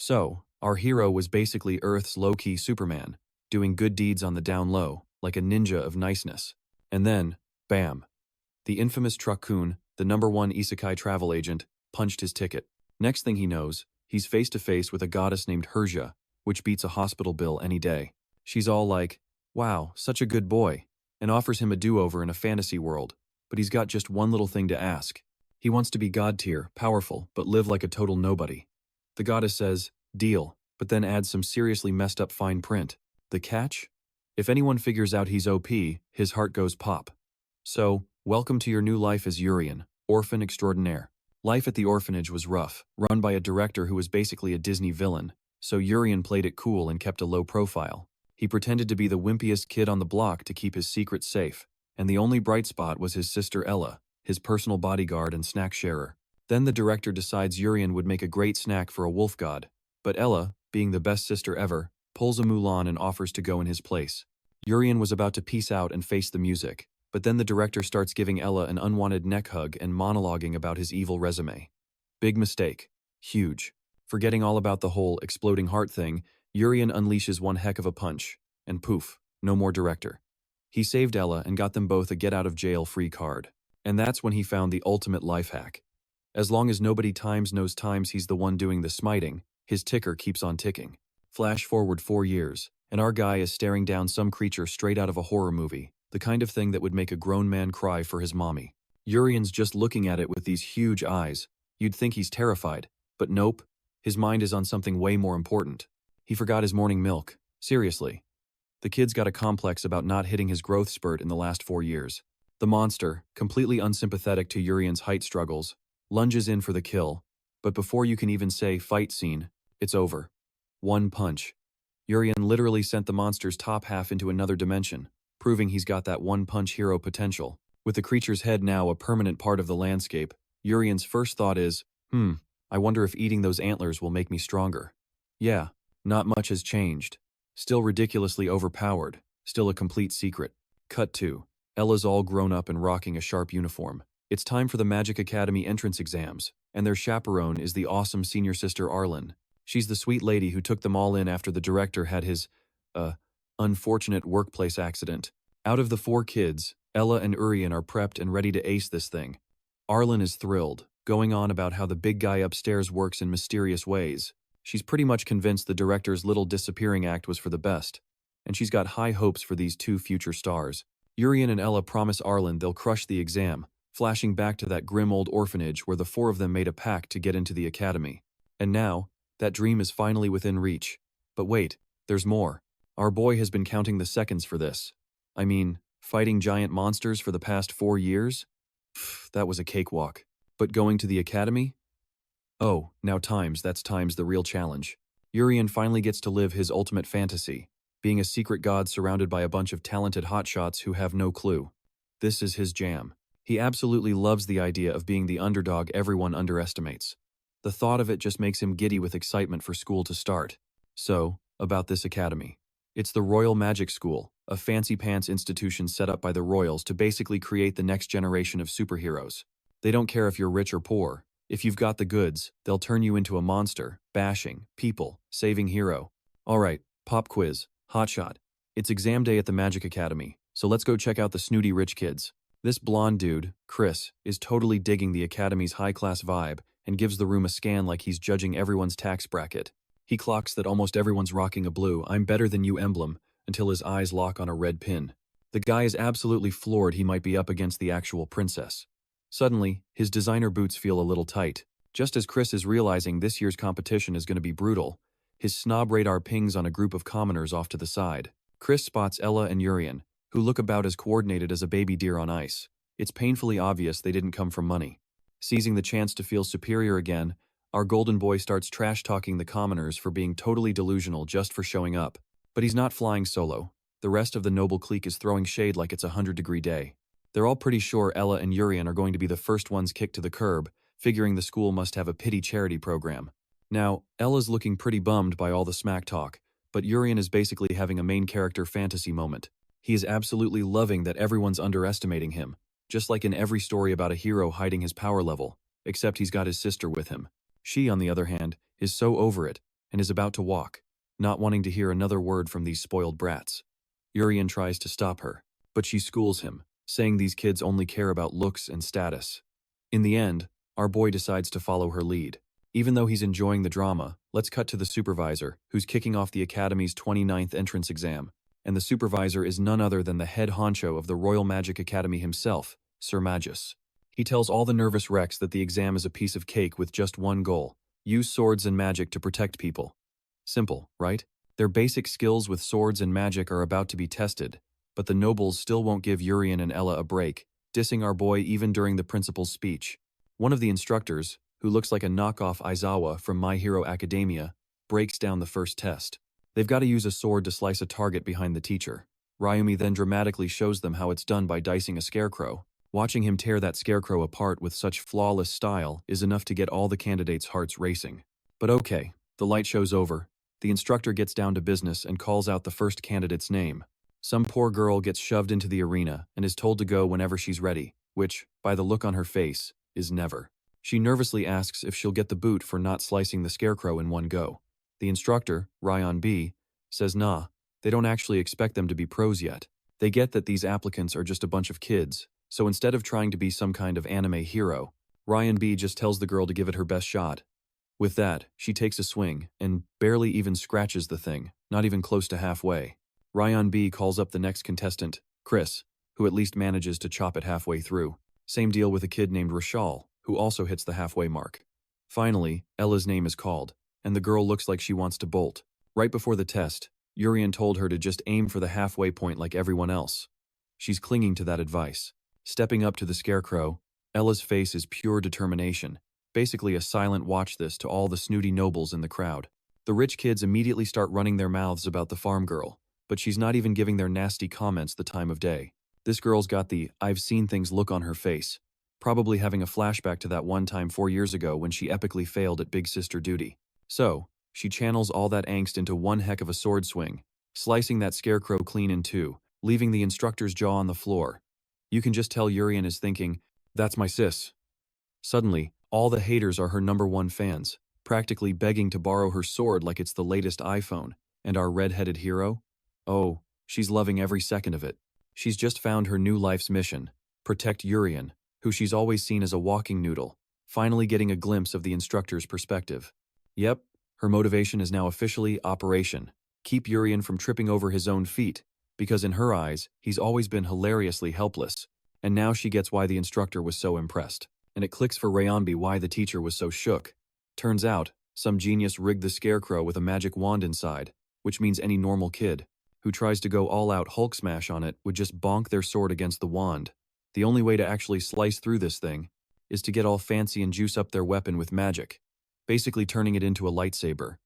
So, our hero was basically Earth's low-key Superman, doing good deeds on the down low, like a ninja of niceness. And then, bam. The infamous Truck-kun, the #1 isekai travel agent, punched his ticket. Next thing he knows, he's face to face with a goddess named Hersia, which beats a hospital bill any day. She's all like, wow, such a good boy, and offers him a do-over in a fantasy world, but he's got just one little thing to ask. He wants to be god tier, powerful, but live like a total nobody. The goddess says, deal, but then adds some seriously messed up fine print. The catch? If anyone figures out he's OP, his heart goes pop. So, welcome to your new life as Urien, orphan extraordinaire. Life at the orphanage was rough, run by a director who was basically a Disney villain, so Urien played it cool and kept a low profile. He pretended to be the wimpiest kid on the block to keep his secrets safe, and the only bright spot was his sister Ella, his personal bodyguard and snack sharer. Then the director decides Urien would make a great snack for a wolf god, but Ella, being the best sister ever, pulls a Mulan and offers to go in his place. Urien was about to peace out and face the music, but then the director starts giving Ella an unwanted neck hug and monologuing about his evil resume. Big mistake. Huge. Forgetting all about the whole exploding heart thing, Urien unleashes one heck of a punch, and poof, no more director. He saved Ella and got them both a get-out-of-jail-free card. And that's when he found the ultimate life hack. As long as nobody knows he's the one doing the smiting, his ticker keeps on ticking. Flash forward 4 years, and our guy is staring down some creature straight out of a horror movie, the kind of thing that would make a grown man cry for his mommy. Urien's just looking at it with these huge eyes. You'd think he's terrified, but nope, his mind is on something way more important. He forgot his morning milk. Seriously. The kid's got a complex about not hitting his growth spurt in the last 4 years. The monster, completely unsympathetic to Urien's height struggles, lunges in for the kill, but before you can even say fight scene, it's over. One punch. Urien literally sent the monster's top half into another dimension, proving he's got that one-punch hero potential. With the creature's head now a permanent part of the landscape, Urien's first thought is, I wonder if eating those antlers will make me stronger. Yeah, not much has changed. Still ridiculously overpowered, still a complete secret. Cut 2. Ella's all grown up and rocking a sharp uniform. It's time for the Magic Academy entrance exams, and their chaperone is the awesome senior sister Arlen. She's the sweet lady who took them all in after the director had his, unfortunate workplace accident. Out of the 4 kids, Ella and Urien are prepped and ready to ace this thing. Arlen is thrilled, going on about how the big guy upstairs works in mysterious ways. She's pretty much convinced the director's little disappearing act was for the best, and she's got high hopes for these 2 future stars. Urien and Ella promise Arlen they'll crush the exam, flashing back to that grim old orphanage where the 4 of them made a pact to get into the academy. And now, that dream is finally within reach. But wait, there's more. Our boy has been counting the seconds for this. I mean, fighting giant monsters for the past 4 years? That was a cakewalk. But going to the academy? Oh, now that's the real challenge. Urien finally gets to live his ultimate fantasy, being a secret god surrounded by a bunch of talented hotshots who have no clue. This is his jam. He absolutely loves the idea of being the underdog everyone underestimates. The thought of it just makes him giddy with excitement for school to start. So, about this academy. It's the Royal Magic School, a fancy-pants institution set up by the royals to basically create the next generation of superheroes. They don't care if you're rich or poor. If you've got the goods, they'll turn you into a monster, bashing, saving hero. Alright, pop quiz, hotshot. It's exam day at the Magic Academy, so let's go check out the snooty rich kids. This blonde dude, Chris, is totally digging the academy's high-class vibe and gives the room a scan like he's judging everyone's tax bracket. He clocks that almost everyone's rocking a blue "I'm better than you" emblem until his eyes lock on a red pin. The guy is absolutely floored he might be up against the actual princess. Suddenly, his designer boots feel a little tight. Just as Chris is realizing this year's competition is going to be brutal, his snob radar pings on a group of commoners off to the side. Chris spots Ella and Urien, who look about as coordinated as a baby deer on ice. It's painfully obvious they didn't come from money. Seizing the chance to feel superior again, our golden boy starts trash-talking the commoners for being totally delusional just for showing up. But he's not flying solo. The rest of the noble clique is throwing shade like it's a 100-degree day. They're all pretty sure Ella and Urien are going to be the first ones kicked to the curb, figuring the school must have a pity charity program. Now, Ella's looking pretty bummed by all the smack talk, but Urien is basically having a main character fantasy moment. He is absolutely loving that everyone's underestimating him, just like in every story about a hero hiding his power level, except he's got his sister with him. She, on the other hand, is so over it, and is about to walk, not wanting to hear another word from these spoiled brats. Urien tries to stop her, but she schools him, saying these kids only care about looks and status. In the end, our boy decides to follow her lead. Even though he's enjoying the drama, let's cut to the supervisor, who's kicking off the Academy's 29th entrance exam. And the supervisor is none other than the head honcho of the Royal Magic Academy himself, Sir Magus. He tells all the nervous wrecks that the exam is a piece of cake with just one goal: use swords and magic to protect people. Simple, right? Their basic skills with swords and magic are about to be tested, but the nobles still won't give Urien and Ella a break, dissing our boy even during the principal's speech. One of the instructors, who looks like a knockoff Aizawa from My Hero Academia, breaks down the first test. They've got to use a sword to slice a target behind the teacher. Ryumi then dramatically shows them how it's done by dicing a scarecrow. Watching him tear that scarecrow apart with such flawless style is enough to get all the candidates' hearts racing. But okay, the light show's over. The instructor gets down to business and calls out the first candidate's name. Some poor girl gets shoved into the arena and is told to go whenever she's ready, which, by the look on her face, is never. She nervously asks if she'll get the boot for not slicing the scarecrow in one go. The instructor, Ryan B., says nah, they don't actually expect them to be pros yet. They get that these applicants are just a bunch of kids, so instead of trying to be some kind of anime hero, Ryan B. just tells the girl to give it her best shot. With that, she takes a swing and barely even scratches the thing, not even close to halfway. Ryan B. calls up the next contestant, Chris, who at least manages to chop it halfway through. Same deal with a kid named Rashal, who also hits the halfway mark. Finally, Ella's name is called, and the girl looks like she wants to bolt. Right before the test, Urien told her to just aim for the halfway point like everyone else. She's clinging to that advice. Stepping up to the scarecrow, Ella's face is pure determination, basically a silent watch this to all the snooty nobles in the crowd. The rich kids immediately start running their mouths about the farm girl, but she's not even giving their nasty comments the time of day. This girl's got the "I've seen things" look on her face, probably having a flashback to that one time 4 years ago when she epically failed at big sister duty. So, she channels all that angst into one heck of a sword swing, slicing that scarecrow clean in two, leaving the instructor's jaw on the floor. You can just tell Urien is thinking, that's my sis. Suddenly, all the haters are her #1 fans, practically begging to borrow her sword like it's the latest iPhone. And our red-headed hero? Oh, she's loving every second of it. She's just found her new life's mission: protect Urien, who she's always seen as a walking noodle, finally getting a glimpse of the instructor's perspective. Yep, her motivation is now officially Operation Keep Urien from tripping over his own feet, because in her eyes, he's always been hilariously helpless, and now she gets why the instructor was so impressed. And it clicks for Rayonbi why the teacher was so shook. Turns out, some genius rigged the scarecrow with a magic wand inside, which means any normal kid who tries to go all-out Hulk smash on it would just bonk their sword against the wand. The only way to actually slice through this thing is to get all fancy and juice up their weapon with magic, basically turning it into a lightsaber.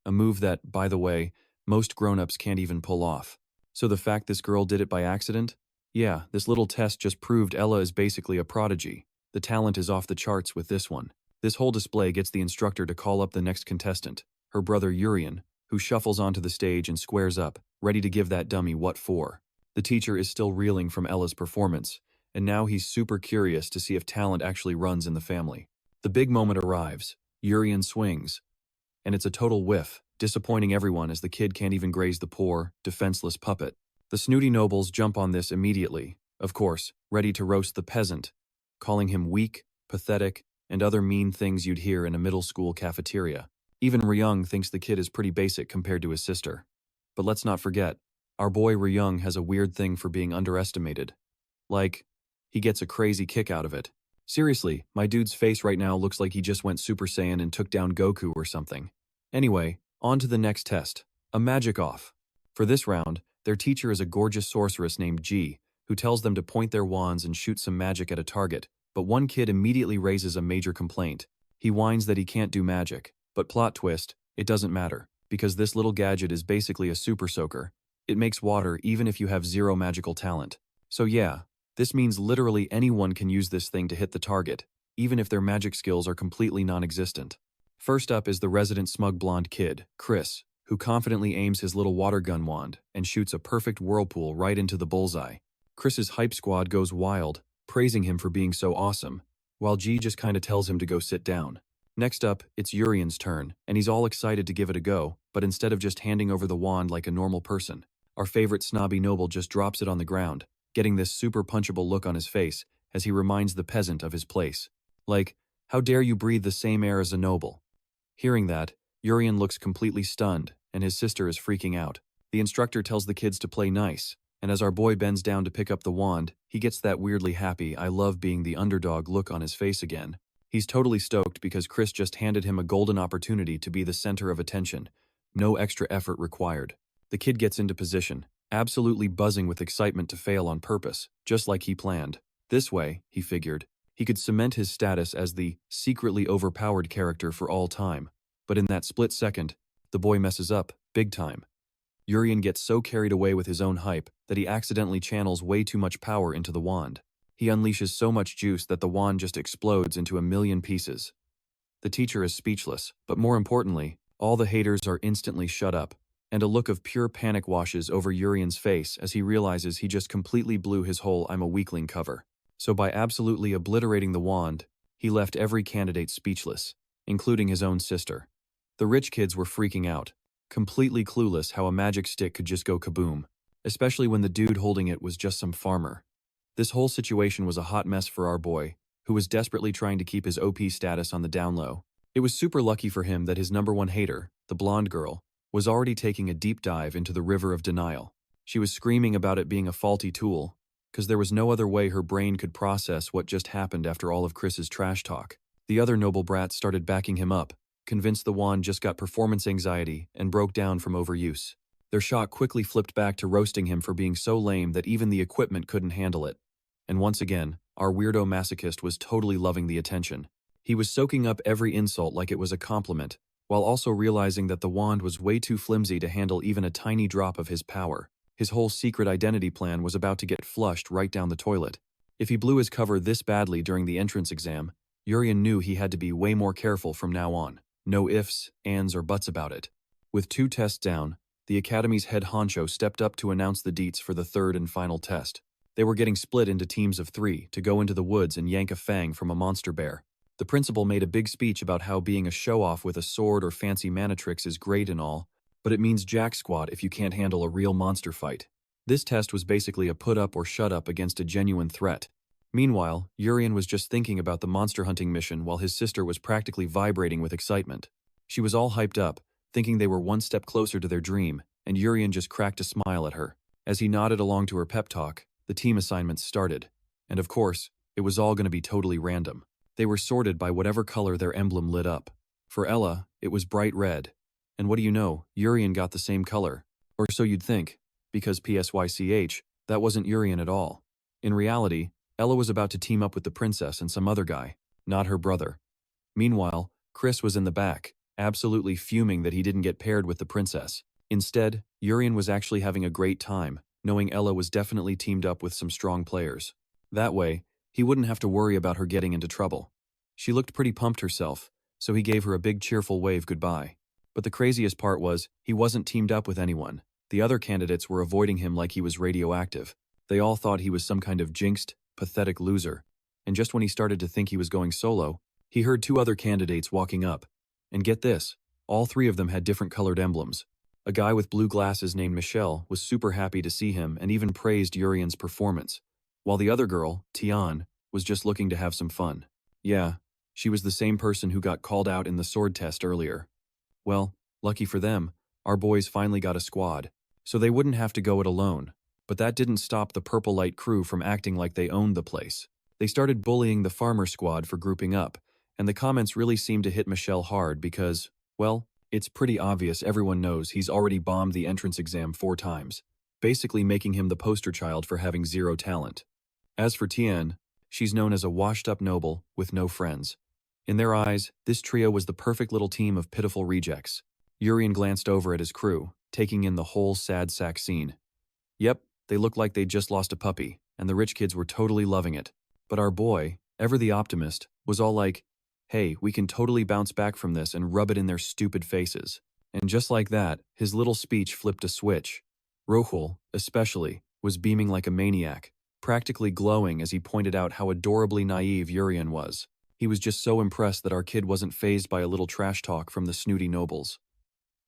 A move that, by the way, most grown-ups can't even pull off. So the fact this girl did it by accident? Yeah, this little test just proved Ella is basically a prodigy. The talent is off the charts with this one. This whole display gets the instructor to call up the next contestant, her brother Urien, who shuffles onto the stage and squares up, ready to give that dummy what for. The teacher is still reeling from Ella's performance, and now he's super curious to see if talent actually runs in the family. The big moment arrives. Urien swings, and it's a total whiff, disappointing everyone as the kid can't even graze the poor, defenseless puppet. The snooty nobles jump on this immediately, of course, ready to roast the peasant, calling him weak, pathetic, and other mean things you'd hear in a middle school cafeteria. Even Ryung thinks the kid is pretty basic compared to his sister. But let's not forget, our boy Ryung has a weird thing for being underestimated. Like, he gets a crazy kick out of it. Seriously, my dude's face right now looks like he just went Super Saiyan and took down Goku or something. Anyway, on to the next test. A magic off. For this round, their teacher is a gorgeous sorceress named G, who tells them to point their wands and shoot some magic at a target, but one kid immediately raises a major complaint. He whines that he can't do magic, but plot twist, it doesn't matter, because this little gadget is basically a super soaker. It makes water even if you have zero magical talent. So yeah, this means literally anyone can use this thing to hit the target, even if their magic skills are completely non-existent. First up is the resident smug blonde kid, Chris, who confidently aims his little water gun wand and shoots a perfect whirlpool right into the bullseye. Chris's hype squad goes wild, praising him for being so awesome, while G just kinda tells him to go sit down. Next up, it's Urien's turn, and he's all excited to give it a go, but instead of just handing over the wand like a normal person, our favorite snobby noble just drops it on the ground, getting this super punchable look on his face as he reminds the peasant of his place. Like, how dare you breathe the same air as a noble? Hearing that, Urien looks completely stunned, and his sister is freaking out. The instructor tells the kids to play nice, and as our boy bends down to pick up the wand, he gets that weirdly happy "I love being the underdog" look on his face again. He's totally stoked because Chris just handed him a golden opportunity to be the center of attention. No extra effort required. The kid gets into position, absolutely buzzing with excitement to fail on purpose, just like he planned. This way, he figured, he could cement his status as the secretly overpowered character for all time. But in that split second, the boy messes up, big time. Urien gets so carried away with his own hype that he accidentally channels way too much power into the wand. He unleashes so much juice that the wand just explodes into a million pieces. The teacher is speechless, but more importantly, all the haters are instantly shut up, and a look of pure panic washes over Urien's face as he realizes he just completely blew his whole "I'm a weakling" cover. So by absolutely obliterating the wand, he left every candidate speechless, including his own sister. The rich kids were freaking out, completely clueless how a magic stick could just go kaboom, especially when the dude holding it was just some farmer. This whole situation was a hot mess for our boy, who was desperately trying to keep his OP status on the down low. It was super lucky for him that his number one hater, the blonde girl, was already taking a deep dive into the river of denial. She was screaming about it being a faulty tool, because there was no other way her brain could process what just happened after all of Chris's trash talk. The other noble brats started backing him up, convinced the wand just got performance anxiety and broke down from overuse. Their shock quickly flipped back to roasting him for being so lame that even the equipment couldn't handle it. And once again, our weirdo masochist was totally loving the attention. He was soaking up every insult like it was a compliment, while also realizing that the wand was way too flimsy to handle even a tiny drop of his power. His whole secret identity plan was about to get flushed right down the toilet. If he blew his cover this badly during the entrance exam, Urien knew he had to be way more careful from now on. No ifs, ands, or buts about it. With 2 tests down, the Academy's head honcho stepped up to announce the deets for the third and final test. They were getting split into teams of 3 to go into the woods and yank a fang from a monster bear. The principal made a big speech about how being a show-off with a sword or fancy mana tricks is great and all, but it means jack squat if you can't handle a real monster fight. This test was basically a put up or shut up against a genuine threat. Meanwhile, Urien was just thinking about the monster hunting mission while his sister was practically vibrating with excitement. She was all hyped up, thinking they were one step closer to their dream, and Urien just cracked a smile at her. As he nodded along to her pep talk, the team assignments started. And of course, it was all going to be totally random. They were sorted by whatever color their emblem lit up. For Ella, it was bright red. And what do you know, Urien got the same color. Or so you'd think, because PSYCH, that wasn't Urien at all. In reality, Ella was about to team up with the princess and some other guy, not her brother. Meanwhile, Chris was in the back, absolutely fuming that he didn't get paired with the princess. Instead, Urien was actually having a great time, knowing Ella was definitely teamed up with some strong players. That way, he wouldn't have to worry about her getting into trouble. She looked pretty pumped herself, so he gave her a big cheerful wave goodbye. But the craziest part was, he wasn't teamed up with anyone. The other candidates were avoiding him like he was radioactive. They all thought he was some kind of jinxed, pathetic loser. And just when he started to think he was going solo, he heard 2 other candidates walking up. And get this, all 3 of them had different colored emblems. A guy with blue glasses named Michelle was super happy to see him and even praised Urien's performance, while the other girl, Tianne, was just looking to have some fun. Yeah, she was the same person who got called out in the sword test earlier. Well, lucky for them, our boys finally got a squad, so they wouldn't have to go it alone. But that didn't stop the Purple Light crew from acting like they owned the place. They started bullying the farmer squad for grouping up, and the comments really seemed to hit Michelle hard because, well, it's pretty obvious everyone knows he's already bombed the entrance exam 4 times, basically making him the poster child for having 0 talent. As for Tianne, she's known as a washed-up noble with no friends. In their eyes, this trio was the perfect little team of pitiful rejects. Urien glanced over at his crew, taking in the whole sad sack scene. Yep, they looked like they'd just lost a puppy, and the rich kids were totally loving it. But our boy, ever the optimist, was all like, hey, we can totally bounce back from this and rub it in their stupid faces. And just like that, his little speech flipped a switch. Rohul, especially, was beaming like a maniac, practically glowing as he pointed out how adorably naive Urien was. He was just so impressed that our kid wasn't fazed by a little trash talk from the snooty nobles.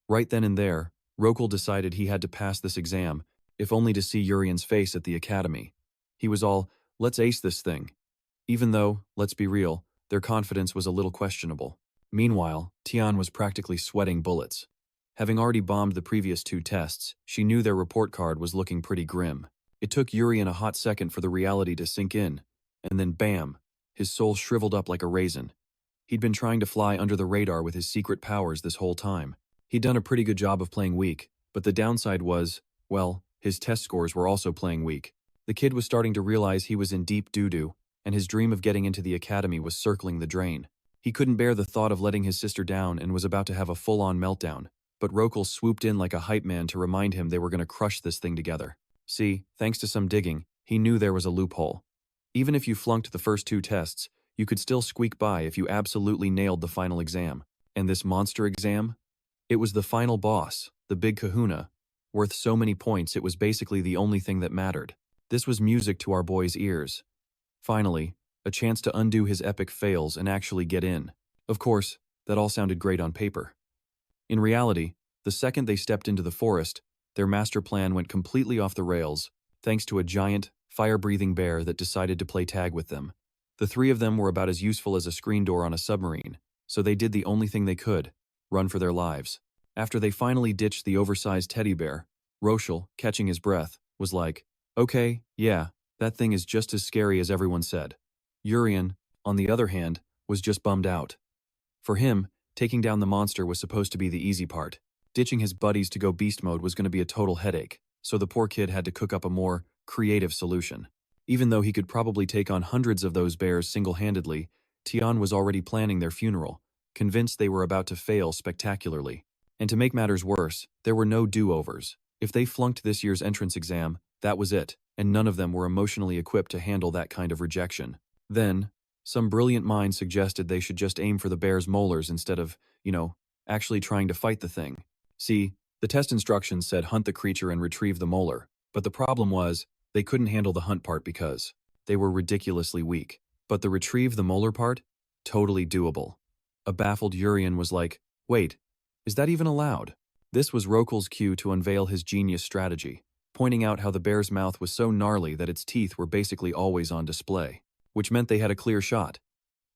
Right then and there, Rokul decided he had to pass this exam, if only to see Urien's face at the academy. He was all, let's ace this thing. Even though, let's be real, their confidence was a little questionable. Meanwhile, Tianne was practically sweating bullets. Having already bombed the previous 2 tests, she knew their report card was looking pretty grim. It took Urien a hot second for the reality to sink in, and then bam, his soul shriveled up like a raisin. He'd been trying to fly under the radar with his secret powers this whole time. He'd done a pretty good job of playing weak, but the downside was, well, his test scores were also playing weak. The kid was starting to realize he was in deep doo-doo, and his dream of getting into the academy was circling the drain. He couldn't bear the thought of letting his sister down and was about to have a full-on meltdown, but Rokul swooped in like a hype man to remind him they were going to crush this thing together. See, thanks to some digging, he knew there was a loophole. Even if you flunked the first 2 tests, you could still squeak by if you absolutely nailed the final exam. And this monster exam? It was the final boss, the big kahuna. Worth so many points it was basically the only thing that mattered. This was music to our boy's ears. Finally, a chance to undo his epic fails and actually get in. Of course, that all sounded great on paper. In reality, the second they stepped into the forest, their master plan went completely off the rails, thanks to a giant, fire-breathing bear that decided to play tag with them. The 3 of them were about as useful as a screen door on a submarine, so they did the only thing they could, run for their lives. After they finally ditched the oversized teddy bear, Roshal, catching his breath, was like, okay, yeah, that thing is just as scary as everyone said. Urien, on the other hand, was just bummed out. For him, taking down the monster was supposed to be the easy part. Ditching his buddies to go beast mode was going to be a total headache, so the poor kid had to cook up a more creative solution. Even though he could probably take on hundreds of those bears single-handedly, Tianne was already planning their funeral, convinced they were about to fail spectacularly. And to make matters worse, there were no do-overs. If they flunked this year's entrance exam, that was it, and none of them were emotionally equipped to handle that kind of rejection. Then, some brilliant mind suggested they should just aim for the bear's molars instead of, actually trying to fight the thing. See, the test instructions said hunt the creature and retrieve the molar, but the problem was, they couldn't handle the hunt part because they were ridiculously weak. But the retrieve the molar part? Totally doable. A baffled Urien was like, wait, is that even allowed? This was Rokul's cue to unveil his genius strategy, pointing out how the bear's mouth was so gnarly that its teeth were basically always on display, which meant they had a clear shot.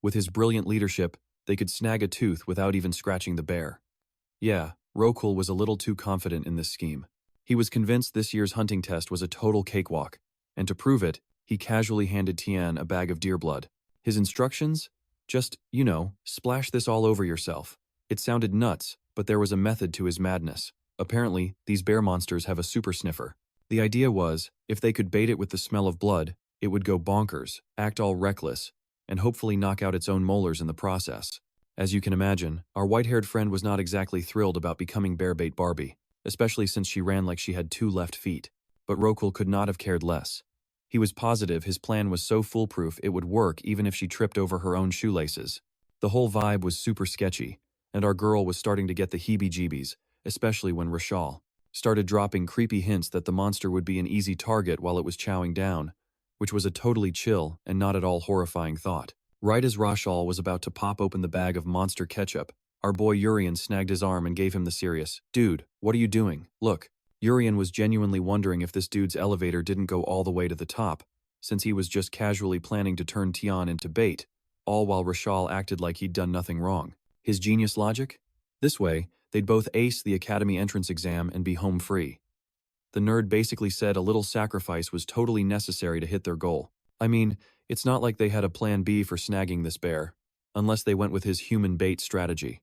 With his brilliant leadership, they could snag a tooth without even scratching the bear. Yeah, Rokul was a little too confident in this scheme. He was convinced this year's hunting test was a total cakewalk, and to prove it, he casually handed Tianne a bag of deer blood. His instructions? Just, splash this all over yourself. It sounded nuts, but there was a method to his madness. Apparently, these bear monsters have a super sniffer. The idea was, if they could bait it with the smell of blood, it would go bonkers, act all reckless, and hopefully knock out its own molars in the process. As you can imagine, our white-haired friend was not exactly thrilled about becoming bear-bait Barbie, especially since she ran like she had 2 left feet. But Rokul could not have cared less. He was positive his plan was so foolproof it would work even if she tripped over her own shoelaces. The whole vibe was super sketchy, and our girl was starting to get the heebie-jeebies, especially when Roshal started dropping creepy hints that the monster would be an easy target while it was chowing down, which was a totally chill and not at all horrifying thought. Right as Roshal was about to pop open the bag of monster ketchup, our boy Urien snagged his arm and gave him the serious, "Dude, what are you doing? Look." Urien was genuinely wondering if this dude's elevator didn't go all the way to the top, since he was just casually planning to turn Tianne into bait, all while Roshal acted like he'd done nothing wrong. His genius logic? This way, they'd both ace the academy entrance exam and be home free. The nerd basically said a little sacrifice was totally necessary to hit their goal. I mean, it's not like they had a plan B for snagging this bear, unless they went with his human bait strategy.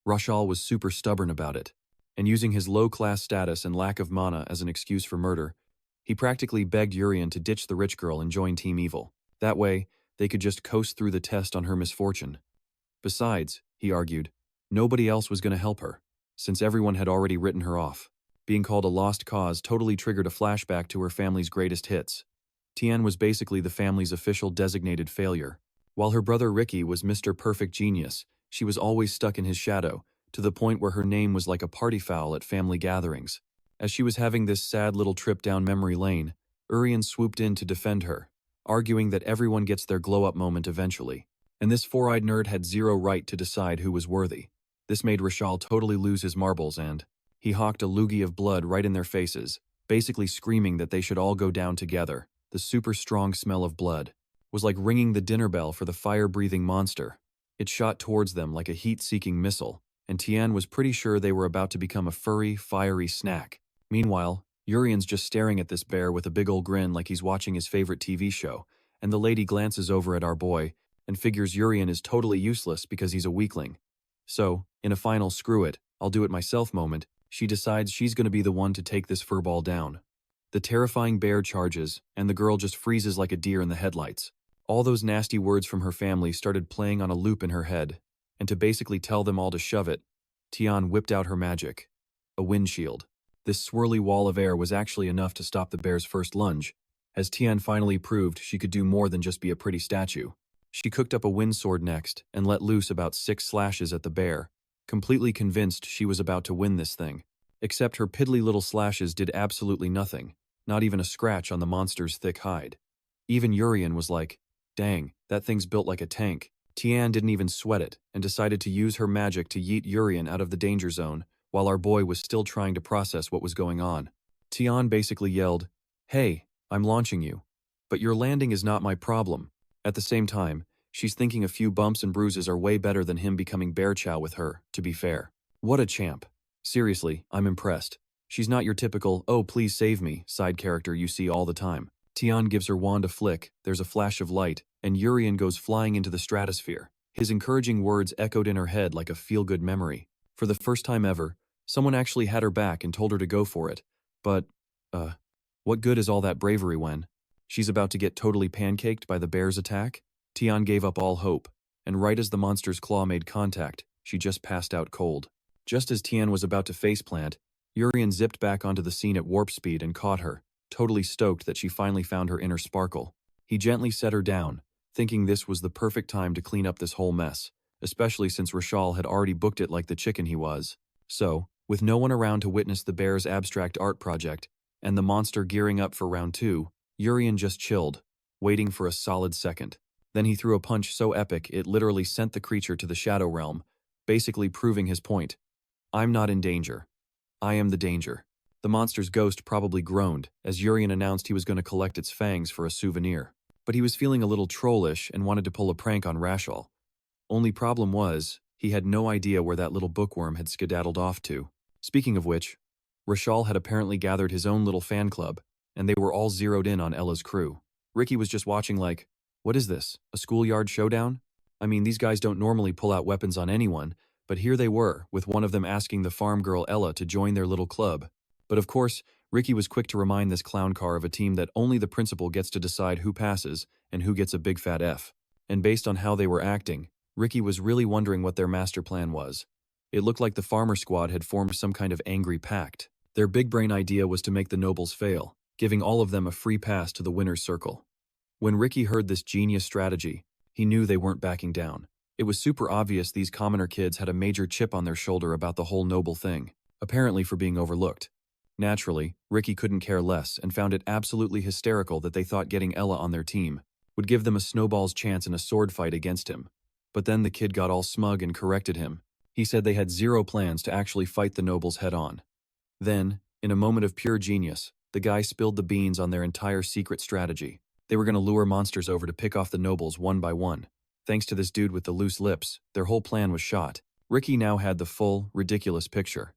Roshal was super stubborn about it, and using his low-class status and lack of mana as an excuse for murder, he practically begged Urien to ditch the rich girl and join Team Evil. That way, they could just coast through the test on her misfortune. Besides, he argued, nobody else was going to help her, since everyone had already written her off. Being called a lost cause totally triggered a flashback to her family's greatest hits. Tianne was basically the family's official designated failure. While her brother Ricky was Mr. Perfect Genius, she was always stuck in his shadow, to the point where her name was like a party foul at family gatherings. As she was having this sad little trip down memory lane, Urien swooped in to defend her, arguing that everyone gets their glow-up moment eventually. And this four-eyed nerd had zero right to decide who was worthy. This made Rashal totally lose his marbles and he hawked a loogie of blood right in their faces, basically screaming that they should all go down together. The super strong smell of blood was like ringing the dinner bell for the fire-breathing monster. It shot towards them like a heat-seeking missile, and Tianne was pretty sure they were about to become a furry, fiery snack. Meanwhile, Urien's just staring at this bear with a big ol' grin like he's watching his favorite TV show, and the lady glances over at our boy and figures Urien is totally useless because he's a weakling. So, in a final screw it, I'll do it myself moment, she decides she's gonna be the one to take this furball down. The terrifying bear charges, and the girl just freezes like a deer in the headlights. All those nasty words from her family started playing on a loop in her head, and to basically tell them all to shove it, Tianne whipped out her magic. A windshield. This swirly wall of air was actually enough to stop the bear's first lunge, as Tianne finally proved she could do more than just be a pretty statue. She cooked up a wind sword next and let loose about 6 slashes at the bear, completely convinced she was about to win this thing. Except her piddly little slashes did absolutely nothing, not even a scratch on the monster's thick hide. Even Urien was like, dang, that thing's built like a tank. Tianne didn't even sweat it and decided to use her magic to yeet Urien out of the danger zone while our boy was still trying to process what was going on. Tianne basically yelled, "Hey, I'm launching you. But your landing is not my problem." At the same time, she's thinking a few bumps and bruises are way better than him becoming bear chow with her, to be fair. What a champ. Seriously, I'm impressed. She's not your typical, "oh please save me" side character you see all the time. Tianne gives her wand a flick, there's a flash of light, and Urien goes flying into the stratosphere. His encouraging words echoed in her head like a feel-good memory. For the first time ever, someone actually had her back and told her to go for it. But, what good is all that bravery when she's about to get totally pancaked by the bear's attack? Tianne gave up all hope, and right as the monster's claw made contact, she just passed out cold. Just as Tianne was about to faceplant, Urien zipped back onto the scene at warp speed and caught her, totally stoked that she finally found her inner sparkle. He gently set her down, thinking this was the perfect time to clean up this whole mess, especially since Rashal had already booked it like the chicken he was. So, with no one around to witness the bear's abstract art project, and the monster gearing up for round 2, Urien just chilled, waiting for a solid second. Then he threw a punch so epic it literally sent the creature to the Shadow Realm, basically proving his point. I'm not in danger. I am the danger. The monster's ghost probably groaned as Urien announced he was going to collect its fangs for a souvenir. But he was feeling a little trollish and wanted to pull a prank on Rashal. Only problem was, he had no idea where that little bookworm had skedaddled off to. Speaking of which, Rashal had apparently gathered his own little fan club, and they were all zeroed in on Ella's crew. Ricky was just watching like, what is this, a schoolyard showdown? I mean, these guys don't normally pull out weapons on anyone, but here they were, with one of them asking the farm girl Ella to join their little club. But of course, Ricky was quick to remind this clown car of a team that only the principal gets to decide who passes and who gets a big fat F. And based on how they were acting, Ricky was really wondering what their master plan was. It looked like the farmer squad had formed some kind of angry pact. Their big brain idea was to make the nobles fail, giving all of them a free pass to the winner's circle. When Ricky heard this genius strategy, he knew they weren't backing down. It was super obvious these commoner kids had a major chip on their shoulder about the whole noble thing, apparently for being overlooked. Naturally, Ricky couldn't care less and found it absolutely hysterical that they thought getting Ella on their team would give them a snowball's chance in a sword fight against him. But then the kid got all smug and corrected him. He said they had zero plans to actually fight the nobles head-on. Then, in a moment of pure genius, the guy spilled the beans on their entire secret strategy. They were going to lure monsters over to pick off the nobles one by one. Thanks to this dude with the loose lips, their whole plan was shot. Ricky now had the full, ridiculous picture.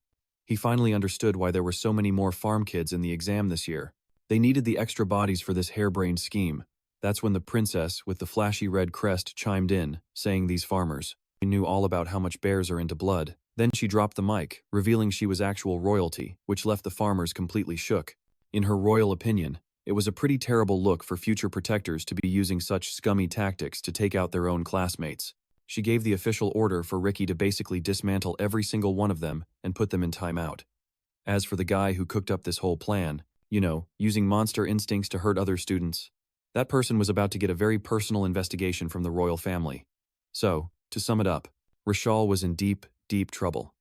He finally understood why there were so many more farm kids in the exam this year. They needed the extra bodies for this harebrained scheme. That's when the princess with the flashy red crest chimed in, saying these farmers knew all about how much bears are into blood. Then she dropped the mic, revealing she was actual royalty, which left the farmers completely shook. In her royal opinion, it was a pretty terrible look for future protectors to be using such scummy tactics to take out their own classmates. She gave the official order for Ricky to basically dismantle every single one of them and put them in timeout. As for the guy who cooked up this whole plan, using monster instincts to hurt other students, that person was about to get a very personal investigation from the royal family. So, to sum it up, Rashal was in deep, deep trouble.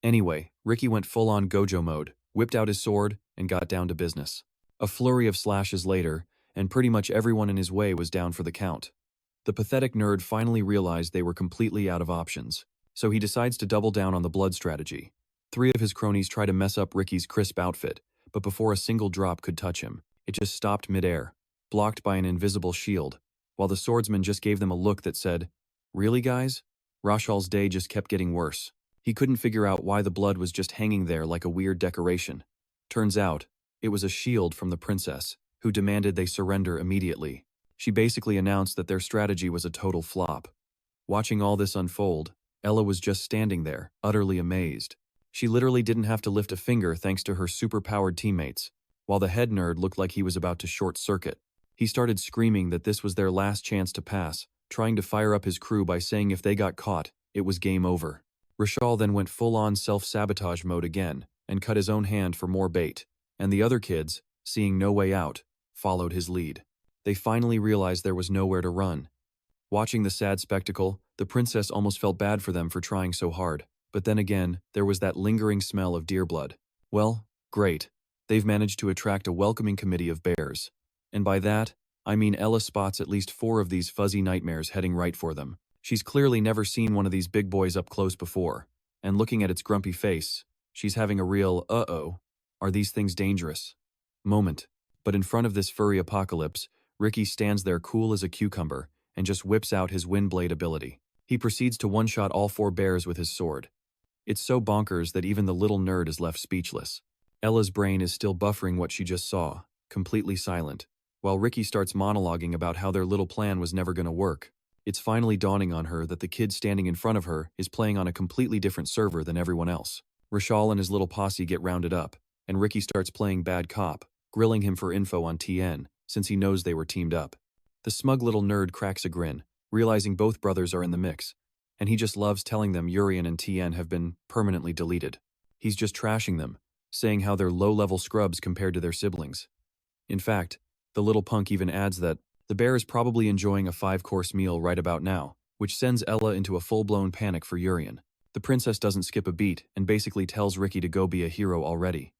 Anyway, Ricky went full-on Gojo mode, whipped out his sword, and got down to business. A flurry of slashes later, and pretty much everyone in his way was down for the count. The pathetic nerd finally realized they were completely out of options, so he decides to double down on the blood strategy. 3 of his cronies try to mess up Ricky's crisp outfit, but before a single drop could touch him, it just stopped midair, blocked by an invisible shield, while the swordsman just gave them a look that said, "Really, guys?" Rashal's day just kept getting worse. He couldn't figure out why the blood was just hanging there like a weird decoration. Turns out, it was a shield from the princess, who demanded they surrender immediately. She basically announced that their strategy was a total flop. Watching all this unfold, Ella was just standing there, utterly amazed. She literally didn't have to lift a finger thanks to her superpowered teammates, while the head nerd looked like he was about to short-circuit. He started screaming that this was their last chance to pass, trying to fire up his crew by saying if they got caught, it was game over. Rashal then went full-on self-sabotage mode again, and cut his own hand for more bait, and the other kids, seeing no way out, followed his lead. They finally realized there was nowhere to run. Watching the sad spectacle, the princess almost felt bad for them for trying so hard, but then again, there was that lingering smell of deer blood. Well, great. They've managed to attract a welcoming committee of bears. And by that, I mean Ella spots at least 4 of these fuzzy nightmares heading right for them. She's clearly never seen one of these big boys up close before, and looking at its grumpy face, she's having a real, uh-oh, are these things dangerous? Moment. But in front of this furry apocalypse, Ricky stands there cool as a cucumber and just whips out his wind blade ability. He proceeds to one-shot all 4 bears with his sword. It's so bonkers that even the little nerd is left speechless. Ella's brain is still buffering what she just saw, completely silent, while Ricky starts monologuing about how their little plan was never going to work. It's finally dawning on her that the kid standing in front of her is playing on a completely different server than everyone else. Rashal and his little posse get rounded up, and Ricky starts playing bad cop, grilling him for info on Tianne, since he knows they were teamed up. The smug little nerd cracks a grin, realizing both brothers are in the mix, and he just loves telling them Urien and Tianne have been permanently deleted. He's just trashing them, saying how they're low-level scrubs compared to their siblings. In fact, the little punk even adds that the bear is probably enjoying a 5-course meal right about now, which sends Ella into a full-blown panic for Urien. The princess doesn't skip a beat and basically tells Ricky to go be a hero already.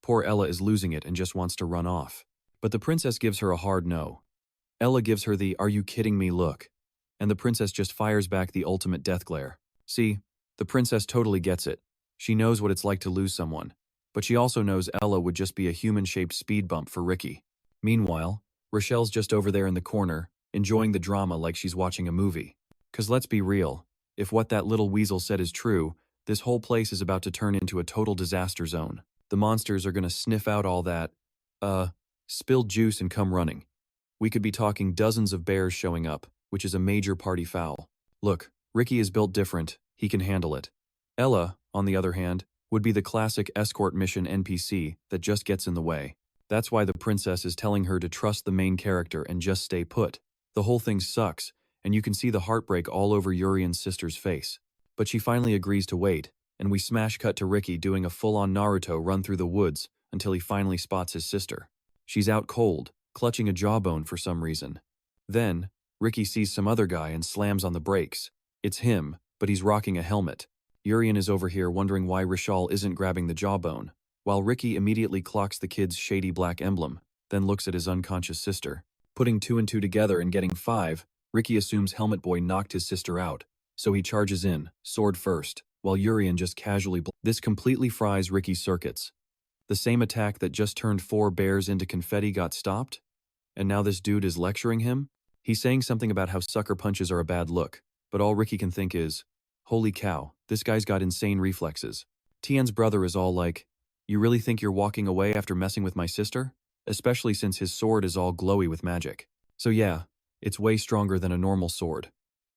Poor Ella is losing it and just wants to run off. But the princess gives her a hard no. Ella gives her the "are you kidding me" look, and the princess just fires back the ultimate death glare. See, the princess totally gets it. She knows what it's like to lose someone, but she also knows Ella would just be a human-shaped speed bump for Ricky. Meanwhile, Rochelle's just over there in the corner, enjoying the drama like she's watching a movie. 'Cause let's be real, if what that little weasel said is true, this whole place is about to turn into a total disaster zone. The monsters are gonna sniff out all that, spilled juice and come running. We could be talking dozens of bears showing up, which is a major party foul. Look, Ricky is built different, he can handle it. Ella, on the other hand, would be the classic escort mission NPC that just gets in the way. That's why the princess is telling her to trust the main character and just stay put. The whole thing sucks, and you can see the heartbreak all over Urien's sister's face. But she finally agrees to wait, and we smash cut to Ricky doing a full-on Naruto run through the woods until he finally spots his sister. She's out cold, clutching a jawbone for some reason. Then, Ricky sees some other guy and slams on the brakes. It's him, but he's rocking a helmet. Urien is over here wondering why Rashal isn't grabbing the jawbone, while Ricky immediately clocks the kid's shady black emblem, then looks at his unconscious sister. Putting 2 and 2 together and getting 5, Ricky assumes Helmet Boy knocked his sister out, so he charges in, sword first, while Urien just casually This completely fries Ricky's circuits. The same attack that just turned 4 bears into confetti got stopped? And now this dude is lecturing him? He's saying something about how sucker punches are a bad look, but all Ricky can think is, holy cow, this guy's got insane reflexes. Tianne's brother is all like, you really think you're walking away after messing with my sister? Especially since his sword is all glowy with magic. So yeah, it's way stronger than a normal sword.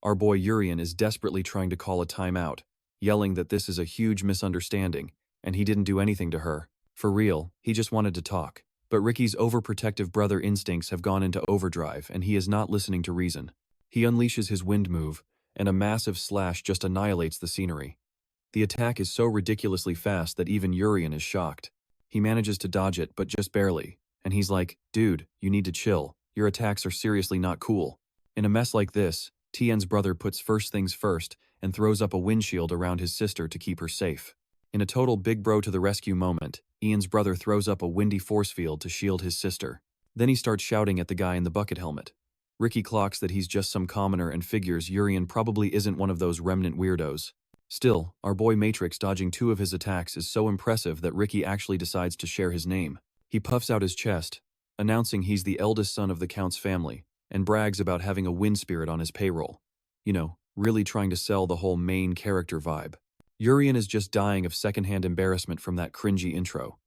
Our boy Urien is desperately trying to call a timeout, yelling that this is a huge misunderstanding, and he didn't do anything to her. For real, he just wanted to talk. But Ricky's overprotective brother instincts have gone into overdrive and he is not listening to reason. He unleashes his wind move, and a massive slash just annihilates the scenery. The attack is so ridiculously fast that even Urien is shocked. He manages to dodge it, but just barely, and he's like, dude, you need to chill, your attacks are seriously not cool. In a mess like this, Tianne's brother puts first things first and throws up a windshield around his sister to keep her safe. In a total big bro to the rescue moment, Ian's brother throws up a windy force field to shield his sister. Then he starts shouting at the guy in the bucket helmet. Ricky clocks that he's just some commoner and figures Urien probably isn't one of those remnant weirdos. Still, our boy Matrix dodging 2 of his attacks is so impressive that Ricky actually decides to share his name. He puffs out his chest, announcing he's the eldest son of the Count's family, and brags about having a wind spirit on his payroll. You know, really trying to sell the whole main character vibe. Urien is just dying of secondhand embarrassment from that cringy intro.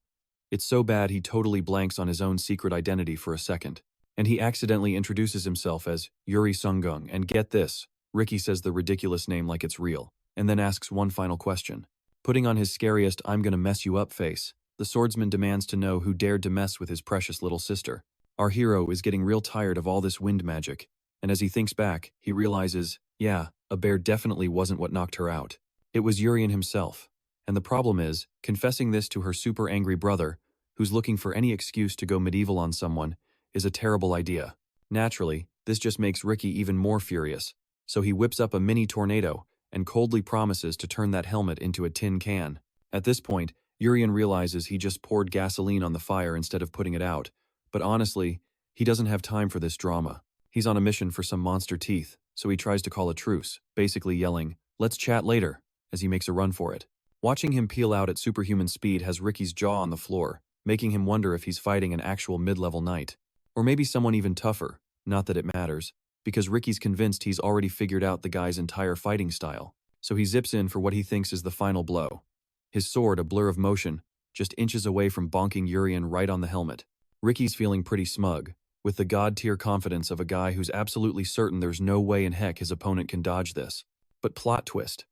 It's so bad he totally blanks on his own secret identity for a second. And he accidentally introduces himself as Yuri Sungung, and get this, Ricky says the ridiculous name like it's real, and then asks one final question. Putting on his scariest "I'm gonna mess you up" face, the swordsman demands to know who dared to mess with his precious little sister. Our hero is getting real tired of all this wind magic, and as he thinks back, he realizes, yeah, a bear definitely wasn't what knocked her out. It was Urien himself. And the problem is, confessing this to her super angry brother, who's looking for any excuse to go medieval on someone, is a terrible idea. Naturally, this just makes Ricky even more furious, so he whips up a mini tornado and coldly promises to turn that helmet into a tin can. At this point, Urien realizes he just poured gasoline on the fire instead of putting it out, but honestly, he doesn't have time for this drama. He's on a mission for some monster teeth, so he tries to call a truce, basically yelling, "Let's chat later," as he makes a run for it. Watching him peel out at superhuman speed has Ricky's jaw on the floor, making him wonder if he's fighting an actual mid-level knight. Or maybe someone even tougher, not that it matters, because Ricky's convinced he's already figured out the guy's entire fighting style, so he zips in for what he thinks is the final blow. His sword, a blur of motion, just inches away from bonking Urien right on the helmet. Ricky's feeling pretty smug, with the god-tier confidence of a guy who's absolutely certain there's no way in heck his opponent can dodge this. But plot twist.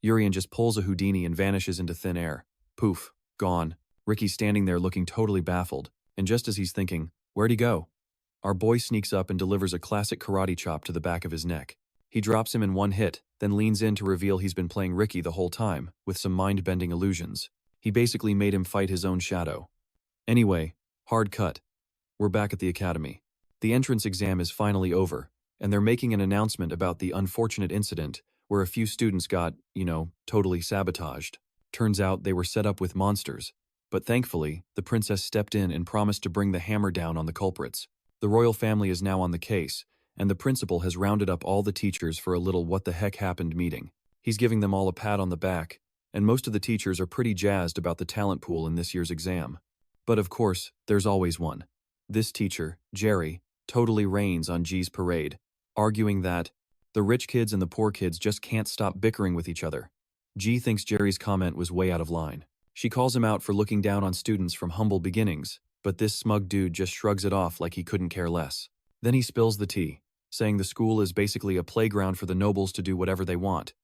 Urien just pulls a Houdini and vanishes into thin air. Poof, gone. Ricky's standing there looking totally baffled, and just as he's thinking, where'd he go? Our boy sneaks up and delivers a classic karate chop to the back of his neck. He drops him in one hit, then leans in to reveal he's been playing Ricky the whole time, with some mind-bending illusions. He basically made him fight his own shadow. Anyway, hard cut. We're back at the academy. The entrance exam is finally over, and they're making an announcement about the unfortunate incident where a few students got, totally sabotaged. Turns out they were set up with monsters. But thankfully, the princess stepped in and promised to bring the hammer down on the culprits. The royal family is now on the case, and the principal has rounded up all the teachers for a little what the heck happened meeting. He's giving them all a pat on the back, and most of the teachers are pretty jazzed about the talent pool in this year's exam. But of course, there's always one. This teacher, Jerry, totally rains on G's parade, arguing that the rich kids and the poor kids just can't stop bickering with each other. G thinks Jerry's comment was way out of line. She calls him out for looking down on students from humble beginnings, but this smug dude just shrugs it off like he couldn't care less. Then he spills the tea, saying the school is basically a playground for the nobles to do whatever they want,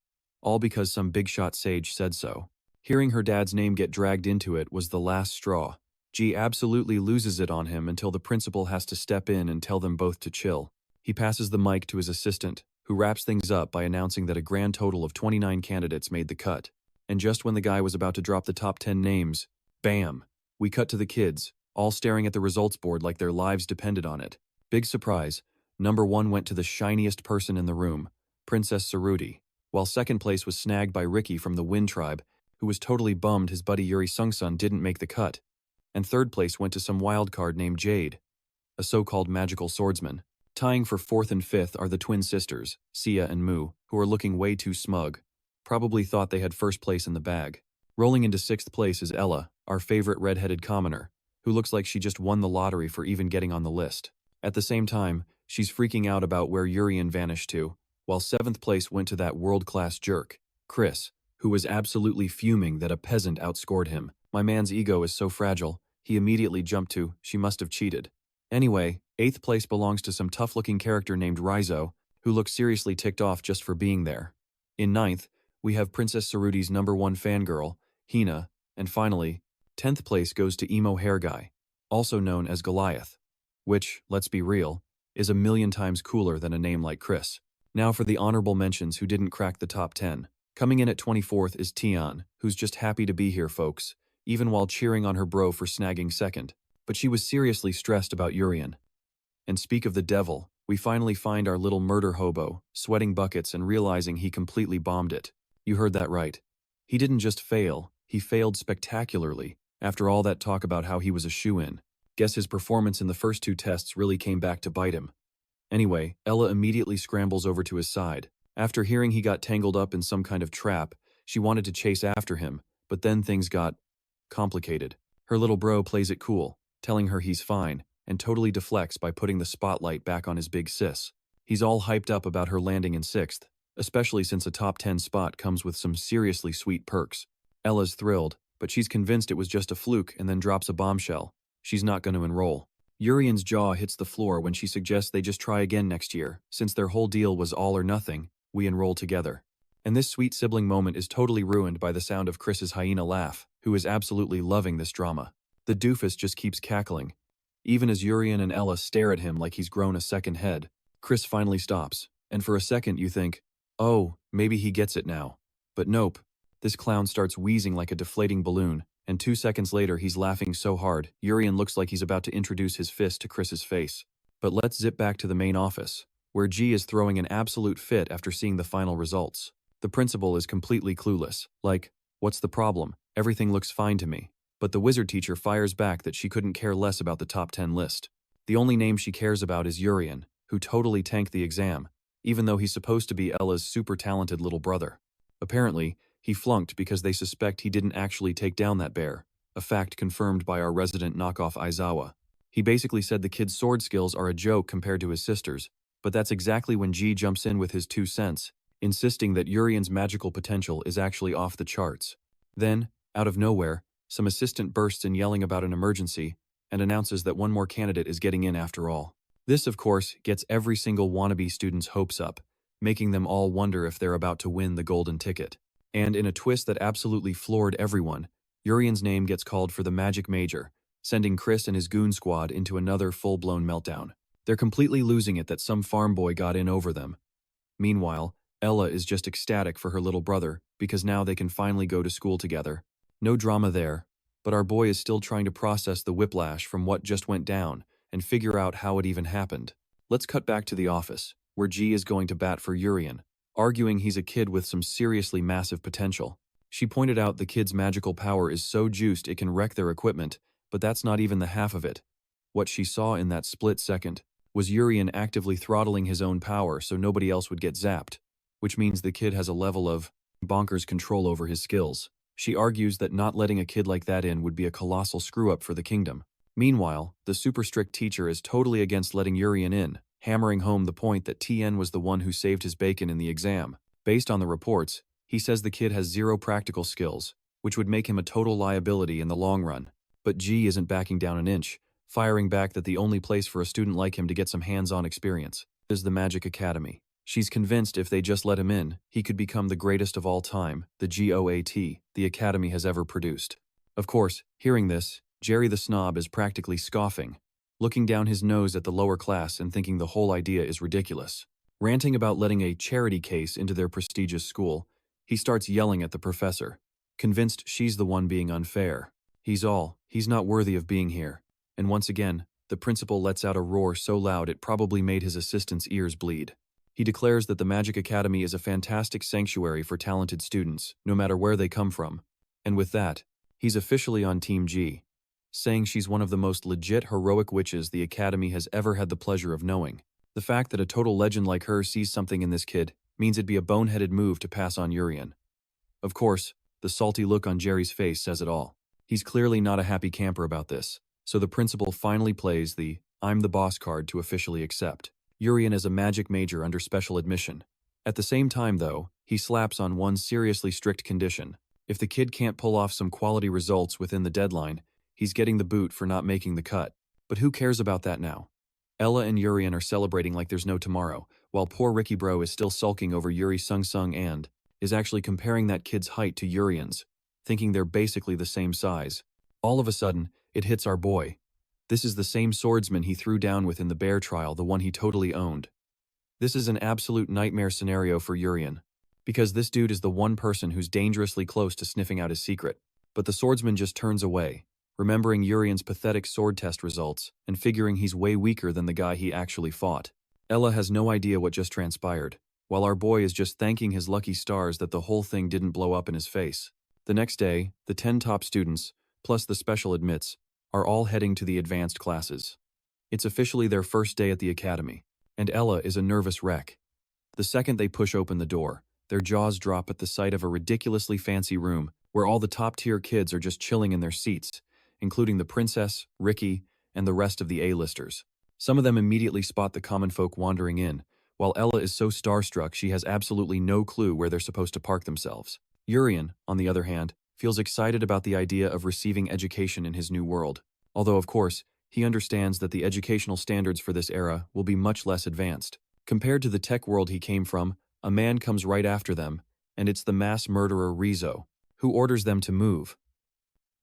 all because some big-shot sage said so. Hearing her dad's name get dragged into it was the last straw. G absolutely loses it on him until the principal has to step in and tell them both to chill. He passes the mic to his assistant, who wraps things up by announcing that a grand total of 29 candidates made the cut. And just when the guy was about to drop the top 10 names, bam, we cut to the kids, all staring at the results board like their lives depended on it. Big surprise, number 1 went to the shiniest person in the room, Princess Saruti, while second place was snagged by Ricky from the Wind Tribe, who was totally bummed his buddy Yuri Sungsun didn't make the cut. And third place went to some wildcard named Jade, a so-called magical swordsman. Tying for 4th and 5th are the twin sisters, Sia and Mu, who are looking way too smug. Probably thought they had first place in the bag. Rolling into 6th place is Ella, our favorite red-headed commoner, who looks like she just won the lottery for even getting on the list. At the same time, she's freaking out about where Urien vanished to, while 7th place went to that world-class jerk, Chris, who was absolutely fuming that a peasant outscored him. My man's ego is so fragile, he immediately jumped to, she must have cheated. Anyway, 8th place belongs to some tough-looking character named Rizzo, who looks seriously ticked off just for being there. In 9th, we have Princess Saruti's number 1 fangirl, Hina, and finally, 10th place goes to Emo Hair Guy, also known as Goliath, which, let's be real, is a million times cooler than a name like Chris. Now for the honorable mentions who didn't crack the top 10. Coming in at 24th is Tianne, who's just happy to be here, folks, even while cheering on her bro for snagging 2nd. But she was seriously stressed about Urien. And speak of the devil, we finally find our little murder hobo, sweating buckets and realizing he completely bombed it. You heard that right. He didn't just fail, he failed spectacularly, after all that talk about how he was a shoo-in. Guess his performance in the first 2 tests really came back to bite him. Anyway, Ella immediately scrambles over to his side. After hearing he got tangled up in some kind of trap, she wanted to chase after him, but then things got complicated. Her little bro plays it cool, telling her he's fine, and totally deflects by putting the spotlight back on his big sis. He's all hyped up about her landing in 6th, especially since a top 10 spot comes with some seriously sweet perks. Ella's thrilled, but she's convinced it was just a fluke and then drops a bombshell. She's not going to enroll. Urien's jaw hits the floor when she suggests they just try again next year. Since their whole deal was all or nothing, we enroll together. And this sweet sibling moment is totally ruined by the sound of Chris's hyena laugh, who is absolutely loving this drama. The doofus just keeps cackling. Even as Urien and Ella stare at him like he's grown a second head, Chris finally stops, and for a second you think, oh, maybe he gets it now. But nope. This clown starts wheezing like a deflating balloon, and 2 seconds later he's laughing so hard, Urien looks like he's about to introduce his fist to Chris's face. But let's zip back to the main office, where G is throwing an absolute fit after seeing the final results. The principal is completely clueless, like, what's the problem? Everything looks fine to me. But the wizard teacher fires back that she couldn't care less about the top 10 list. The only name she cares about is Urien, who totally tanked the exam, even though he's supposed to be Ella's super talented little brother. Apparently, he flunked because they suspect he didn't actually take down that bear, a fact confirmed by our resident knockoff Aizawa. He basically said the kid's sword skills are a joke compared to his sister's, but that's exactly when G jumps in with his 2 cents, insisting that Urien's magical potential is actually off the charts. Then, out of nowhere, some assistant bursts in yelling about an emergency and announces that one more candidate is getting in after all. This, of course, gets every single wannabe student's hopes up, making them all wonder if they're about to win the golden ticket. And in a twist that absolutely floored everyone, Urien's name gets called for the Magic Major, sending Chris and his goon squad into another full-blown meltdown. They're completely losing it that some farm boy got in over them. Meanwhile, Ella is just ecstatic for her little brother because now they can finally go to school together. No drama there, but our boy is still trying to process the whiplash from what just went down and figure out how it even happened. Let's cut back to the office, where G is going to bat for Urien, arguing he's a kid with some seriously massive potential. She pointed out the kid's magical power is so juiced it can wreck their equipment, but that's not even the half of it. What she saw in that split second was Urien actively throttling his own power so nobody else would get zapped, which means the kid has a level of bonkers control over his skills. She argues that not letting a kid like that in would be a colossal screw-up for the kingdom. Meanwhile, the super strict teacher is totally against letting Urien in, hammering home the point that Tianne was the one who saved his bacon in the exam. Based on the reports, he says the kid has 0 practical skills, which would make him a total liability in the long run. But G isn't backing down an inch, firing back that the only place for a student like him to get some hands-on experience is the Magic Academy. She's convinced if they just let him in, he could become the greatest of all time, the GOAT, the Academy has ever produced. Of course, hearing this, Jerry the Snob is practically scoffing, looking down his nose at the lower class and thinking the whole idea is ridiculous. Ranting about letting a charity case into their prestigious school, he starts yelling at the professor, convinced she's the one being unfair. He's not worthy of being here. And once again, the principal lets out a roar so loud it probably made his assistant's ears bleed. He declares that the Magic Academy is a fantastic sanctuary for talented students, no matter where they come from. And with that, he's officially on Team G, saying she's one of the most legit heroic witches the Academy has ever had the pleasure of knowing. The fact that a total legend like her sees something in this kid means it'd be a boneheaded move to pass on Urien. Of course, the salty look on Jerry's face says it all. He's clearly not a happy camper about this, so the principal finally plays the "I'm the boss" card to officially accept Urien as a magic major under special admission. At the same time, though, he slaps on one seriously strict condition. If the kid can't pull off some quality results within the deadline, he's getting the boot for not making the cut. But who cares about that now? Ella and Urien are celebrating like there's no tomorrow, while poor Ricky Bro is still sulking over Yuri Sung Sung and is actually comparing that kid's height to Urien's, thinking they're basically the same size. All of a sudden, it hits our boy. This is the same swordsman he threw down with in the bear trial, the one he totally owned. This is an absolute nightmare scenario for Urien, because this dude is the one person who's dangerously close to sniffing out his secret. But the swordsman just turns away, remembering Urien's pathetic sword test results and figuring he's way weaker than the guy he actually fought. Ella has no idea what just transpired, while our boy is just thanking his lucky stars that the whole thing didn't blow up in his face. The next day, the 10 top students, plus the special admits, are all heading to the advanced classes. It's officially their first day at the academy, and Ella is a nervous wreck. The second they push open the door, their jaws drop at the sight of a ridiculously fancy room where all the top-tier kids are just chilling in their seats, including the princess, Ricky, and the rest of the A-listers. Some of them immediately spot the common folk wandering in, while Ella is so starstruck she has absolutely no clue where they're supposed to park themselves. Urien, on the other hand, feels excited about the idea of receiving education in his new world, although of course, he understands that the educational standards for this era will be much less advanced. Compared to the tech world he came from, a man comes right after them, and it's the mass murderer Rizzo, who orders them to move.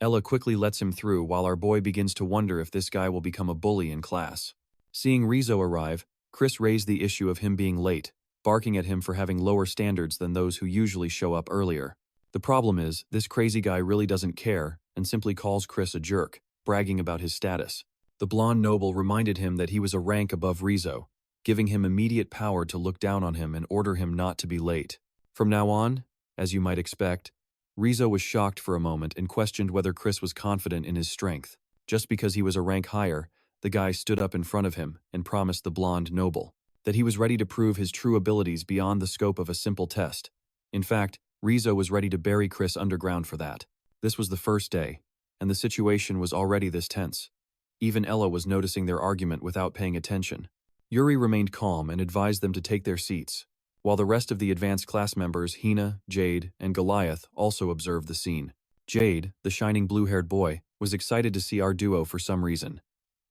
Ella quickly lets him through while our boy begins to wonder if this guy will become a bully in class. Seeing Rizzo arrive, Chris raised the issue of him being late, barking at him for having lower standards than those who usually show up earlier. The problem is, this crazy guy really doesn't care and simply calls Chris a jerk, bragging about his status. The blonde noble reminded him that he was a rank above Rizzo, giving him immediate power to look down on him and order him not to be late. From now on, as you might expect, Rizzo was shocked for a moment and questioned whether Chris was confident in his strength. Just because he was a rank higher, the guy stood up in front of him and promised the blonde noble that he was ready to prove his true abilities beyond the scope of a simple test. In fact, Rizzo was ready to bury Chris underground for that. This was the first day, and the situation was already this tense. Even Ella was noticing their argument without paying attention. Yuri remained calm and advised them to take their seats, while the rest of the advanced class members, Hina, Jade, and Goliath, also observed the scene. Jade, the shining blue-haired boy, was excited to see our duo for some reason.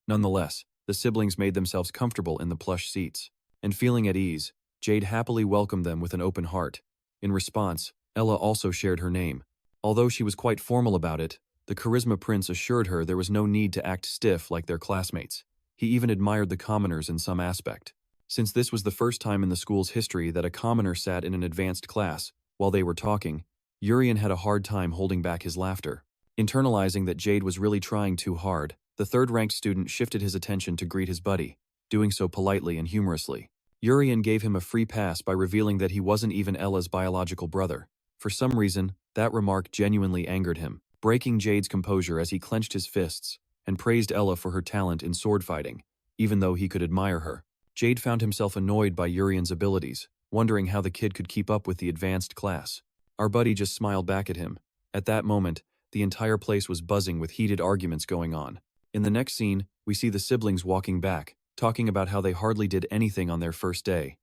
Nonetheless, the siblings made themselves comfortable in the plush seats, and feeling at ease, Jade happily welcomed them with an open heart. In response, Ella also shared her name. Although she was quite formal about it, the Charisma Prince assured her there was no need to act stiff like their classmates. He even admired the commoners in some aspect. Since this was the first time in the school's history that a commoner sat in an advanced class, while they were talking, Urien had a hard time holding back his laughter. Internalizing that Jade was really trying too hard, the third-ranked student shifted his attention to greet his buddy, doing so politely and humorously. Urien gave him a free pass by revealing that he wasn't even Ella's biological brother. For some reason, that remark genuinely angered him, breaking Jade's composure as he clenched his fists and praised Ella for her talent in sword fighting, even though he could admire her. Jade found himself annoyed by Urien's abilities, wondering how the kid could keep up with the advanced class. Our buddy just smiled back at him. At that moment, the entire place was buzzing with heated arguments going on. In the next scene, we see the siblings walking back, talking about how they hardly did anything on their first day.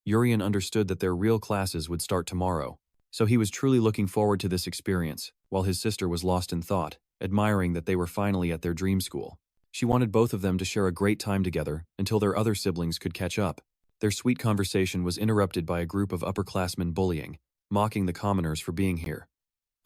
Urien understood that their real classes would start tomorrow, so he was truly looking forward to this experience, while his sister was lost in thought, admiring that they were finally at their dream school. She wanted both of them to share a great time together until their other siblings could catch up. Their sweet conversation was interrupted by a group of upperclassmen bullying, mocking the commoners for being here.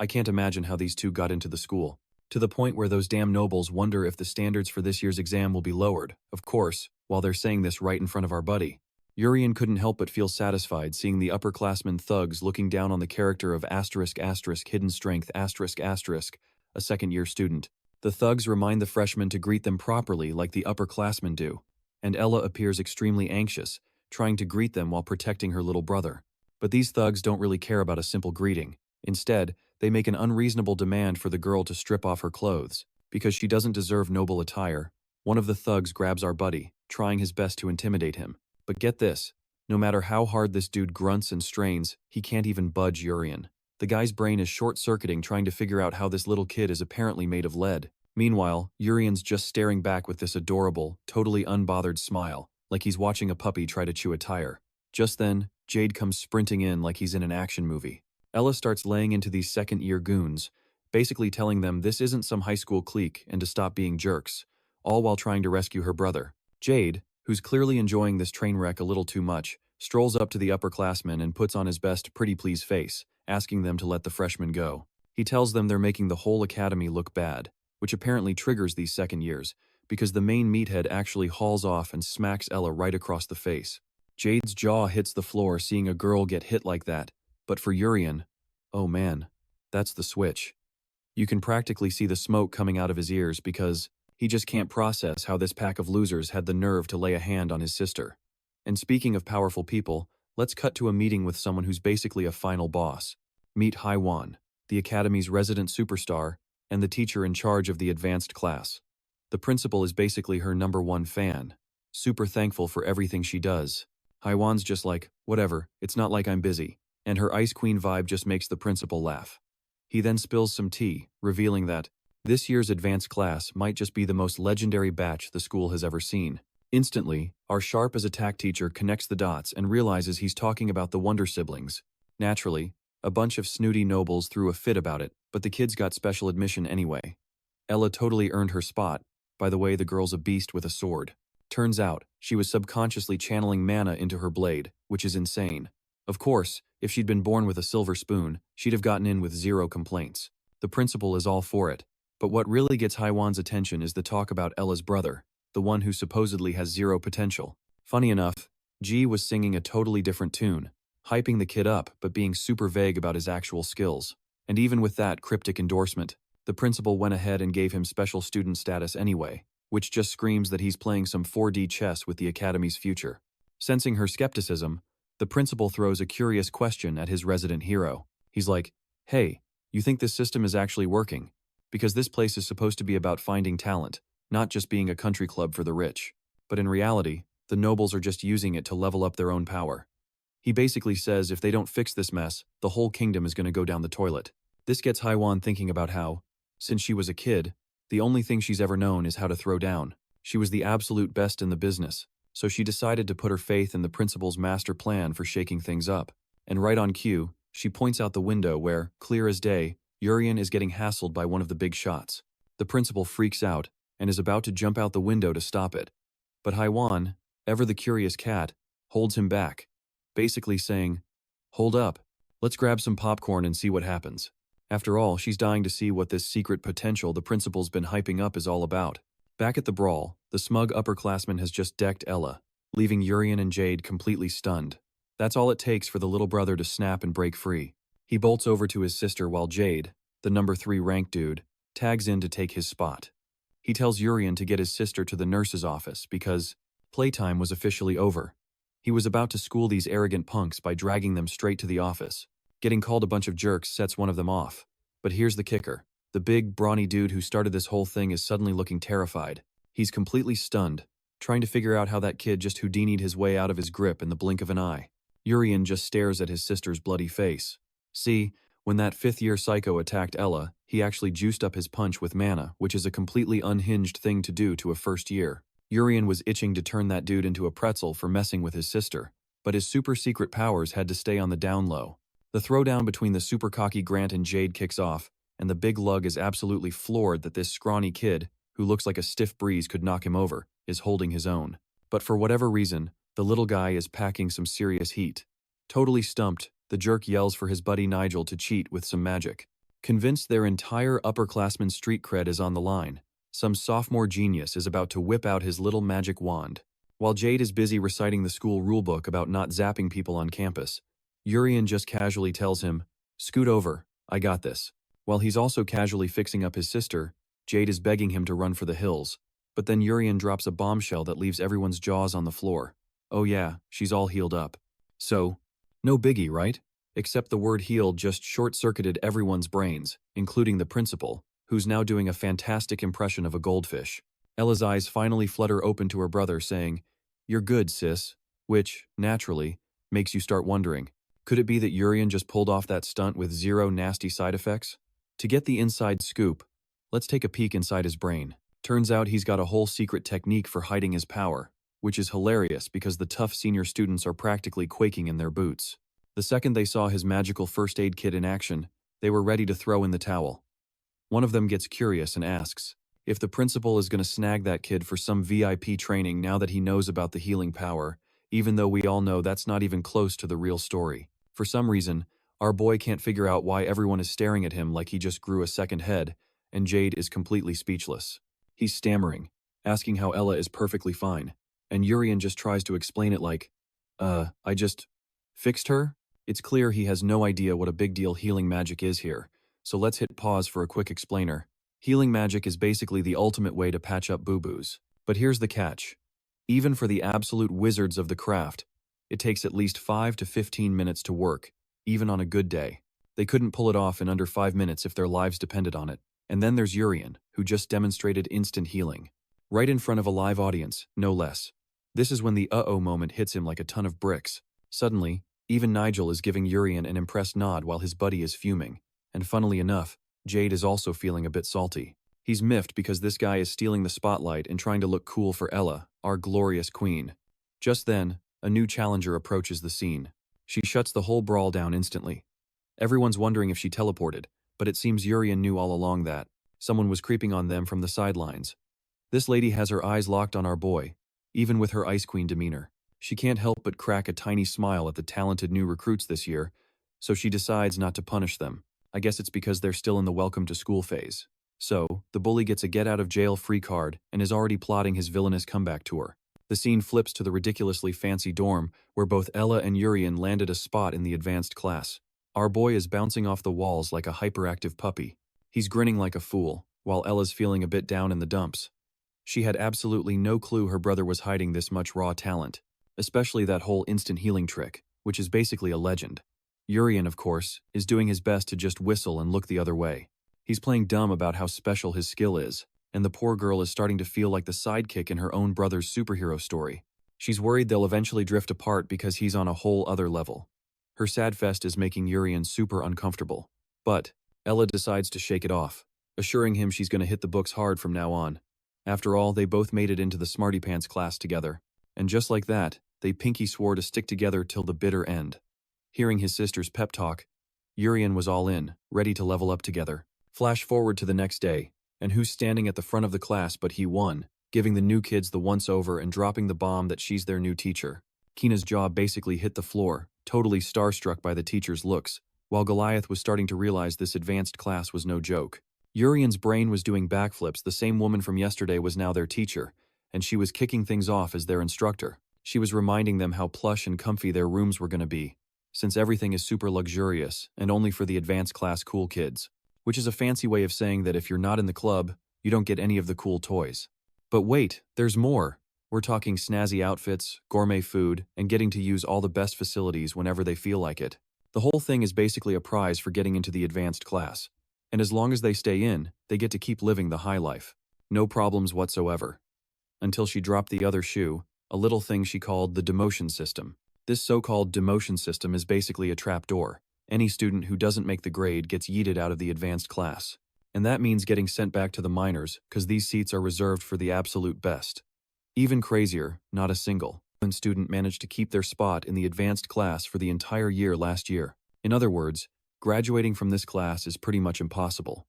I can't imagine how these two got into the school, to the point where those damn nobles wonder if the standards for this year's exam will be lowered, of course, while they're saying this right in front of our buddy. Urien couldn't help but feel satisfied seeing the upperclassmen thugs looking down on the character of hidden strength a second-year student. The thugs remind the freshmen to greet them properly like the upperclassmen do, and Ella appears extremely anxious, trying to greet them while protecting her little brother. But these thugs don't really care about a simple greeting. Instead, they make an unreasonable demand for the girl to strip off her clothes. Because she doesn't deserve noble attire, one of the thugs grabs our buddy, trying his best to intimidate him. But get this, no matter how hard this dude grunts and strains, he can't even budge Urien. The guy's brain is short-circuiting trying to figure out how this little kid is apparently made of lead. Meanwhile, Urien's just staring back with this adorable, totally unbothered smile, like he's watching a puppy try to chew a tire. Just then, Jade comes sprinting in like he's in an action movie. Ella starts laying into these second-year goons, basically telling them this isn't some high school clique and to stop being jerks, all while trying to rescue her brother. Jade, who's clearly enjoying this train wreck a little too much, strolls up to the upperclassmen and puts on his best pretty please face, asking them to let the freshmen go. He tells them they're making the whole academy look bad, which apparently triggers these second years, because the main meathead actually hauls off and smacks Ella right across the face. Jade's jaw hits the floor seeing a girl get hit like that, but for Urien, oh man, that's the switch. You can practically see the smoke coming out of his ears because he just can't process how this pack of losers had the nerve to lay a hand on his sister. And speaking of powerful people, let's cut to a meeting with someone who's basically a final boss. Meet Haiwan, the academy's resident superstar, and the teacher in charge of the advanced class. The principal is basically her #1 fan, super thankful for everything she does. Haiwan's just like, whatever, it's not like I'm busy. And her Ice Queen vibe just makes the principal laugh. He then spills some tea, revealing that this year's advanced class might just be the most legendary batch the school has ever seen. Instantly, our sharp-as-a-tack teacher connects the dots and realizes he's talking about the Wonder Siblings. Naturally, a bunch of snooty nobles threw a fit about it, but the kids got special admission anyway. Ella totally earned her spot. By the way, the girl's a beast with a sword. Turns out, she was subconsciously channeling mana into her blade, which is insane. Of course, if she'd been born with a silver spoon, she'd have gotten in with zero complaints. The principal is all for it. But what really gets Haiwan's attention is the talk about Ella's brother, the one who supposedly has zero potential. Funny enough, G was singing a totally different tune, hyping the kid up but being super vague about his actual skills. And even with that cryptic endorsement, the principal went ahead and gave him special student status anyway, which just screams that he's playing some 4D chess with the academy's future. Sensing her skepticism, the principal throws a curious question at his resident hero. He's like, "Hey, you think this system is actually working? Because this place is supposed to be about finding talent, not just being a country club for the rich. But in reality, the nobles are just using it to level up their own power." He basically says if they don't fix this mess, the whole kingdom is going to go down the toilet. This gets Haiwan thinking about how, since she was a kid, the only thing she's ever known is how to throw down. She was the absolute best in the business, so she decided to put her faith in the principal's master plan for shaking things up. And right on cue, she points out the window where, clear as day, Urien is getting hassled by one of the big shots. The principal freaks out and is about to jump out the window to stop it. But Haiwan, ever the curious cat, holds him back, basically saying, "Hold up, let's grab some popcorn and see what happens." After all, she's dying to see what this secret potential the principal's been hyping up is all about. Back at the brawl, the smug upperclassman has just decked Ella, leaving Urien and Jade completely stunned. That's all it takes for the little brother to snap and break free. He bolts over to his sister while Jade, the number 3 ranked dude, tags in to take his spot. He tells Urien to get his sister to the nurse's office because playtime was officially over. He was about to school these arrogant punks by dragging them straight to the office. Getting called a bunch of jerks sets one of them off. But here's the kicker. The big, brawny dude who started this whole thing is suddenly looking terrified. He's completely stunned, trying to figure out how that kid just Houdini'd his way out of his grip in the blink of an eye. Urien just stares at his sister's bloody face. See, when that 5th-year psycho attacked Ella, he actually juiced up his punch with mana, which is a completely unhinged thing to do to a first year. Urien was itching to turn that dude into a pretzel for messing with his sister, but his super secret powers had to stay on the down low. The throwdown between the super cocky Grant and Jade kicks off, and the big lug is absolutely floored that this scrawny kid, who looks like a stiff breeze could knock him over, is holding his own. But for whatever reason, the little guy is packing some serious heat. Totally stumped, the jerk yells for his buddy Nigel to cheat with some magic. Convinced their entire upperclassman street cred is on the line, some sophomore genius is about to whip out his little magic wand. While Jade is busy reciting the school rulebook about not zapping people on campus, Urien just casually tells him, "Scoot over, I got this." While he's also casually fixing up his sister, Jade is begging him to run for the hills. But then Urien drops a bombshell that leaves everyone's jaws on the floor. Oh yeah, she's all healed up. So, no biggie, right? Except the word healed just short-circuited everyone's brains, including the principal, who's now doing a fantastic impression of a goldfish. Ella's eyes finally flutter open to her brother saying, "You're good, sis," which, naturally, makes you start wondering, could it be that Urien just pulled off that stunt with zero nasty side effects? To get the inside scoop, let's take a peek inside his brain. Turns out he's got a whole secret technique for hiding his power, which is hilarious because the tough senior students are practically quaking in their boots. The second they saw his magical first aid kit in action, they were ready to throw in the towel. One of them gets curious and asks if the principal is going to snag that kid for some VIP training now that he knows about the healing power, even though we all know that's not even close to the real story. For some reason, our boy can't figure out why everyone is staring at him like he just grew a second head, and Jade is completely speechless. He's stammering, asking how Ella is perfectly fine, and Urien just tries to explain it like, I just fixed her? It's clear he has no idea what a big deal healing magic is here, so let's hit pause for a quick explainer. Healing magic is basically the ultimate way to patch up boo-boos. But here's the catch. Even for the absolute wizards of the craft, it takes at least 5 to 15 minutes to work, even on a good day. They couldn't pull it off in under 5 minutes if their lives depended on it. And then there's Urien, who just demonstrated instant healing. Right in front of a live audience, no less. This is when the uh-oh moment hits him like a ton of bricks. Suddenly, even Nigel is giving Urien an impressed nod while his buddy is fuming. And funnily enough, Jade is also feeling a bit salty. He's miffed because this guy is stealing the spotlight and trying to look cool for Ella, our glorious queen. Just then, a new challenger approaches the scene. She shuts the whole brawl down instantly. Everyone's wondering if she teleported, but it seems Urien knew all along that someone was creeping on them from the sidelines. This lady has her eyes locked on our boy, even with her Ice Queen demeanor. She can't help but crack a tiny smile at the talented new recruits this year, so she decides not to punish them. I guess it's because they're still in the welcome to school phase. So, the bully gets a get-out-of-jail-free card and is already plotting his villainous comeback tour. The scene flips to the ridiculously fancy dorm where both Ella and Urien landed a spot in the advanced class. Our boy is bouncing off the walls like a hyperactive puppy. He's grinning like a fool, while Ella's feeling a bit down in the dumps. She had absolutely no clue her brother was hiding this much raw talent, especially that whole instant healing trick, which is basically a legend. Urien, of course, is doing his best to just whistle and look the other way. He's playing dumb about how special his skill is, and the poor girl is starting to feel like the sidekick in her own brother's superhero story. She's worried they'll eventually drift apart because he's on a whole other level. Her sad fest is making Urien super uncomfortable. But Ella decides to shake it off, assuring him she's going to hit the books hard from now on. After all, they both made it into the Smarty Pants class together. And just like that, they pinky swore to stick together till the bitter end. Hearing his sister's pep talk, Urien was all in, ready to level up together. Flash forward to the next day, and who's standing at the front of the class but he won, giving the new kids the once-over and dropping the bomb that she's their new teacher. Kina's jaw basically hit the floor, totally starstruck by the teacher's looks, while Goliath was starting to realize this advanced class was no joke. Urien's brain was doing backflips. The same woman from yesterday was now their teacher, and she was kicking things off as their instructor. She was reminding them how plush and comfy their rooms were going to be, since everything is super luxurious and only for the advanced class cool kids, which is a fancy way of saying that if you're not in the club, you don't get any of the cool toys. But wait, there's more. We're talking snazzy outfits, gourmet food, and getting to use all the best facilities whenever they feel like it. The whole thing is basically a prize for getting into the advanced class. And as long as they stay in, they get to keep living the high life. No problems whatsoever. Until she dropped the other shoe, a little thing she called the demotion system. This so-called demotion system is basically a trapdoor. Any student who doesn't make the grade gets yeeted out of the advanced class. And that means getting sent back to the minors, because these seats are reserved for the absolute best. Even crazier, not a single student managed to keep their spot in the advanced class for the entire year last year. In other words, graduating from this class is pretty much impossible.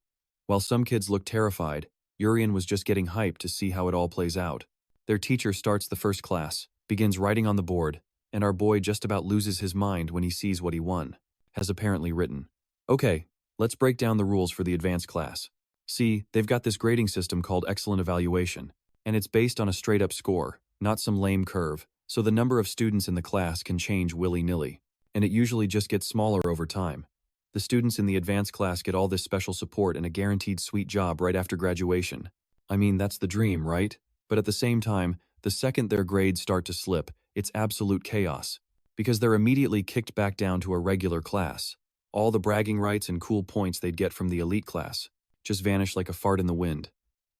While some kids look terrified, Urien was just getting hyped to see how it all plays out. Their teacher starts the first class, begins writing on the board, and our boy just about loses his mind when he sees what he won. Has apparently written. Okay, let's break down the rules for the advanced class. See, they've got this grading system called Excellent Evaluation, and it's based on a straight-up score, not some lame curve, so the number of students in the class can change willy-nilly, and it usually just gets smaller over time. The students in the advanced class get all this special support and a guaranteed sweet job right after graduation. I mean, that's the dream, right? But at the same time, the second their grades start to slip, it's absolute chaos, because they're immediately kicked back down to a regular class. All the bragging rights and cool points they'd get from the elite class just vanish like a fart in the wind.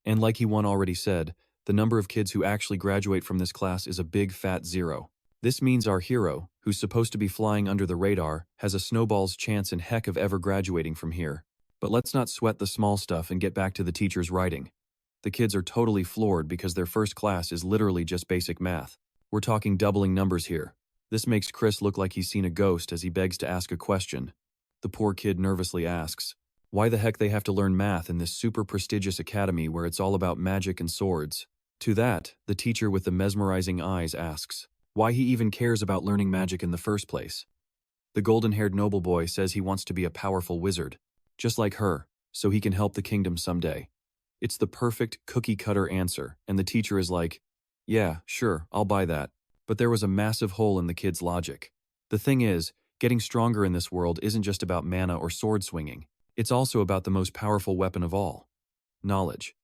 And like He1 already said, the number of kids who actually graduate from this class is a big fat zero. This means our hero, who's supposed to be flying under the radar, has a snowball's chance in heck of ever graduating from here. But let's not sweat the small stuff and get back to the teacher's writing. The kids are totally floored because their first class is literally just basic math. We're talking doubling numbers here. This makes Chris look like he's seen a ghost as he begs to ask a question. The poor kid nervously asks, why the heck they have to learn math in this super prestigious academy where it's all about magic and swords? To that, the teacher with the mesmerizing eyes asks, why he even cares about learning magic in the first place. The golden-haired noble boy says he wants to be a powerful wizard, just like her, so he can help the kingdom someday. It's the perfect cookie-cutter answer, and the teacher is like, yeah, sure, I'll buy that. But there was a massive hole in the kid's logic. The thing is, getting stronger in this world isn't just about mana or sword swinging. It's also about the most powerful weapon of all. Knowledge.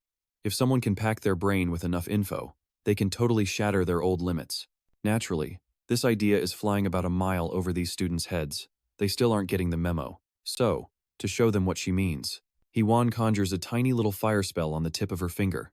If someone can pack their brain with enough info, they can totally shatter their old limits. Naturally, this idea is flying about a mile over these students' heads. They still aren't getting the memo. So, to show them what she means, He1 conjures a tiny little fire spell on the tip of her finger.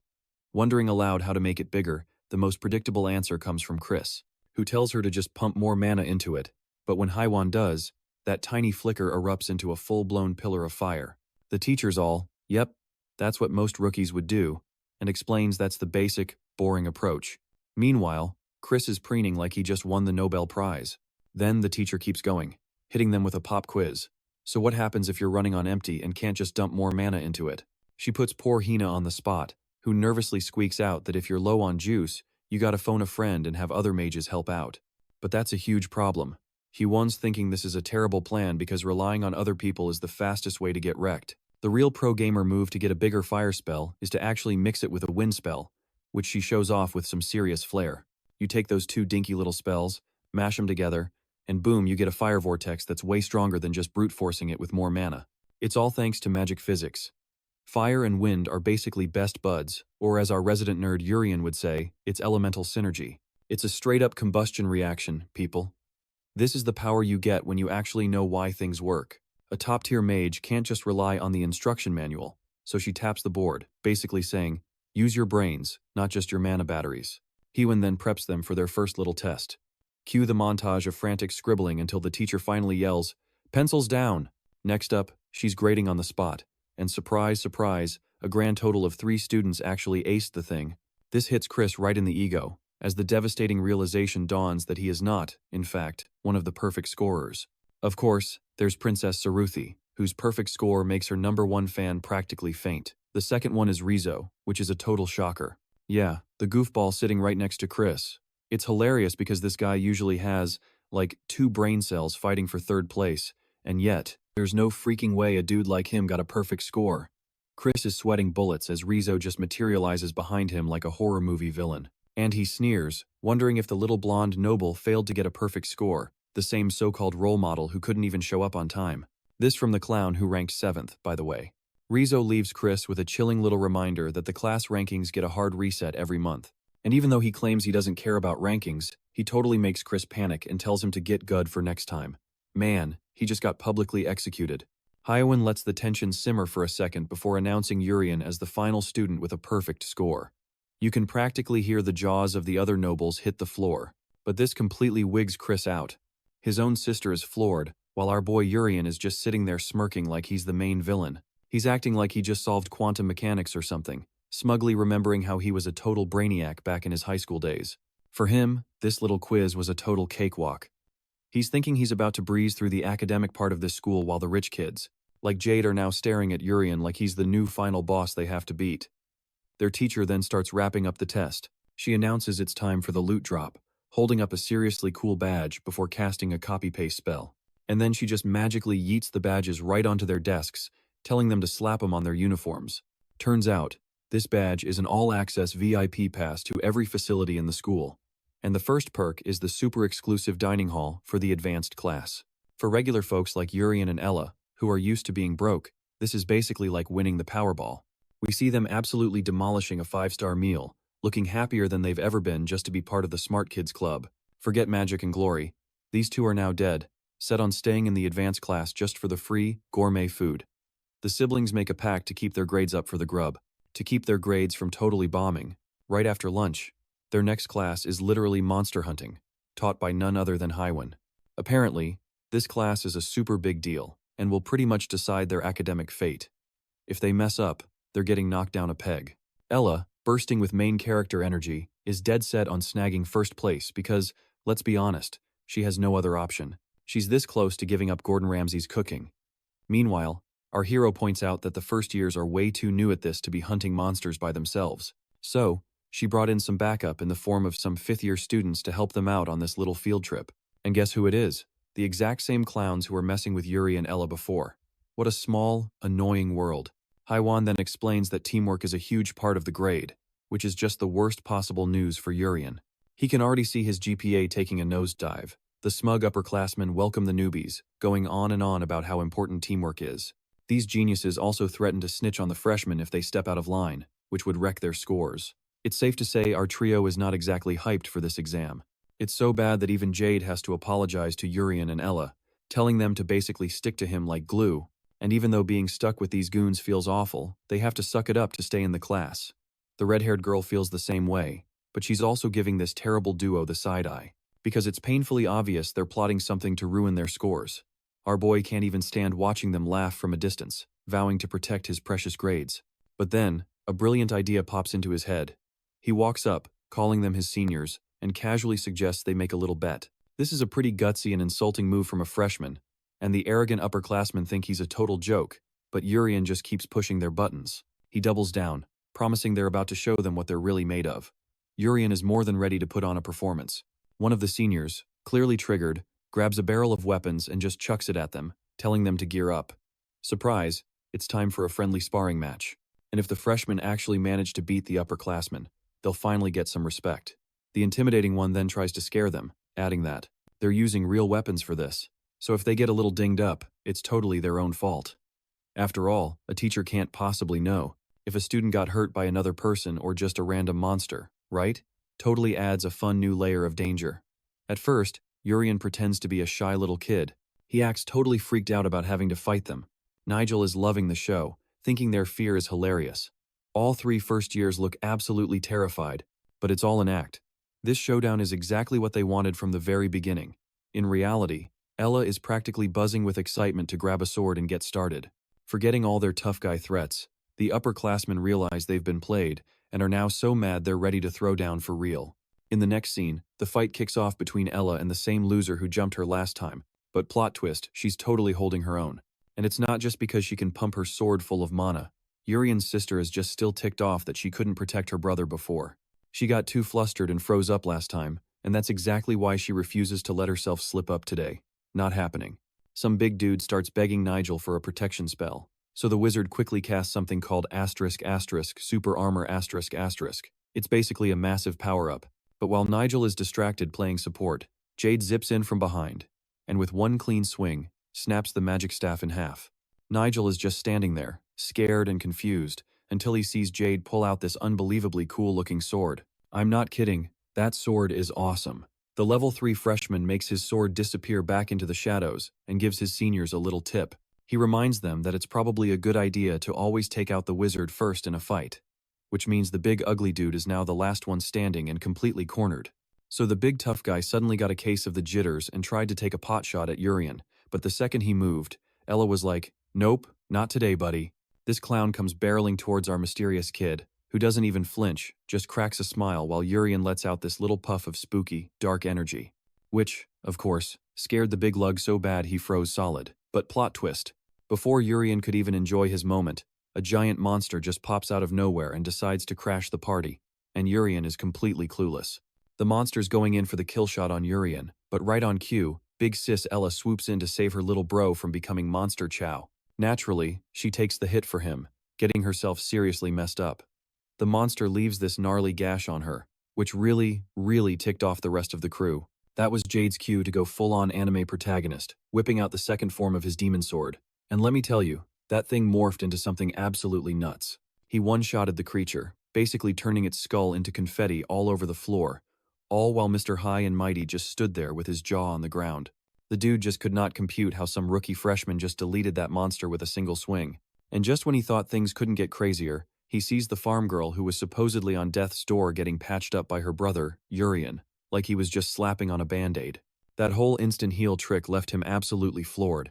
Wondering aloud how to make it bigger, the most predictable answer comes from Chris, who tells her to just pump more mana into it. But when Haiwan does, that tiny flicker erupts into a full-blown pillar of fire. The teacher's all, "Yep, that's what most rookies would do," and explains that's the basic, boring approach. Meanwhile, Chris is preening like he just won the Nobel Prize. Then the teacher keeps going, hitting them with a pop quiz. So what happens if you're running on empty and can't just dump more mana into it? She puts poor Hina on the spot, who nervously squeaks out that if you're low on juice, you gotta phone a friend and have other mages help out. But that's a huge problem. Hwon's thinking this is a terrible plan because relying on other people is the fastest way to get wrecked. The real pro gamer move to get a bigger fire spell is to actually mix it with a wind spell, which she shows off with some serious flair. You take those two dinky little spells, mash them together, and boom, you get a fire vortex that's way stronger than just brute forcing it with more mana. It's all thanks to magic physics. Fire and wind are basically best buds, or as our resident nerd Urien would say, it's elemental synergy. It's a straight-up combustion reaction, people. This is the power you get when you actually know why things work. A top-tier mage can't just rely on the instruction manual, so she taps the board, basically saying, use your brains, not just your mana batteries. Hwon then preps them for their first little test. Cue the montage of frantic scribbling until the teacher finally yells, "Pencils down!" Next up, she's grading on the spot. And surprise, surprise, a grand total of 3 students actually aced the thing. This hits Chris right in the ego, as the devastating realization dawns that he is not, in fact, one of the perfect scorers. Of course, there's Princess Saruthi, whose perfect score makes her #1 fan practically faint. The second one is Rizzo, which is a total shocker. Yeah, the goofball sitting right next to Chris. It's hilarious because this guy usually has, like, 2 brain cells fighting for 3rd place, and yet, there's no freaking way a dude like him got a perfect score. Chris is sweating bullets as Rizzo just materializes behind him like a horror movie villain. And he sneers, wondering if the little blonde noble failed to get a perfect score, the same so-called role model who couldn't even show up on time. This from the clown who ranked 7th, by the way. Rizzo leaves Chris with a chilling little reminder that the class rankings get a hard reset every month. And even though he claims he doesn't care about rankings, he totally makes Chris panic and tells him to get good for next time. Man, he just got publicly executed. Hwon lets the tension simmer for a second before announcing Urien as the final student with a perfect score. You can practically hear the jaws of the other nobles hit the floor, but this completely wigs Chris out. His own sister is floored, while our boy Urien is just sitting there smirking like he's the main villain. He's acting like he just solved quantum mechanics or something, smugly remembering how he was a total brainiac back in his high school days. For him, this little quiz was a total cakewalk. He's thinking he's about to breeze through the academic part of this school while the rich kids, like Jade, are now staring at Urien like he's the new final boss they have to beat. Their teacher then starts wrapping up the test. She announces it's time for the loot drop, holding up a seriously cool badge before casting a copy-paste spell. And then she just magically yeets the badges right onto their desks, telling them to slap them on their uniforms. Turns out, this badge is an all-access VIP pass to every facility in the school. And the first perk is the super exclusive dining hall for the advanced class. For regular folks like Urien and Ella, who are used to being broke, this is basically like winning the Powerball. We see them absolutely demolishing a 5-star meal, looking happier than they've ever been just to be part of the Smart Kids Club. Forget magic and glory. These two are now dead, set on staying in the advanced class just for the free, gourmet food. The siblings make a pact to keep their grades up for the grub, to keep their grades from totally bombing. Right after lunch, their next class is literally monster hunting, taught by none other than Hwon. Apparently, this class is a super big deal, and will pretty much decide their academic fate. If they mess up, they're getting knocked down a peg. Ella, bursting with main character energy, is dead set on snagging first place because, let's be honest, she has no other option. She's this close to giving up Gordon Ramsay's cooking. Meanwhile, our hero points out that the first years are way too new at this to be hunting monsters by themselves. So, she brought in some backup in the form of some 5th-year students to help them out on this little field trip. And guess who it is? The exact same clowns who were messing with Yuri and Ella before. What a small, annoying world. Hwon then explains that teamwork is a huge part of the grade, which is just the worst possible news for Urien. He can already see his GPA taking a nosedive. The smug upperclassmen welcome the newbies, going on and on about how important teamwork is. These geniuses also threaten to snitch on the freshmen if they step out of line, which would wreck their scores. It's safe to say our trio is not exactly hyped for this exam. It's so bad that even Jade has to apologize to Urien and Ella, telling them to basically stick to him like glue. And even though being stuck with these goons feels awful, they have to suck it up to stay in the class. The red-haired girl feels the same way, but she's also giving this terrible duo the side eye. Because it's painfully obvious they're plotting something to ruin their scores. Our boy can't even stand watching them laugh from a distance, vowing to protect his precious grades. But then, a brilliant idea pops into his head. He walks up, calling them his seniors, and casually suggests they make a little bet. This is a pretty gutsy and insulting move from a freshman, and the arrogant upperclassmen think he's a total joke, but Urien just keeps pushing their buttons. He doubles down, promising they're about to show them what they're really made of. Urien is more than ready to put on a performance. One of the seniors, clearly triggered, grabs a barrel of weapons and just chucks it at them, telling them to gear up. Surprise, it's time for a friendly sparring match. And if the freshmen actually manage to beat the upperclassmen, they'll finally get some respect. The intimidating one then tries to scare them, adding that they're using real weapons for this, so if they get a little dinged up, it's totally their own fault. After all, a teacher can't possibly know if a student got hurt by another person or just a random monster, right? Totally adds a fun new layer of danger. At first, Urien pretends to be a shy little kid. He acts totally freaked out about having to fight them. Nigel is loving the show, thinking their fear is hilarious. All three first years look absolutely terrified, but it's all an act. This showdown is exactly what they wanted from the very beginning. In reality, Ella is practically buzzing with excitement to grab a sword and get started. Forgetting all their tough guy threats, the upperclassmen realize they've been played and are now so mad they're ready to throw down for real. In the next scene, the fight kicks off between Ella and the same loser who jumped her last time, but plot twist, she's totally holding her own. And it's not just because she can pump her sword full of mana. Urien's sister is just still ticked off that she couldn't protect her brother before. She got too flustered and froze up last time, and that's exactly why she refuses to let herself slip up today. Not happening. Some big dude starts begging Nigel for a protection spell, so the wizard quickly casts something called *** super armor ***. It's basically a massive power-up, but while Nigel is distracted playing support, Jade zips in from behind, and with one clean swing, snaps the magic staff in half. Nigel is just standing there, scared and confused, until he sees Jade pull out this unbelievably cool-looking sword. I'm not kidding, that sword is awesome. The level 3 freshman makes his sword disappear back into the shadows and gives his seniors a little tip. He reminds them that it's probably a good idea to always take out the wizard first in a fight, which means the big ugly dude is now the last one standing and completely cornered. So the big tough guy suddenly got a case of the jitters and tried to take a pot shot at Urien, but the second he moved, Ella was like, "Nope, not today, buddy." This clown comes barreling towards our mysterious kid, who doesn't even flinch, just cracks a smile while Urien lets out this little puff of spooky, dark energy. Which, of course, scared the big lug so bad he froze solid. But plot twist. Before Urien could even enjoy his moment, a giant monster just pops out of nowhere and decides to crash the party, and Urien is completely clueless. The monster's going in for the kill shot on Urien, but right on cue, big sis Ella swoops in to save her little bro from becoming monster chow. Naturally, she takes the hit for him, getting herself seriously messed up. The monster leaves this gnarly gash on her, which really ticked off the rest of the crew. That was Jade's cue to go full-on anime protagonist, whipping out the second form of his demon sword. And let me tell you, that thing morphed into something absolutely nuts. He one-shotted the creature, basically turning its skull into confetti all over the floor, all while Mr. High and Mighty just stood there with his jaw on the ground. The dude just could not compute how some rookie freshman just deleted that monster with a single swing. And just when he thought things couldn't get crazier, he sees the farm girl who was supposedly on death's door getting patched up by her brother, Urien, like he was just slapping on a band-aid. That whole instant heal trick left him absolutely floored.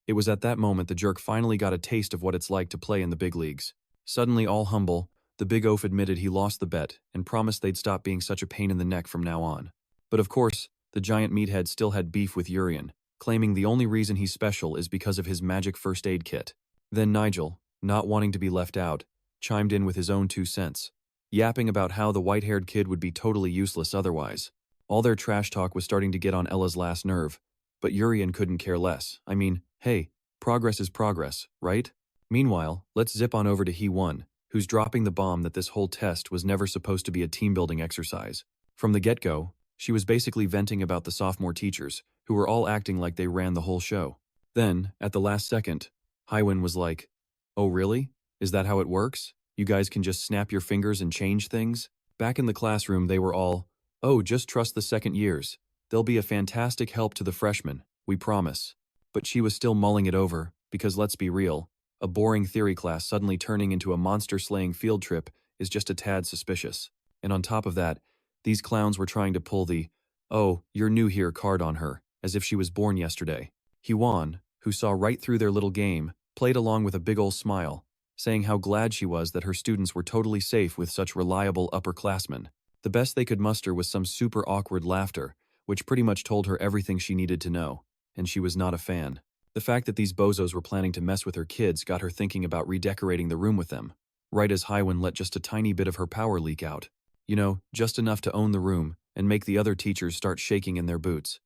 It was at that moment the jerk finally got a taste of what it's like to play in the big leagues. Suddenly all humble, the big oaf admitted he lost the bet and promised they'd stop being such a pain in the neck from now on. But of course, the giant meathead still had beef with Urien, claiming the only reason he's special is because of his magic first aid kit. Then Nigel, not wanting to be left out, chimed in with his own 2 cents, yapping about how the white-haired kid would be totally useless otherwise. All their trash talk was starting to get on Ella's last nerve, but Urien couldn't care less. I mean, hey, progress is progress, right? Meanwhile, let's zip on over to He-1, who's dropping the bomb that this whole test was never supposed to be a team-building exercise. From the get-go, she was basically venting about the sophomore teachers, who were all acting like they ran the whole show. Then, at the last second, Hywin was like, "Oh really? Is that how it works? You guys can just snap your fingers and change things?" Back in the classroom they were all, "Oh, just trust the second years. They'll be a fantastic help to the freshmen, we promise." But she was still mulling it over, because let's be real, a boring theory class suddenly turning into a monster-slaying field trip is just a tad suspicious. And on top of that, These clowns were trying to pull the, "Oh, you're new here" card on her, as if she was born yesterday. Yuran, who saw right through their little game, played along with a big ol' smile, saying how glad she was that her students were totally safe with such reliable upperclassmen. The best they could muster was some super awkward laughter, which pretty much told her everything she needed to know, and she was not a fan. The fact that these bozos were planning to mess with her kids got her thinking about redecorating the room with them, right as Haiwan let just a tiny bit of her power leak out. You know, just enough to own the room and make the other teachers start shaking in their boots.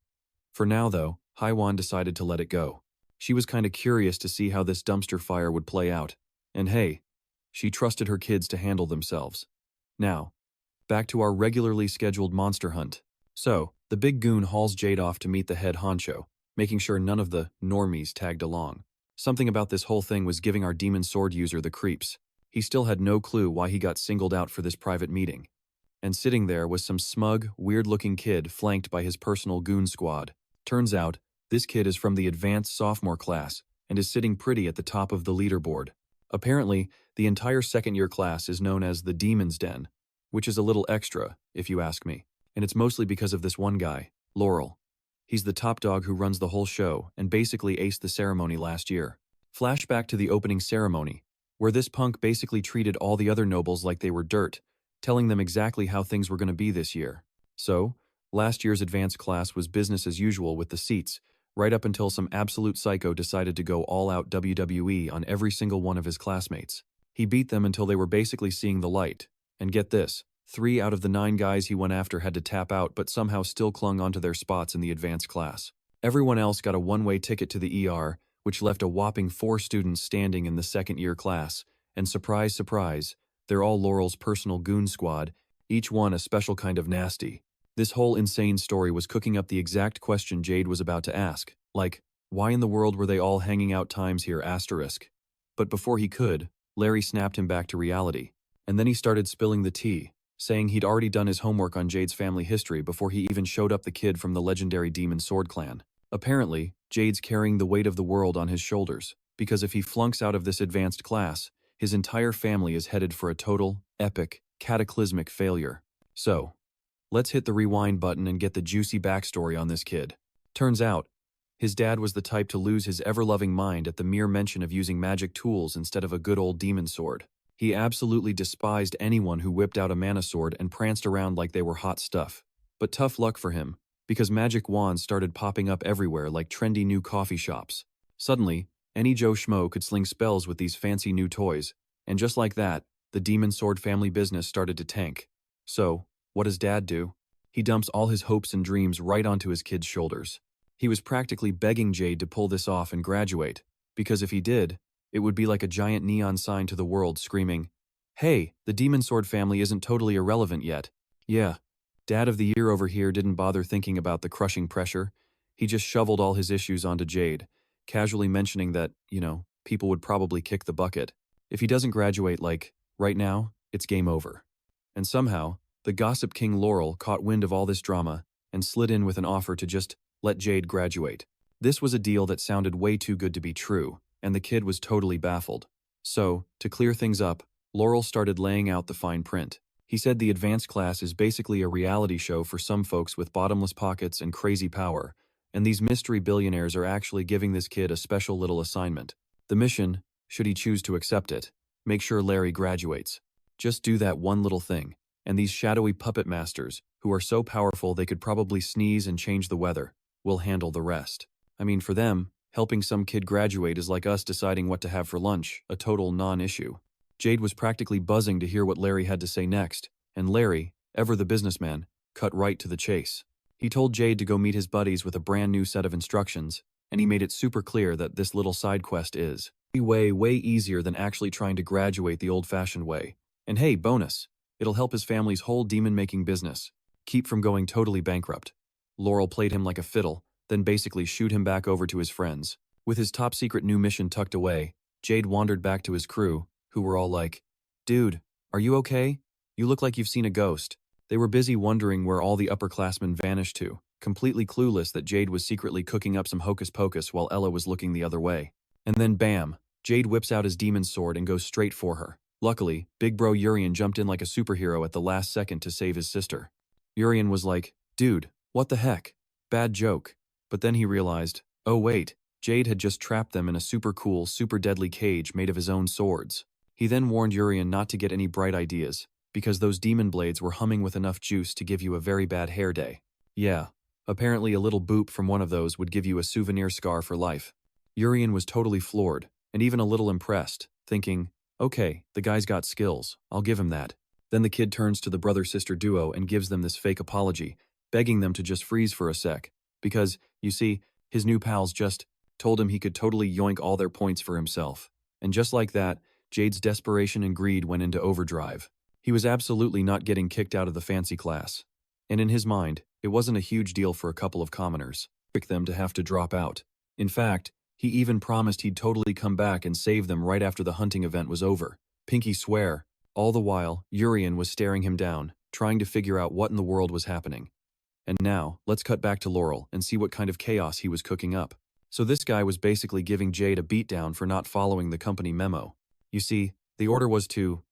For now, though, Haiwan decided to let it go. She was kinda curious to see how this dumpster fire would play out, and hey, she trusted her kids to handle themselves. Now, back to our regularly scheduled monster hunt. So, the big goon hauls Jade off to meet the head honcho, making sure none of the normies tagged along. Something about this whole thing was giving our demon sword user the creeps. He still had no clue why he got singled out for this private meeting. And sitting there was some smug, weird-looking kid flanked by his personal goon squad. Turns out, this kid is from the advanced sophomore class and is sitting pretty at the top of the leaderboard. Apparently, the entire second-year class is known as the Demon's Den, which is a little extra, if you ask me. And it's mostly because of this one guy, Laurel. He's the top dog who runs the whole show and basically aced the ceremony last year. Flashback to the opening ceremony, where this punk basically treated all the other nobles like they were dirt, telling them exactly how things were going to be this year. So, last year's advanced class was business as usual with the seats, right up until some absolute psycho decided to go all-out WWE on every single one of his classmates. He beat them until they were basically seeing the light. And get this, 3 out of the 9 guys he went after had to tap out but somehow still clung onto their spots in the advanced class. Everyone else got a one-way ticket to the ER, which left a whopping 4 students standing in the second-year class, and surprise, surprise, they're all Laurel's personal goon squad, each one a special kind of nasty. This whole insane story was cooking up the exact question Jade was about to ask, like, why in the world were they all hanging out times here asterisk? But before he could, Larry snapped him back to reality, and then he started spilling the tea, saying he'd already done his homework on Jade's family history before he even showed up the kid from the legendary Demon Sword clan. Apparently, Jade's carrying the weight of the world on his shoulders, because if he flunks out of this advanced class, his entire family is headed for a total, epic, cataclysmic failure. So, let's hit the rewind button and get the juicy backstory on this kid. Turns out, his dad was the type to lose his ever-loving mind at the mere mention of using magic tools instead of a good old demon sword. He absolutely despised anyone who whipped out a mana sword and pranced around like they were hot stuff. But tough luck for him, because magic wands started popping up everywhere like trendy new coffee shops. Suddenly, any Joe Schmo could sling spells with these fancy new toys, and just like that, the demon sword family business started to tank. So, what does Dad do? He dumps all his hopes and dreams right onto his kid's shoulders. He was practically begging Jade to pull this off and graduate, because if he did, it would be like a giant neon sign to the world screaming, "Hey, the demon sword family isn't totally irrelevant yet." Yeah, Dad of the Year over here didn't bother thinking about the crushing pressure. He just shoveled all his issues onto Jade, casually mentioning that, people would probably kick the bucket. If he doesn't graduate, like, right now, it's game over. And somehow, the gossip king Laurel caught wind of all this drama and slid in with an offer to just let Jade graduate. This was a deal that sounded way too good to be true, and the kid was totally baffled. So, to clear things up, Laurel started laying out the fine print. He said the advanced class is basically a reality show for some folks with bottomless pockets and crazy power, and these mystery billionaires are actually giving this kid a special little assignment. The mission, should he choose to accept it, make sure Larry graduates. Just do that one little thing, and these shadowy puppet masters, who are so powerful they could probably sneeze and change the weather, will handle the rest. I mean, for them, helping some kid graduate is like us deciding what to have for lunch, a total non-issue. Jade was practically buzzing to hear what Larry had to say next, and Larry, ever the businessman, cut right to the chase. He told Jade to go meet his buddies with a brand new set of instructions, and he made it super clear that this little side quest is way easier than actually trying to graduate the old-fashioned way. And hey, bonus, it'll help his family's whole demon-making business keep from going totally bankrupt. Laurel played him like a fiddle, then basically shooed him back over to his friends. With his top-secret new mission tucked away, Jade wandered back to his crew, who were all like, "Dude, are you okay? You look like you've seen a ghost." They were busy wondering where all the upperclassmen vanished to, completely clueless that Jade was secretly cooking up some hocus-pocus while Ella was looking the other way. And then bam, Jade whips out his demon sword and goes straight for her. Luckily, big bro Urien jumped in like a superhero at the last second to save his sister. Urien was like, dude, what the heck? Bad joke. But then he realized, oh wait, Jade had just trapped them in a super cool, super deadly cage made of his own swords. He then warned Urien not to get any bright ideas, because those demon blades were humming with enough juice to give you a very bad hair day. Yeah, apparently a little boop from one of those would give you a souvenir scar for life. Urien was totally floored, and even a little impressed, thinking, okay, the guy's got skills, I'll give him that. Then the kid turns to the brother-sister duo and gives them this fake apology, begging them to just freeze for a sec, because, you see, his new pals just told him he could totally yoink all their points for himself. And just like that, Jade's desperation and greed went into overdrive. He was absolutely not getting kicked out of the fancy class. And in his mind, it wasn't a huge deal for a couple of commoners, pick them to have to drop out. In fact, he even promised he'd totally come back and save them right after the hunting event was over. Pinky swear. All the while, Urien was staring him down, trying to figure out what in the world was happening. And now, let's cut back to Laurel and see what kind of chaos he was cooking up. So this guy was basically giving Jade a beatdown for not following the company memo. You see, the order was to,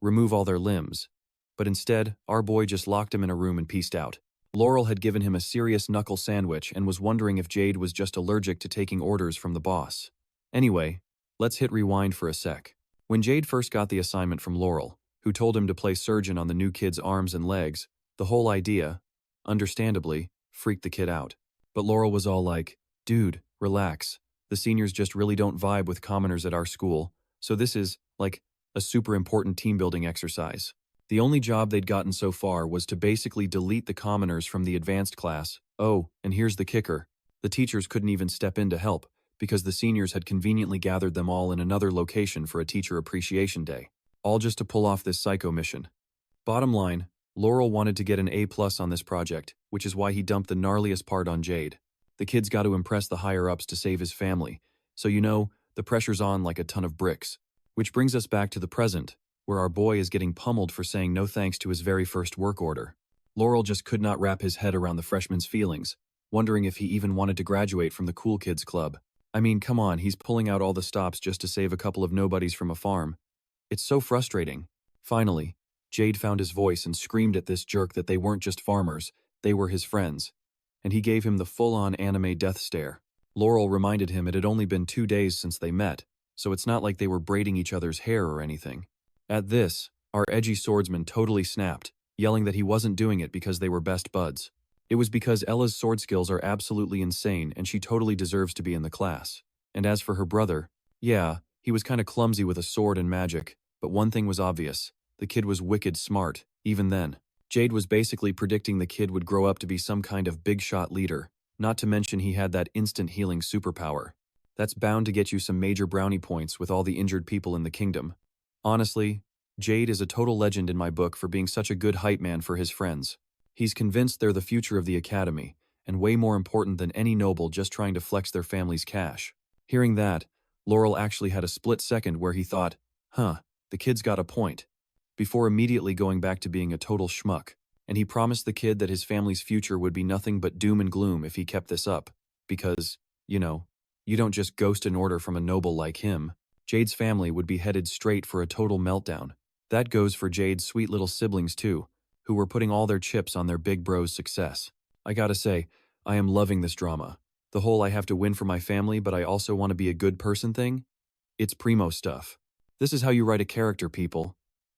remove all their limbs. But instead, our boy just locked him in a room and peaced out. Laurel had given him a serious knuckle sandwich and was wondering if Jade was just allergic to taking orders from the boss. Anyway, let's hit rewind for a sec. When Jade first got the assignment from Laurel, who told him to play surgeon on the new kid's arms and legs, the whole idea, understandably, freaked the kid out. But Laurel was all like, dude, relax. The seniors just really don't vibe with commoners at our school, so this is, like, a super important team-building exercise. The only job they'd gotten so far was to basically delete the commoners from the advanced class. Oh, and here's the kicker. The teachers couldn't even step in to help, because the seniors had conveniently gathered them all in another location for a teacher appreciation day. All just to pull off this psycho mission. Bottom line, Laurel wanted to get an A+ on this project, which is why he dumped the gnarliest part on Jade. The kid's got to impress the higher-ups to save his family, so you know, the pressure's on like a ton of bricks. Which brings us back to the present, where our boy is getting pummeled for saying no thanks to his very first work order. Laurel just could not wrap his head around the freshman's feelings, wondering if he even wanted to graduate from the cool kids club. I mean, come on, he's pulling out all the stops just to save a couple of nobodies from a farm. It's so frustrating. Finally, Jade found his voice and screamed at this jerk that they weren't just farmers, they were his friends. And he gave him the full-on anime death stare. Laurel reminded him it had only been 2 days since they met, so it's not like they were braiding each other's hair or anything. At this, our edgy swordsman totally snapped, yelling that he wasn't doing it because they were best buds. It was because Ella's sword skills are absolutely insane and she totally deserves to be in the class. And as for her brother, yeah, he was kinda clumsy with a sword and magic, but one thing was obvious. The kid was wicked smart, even then. Jade was basically predicting the kid would grow up to be some kind of big-shot leader, not to mention he had that instant healing superpower. That's bound to get you some major brownie points with all the injured people in the kingdom. Honestly, Jade is a total legend in my book for being such a good hype man for his friends. He's convinced they're the future of the academy, and way more important than any noble just trying to flex their family's cash. Hearing that, Laurel actually had a split second where he thought, huh, the kid's got a point, before immediately going back to being a total schmuck. And he promised the kid that his family's future would be nothing but doom and gloom if he kept this up, because, you know, you don't just ghost an order from a noble like him. Jade's family would be headed straight for a total meltdown. That goes for Jade's sweet little siblings too, who were putting all their chips on their big bro's success. I gotta say, I am loving this drama. The whole I have to win for my family but I also want to be a good person thing? It's primo stuff. This is how you write a character, people.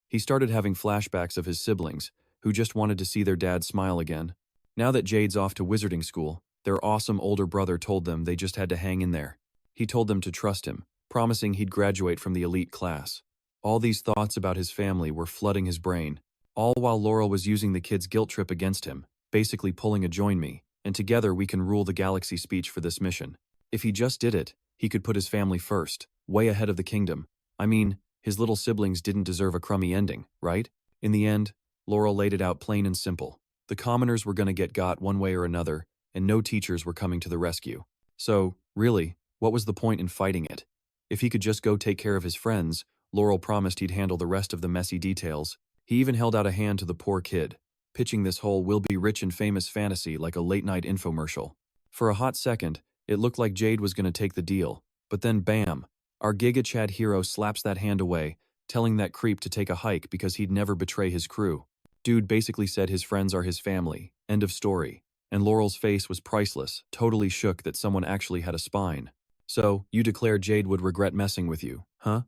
He started having flashbacks of his siblings, who just wanted to see their dad smile again. Now that Jade's off to wizarding school, their awesome older brother told them they just had to hang in there. He told them to trust him, promising he'd graduate from the elite class. All these thoughts about his family were flooding his brain, all while Laurel was using the kid's guilt trip against him, basically pulling a join me, and together we can rule the galaxy speech for this mission. If he just did it, he could put his family first, way ahead of the kingdom. I mean, his little siblings didn't deserve a crummy ending, right? In the end, Laurel laid it out plain and simple. The commoners were gonna get got one way or another, and no teachers were coming to the rescue. So, really, what was the point in fighting it? If he could just go take care of his friends, Laurel promised he'd handle the rest of the messy details. He even held out a hand to the poor kid, pitching this whole "we'll be rich and famous" fantasy like a late-night infomercial. For a hot second, it looked like Jade was gonna take the deal, but then bam! Our Giga Chad hero slaps that hand away, telling that creep to take a hike because he'd never betray his crew. Dude basically said his friends are his family. End of story. And Laurel's face was priceless, totally shook that someone actually had a spine. So, you declared Jade would regret messing with you, huh?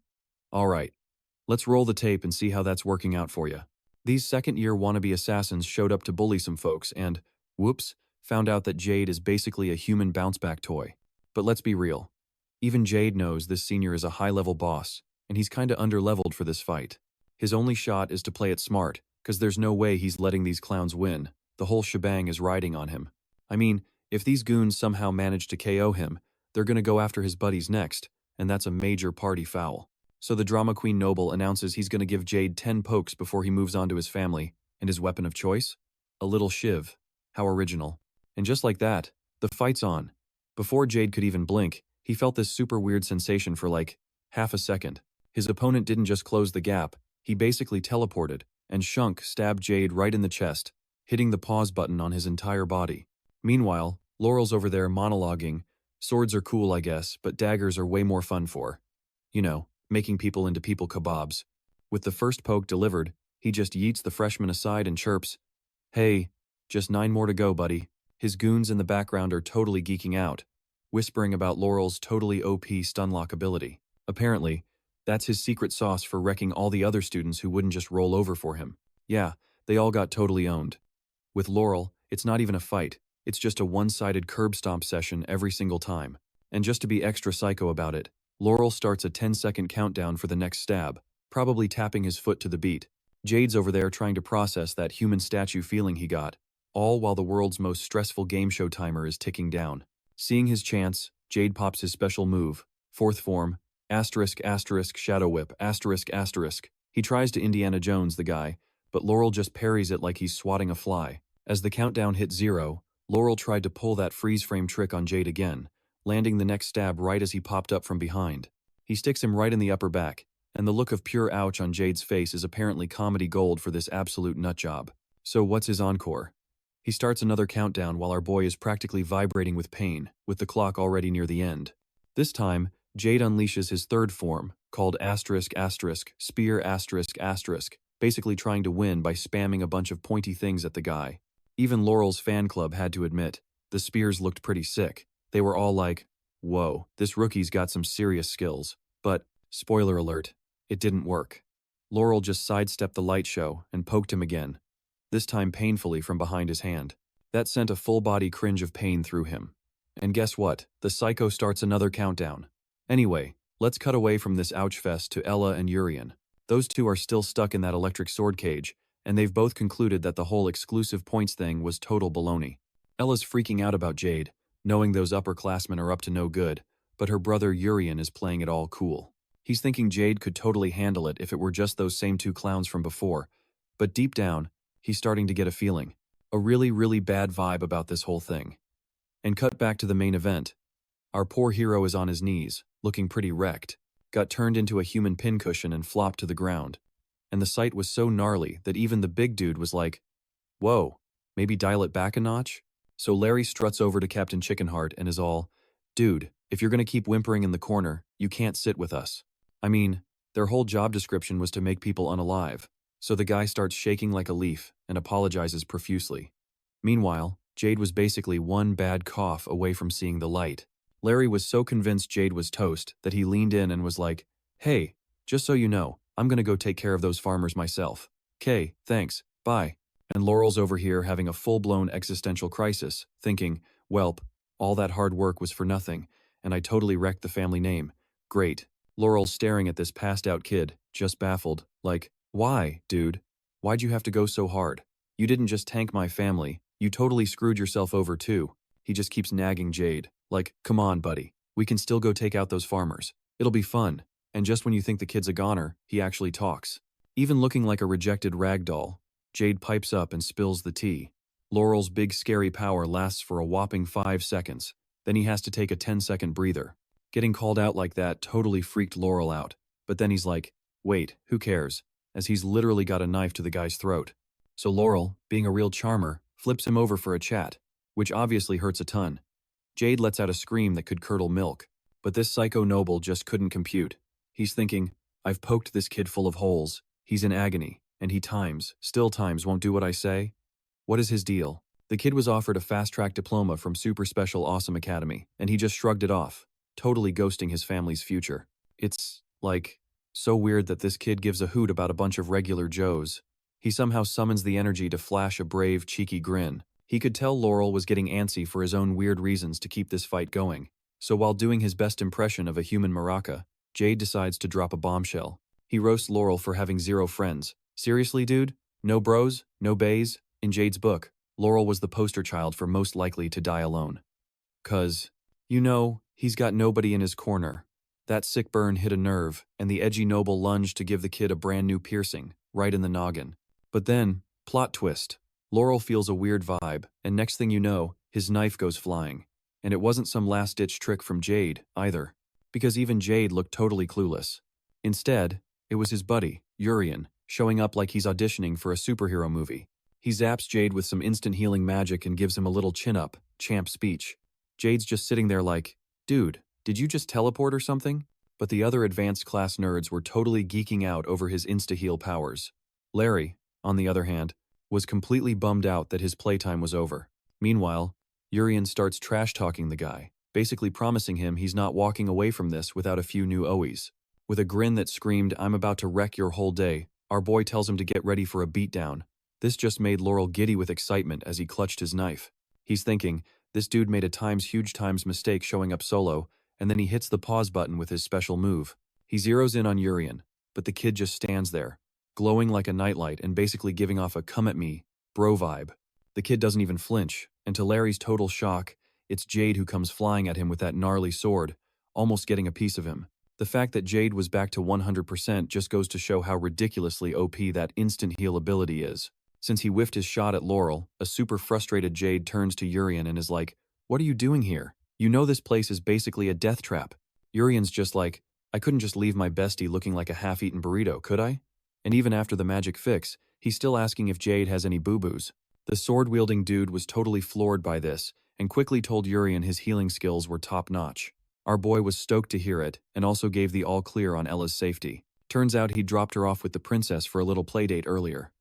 Alright. Let's roll the tape and see how that's working out for you. These second-year wannabe assassins showed up to bully some folks and, whoops, found out that Jade is basically a human bounce-back toy. But let's be real. Even Jade knows this senior is a high-level boss, and he's kinda underleveled for this fight. His only shot is to play it smart, cause there's no way he's letting these clowns win. The whole shebang is riding on him. I mean, if these goons somehow manage to KO him, they're gonna go after his buddies next, and that's a major party foul. So the drama queen noble announces he's gonna give Jade 10 pokes before he moves on to his family, and his weapon of choice? A little shiv. How original. And just like that, the fight's on. Before Jade could even blink, he felt this super weird sensation for like, half a second. His opponent didn't just close the gap, he basically teleported, and Shunk stabbed Jade right in the chest, hitting the pause button on his entire body. Meanwhile, Laurel's over there monologuing, swords are cool I guess, but daggers are way more fun for, you know, making people into people kebabs. With the first poke delivered, he just yeets the freshman aside and chirps, "Hey, just 9 more to go, buddy." His goons in the background are totally geeking out, whispering about Laurel's totally OP stunlock ability. Apparently, that's his secret sauce for wrecking all the other students who wouldn't just roll over for him. Yeah, they all got totally owned. With Laurel, it's not even a fight, it's just a one-sided curb stomp session every single time. And just to be extra psycho about it, Laurel starts a 10-second countdown for the next stab, probably tapping his foot to the beat. Jade's over there trying to process that human statue feeling he got, all while the world's most stressful game show timer is ticking down. Seeing his chance, Jade pops his special move, fourth form, asterisk asterisk shadow whip asterisk asterisk. He tries to Indiana Jones the guy, but Laurel just parries it like he's swatting a fly. As the countdown hit 0, Laurel tried to pull that freeze frame trick on Jade again, landing the next stab right as he popped up from behind. He sticks him right in the upper back, and the look of pure ouch on Jade's face is apparently comedy gold for this absolute nutjob. So what's his encore? He starts another countdown while our boy is practically vibrating with pain, with the clock already near the end. This time, Jade unleashes his third form, called asterisk asterisk spear asterisk asterisk, basically trying to win by spamming a bunch of pointy things at the guy. Even Laurel's fan club had to admit, the spears looked pretty sick. They were all like, whoa, this rookie's got some serious skills. But, spoiler alert, it didn't work. Laurel just sidestepped the light show and poked him again, this time painfully from behind his hand. That sent a full-body cringe of pain through him. And guess what? The psycho starts another countdown. Anyway, let's cut away from this ouch fest to Ella and Urien. Those two are still stuck in that electric sword cage, and they've both concluded that the whole exclusive points thing was total baloney. Ella's freaking out about Jade, knowing those upperclassmen are up to no good, but her brother Urien is playing it all cool. He's thinking Jade could totally handle it if it were just those same two clowns from before, but deep down, he's starting to get a feeling, a really, really bad vibe about this whole thing. And cut back to the main event. Our poor hero is on his knees, looking pretty wrecked, got turned into a human pincushion and flopped to the ground. And the sight was so gnarly that even the big dude was like, whoa, maybe dial it back a notch? So Larry struts over to Captain Chickenheart and is all, dude, if you're gonna keep whimpering in the corner, you can't sit with us. I mean, their whole job description was to make people unalive. So the guy starts shaking like a leaf and apologizes profusely. Meanwhile, Jade was basically one bad cough away from seeing the light. Larry was so convinced Jade was toast that he leaned in and was like, hey, just so you know, I'm gonna go take care of those farmers myself. 'Kay, thanks, bye. And Laurel's over here having a full-blown existential crisis, thinking, welp, all that hard work was for nothing, and I totally wrecked the family name. Great. Laurel's staring at this passed-out kid, just baffled, like, why, dude? Why'd you have to go so hard? You didn't just tank my family, you totally screwed yourself over too. He just keeps nagging Jade, like, come on, buddy, we can still go take out those farmers. It'll be fun. And just when you think the kid's a goner, he actually talks. Even looking like a rejected rag doll, Jade pipes up and spills the tea. Laurel's big scary power lasts for a whopping 5 seconds, then he has to take a 10-second breather. Getting called out like that totally freaked Laurel out, but then he's like, wait, who cares? As he's literally got a knife to the guy's throat. So Laurel, being a real charmer, flips him over for a chat, which obviously hurts a ton. Jade lets out a scream that could curdle milk, but this psycho noble just couldn't compute. He's thinking, I've poked this kid full of holes, he's in agony, and he still times, won't do what I say? What is his deal? The kid was offered a fast-track diploma from Super Special Awesome Academy, and he just shrugged it off, totally ghosting his family's future. It's, like, so weird that this kid gives a hoot about a bunch of regular Joes. He somehow summons the energy to flash a brave, cheeky grin. He could tell Laurel was getting antsy for his own weird reasons to keep this fight going. So while doing his best impression of a human maraca, Jade decides to drop a bombshell. He roasts Laurel for having 0 friends. Seriously, dude? No bros? No bays? In Jade's book, Laurel was the poster child for most likely to die alone. 'Cause, he's got nobody in his corner. That sick burn hit a nerve, and the edgy noble lunged to give the kid a brand new piercing, right in the noggin. But then, plot twist, Laurel feels a weird vibe, and next thing you know, his knife goes flying. And it wasn't some last-ditch trick from Jade, either, because even Jade looked totally clueless. Instead, it was his buddy, Urien, showing up like he's auditioning for a superhero movie. He zaps Jade with some instant healing magic and gives him a little chin-up, champ speech. Jade's just sitting there like, dude, did you just teleport or something? But the other advanced class nerds were totally geeking out over his insta-heal powers. Larry, on the other hand, was completely bummed out that his playtime was over. Meanwhile, Urien starts trash-talking the guy, basically promising him he's not walking away from this without a few new OEs. With a grin that screamed, "I'm about to wreck your whole day," our boy tells him to get ready for a beatdown. This just made Laurel giddy with excitement as he clutched his knife. He's thinking, this dude made a huge times mistake showing up solo, and then he hits the pause button with his special move. He zeroes in on Urien, but the kid just stands there, glowing like a nightlight and basically giving off a come-at-me, bro vibe. The kid doesn't even flinch, and to Larry's total shock, it's Jade who comes flying at him with that gnarly sword, almost getting a piece of him. The fact that Jade was back to 100% just goes to show how ridiculously OP that instant heal ability is. Since he whiffed his shot at Laurel, a super frustrated Jade turns to Urien and is like, "What are you doing here? You know this place is basically a death trap." Urien's just like, "I couldn't just leave my bestie looking like a half-eaten burrito, could I?" And even after the magic fix, he's still asking if Jade has any boo-boos. The sword-wielding dude was totally floored by this, and quickly told Urien his healing skills were top-notch. Our boy was stoked to hear it, and also gave the all-clear on Ella's safety. Turns out he'd dropped her off with the princess for a little playdate earlier.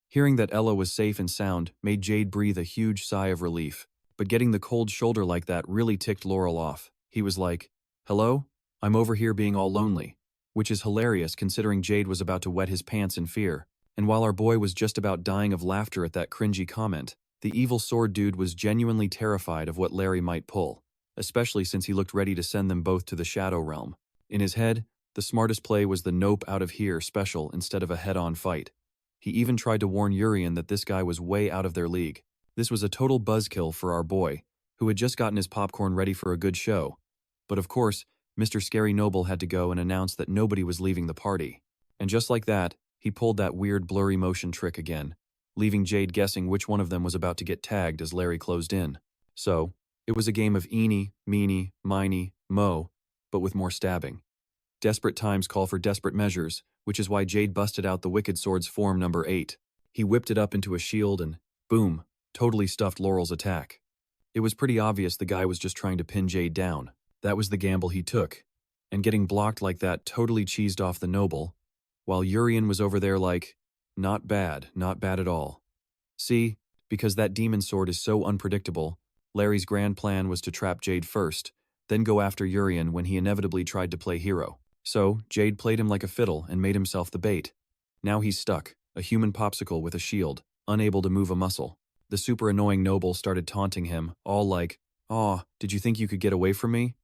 Hearing that Ella was safe and sound made Jade breathe a huge sigh of relief, but getting the cold shoulder like that really ticked Laurel off. He was like, "Hello? I'm over here being all lonely," which is hilarious considering Jade was about to wet his pants in fear. And while our boy was just about dying of laughter at that cringy comment, the evil sword dude was genuinely terrified of what Larry might pull, especially since he looked ready to send them both to the Shadow Realm. In his head, the smartest play was the nope out of here special instead of a head-on fight. He even tried to warn Urien that this guy was way out of their league. This was a total buzzkill for our boy, who had just gotten his popcorn ready for a good show. But of course, Mr. Scary Noble had to go and announce that nobody was leaving the party. And just like that, he pulled that weird blurry motion trick again, leaving Jade guessing which one of them was about to get tagged as Larry closed in. So, it was a game of eeny, meeny, miny, mo, but with more stabbing. Desperate times call for desperate measures, which is why Jade busted out the Wicked Sword's form number 8. He whipped it up into a shield and, boom, totally stuffed Laurel's attack. It was pretty obvious the guy was just trying to pin Jade down. That was the gamble he took. And getting blocked like that totally cheesed off the noble, while Urien was over there like, not bad at all. See, because that demon sword is so unpredictable, Larry's grand plan was to trap Jade first, then go after Urien when he inevitably tried to play hero. So, Jade played him like a fiddle and made himself the bait. Now he's stuck, a human popsicle with a shield, unable to move a muscle. The super annoying noble started taunting him, all like, "Aw, did you think you could get away from me?"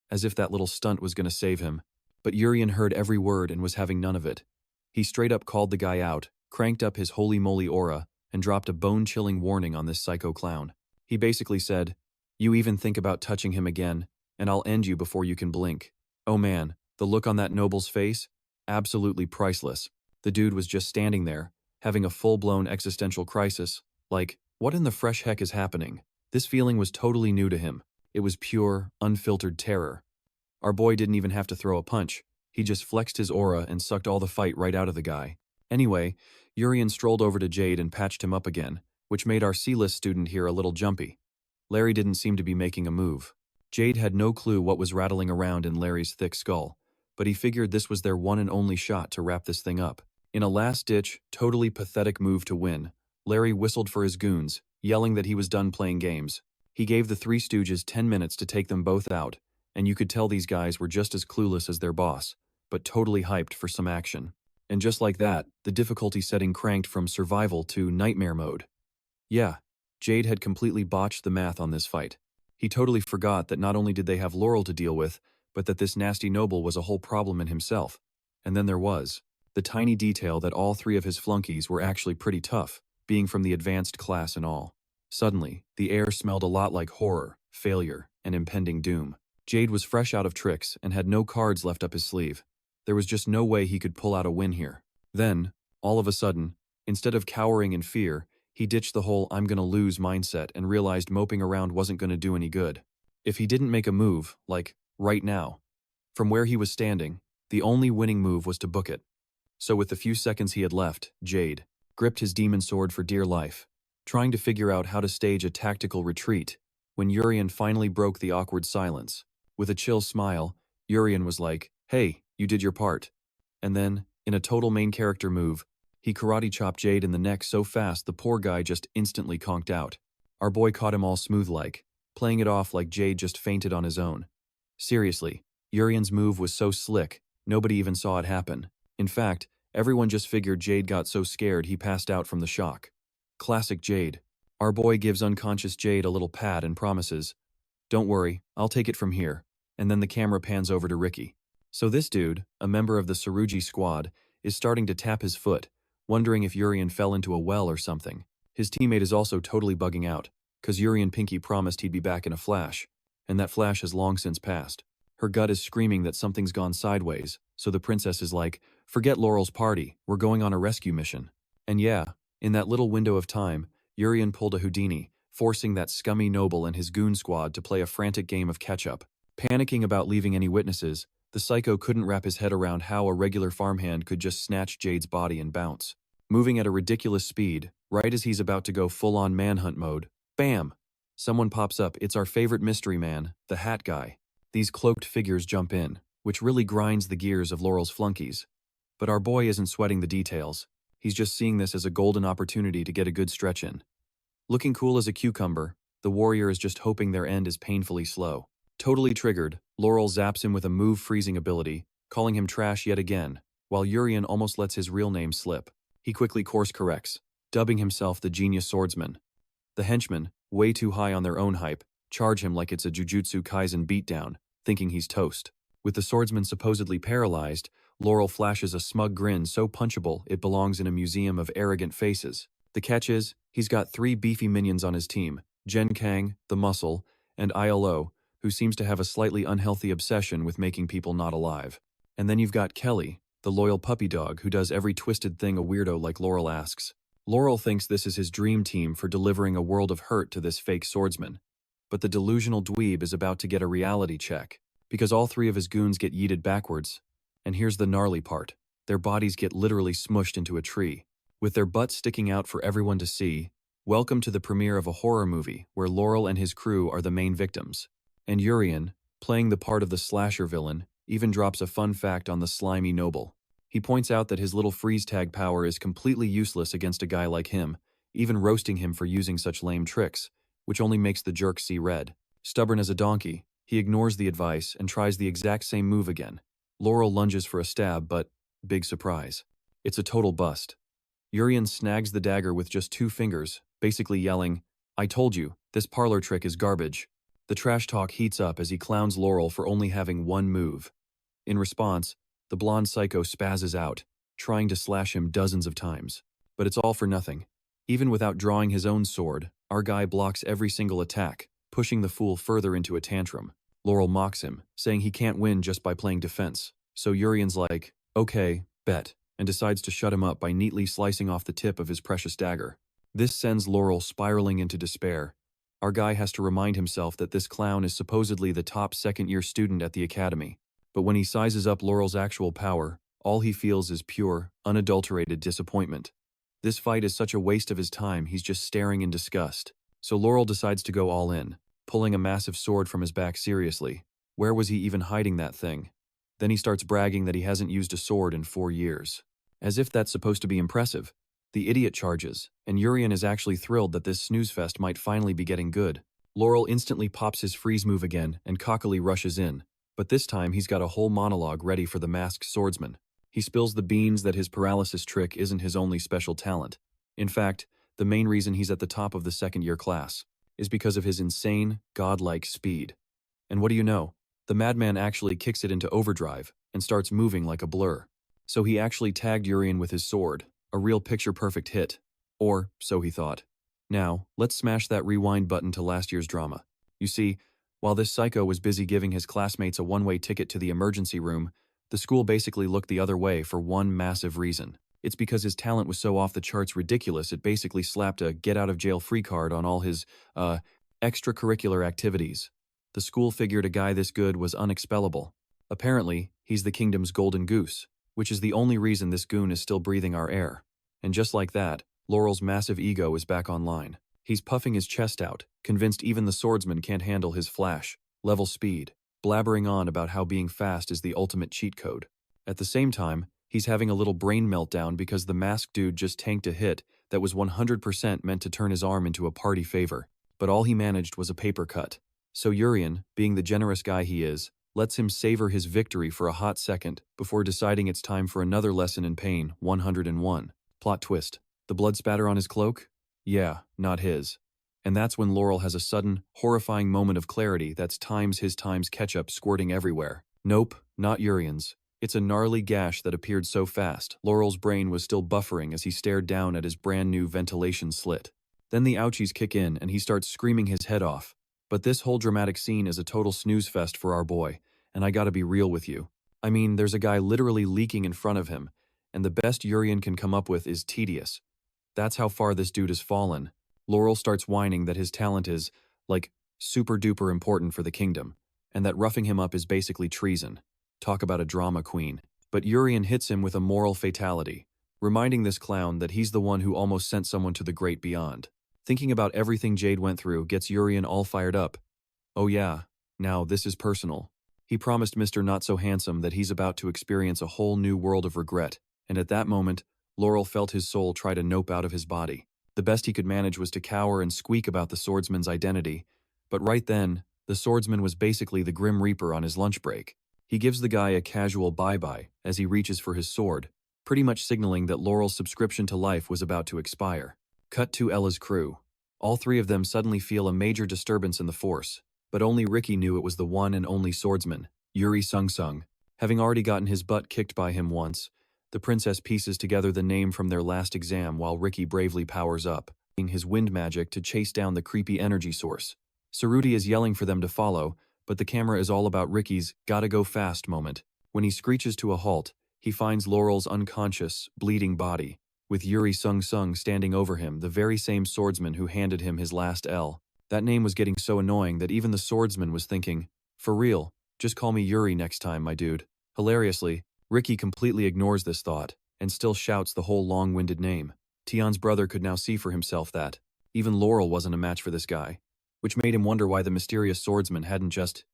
As if that little stunt was gonna save him. But Urien heard every word and was having none of it. He straight up called the guy out, cranked up his holy moly aura, and dropped a bone-chilling warning on this psycho clown. He basically said, "You even think about touching him again, and I'll end you before you can blink." Oh man, the look on that noble's face? Absolutely priceless. The dude was just standing there, having a full-blown existential crisis, like, what in the fresh heck is happening? This feeling was totally new to him. It was pure, unfiltered terror. Our boy didn't even have to throw a punch. He just flexed his aura and sucked all the fight right out of the guy. Anyway, Urien strolled over to Jade and patched him up again, which made our C-list student here a little jumpy. Larry didn't seem to be making a move. Jade had no clue what was rattling around in Larry's thick skull, but he figured this was their one and only shot to wrap this thing up. In a last-ditch, totally pathetic move to win, Larry whistled for his goons, yelling that he was done playing games. He gave the Three Stooges 10 minutes to take them both out, and you could tell these guys were just as clueless as their boss, but totally hyped for some action. And just like that, the difficulty setting cranked from survival to nightmare mode. Yeah, Jade had completely botched the math on this fight. He totally forgot that not only did they have Laurel to deal with, but that this nasty noble was a whole problem in himself. And then there was the tiny detail that all three of his flunkies were actually pretty tough, being from the advanced class and all. Suddenly, the air smelled a lot like horror, failure, and impending doom. Jade was fresh out of tricks and had no cards left up his sleeve. There was just no way he could pull out a win here. Then, all of a sudden, instead of cowering in fear, he ditched the whole "I'm gonna lose" mindset and realized moping around wasn't gonna do any good. If he didn't make a move, like, right now, from where he was standing, the only winning move was to book it. So with the few seconds he had left, Jade gripped his demon sword for dear life, trying to figure out how to stage a tactical retreat, when Urien finally broke the awkward silence. With a chill smile, Urien was like, "Hey, you did your part." And then, in a total main character move, he karate chopped Jade in the neck so fast the poor guy just instantly conked out. Our boy caught him all smooth-like, playing it off like Jade just fainted on his own. Seriously, Urien's move was so slick, nobody even saw it happen. In fact, everyone just figured Jade got so scared he passed out from the shock. Classic Jade. Our boy gives unconscious Jade a little pat and promises, "Don't worry, I'll take it from here," and then the camera pans over to Ricky. So this dude, a member of the Tsurugi squad, is starting to tap his foot, wondering if Urien fell into a well or something. His teammate is also totally bugging out, cause Urien Pinky promised he'd be back in a flash, and that flash has long since passed. Her gut is screaming that something's gone sideways, so the princess is like, "Forget Laurel's party, we're going on a rescue mission." And yeah, in that little window of time, Urien pulled a Houdini, forcing that scummy noble and his goon squad to play a frantic game of catch-up. Panicking about leaving any witnesses, the psycho couldn't wrap his head around how a regular farmhand could just snatch Jade's body and bounce. Moving at a ridiculous speed, right as he's about to go full-on manhunt mode, bam! Someone pops up. It's our favorite mystery man, the hat guy. These cloaked figures jump in, which really grinds the gears of Laurel's flunkies. But our boy isn't sweating the details. He's just seeing this as a golden opportunity to get a good stretch in. Looking cool as a cucumber, the warrior is just hoping their end is painfully slow. Totally triggered, Laurel zaps him with a move-freezing ability, calling him trash yet again, while Urien almost lets his real name slip. He quickly course-corrects, dubbing himself the genius swordsman. The henchmen, way too high on their own hype, charge him like it's a Jujutsu Kaisen beatdown, thinking he's toast. With the swordsman supposedly paralyzed, Laurel flashes a smug grin so punchable it belongs in a museum of arrogant faces. The catch is, he's got 3 beefy minions on his team, Jen Kang, the muscle, and ILO, who seems to have a slightly unhealthy obsession with making people not alive. And then you've got Kelly, the loyal puppy dog who does every twisted thing a weirdo like Laurel asks. Laurel thinks this is his dream team for delivering a world of hurt to this fake swordsman. But the delusional dweeb is about to get a reality check, because all 3 of his goons get yeeted backwards. And here's the gnarly part. Their bodies get literally smushed into a tree, with their butts sticking out for everyone to see. Welcome to the premiere of a horror movie where Laurel and his crew are the main victims. And Urien, playing the part of the slasher villain, even drops a fun fact on the slimy noble. He points out that his little freeze tag power is completely useless against a guy like him, even roasting him for using such lame tricks, which only makes the jerk see red. Stubborn as a donkey, he ignores the advice and tries the exact same move again. Laurel lunges for a stab, but, big surprise, it's a total bust. Urien snags the dagger with just 2 fingers, basically yelling, "I told you, this parlor trick is garbage." The trash talk heats up as he clowns Laurel for only having 1 move. In response, the blonde psycho spazzes out, trying to slash him dozens of times. But it's all for nothing. Even without drawing his own sword, our guy blocks every single attack, pushing the fool further into a tantrum. Laurel mocks him, saying he can't win just by playing defense. So Urien's like, "Okay, bet," and decides to shut him up by neatly slicing off the tip of his precious dagger. This sends Laurel spiraling into despair. Our guy has to remind himself that this clown is supposedly the top second-year student at the academy. But when he sizes up Laurel's actual power, all he feels is pure, unadulterated disappointment. This fight is such a waste of his time, he's just staring in disgust. So Laurel decides to go all in, pulling a massive sword from his back seriously. Where was he even hiding that thing? Then he starts bragging that he hasn't used a sword in 4 years. As if that's supposed to be impressive. The idiot charges, and Urien is actually thrilled that this snooze fest might finally be getting good. Laurel instantly pops his freeze move again and cockily rushes in, but this time he's got a whole monologue ready for the masked swordsman. He spills the beans that his paralysis trick isn't his only special talent. In fact, the main reason he's at the top of the second-year class is because of his insane, godlike speed. And what do you know? The madman actually kicks it into overdrive and starts moving like a blur. So he actually tagged Urien with his sword, a real picture-perfect hit. Or, so he thought. Now, let's smash that rewind button to last year's drama. You see, while this psycho was busy giving his classmates a one-way ticket to the emergency room, the school basically looked the other way for one massive reason. It's because his talent was so off the charts ridiculous it basically slapped a get-out-of-jail-free card on all his, extracurricular activities. The school figured a guy this good was unexpellable. Apparently, he's the kingdom's golden goose, which is the only reason this goon is still breathing our air. And just like that, Laurel's massive ego is back online. He's puffing his chest out, convinced even the swordsman can't handle his flash, level speed, blabbering on about how being fast is the ultimate cheat code. At the same time, he's having a little brain meltdown because the masked dude just tanked a hit that was 100% meant to turn his arm into a party favor, but all he managed was a paper cut. So Urien, being the generous guy he is, lets him savor his victory for a hot second before deciding it's time for another lesson in pain. 101. Plot twist. The blood spatter on his cloak? Yeah, not his. And that's when Laurel has a sudden, horrifying moment of clarity that's his times ketchup squirting everywhere. Nope, not Urien's. It's a gnarly gash that appeared so fast, Laurel's brain was still buffering as he stared down at his brand new ventilation slit. Then the ouchies kick in and he starts screaming his head off. But this whole dramatic scene is a total snooze fest for our boy, and I gotta be real with you. I mean, there's a guy literally leaking in front of him, and the best Urien can come up with is tedious. That's how far this dude has fallen. Laurel starts whining that his talent is, like, super duper important for the kingdom, and that roughing him up is basically treason. Talk about a drama queen. But Urien hits him with a moral fatality, reminding this clown that he's the one who almost sent someone to the great beyond. Thinking about everything Jade went through gets Urien all fired up. Oh yeah, now this is personal. He promised Mr. Not-So-Handsome that he's about to experience a whole new world of regret, and at that moment, Laurel felt his soul try to nope out of his body. The best he could manage was to cower and squeak about the swordsman's identity, but right then, the swordsman was basically the Grim Reaper on his lunch break. He gives the guy a casual bye-bye as he reaches for his sword, pretty much signaling that Laurel's subscription to life was about to expire. Cut to Ella's crew. All three of them suddenly feel a major disturbance in the force, but only Ricky knew it was the one and only swordsman, Yuri Sung. Having already gotten his butt kicked by him once, the princess pieces together the name from their last exam while Ricky bravely powers up, using his wind magic to chase down the creepy energy source. Saruti is yelling for them to follow, but the camera is all about Ricky's gotta go fast moment. When he screeches to a halt, he finds Laurel's unconscious, bleeding body, with Yuri Sung standing over him, the very same swordsman who handed him his last L. That name was getting so annoying that even the swordsman was thinking, for real, just call me Yuri next time, my dude. Hilariously, Ricky completely ignores this thought, and still shouts the whole long-winded name. Tianne's brother could now see for himself that even Laurel wasn't a match for this guy, which made him wonder why the mysterious swordsman hadn't just,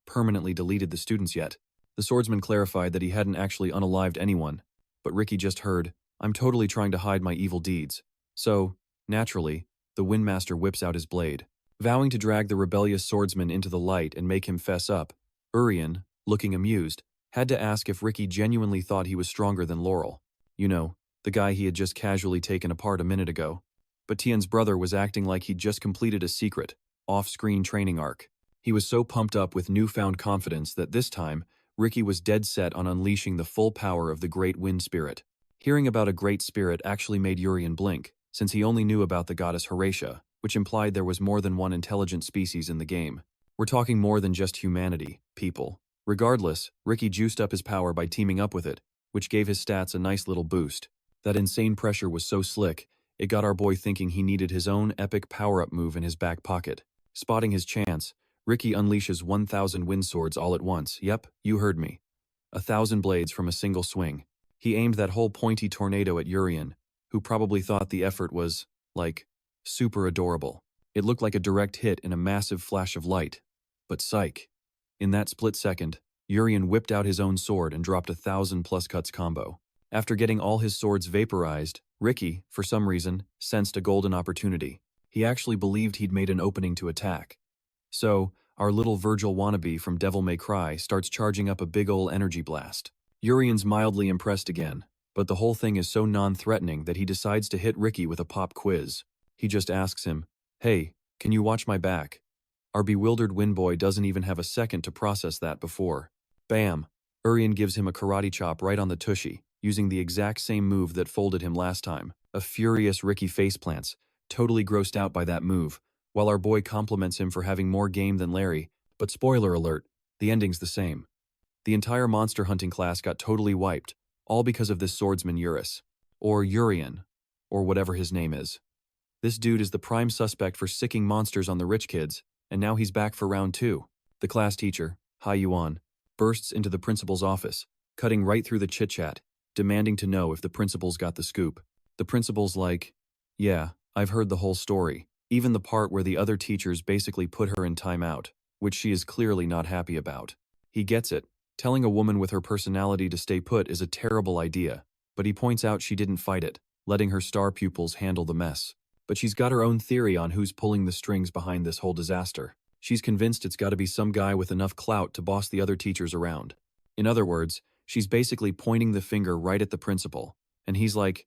permanently deleted the students yet. The swordsman clarified that he hadn't actually unalived anyone, but Ricky just heard, I'm totally trying to hide my evil deeds. So, naturally, the Windmaster whips out his blade. Vowing to drag the rebellious swordsman into the light and make him fess up, Urien, looking amused, had to ask if Ricky genuinely thought he was stronger than Laurel. The guy he had just casually taken apart a minute ago. But Tianne's brother was acting like he'd just completed a secret, off-screen training arc. He was so pumped up with newfound confidence that this time, Ricky was dead set on unleashing the full power of the great wind spirit. Hearing about a great spirit actually made Urien blink, since he only knew about the Goddess Hersia, which implied there was more than one intelligent species in the game. We're talking more than just humanity, people. Regardless, Ricky juiced up his power by teaming up with it, which gave his stats a nice little boost. That insane pressure was so slick, it got our boy thinking he needed his own epic power-up move in his back pocket. Spotting his chance, Ricky unleashes 1,000 wind swords all at once. Yep, you heard me. 1,000 blades from a single swing. He aimed that whole pointy tornado at Urien, who probably thought the effort was, super adorable. It looked like a direct hit in a massive flash of light. But psych. In that split second, Urien whipped out his own sword and dropped a 1,000+ cuts combo. After getting all his swords vaporized, Ricky, for some reason, sensed a golden opportunity. He actually believed he'd made an opening to attack. So, our little Virgil wannabe from Devil May Cry starts charging up a big ol' energy blast. Urien's mildly impressed again, but the whole thing is so non-threatening that he decides to hit Ricky with a pop quiz. He just asks him, "Hey, can you watch my back?" Our bewildered Winboy doesn't even have a second to process that before. Bam! Urien gives him a karate chop right on the tushy, using the exact same move that folded him last time. A furious Ricky faceplants, totally grossed out by that move, while our boy compliments him for having more game than Larry, but spoiler alert, the ending's the same. The entire monster hunting class got totally wiped, all because of this swordsman Urus. Or Urien. Or whatever his name is. This dude is the prime suspect for sicking monsters on the rich kids, and now he's back for round 2. The class teacher, Yuran, bursts into the principal's office, cutting right through the chit-chat, demanding to know if the principal's got the scoop. The principal's like, "Yeah, I've heard the whole story, even the part where the other teachers basically put her in timeout, which she is clearly not happy about." He gets it. Telling a woman with her personality to stay put is a terrible idea, but he points out she didn't fight it, letting her star pupils handle the mess. But she's got her own theory on who's pulling the strings behind this whole disaster. She's convinced it's gotta be some guy with enough clout to boss the other teachers around. In other words, she's basically pointing the finger right at the principal, and he's like,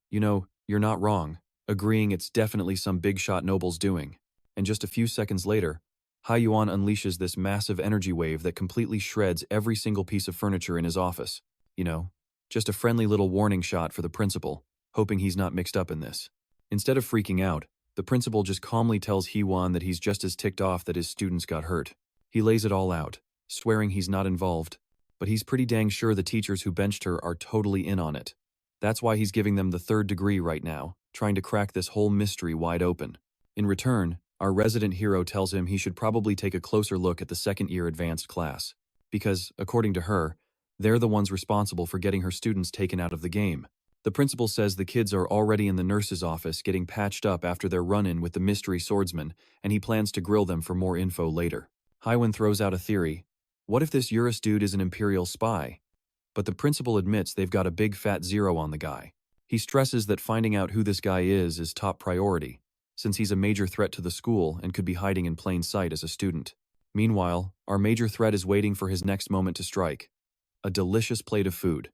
"You know, you're not wrong," agreeing it's definitely some big shot noble's doing. And just a few seconds later, Yuan unleashes this massive energy wave that completely shreds every single piece of furniture in his office. You know, just a friendly little warning shot for the principal, hoping he's not mixed up in this. Instead of freaking out, the principal just calmly tells Yuan that he's just as ticked off that his students got hurt. He lays it all out, swearing he's not involved, but he's pretty dang sure the teachers who benched her are totally in on it. That's why he's giving them the 3rd degree right now, trying to crack this whole mystery wide open. In return, our resident hero tells him he should probably take a closer look at the 2nd-year advanced class, because, according to her, they're the ones responsible for getting her students taken out of the game. The principal says the kids are already in the nurse's office getting patched up after their run-in with the mystery swordsman, and he plans to grill them for more info later. Hywan throws out a theory. What if this Urus dude is an Imperial spy? But the principal admits they've got a big fat zero on the guy. He stresses that finding out who this guy is top priority, since he's a major threat to the school and could be hiding in plain sight as a student. Meanwhile, our major threat is waiting for his next moment to strike. A delicious plate of food.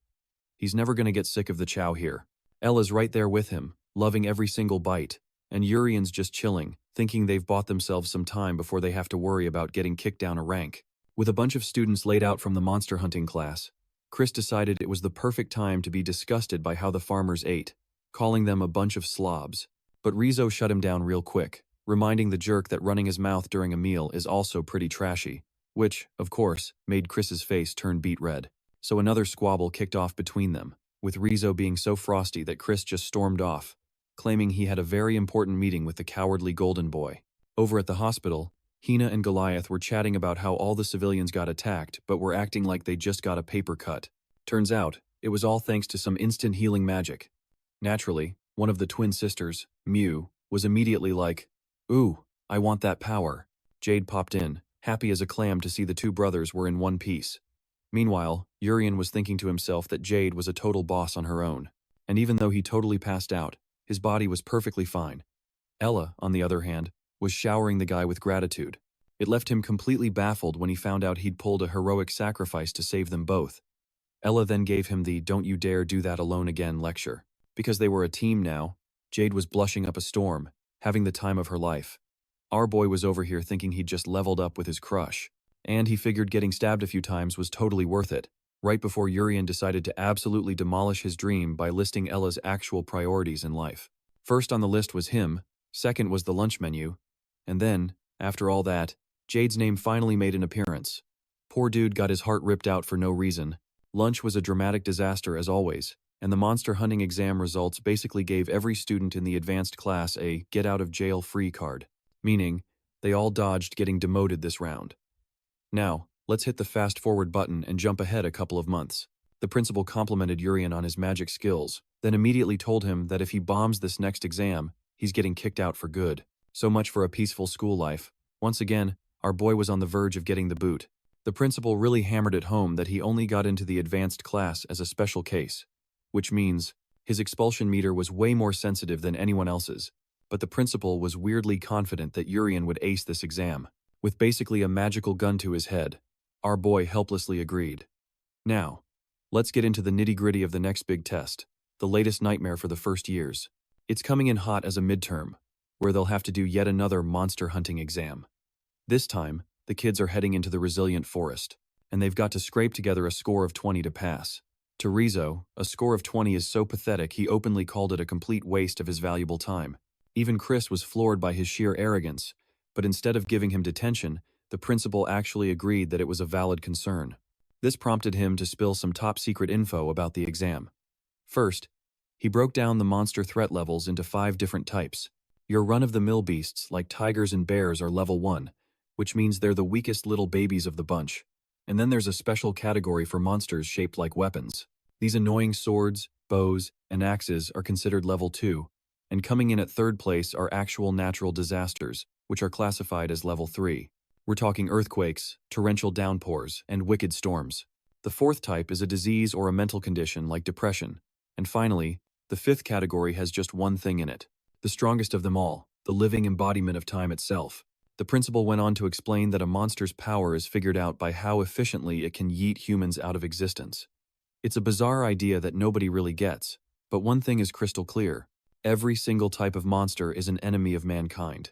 He's never gonna get sick of the chow here. Ella's right there with him, loving every single bite, and Urien's just chilling, thinking they've bought themselves some time before they have to worry about getting kicked down a rank. With a bunch of students laid out from the monster hunting class, Chris decided it was the perfect time to be disgusted by how the farmers ate, calling them a bunch of slobs. But Rizzo shut him down real quick, reminding the jerk that running his mouth during a meal is also pretty trashy, which, of course, made Chris's face turn beet red. So another squabble kicked off between them, with Rizzo being so frosty that Chris just stormed off, claiming he had a very important meeting with the cowardly golden boy. Over at the hospital, Hina and Goliath were chatting about how all the civilians got attacked but were acting like they just got a paper cut. Turns out, it was all thanks to some instant healing magic. Naturally, one of the twin sisters, Mew, was immediately like, "Ooh, I want that power." Jade popped in, happy as a clam to see the two brothers were in one piece. Meanwhile, Urien was thinking to himself that Jade was a total boss on her own, and even though he totally passed out, his body was perfectly fine. Ella, on the other hand, was showering the guy with gratitude. It left him completely baffled when he found out he'd pulled a heroic sacrifice to save them both. Ella then gave him the "don't you dare do that alone again" lecture. Because they were a team now, Jade was blushing up a storm, having the time of her life. Our boy was over here thinking he'd just leveled up with his crush, and he figured getting stabbed a few times was totally worth it, right before Urien decided to absolutely demolish his dream by listing Ella's actual priorities in life. First on the list was him, second was the lunch menu, and then, after all that, Jade's name finally made an appearance. Poor dude got his heart ripped out for no reason. Lunch was a dramatic disaster as always, and the monster hunting exam results basically gave every student in the advanced class a get-out-of-jail-free card, meaning they all dodged getting demoted this round. Now, let's hit the fast-forward button and jump ahead a couple of months. The principal complimented Urien on his magic skills, then immediately told him that if he bombs this next exam, he's getting kicked out for good. So much for a peaceful school life. Once again, our boy was on the verge of getting the boot. The principal really hammered it home that he only got into the advanced class as a special case. which means his expulsion meter was way more sensitive than anyone else's, but the principal was weirdly confident that Urien would ace this exam. With basically a magical gun to his head, our boy helplessly agreed. Now, let's get into the nitty-gritty of the next big test, the latest nightmare for the first years. It's coming in hot as a midterm, where they'll have to do yet another monster hunting exam. This time, the kids are heading into the resilient forest, and they've got to scrape together a score of 20 to pass. To Rizzo, a score of 20 is so pathetic he openly called it a complete waste of his valuable time. Even Chris was floored by his sheer arrogance, but instead of giving him detention, the principal actually agreed that it was a valid concern. This prompted him to spill some top-secret info about the exam. First, he broke down the monster threat levels into 5 different types. Your run-of-the-mill beasts like tigers and bears are level 1, which means they're the weakest little babies of the bunch. And then there's a special category for monsters shaped like weapons. These annoying swords, bows, and axes are considered level 2, and coming in at 3rd place are actual natural disasters, which are classified as level 3. We're talking earthquakes, torrential downpours, and wicked storms. The 4th type is a disease or a mental condition like depression. And finally, the 5th category has just one thing in it. The strongest of them all, the living embodiment of time itself. The principal went on to explain that a monster's power is figured out by how efficiently it can yeet humans out of existence. It's a bizarre idea that nobody really gets, but one thing is crystal clear. Every single type of monster is an enemy of mankind.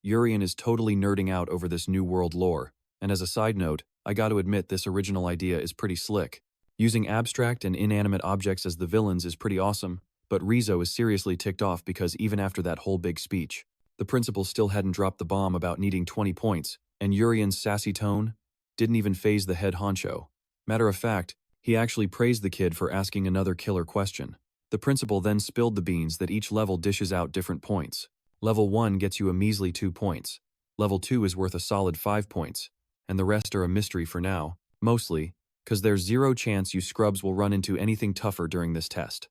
Urien is totally nerding out over this new world lore, and as a side note, I gotta admit this original idea is pretty slick. Using abstract and inanimate objects as the villains is pretty awesome, but Rizzo is seriously ticked off because even after that whole big speech, the principal still hadn't dropped the bomb about needing 20 points, and Urien's sassy tone didn't even faze the head honcho. Matter of fact, he actually praised the kid for asking another killer question. The principal then spilled the beans that each level dishes out different points. Level 1 gets you a measly 2 points. Level 2 is worth a solid 5 points, and the rest are a mystery for now, mostly, because there's zero chance you scrubs will run into anything tougher during this test.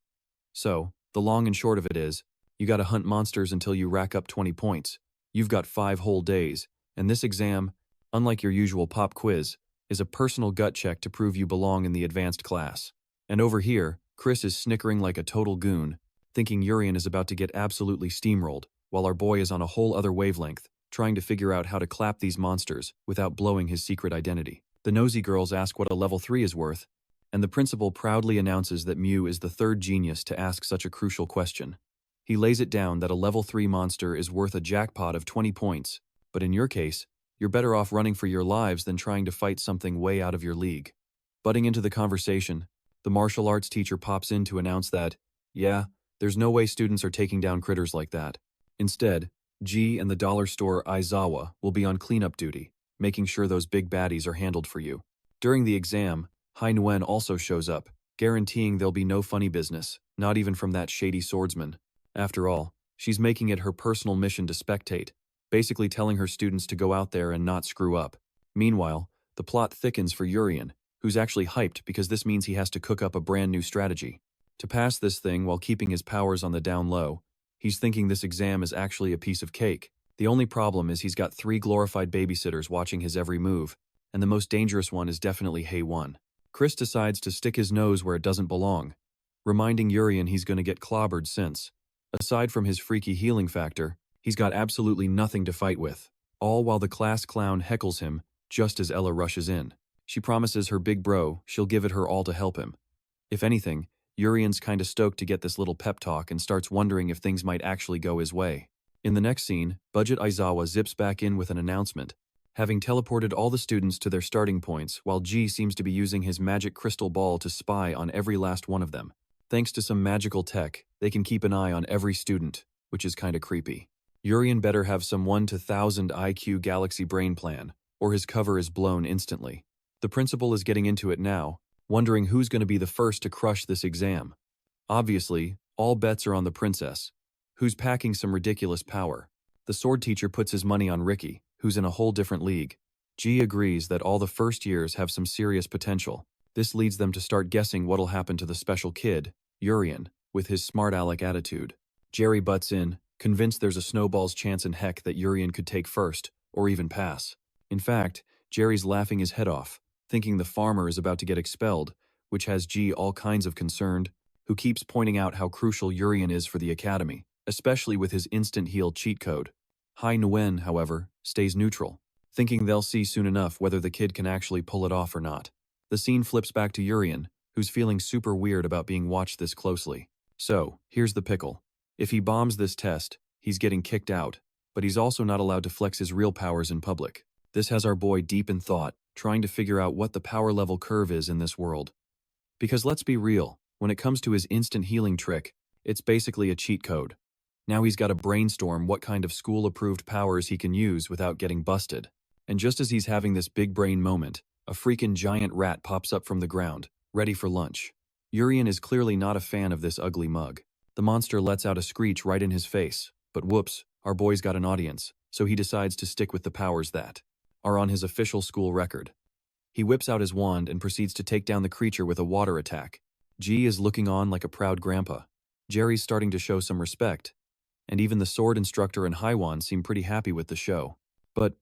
So, the long and short of it is, you gotta hunt monsters until you rack up 20 points. You've got 5 whole days, and this exam, unlike your usual pop quiz, is a personal gut check to prove you belong in the advanced class. And over here, Chris is snickering like a total goon, thinking Urien is about to get absolutely steamrolled, while our boy is on a whole other wavelength, trying to figure out how to clap these monsters without blowing his secret identity. The nosy girls ask what a level 3 is worth, and the principal proudly announces that Mew is the 3rd genius to ask such a crucial question. He lays it down that a level 3 monster is worth a jackpot of 20 points, but in your case, you're better off running for your lives than trying to fight something way out of your league. Butting into the conversation, the martial arts teacher pops in to announce that, yeah, there's no way students are taking down critters like that. Instead, G and the dollar store Aizawa will be on cleanup duty, making sure those big baddies are handled for you. During the exam, Hai Nguyen also shows up, guaranteeing there'll be no funny business, not even from that shady swordsman. After all, she's making it her personal mission to spectate, basically telling her students to go out there and not screw up. Meanwhile, the plot thickens for Urien, who's actually hyped because this means he has to cook up a brand new strategy. To pass this thing while keeping his powers on the down low, he's thinking this exam is actually a piece of cake. The only problem is he's got 3 glorified babysitters watching his every move, and the most dangerous one is definitely Hei 1. Chris decides to stick his nose where it doesn't belong, reminding Urien he's gonna get clobbered since, aside from his freaky healing factor, he's got absolutely nothing to fight with, all while the class clown heckles him just as Ella rushes in. She promises her big bro she'll give it her all to help him. If anything, Urien's kinda stoked to get this little pep talk and starts wondering if things might actually go his way. In the next scene, Budget Aizawa zips back in with an announcement, having teleported all the students to their starting points while G seems to be using his magic crystal ball to spy on every last one of them. Thanks to some magical tech, they can keep an eye on every student, which is kinda creepy. Urien better have some 1 to 1000 IQ galaxy brain plan, or his cover is blown instantly. The principal is getting into it now, wondering who's going to be the first to crush this exam. Obviously, all bets are on the princess, who's packing some ridiculous power. The sword teacher puts his money on Ricky, who's in a whole different league. G agrees that all the first years have some serious potential. This leads them to start guessing what'll happen to the special kid, Urien, with his smart aleck attitude. Jerry butts in, convinced there's a snowball's chance in heck that Urien could take first, or even pass. In fact, Jerry's laughing his head off, thinking the farmer is about to get expelled, which has G all kinds of concerned. who keeps pointing out how crucial Urien is for the academy, especially with his instant heal cheat code. Hai Nguyen, however, stays neutral, thinking they'll see soon enough whether the kid can actually pull it off or not. The scene flips back to Urien, who's feeling super weird about being watched this closely. So, here's the pickle. If he bombs this test, he's getting kicked out, but he's also not allowed to flex his real powers in public. This has our boy deep in thought, trying to figure out what the power level curve is in this world. Because let's be real, when it comes to his instant healing trick, it's basically a cheat code. Now he's got to brainstorm what kind of school-approved powers he can use without getting busted. And just as he's having this big brain moment, a freaking giant rat pops up from the ground, ready for lunch. Urien is clearly not a fan of this ugly mug. The monster lets out a screech right in his face, but whoops, our boy's got an audience, so he decides to stick with the powers that are on his official school record. He whips out his wand and proceeds to take down the creature with a water attack. G is looking on like a proud grandpa. Jerry's starting to show some respect, and even the sword instructor and Haiwan seem pretty happy with the show. But,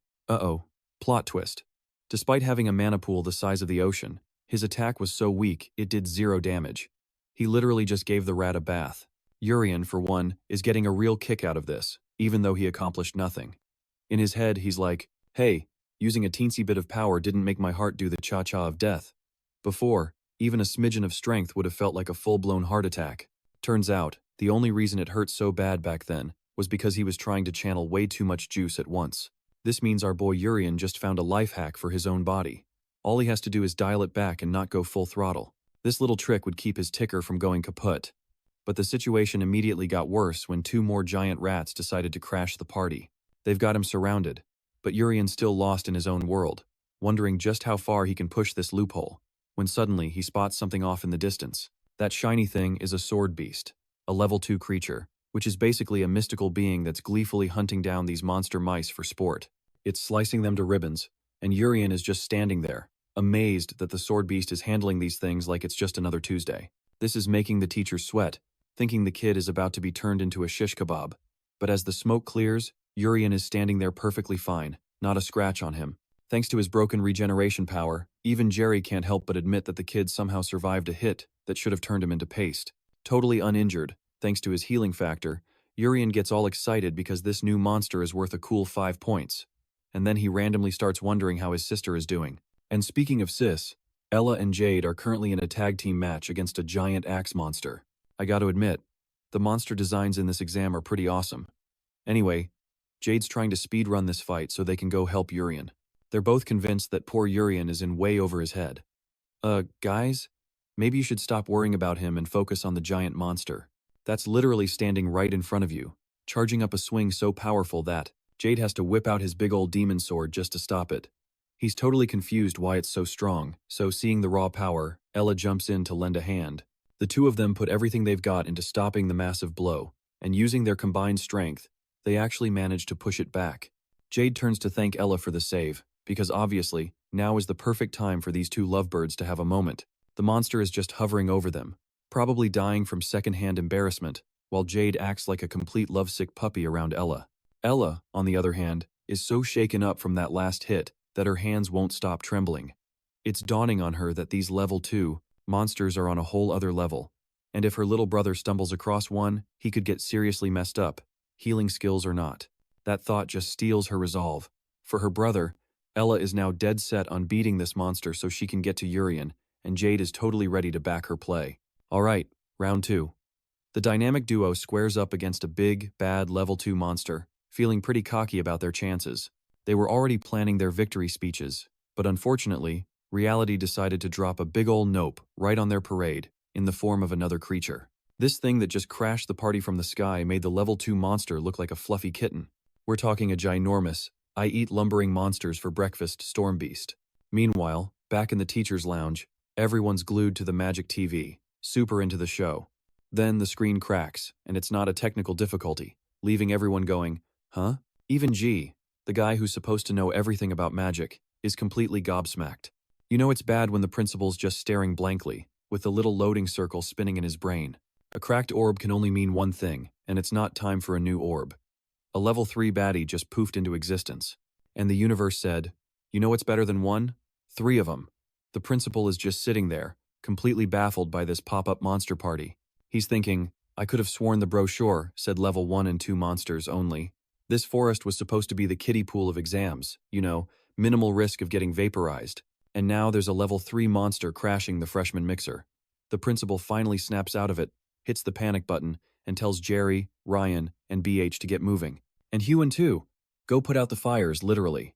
plot twist. Despite having a mana pool the size of the ocean, his attack was so weak it did 0 damage. He literally just gave the rat a bath. Urien, for one, is getting a real kick out of this, even though he accomplished nothing. In his head, he's like, hey, using a teensy bit of power didn't make my heart do the cha-cha of death. Before, even a smidgen of strength would have felt like a full-blown heart attack. Turns out, the only reason it hurt so bad back then was because he was trying to channel way too much juice at once. This means our boy Urien just found a life hack for his own body. All he has to do is dial it back and not go full throttle. This little trick would keep his ticker from going kaput. But the situation immediately got worse when 2 more giant rats decided to crash the party. They've got him surrounded, but Urien's still lost in his own world, wondering just how far he can push this loophole, when suddenly he spots something off in the distance. That shiny thing is a sword beast, a level 2 creature, which is basically a mystical being that's gleefully hunting down these monster mice for sport. It's slicing them to ribbons, and Urien is just standing there, amazed that the sword beast is handling these things like it's just another Tuesday. This is making the teacher sweat, thinking the kid is about to be turned into a shish kebab. But as the smoke clears, Urien is standing there perfectly fine, not a scratch on him. Thanks to his broken regeneration power, even Jerry can't help but admit that the kid somehow survived a hit that should have turned him into paste. Totally uninjured, thanks to his healing factor, Urien gets all excited because this new monster is worth a cool 5 points. And then he randomly starts wondering how his sister is doing. And speaking of sis, Ella and Jade are currently in a tag team match against a giant axe monster. I gotta admit, the monster designs in this exam are pretty awesome. Anyway, Jade's trying to speedrun this fight so they can go help Urien. They're both convinced that poor Urien is in way over his head. Guys? Maybe you should stop worrying about him and focus on the giant monster. That's literally standing right in front of you, charging up a swing so powerful that Jade has to whip out his big old demon sword just to stop it. He's totally confused why it's so strong, so seeing the raw power, Ella jumps in to lend a hand. The two of them put everything they've got into stopping the massive blow, and using their combined strength, they actually manage to push it back. Jade turns to thank Ella for the save, because obviously, now is the perfect time for these two lovebirds to have a moment. The monster is just hovering over them, probably dying from secondhand embarrassment, while Jade acts like a complete lovesick puppy around Ella. Ella, on the other hand, is so shaken up from that last hit that her hands won't stop trembling. It's dawning on her that these level 2 monsters are on a whole other level, and if her little brother stumbles across one, he could get seriously messed up, healing skills or not. That thought just steals her resolve. For her brother, Ella is now dead set on beating this monster so she can get to Urien, and Jade is totally ready to back her play. Alright, round 2. The dynamic duo squares up against a big, bad level 2 monster, feeling pretty cocky about their chances. They were already planning their victory speeches, but unfortunately, reality decided to drop a big ol' nope right on their parade, in the form of another creature. This thing that just crashed the party from the sky made the level 2 monster look like a fluffy kitten. We're talking a ginormous, I eat lumbering monsters for breakfast storm beast. Meanwhile, back in the teacher's lounge, everyone's glued to the magic TV, super into the show. Then the screen cracks, and it's not a technical difficulty, leaving everyone going, huh? Even G, the guy who's supposed to know everything about magic, is completely gobsmacked. You know it's bad when the principal's just staring blankly, with the little loading circle spinning in his brain. A cracked orb can only mean one thing, and it's not time for a new orb. A level 3 baddie just poofed into existence. And the universe said, you know what's better than 1? 3 of them. The principal is just sitting there, completely baffled by this pop-up monster party. He's thinking, I could have sworn the brochure said level 1 and 2 monsters only. This forest was supposed to be the kiddie pool of exams, minimal risk of getting vaporized. And now there's a level 3 monster crashing the freshman mixer. The principal finally snaps out of it, hits the panic button, and tells Jerry, Ryan, and BH to get moving. And Huan too. Go put out the fires, literally.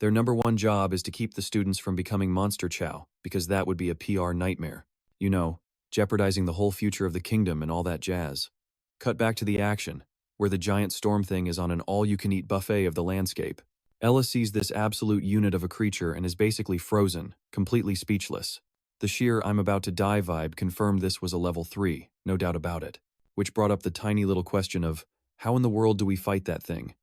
Their number one job is to keep the students from becoming monster chow, because that would be a PR nightmare. Jeopardizing the whole future of the kingdom and all that jazz. Cut back to the action, where the giant storm thing is on an all-you-can-eat buffet of the landscape. Ella sees this absolute unit of a creature and is basically frozen, completely speechless. The sheer I'm about to die vibe confirmed this was a level 3, no doubt about it, which brought up the tiny little question of, how in the world do we fight that thing?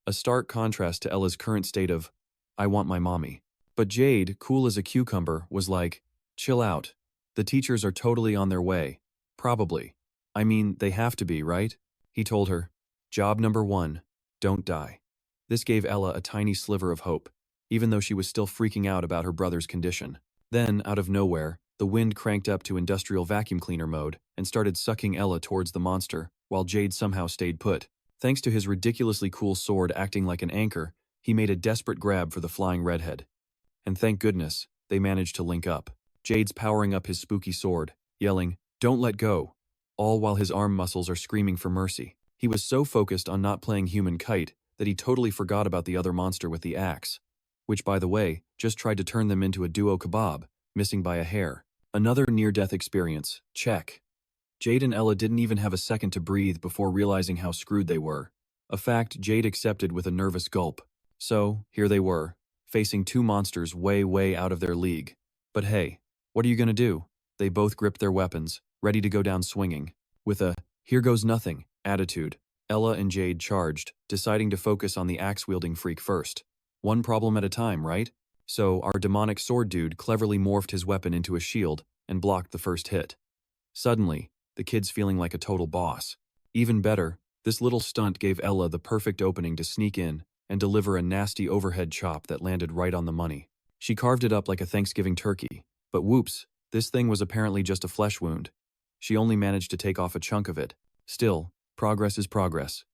A stark contrast to Ella's current state of, I want my mommy. But Jade, cool as a cucumber, was like, chill out. The teachers are totally on their way. Probably. I mean, they have to be, right? He told her. Job number 1, don't die. This gave Ella a tiny sliver of hope, even though she was still freaking out about her brother's condition. Then, out of nowhere, the wind cranked up to industrial vacuum cleaner mode and started sucking Ella towards the monster, while Jade somehow stayed put. Thanks to his ridiculously cool sword acting like an anchor, he made a desperate grab for the flying redhead. And thank goodness, they managed to link up. Jade's powering up his spooky sword, yelling, don't let go, all while his arm muscles are screaming for mercy. He was so focused on not playing human kite that he totally forgot about the other monster with the axe, which, by the way, just tried to turn them into a duo kebab, missing by a hair. Another near-death experience, check. Jade and Ella didn't even have a second to breathe before realizing how screwed they were. A fact Jade accepted with a nervous gulp. So, here they were, facing 2 monsters way, way out of their league. But hey, what are you gonna do? They both gripped their weapons, ready to go down swinging. With a, here goes nothing, attitude, Ella and Jade charged, deciding to focus on the axe-wielding freak first. One problem at a time, right? So our demonic sword dude cleverly morphed his weapon into a shield and blocked the first hit. Suddenly, the kid's feeling like a total boss. Even better, this little stunt gave Ella the perfect opening to sneak in and deliver a nasty overhead chop that landed right on the money. She carved it up like a Thanksgiving turkey, but whoops, this thing was apparently just a flesh wound. She only managed to take off a chunk of it. Still, progress is progress.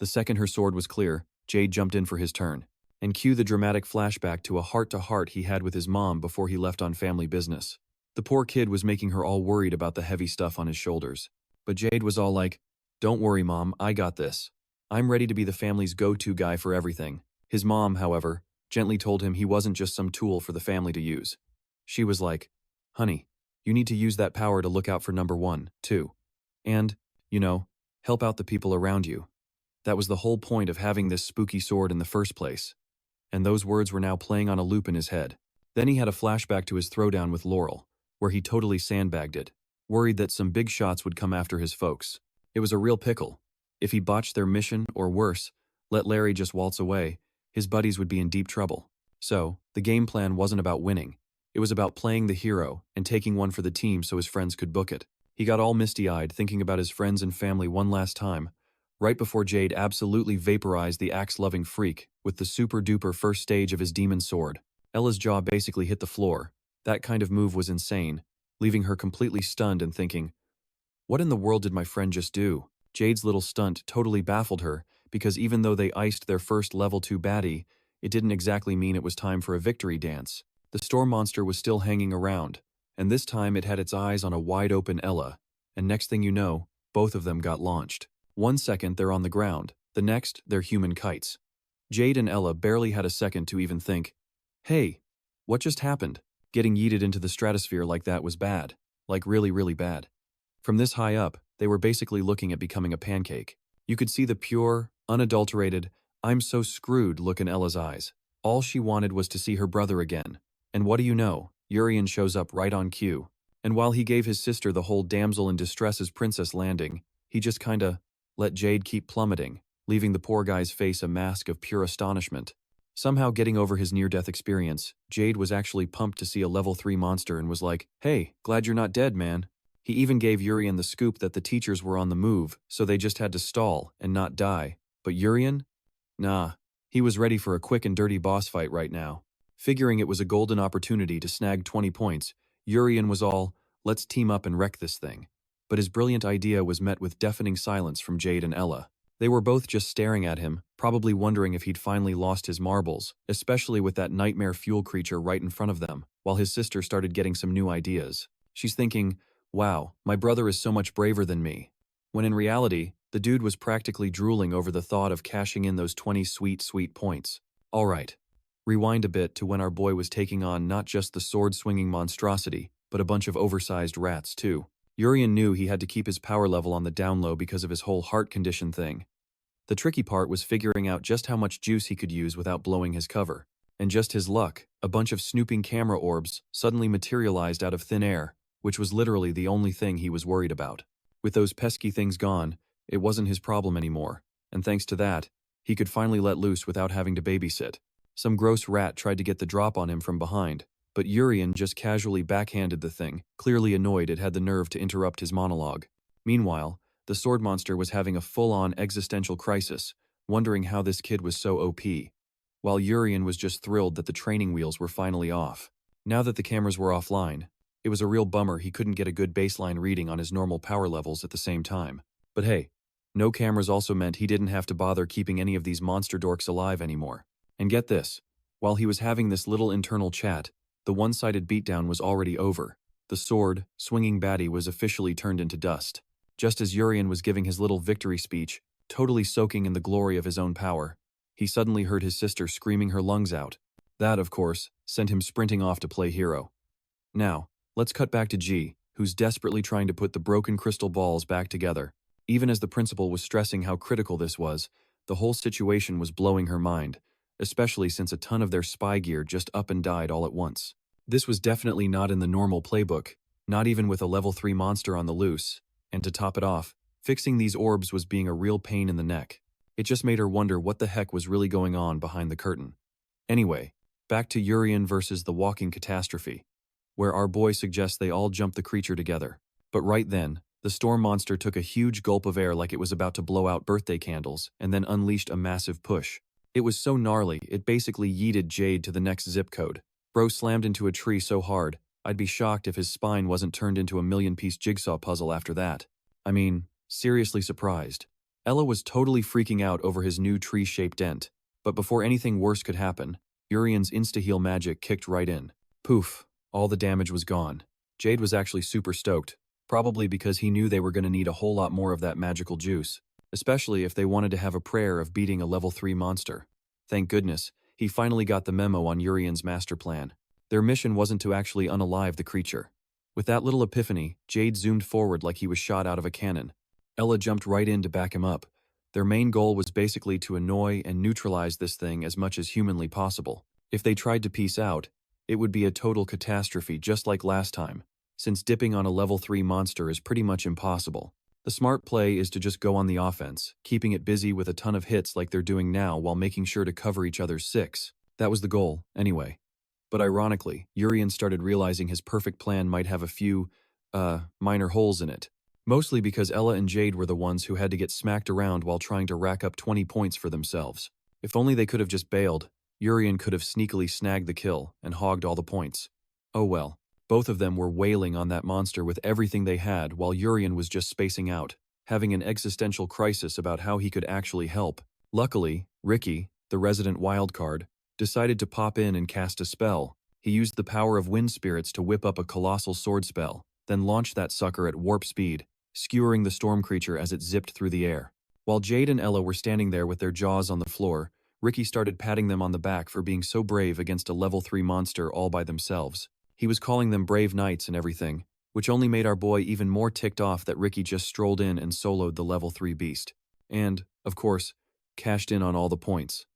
The second her sword was clear, Jade jumped in for his turn. And cue the dramatic flashback to a heart-to-heart he had with his mom before he left on family business. The poor kid was making her all worried about the heavy stuff on his shoulders. But Jade was all like, don't worry, Mom, I got this. I'm ready to be the family's go-to guy for everything. His mom, however, gently told him he wasn't just some tool for the family to use. She was like, honey, you need to use that power to look out for number 1, too. And, help out the people around you. That was the whole point of having this spooky sword in the first place. And those words were now playing on a loop in his head. Then he had a flashback to his throwdown with Laurel, where he totally sandbagged it, worried that some big shots would come after his folks. It was a real pickle. If he botched their mission, or worse, let Larry just waltz away, his buddies would be in deep trouble. So, the game plan wasn't about winning. It was about playing the hero and taking one for the team so his friends could book it. He got all misty-eyed thinking about his friends and family one last time, right before Jade absolutely vaporized the axe-loving freak with the super-duper first stage of his demon sword. Ella's jaw basically hit the floor. That kind of move was insane, leaving her completely stunned and thinking, what in the world did my friend just do? Jade's little stunt totally baffled her, because even though they iced their first level 2 baddie, it didn't exactly mean it was time for a victory dance. The storm monster was still hanging around, and this time it had its eyes on a wide-open Ella, and next thing you know, both of them got launched. 1 second they're on the ground, the next they're human kites. Jade and Ella barely had a second to even think, hey, what just happened? Getting yeeted into the stratosphere like that was bad, like really, really bad. From this high up, they were basically looking at becoming a pancake. You could see the pure, unadulterated, I'm so screwed look in Ella's eyes. All she wanted was to see her brother again. And what do you know, Urien shows up right on cue. And while he gave his sister the whole damsel in distress's princess landing, he just kinda let Jade keep plummeting, leaving the poor guy's face a mask of pure astonishment. Somehow getting over his near-death experience, Jade was actually pumped to see a level 3 monster and was like, hey, glad you're not dead, man. He even gave Urien the scoop that the teachers were on the move, so they just had to stall and not die. But Urien? Nah, he was ready for a quick and dirty boss fight right now. Figuring it was a golden opportunity to snag 20 points, Urien was all, let's team up and wreck this thing. but his brilliant idea was met with deafening silence from Jade and Ella. They were both just staring at him, probably wondering if he'd finally lost his marbles, especially with that nightmare fuel creature right in front of them, while his sister started getting some new ideas. She's thinking, wow, my brother is so much braver than me. When in reality, the dude was practically drooling over the thought of cashing in those 20 sweet points. Alright. Rewind a bit to when our boy was taking on not just the sword-swinging monstrosity, but a bunch of oversized rats too. Urien knew he had to keep his power level on the down low because of his whole heart condition thing. The tricky part was figuring out just how much juice he could use without blowing his cover. And just his luck, a bunch of snooping camera orbs suddenly materialized out of thin air, which was literally the only thing he was worried about. With those pesky things gone, it wasn't his problem anymore, and thanks to that, he could finally let loose without having to babysit. Some gross rat tried to get the drop on him from behind, but Urien just casually backhanded the thing, clearly annoyed it had the nerve to interrupt his monologue. Meanwhile, the sword monster was having a full-on existential crisis, wondering how this kid was so OP, while Urien was just thrilled that the training wheels were finally off. Now that the cameras were offline, it was a real bummer he couldn't get a good baseline reading on his normal power levels at the same time. But hey, no cameras also meant he didn't have to bother keeping any of these monster dorks alive anymore. And get this, while he was having this little internal chat, the one-sided beatdown was already over. The sword, swinging baddie was officially turned into dust. Just as Urien was giving his little victory speech, totally soaking in the glory of his own power, he suddenly heard his sister screaming her lungs out. That, of course, sent him sprinting off to play hero. Now, let's cut back to G, who's desperately trying to put the broken crystal balls back together. Even as the principal was stressing how critical this was, the whole situation was blowing her mind, especially since a ton of their spy gear just up and died all at once. This was definitely not in the normal playbook, not even with a level 3 monster on the loose, and to top it off, fixing these orbs was being a real pain in the neck. It just made her wonder what the heck was really going on behind the curtain. Anyway, back to Urien versus the walking catastrophe, where our boy suggests they all jump the creature together. But right then, the storm monster took a huge gulp of air like it was about to blow out birthday candles and then unleashed a massive push. It was so gnarly, it basically yeeted Jade to the next zip code. Bro slammed into a tree so hard, I'd be shocked if his spine wasn't turned into a million-piece jigsaw puzzle after that. I mean, seriously surprised. Ella was totally freaking out over his new tree-shaped dent, but before anything worse could happen, Urien's insta-heal magic kicked right in. Poof, all the damage was gone. Jade was actually super stoked, probably because he knew they were going to need a whole lot more of that magical juice, especially if they wanted to have a prayer of beating a level 3 monster. Thank goodness, he finally got the memo on Urien's master plan. Their mission wasn't to actually unalive the creature. With that little epiphany, Jade zoomed forward like he was shot out of a cannon. Ella jumped right in to back him up. Their main goal was basically to annoy and neutralize this thing as much as humanly possible. If they tried to peace out, it would be a total catastrophe just like last time, since dipping on a level 3 monster is pretty much impossible. The smart play is to just go on the offense, keeping it busy with a ton of hits like they're doing now while making sure to cover each other's 6. That was the goal, anyway. But ironically, Urien started realizing his perfect plan might have a few, minor holes in it. Mostly because Ella and Jade were the ones who had to get smacked around while trying to rack up 20 points for themselves. If only they could have just bailed, Urien could have sneakily snagged the kill and hogged all the points. Oh well, both of them were wailing on that monster with everything they had while Urien was just spacing out, having an existential crisis about how he could actually help. Luckily, Ricky, the resident wildcard, decided to pop in and cast a spell. He used the power of wind spirits to whip up a colossal sword spell, then launched that sucker at warp speed, skewering the storm creature as it zipped through the air. While Jade and Ella were standing there with their jaws on the floor, Ricky started patting them on the back for being so brave against a level 3 monster all by themselves. He was calling them brave knights and everything, which only made our boy even more ticked off that Ricky just strolled in and soloed the level 3 beast. And, of course, cashed in on all the points.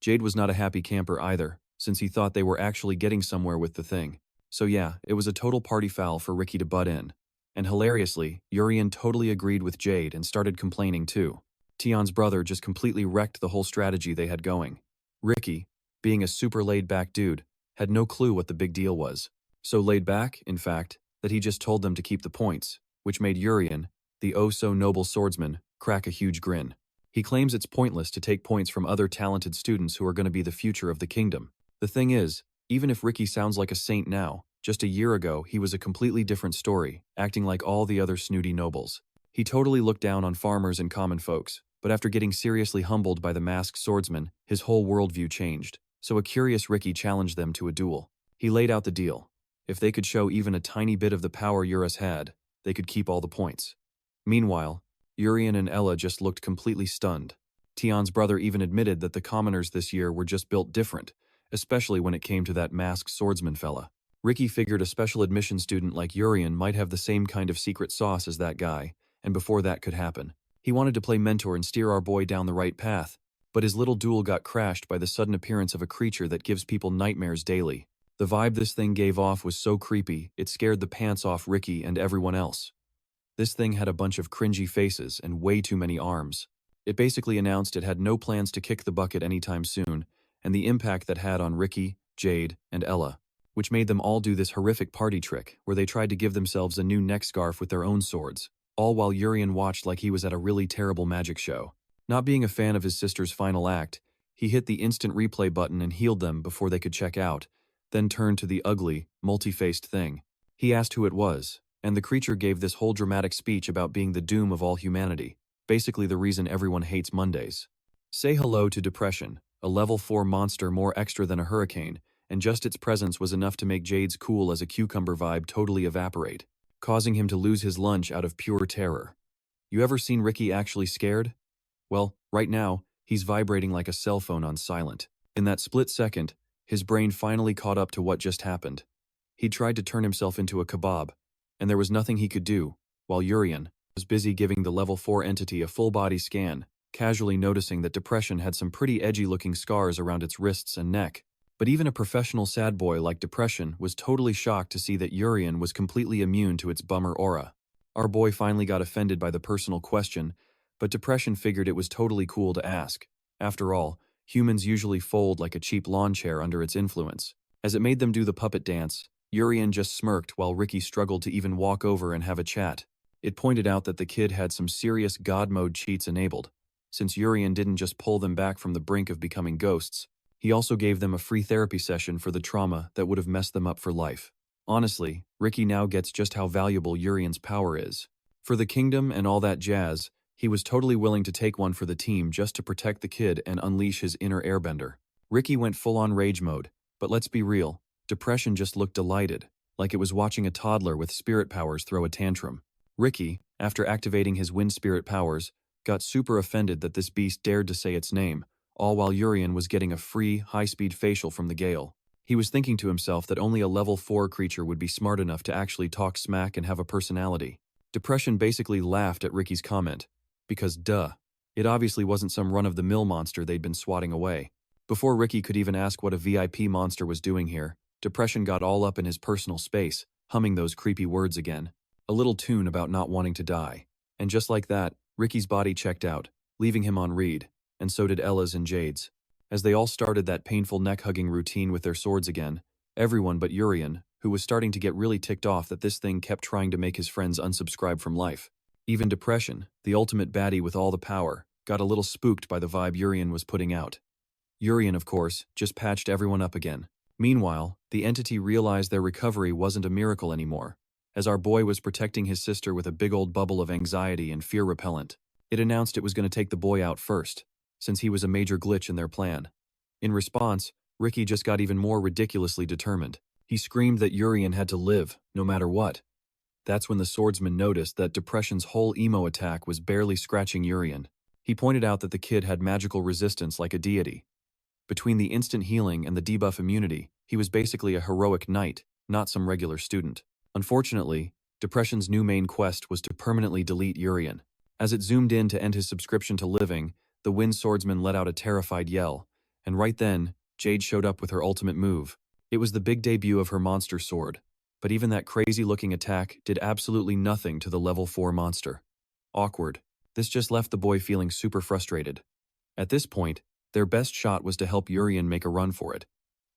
Jade was not a happy camper either, since he thought they were actually getting somewhere with the thing. So yeah, it was a total party foul for Ricky to butt in. And hilariously, Urien totally agreed with Jade and started complaining too. Tianne's brother just completely wrecked the whole strategy they had going. Ricky, being a super laid-back dude, had no clue what the big deal was. So laid back, in fact, that he just told them to keep the points, which made Urien, the oh-so-noble swordsman, crack a huge grin. He claims it's pointless to take points from other talented students who are going to be the future of the kingdom. The thing is, even if Ricky sounds like a saint now, Just a year ago, he was a completely different story, acting like all the other snooty nobles. He totally looked down on farmers and common folks, but after getting seriously humbled by the masked swordsman, his whole worldview changed. So a curious Ricky challenged them to a duel. He laid out the deal. If they could show even a tiny bit of the power Urus had, they could keep all the points. Meanwhile, Urien and Ella just looked completely stunned. Tianne's brother even admitted that the commoners this year were just built different, especially when it came to that masked swordsman fella. Ricky figured a special admission student like Urien might have the same kind of secret sauce as that guy, and before that could happen, he wanted to play mentor and steer our boy down the right path, but his little duel got crashed by the sudden appearance of a creature that gives people nightmares daily. The vibe this thing gave off was so creepy, it scared the pants off Ricky and everyone else. This thing had a bunch of cringy faces and way too many arms. It basically announced it had no plans to kick the bucket anytime soon, and the impact that had on Ricky, Jade, and Ella, which made them all do this horrific party trick where they tried to give themselves a new neck scarf with their own swords, all while Urien watched like he was at a really terrible magic show. Not being a fan of his sister's final act, he hit the instant replay button and healed them before they could check out, then turned to the ugly, multi-faced thing. He asked who it was, and the creature gave this whole dramatic speech about being the doom of all humanity, basically the reason everyone hates Mondays. Say hello to Depression, a level 4 monster more extra than a hurricane, and just its presence was enough to make Jade's cool as a cucumber vibe totally evaporate, causing him to lose his lunch out of pure terror. You ever seen Ricky actually scared? Well, right now, he's vibrating like a cell phone on silent. In that split second, his brain finally caught up to what just happened. He tried to turn himself into a kebab, and there was nothing he could do, while Urien was busy giving the level 4 entity a full-body scan, casually noticing that Depression had some pretty edgy-looking scars around its wrists and neck. But even a professional sad boy like Depression was totally shocked to see that Urien was completely immune to its bummer aura. Our boy finally got offended by the personal question, but Depression figured it was totally cool to ask. After all, humans usually fold like a cheap lawn chair under its influence. As it made them do the puppet dance, Urien just smirked while Ricky struggled to even walk over and have a chat. It pointed out that the kid had some serious God mode cheats enabled. Since Urien didn't just pull them back from the brink of becoming ghosts, he also gave them a free therapy session for the trauma that would have messed them up for life. Honestly, Ricky now gets just how valuable Urien's power is. For the kingdom and all that jazz, he was totally willing to take one for the team just to protect the kid and unleash his inner airbender. Ricky went full-on rage mode, but let's be real, Depression just looked delighted, like it was watching a toddler with spirit powers throw a tantrum. Ricky, after activating his wind spirit powers, got super offended that this beast dared to say its name, all while Urien was getting a free, high-speed facial from the Gale. He was thinking to himself that only a level 4 creature would be smart enough to actually talk smack and have a personality. Depression basically laughed at Ricky's comment, because duh, it obviously wasn't some run-of-the-mill monster they'd been swatting away. Before Ricky could even ask what a VIP monster was doing here, Depression got all up in his personal space, humming those creepy words again. A little tune about not wanting to die. And just like that, Ricky's body checked out, leaving him on read, and so did Ella's and Jade's. As they all started that painful neck-hugging routine with their swords again, everyone but Urien, who was starting to get really ticked off that this thing kept trying to make his friends unsubscribe from life. Even Depression, the ultimate baddie with all the power, got a little spooked by the vibe Urien was putting out. Urien, of course, just patched everyone up again. Meanwhile, the entity realized their recovery wasn't a miracle anymore. As our boy was protecting his sister with a big old bubble of anxiety and fear repellent, it announced it was going to take the boy out first, since he was a major glitch in their plan. In response, Ricky just got even more ridiculously determined. He screamed that Urien had to live, no matter what. That's when the swordsman noticed that Depression's whole emo attack was barely scratching Urien. He pointed out that the kid had magical resistance like a deity. Between the instant healing and the debuff immunity, he was basically a heroic knight, not some regular student. Unfortunately, Depression's new main quest was to permanently delete Urien. As it zoomed in to end his subscription to living, the Wind Swordsman let out a terrified yell, and right then, Jade showed up with her ultimate move. It was the big debut of her monster sword, but even that crazy-looking attack did absolutely nothing to the level 4 monster. Awkward. This just left the boy feeling super frustrated. At this point, their best shot was to help Urien make a run for it.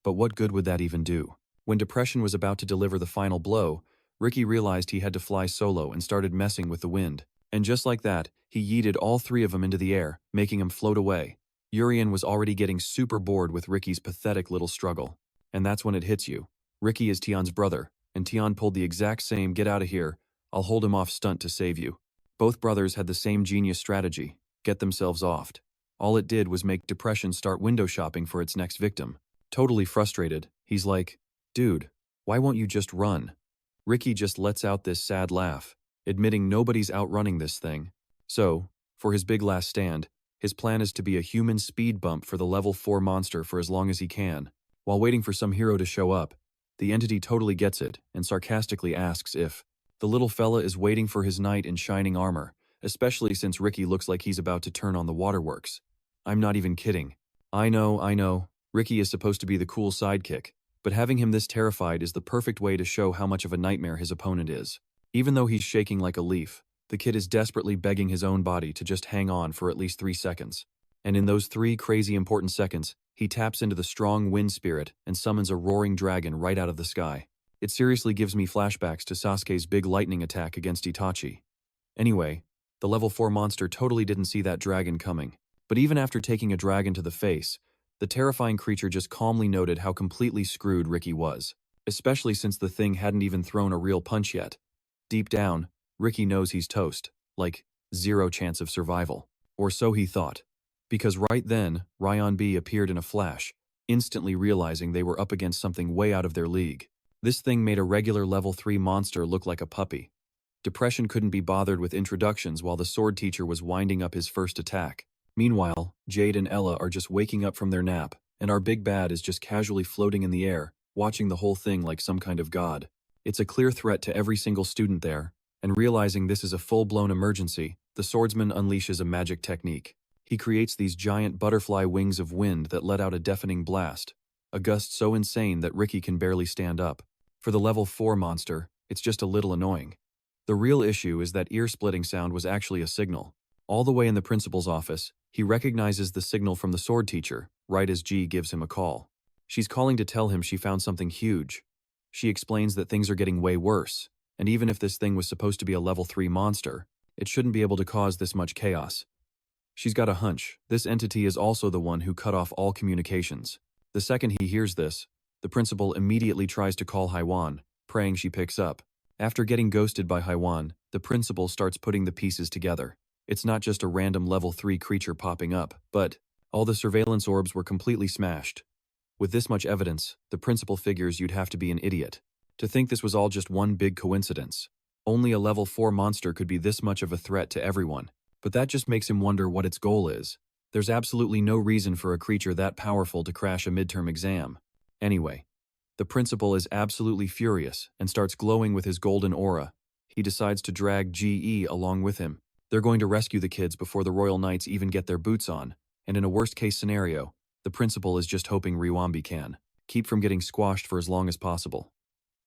But what good would that even do? When Depression was about to deliver the final blow, Ricky realized he had to fly solo and started messing with the wind. And just like that, he yeeted all 3 of them into the air, making them float away. Urien was already getting super bored with Ricky's pathetic little struggle. And that's when it hits you. Ricky is Tianne's brother, and Tianne pulled the exact same "get out of here, I'll hold him off" stunt to save you. Both brothers had the same genius strategy: get themselves offed. All it did was make Depression start window shopping for its next victim. Totally frustrated, he's like, "Dude, why won't you just run?" Ricky just lets out this sad laugh, admitting nobody's outrunning this thing. So, for his big last stand, his plan is to be a human speed bump for the level 4 monster for as long as he can. While waiting for some hero to show up, the entity totally gets it and sarcastically asks if the little fella is waiting for his knight in shining armor, especially since Ricky looks like he's about to turn on the waterworks. I'm not even kidding. I know, Ricky is supposed to be the cool sidekick, but having him this terrified is the perfect way to show how much of a nightmare his opponent is. Even though he's shaking like a leaf, the kid is desperately begging his own body to just hang on for at least 3 seconds. And in those 3 crazy important seconds, he taps into the strong wind spirit and summons a roaring dragon right out of the sky. It seriously gives me flashbacks to Sasuke's big lightning attack against Itachi. Anyway, the level 4 monster totally didn't see that dragon coming. But even after taking a dragon to the face, the terrifying creature just calmly noted how completely screwed Ricky was, especially since the thing hadn't even thrown a real punch yet. Deep down, Ricky knows he's toast, like 0 chance of survival. Or so he thought. Because right then, Ryan B appeared in a flash, instantly realizing they were up against something way out of their league. This thing made a regular level 3 monster look like a puppy. Depression couldn't be bothered with introductions while the sword teacher was winding up his first attack. Meanwhile, Jade and Ella are just waking up from their nap, and our big bad is just casually floating in the air, watching the whole thing like some kind of god. It's a clear threat to every single student there, and realizing this is a full-blown emergency, the swordsman unleashes a magic technique. He creates these giant butterfly wings of wind that let out a deafening blast, a gust so insane that Ricky can barely stand up. For the level 4 monster, it's just a little annoying. The real issue is that ear-splitting sound was actually a signal. All the way in the principal's office, he recognizes the signal from the sword teacher, right as G gives him a call. She's calling to tell him she found something huge. She explains that things are getting way worse, and even if this thing was supposed to be a level 3 monster, it shouldn't be able to cause this much chaos. She's got a hunch. This entity is also the one who cut off all communications. The second he hears this, the principal immediately tries to call Haiwan, praying she picks up. After getting ghosted by Haiwan, the principal starts putting the pieces together. It's not just a random level 3 creature popping up, but all the surveillance orbs were completely smashed. With this much evidence, the principal figures you'd have to be an idiot to think this was all just one big coincidence. Only a level 4 monster could be this much of a threat to everyone, but that just makes him wonder what its goal is. There's absolutely no reason for a creature that powerful to crash a midterm exam. Anyway, the principal is absolutely furious and starts glowing with his golden aura. He decides to drag GE along with him. They're going to rescue the kids before the Royal Knights even get their boots on, and in a worst-case scenario, the principal is just hoping Riwambi can keep from getting squashed for as long as possible.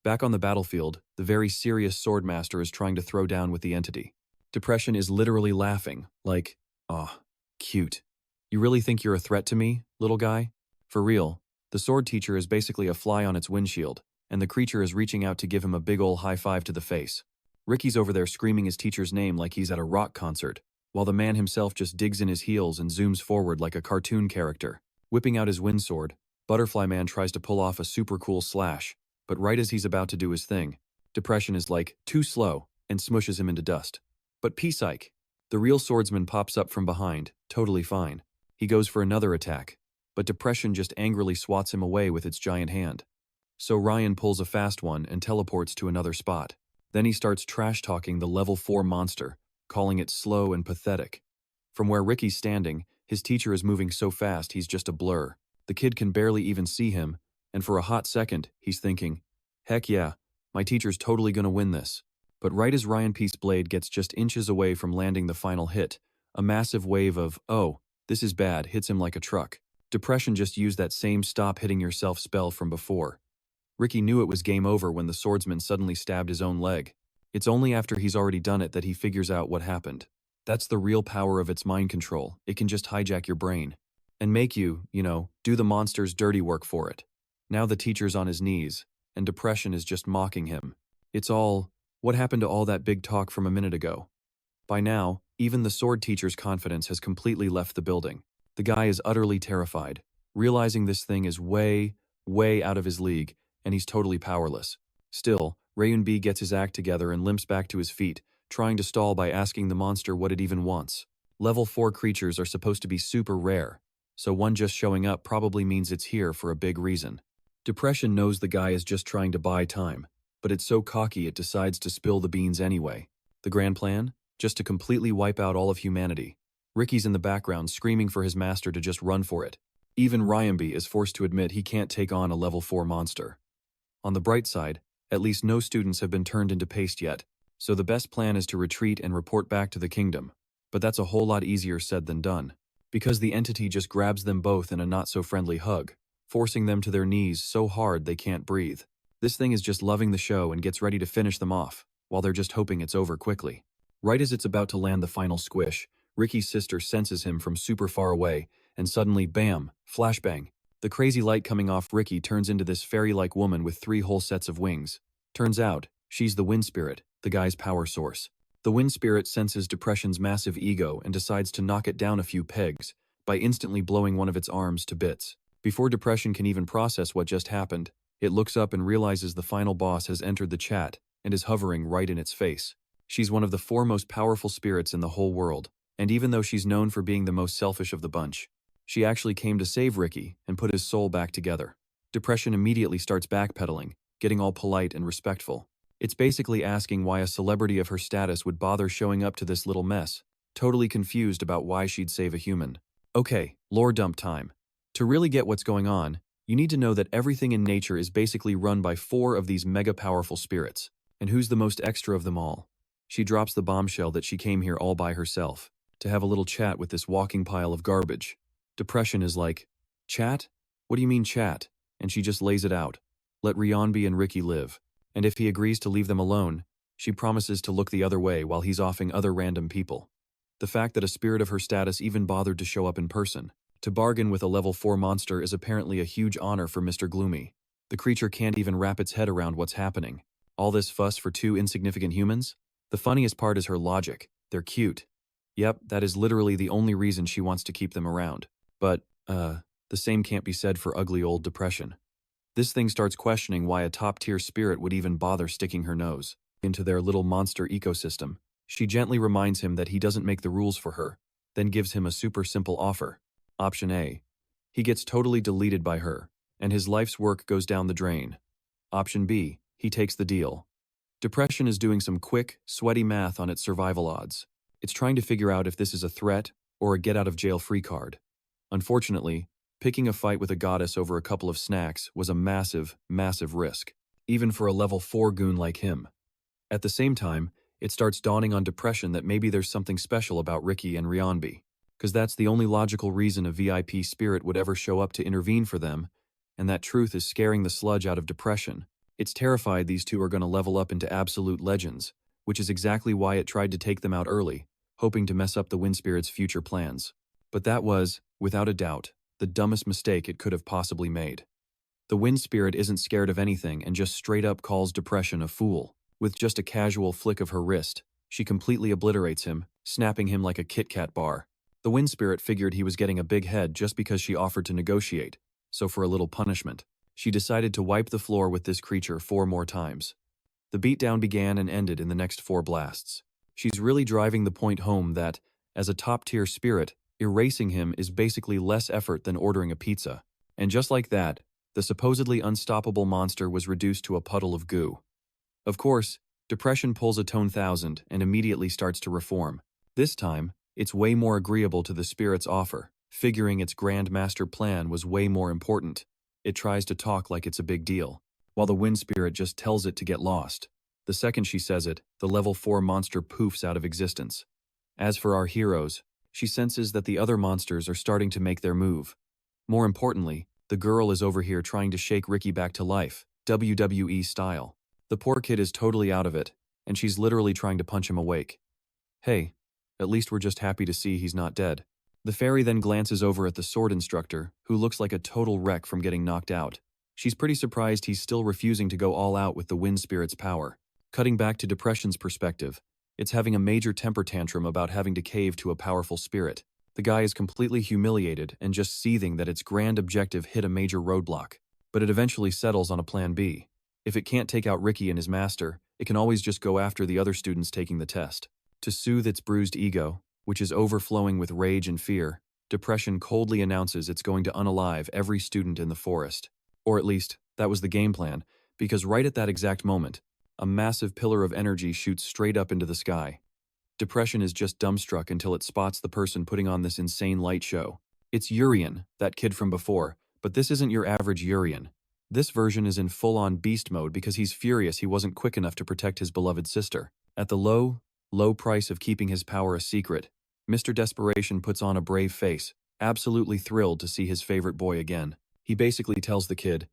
Back on the battlefield, the very serious swordmaster is trying to throw down with the entity. Depression is literally laughing, like, "Aw, cute. You really think you're a threat to me, little guy?" For real, the sword teacher is basically a fly on its windshield, and the creature is reaching out to give him a big ol' high five to the face. Ricky's over there screaming his teacher's name like he's at a rock concert, while the man himself just digs in his heels and zooms forward like a cartoon character. Whipping out his windsword, Butterfly Man tries to pull off a super cool slash, but right as he's about to do his thing, Depression is like, too slow, and smushes him into dust. But P-Psych, the real swordsman pops up from behind, totally fine. He goes for another attack, but Depression just angrily swats him away with its giant hand. So Ryan pulls a fast one and teleports to another spot. Then he starts trash-talking the level 4 monster, calling it slow and pathetic. From where Ricky's standing, his teacher is moving so fast he's just a blur. The kid can barely even see him, and for a hot second, he's thinking, heck yeah, my teacher's totally gonna win this. But right as Ryan P's blade gets just inches away from landing the final hit, a massive wave of, "Oh, this is bad," hits him like a truck. Depression just used that same stop hitting yourself spell from before. Ricky knew it was game over when the swordsman suddenly stabbed his own leg. It's only after he's already done it that he figures out what happened. That's the real power of its mind control. It can just hijack your brain and make you, do the monster's dirty work for it. Now the teacher's on his knees, and Depression is just mocking him. It's all, what happened to all that big talk from a minute ago? By now, even the sword teacher's confidence has completely left the building. The guy is utterly terrified, realizing this thing is way, way out of his league, and he's totally powerless. Still, Ryunbi gets his act together and limps back to his feet, trying to stall by asking the monster what it even wants. Level 4 creatures are supposed to be super rare, so one just showing up probably means it's here for a big reason. Depression knows the guy is just trying to buy time, but it's so cocky it decides to spill the beans anyway. The grand plan? Just to completely wipe out all of humanity. Ricky's in the background screaming for his master to just run for it. Even Ryunbi is forced to admit he can't take on a level 4 monster. On the bright side, at least no students have been turned into paste yet, so the best plan is to retreat and report back to the kingdom. But that's a whole lot easier said than done, because the entity just grabs them both in a not-so-friendly hug, forcing them to their knees so hard they can't breathe. This thing is just loving the show and gets ready to finish them off, while they're just hoping it's over quickly. Right as it's about to land the final squish, Ricky's sister senses him from super far away, and suddenly, bam, flashbang. The crazy light coming off Ricky turns into this fairy-like woman with 3 whole sets of wings. Turns out, she's the wind spirit, the guy's power source. The wind spirit senses Depression's massive ego and decides to knock it down a few pegs by instantly blowing one of its arms to bits. Before Depression can even process what just happened, it looks up and realizes the final boss has entered the chat and is hovering right in its face. She's one of the 4 most powerful spirits in the whole world, and even though she's known for being the most selfish of the bunch, she actually came to save Ricky and put his soul back together. Depression immediately starts backpedaling, getting all polite and respectful. It's basically asking why a celebrity of her status would bother showing up to this little mess, totally confused about why she'd save a human. Okay, lore dump time. To really get what's going on, you need to know that everything in nature is basically run by 4 of these mega powerful spirits. And who's the most extra of them all? She drops the bombshell that she came here all by herself, to have a little chat with this walking pile of garbage. Depression is like, chat? What do you mean chat? And she just lays it out. Let Ryunbi and Ricky live. And if he agrees to leave them alone, she promises to look the other way while he's offing other random people. The fact that a spirit of her status even bothered to show up in person, to bargain with a level 4 monster, is apparently a huge honor for Mr. Gloomy. The creature can't even wrap its head around what's happening. All this fuss for 2 insignificant humans? The funniest part is her logic. They're cute. Yep, that is literally the only reason she wants to keep them around. But, the same can't be said for ugly old Depression. This thing starts questioning why a top-tier spirit would even bother sticking her nose into their little monster ecosystem. She gently reminds him that he doesn't make the rules for her, then gives him a super simple offer. Option A. He gets totally deleted by her, and his life's work goes down the drain. Option B. He takes the deal. Depression is doing some quick, sweaty math on its survival odds. It's trying to figure out if this is a threat or a get-out-of-jail-free card. Unfortunately, picking a fight with a goddess over a couple of snacks was a massive, massive risk, even for a level 4 goon like him. At the same time, it starts dawning on Depression that maybe there's something special about Ricky and Ryunbi, because that's the only logical reason a VIP spirit would ever show up to intervene for them, and that truth is scaring the sludge out of Depression. It's terrified these 2 are going to level up into absolute legends, which is exactly why it tried to take them out early, hoping to mess up the Wind Spirit's future plans. But that was, without a doubt, the dumbest mistake it could have possibly made. The Wind Spirit isn't scared of anything and just straight up calls Depression a fool. With just a casual flick of her wrist, she completely obliterates him, snapping him like a Kit Kat bar. The Wind Spirit figured he was getting a big head just because she offered to negotiate, so for a little punishment, she decided to wipe the floor with this creature 4 more times. The beatdown began and ended in the next 4 blasts. She's really driving the point home that, as a top-tier spirit, erasing him is basically less effort than ordering a pizza. And just like that, the supposedly unstoppable monster was reduced to a puddle of goo. Of course, Depression pulls a tone 1000 and immediately starts to reform. This time, it's way more agreeable to the spirit's offer, figuring its grand master plan was way more important. It tries to talk like it's a big deal, while the Wind Spirit just tells it to get lost. The second she says it, the level 4 monster poofs out of existence. As for our heroes, she senses that the other monsters are starting to make their move. More importantly, the girl is over here trying to shake Ricky back to life, WWE style. The poor kid is totally out of it, and she's literally trying to punch him awake. Hey, at least we're just happy to see he's not dead. The fairy then glances over at the sword instructor, who looks like a total wreck from getting knocked out. She's pretty surprised he's still refusing to go all out with the Wind Spirit's power. Cutting back to Depression's perspective, it's having a major temper tantrum about having to cave to a powerful spirit. The guy is completely humiliated and just seething that its grand objective hit a major roadblock, but it eventually settles on a plan B. If it can't take out Ricky and his master, it can always just go after the other students taking the test. To soothe its bruised ego, which is overflowing with rage and fear, Depression coldly announces it's going to unalive every student in the forest. Or at least, that was the game plan, because right at that exact moment, a massive pillar of energy shoots straight up into the sky. Depression is just dumbstruck until it spots the person putting on this insane light show. It's Urien, that kid from before, but this isn't your average Urien. This version is in full-on beast mode because he's furious he wasn't quick enough to protect his beloved sister. At the low price of keeping his power a secret, Mr. Desperation puts on a brave face, absolutely thrilled to see his favorite boy again. He basically tells the kid,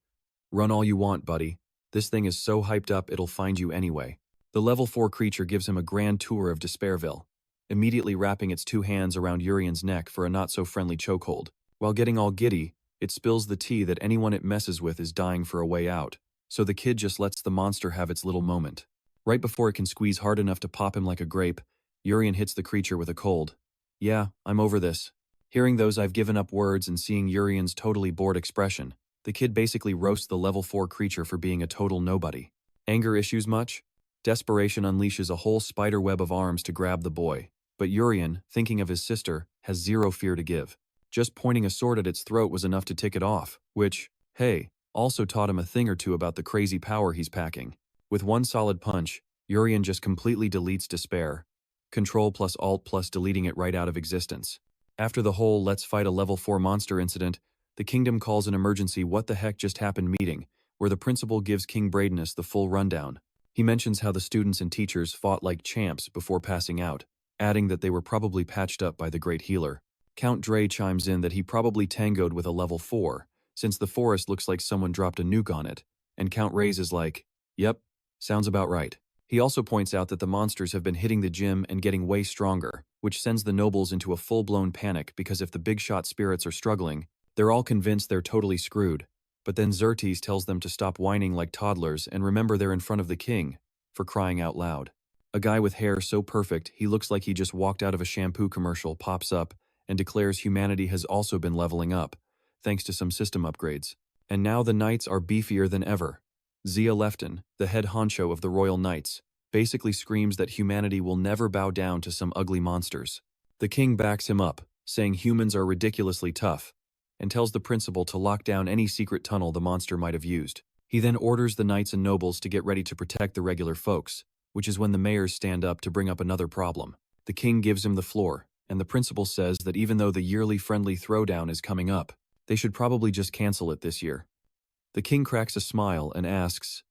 "Run all you want, buddy. This thing is so hyped up it'll find you anyway." The level 4 creature gives him a grand tour of Despairville, immediately wrapping its 2 hands around Urien's neck for a not-so-friendly chokehold. While getting all giddy, it spills the tea that anyone it messes with is dying for a way out, so the kid just lets the monster have its little moment. Right before it can squeeze hard enough to pop him like a grape, Urien hits the creature with a cold. "Yeah, I'm over this." Hearing those I've given up words and seeing Urien's totally bored expression, the kid basically roasts the level 4 creature for being a total nobody. Anger issues much? Desperation unleashes a whole spider web of arms to grab the boy, but Urien, thinking of his sister, has zero fear to give. Just pointing a sword at its throat was enough to tick it off, which, hey, also taught him a thing or two about the crazy power he's packing. With one solid punch, Urien just completely deletes despair. Control plus Alt plus deleting it right out of existence. After the whole "let's fight a level 4 monster" incident, the kingdom calls an emergency what the heck just happened meeting, where the principal gives King Bradenus the full rundown. He mentions how the students and teachers fought like champs before passing out, adding that they were probably patched up by the great healer. Count Dre chimes in that he probably tangoed with a level 4, since the forest looks like someone dropped a nuke on it, and Count Ray's is like, "Yep, sounds about right." He also points out that the monsters have been hitting the gym and getting way stronger, which sends the nobles into a full-blown panic because if the big-shot spirits are struggling, they're all convinced they're totally screwed. But then Xerxes tells them to stop whining like toddlers and remember they're in front of the king, for crying out loud. A guy with hair so perfect he looks like he just walked out of a shampoo commercial pops up and declares humanity has also been leveling up, thanks to some system upgrades. And now the knights are beefier than ever. Zia Lefton, the head honcho of the Royal Knights, basically screams that humanity will never bow down to some ugly monsters. The king backs him up, saying humans are ridiculously tough, and tells the principal to lock down any secret tunnel the monster might have used. He then orders the knights and nobles to get ready to protect the regular folks, which is when the mayors stand up to bring up another problem. The king gives him the floor, and the principal says that even though the yearly friendly throwdown is coming up, they should probably just cancel it this year. The king cracks a smile and asks,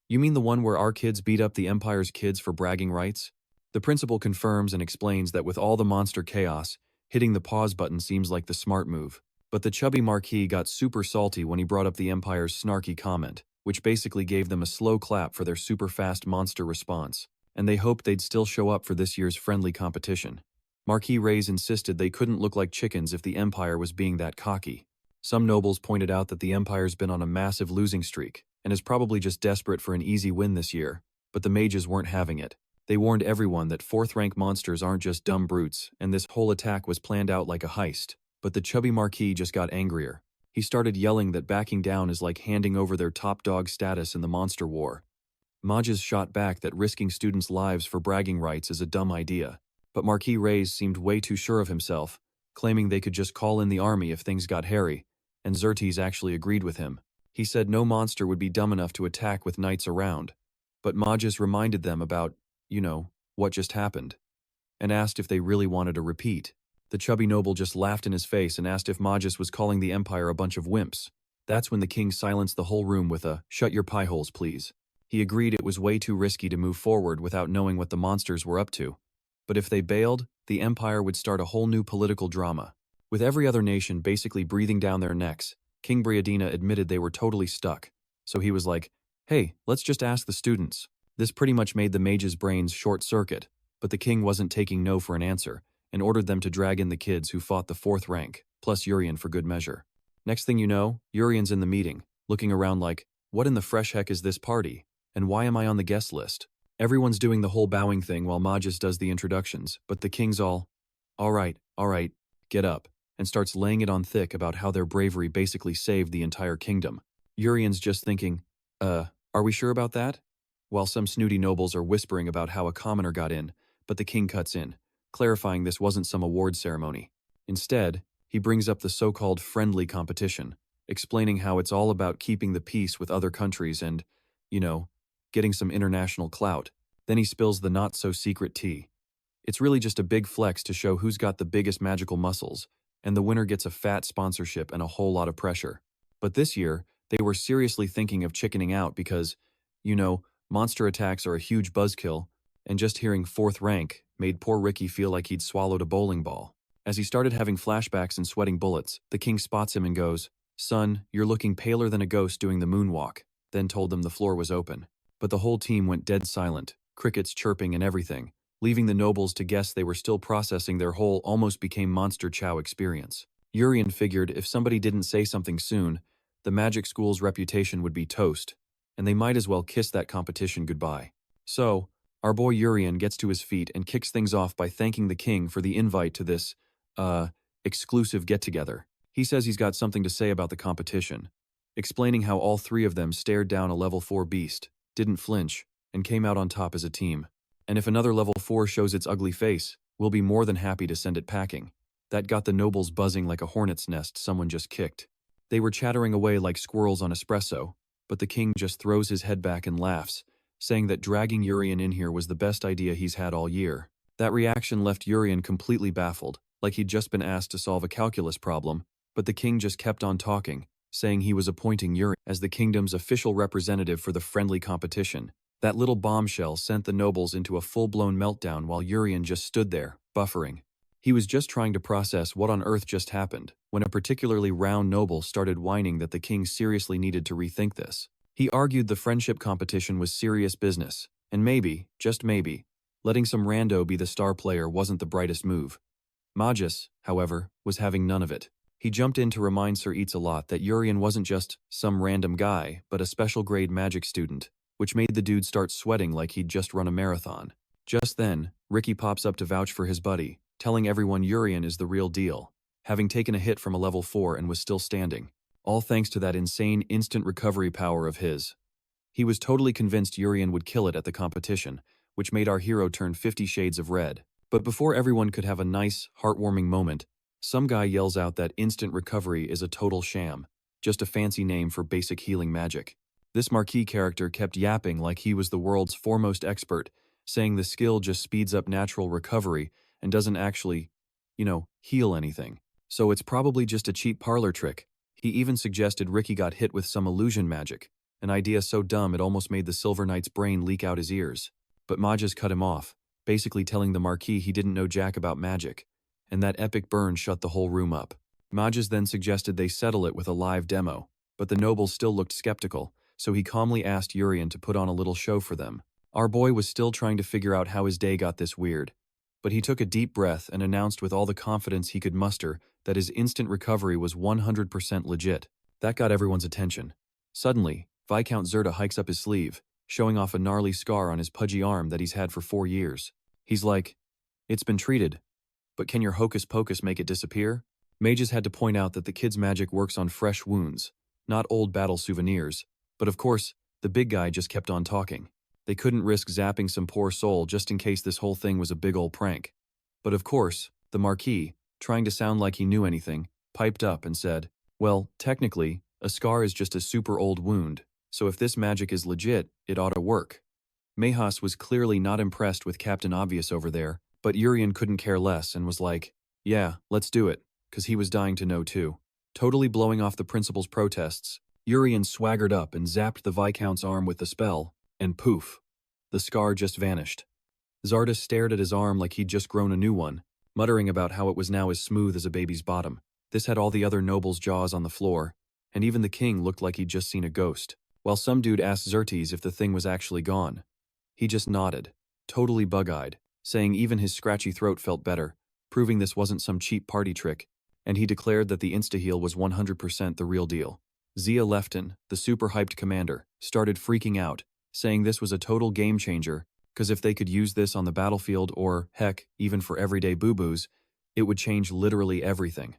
"You mean the one where our kids beat up the Empire's kids for bragging rights?" The principal confirms and explains that with all the monster chaos, hitting the pause button seems like the smart move. But the chubby Marquis got super salty when he brought up the Empire's snarky comment, which basically gave them a slow clap for their super fast monster response, and they hoped they'd still show up for this year's friendly competition. Marquis Reyes insisted they couldn't look like chickens if the Empire was being that cocky. Some nobles pointed out that the Empire's been on a massive losing streak, and is probably just desperate for an easy win this year, but the mages weren't having it. They warned everyone that 4th-rank monsters aren't just dumb brutes, and this whole attack was planned out like a heist. But the chubby Marquis just got angrier. He started yelling that backing down is like handing over their top dog status in the monster war. Mages shot back that risking students' lives for bragging rights is a dumb idea, but Marquis Reyes seemed way too sure of himself, claiming they could just call in the army if things got hairy, and Xerxes actually agreed with him. He said no monster would be dumb enough to attack with knights around, but Mages reminded them about, what just happened, and asked if they really wanted a repeat. The chubby noble just laughed in his face and asked if Magus was calling the Empire a bunch of wimps. That's when the king silenced the whole room with a, "Shut your pie holes, please." He agreed it was way too risky to move forward without knowing what the monsters were up to. But if they bailed, the Empire would start a whole new political drama. With every other nation basically breathing down their necks, King Briadina admitted they were totally stuck. So he was like, "Hey, let's just ask the students." This pretty much made the mages' brains short-circuit, but the king wasn't taking no for an answer, and ordered them to drag in the kids who fought the 4th rank, plus Urien for good measure. Next thing you know, Urien's in the meeting, looking around like, "What in the fresh heck is this party? And why am I on the guest list?" Everyone's doing the whole bowing thing while Magus does the introductions, but the king's all right, get up," and starts laying it on thick about how their bravery basically saved the entire kingdom. Urien's just thinking, are Are we sure about that? While some snooty nobles are whispering about how a commoner got in, but the king cuts in, clarifying this wasn't some award ceremony. Instead, he brings up the so-called friendly competition, explaining how it's all about keeping the peace with other countries and, you know, getting some international clout. Then he spills the not-so-secret tea. It's really just a big flex to show who's got the biggest magical muscles, and the winner gets a fat sponsorship and a whole lot of pressure. But this year, they were seriously thinking of chickening out because, monster attacks are a huge buzzkill, and just hearing fourth rank made poor Ricky feel like he'd swallowed a bowling ball. As he started having flashbacks and sweating bullets, the king spots him and goes, "Son, you're looking paler than a ghost doing the moonwalk," then told them the floor was open. But the whole team went dead silent, crickets chirping and everything, leaving the nobles to guess they were still processing their whole almost became monster chow experience. Urien figured if somebody didn't say something soon, the magic school's reputation would be toast, and they might as well kiss that competition goodbye. So, our boy Urien gets to his feet and kicks things off by thanking the king for the invite to this, exclusive get-together. He says he's got something to say about the competition, explaining how all three of them stared down a level 4 beast, didn't flinch, and came out on top as a team. And if another level 4 shows its ugly face, we'll be more than happy to send it packing. That got the nobles buzzing like a hornet's nest someone just kicked. They were chattering away like squirrels on espresso, but the king just throws his head back and laughs, saying that dragging Urien in here was the best idea he's had all year. That reaction left Urien completely baffled, like he'd just been asked to solve a calculus problem, but the king just kept on talking, saying he was appointing Urien as the kingdom's official representative for the friendly competition. That little bombshell sent the nobles into a full-blown meltdown while Urien just stood there, buffering. He was just trying to process what on earth just happened, when a particularly round noble started whining that the king seriously needed to rethink this. He argued the friendship competition was serious business, and maybe, just maybe, letting some rando be the star player wasn't the brightest move. Magus, however, was having none of it. He jumped in to remind Sir Eats-a-Lot that Urien wasn't just some random guy, but a special grade magic student, which made the dude start sweating like he'd just run a marathon. Just then, Ricky pops up to vouch for his buddy, telling everyone Urien is the real deal, having taken a hit from a level 4 and was still standing, all thanks to that insane instant recovery power of his. He was totally convinced Urien would kill it at the competition, which made our hero turn 50 shades of red. But before everyone could have a nice, heartwarming moment, some guy yells out that instant recovery is a total sham, just a fancy name for basic healing magic. This marquee character kept yapping like he was the world's foremost expert, saying the skill just speeds up natural recovery and doesn't actually, heal anything. So it's probably just a cheap parlor trick. He even suggested Ricky got hit with some illusion magic, an idea so dumb it almost made the Silver Knight's brain leak out his ears. But Magus cut him off, basically telling the Marquis he didn't know jack about magic, and that epic burn shut the whole room up. Magus then suggested they settle it with a live demo, but the nobles still looked skeptical, so he calmly asked Urien to put on a little show for them. Our boy was still trying to figure out how his day got this weird, but he took a deep breath and announced with all the confidence he could muster that his instant recovery was 100% legit. That got everyone's attention. Suddenly, Viscount Zerta hikes up his sleeve, showing off a gnarly scar on his pudgy arm that he's had for 4 years. He's like, "It's been treated, but can your hocus pocus make it disappear?" Mages had to point out that the kid's magic works on fresh wounds, not old battle souvenirs, but of course, the big guy just kept on talking. They couldn't risk zapping some poor soul just in case this whole thing was a big ol' prank. But of course, the Marquis, trying to sound like he knew anything, piped up and said, "Well, technically, a scar is just a super old wound, so if this magic is legit, it ought to work." Mayhas was clearly not impressed with Captain Obvious over there, but Urien couldn't care less and was like, "Yeah, let's do it," cause he was dying to know too. Totally blowing off the principal's protests, Urien swaggered up and zapped the Viscount's arm with the spell, and poof, the scar just vanished. Zarda stared at his arm like he'd just grown a new one, muttering about how it was now as smooth as a baby's bottom. This had all the other nobles' jaws on the floor, and even the king looked like he'd just seen a ghost. While some dude asked Xerxes if the thing was actually gone, he just nodded, totally bug-eyed, saying even his scratchy throat felt better, proving this wasn't some cheap party trick, and he declared that the insta-heal was 100% the real deal. Zia Lefton, the super-hyped commander, started freaking out, saying this was a total game-changer, because if they could use this on the battlefield or, heck, even for everyday boo-boos, it would change literally everything.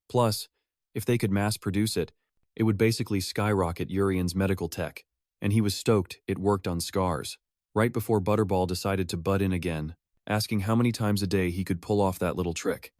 Plus, if they could mass-produce it, it would basically skyrocket Urien's medical tech, And he was stoked it worked on Scars. Right before Butterball decided to butt in again, asking how many times a day he could pull off that little trick.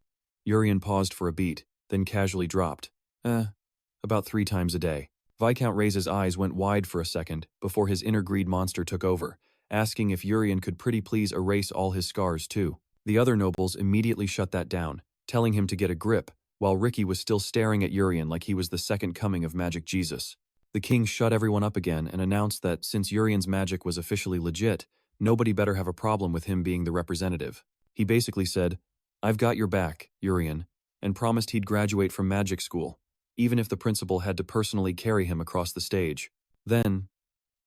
Urien paused for a beat, then casually dropped. About 3 times a day. Viscount Ray's eyes went wide for a second before his inner greed monster took over, asking if Urien could pretty please erase all his scars too. The other nobles immediately shut that down, telling him to get a grip, while Ricky was still staring at Urien like he was the second coming of Magic Jesus. The king shut everyone up again and announced that since Urien's magic was officially legit, nobody better have a problem with him being the representative. He basically said, "I've got your back, Urien," and promised he'd graduate from magic school, even if the principal had to personally carry him across the stage. Then,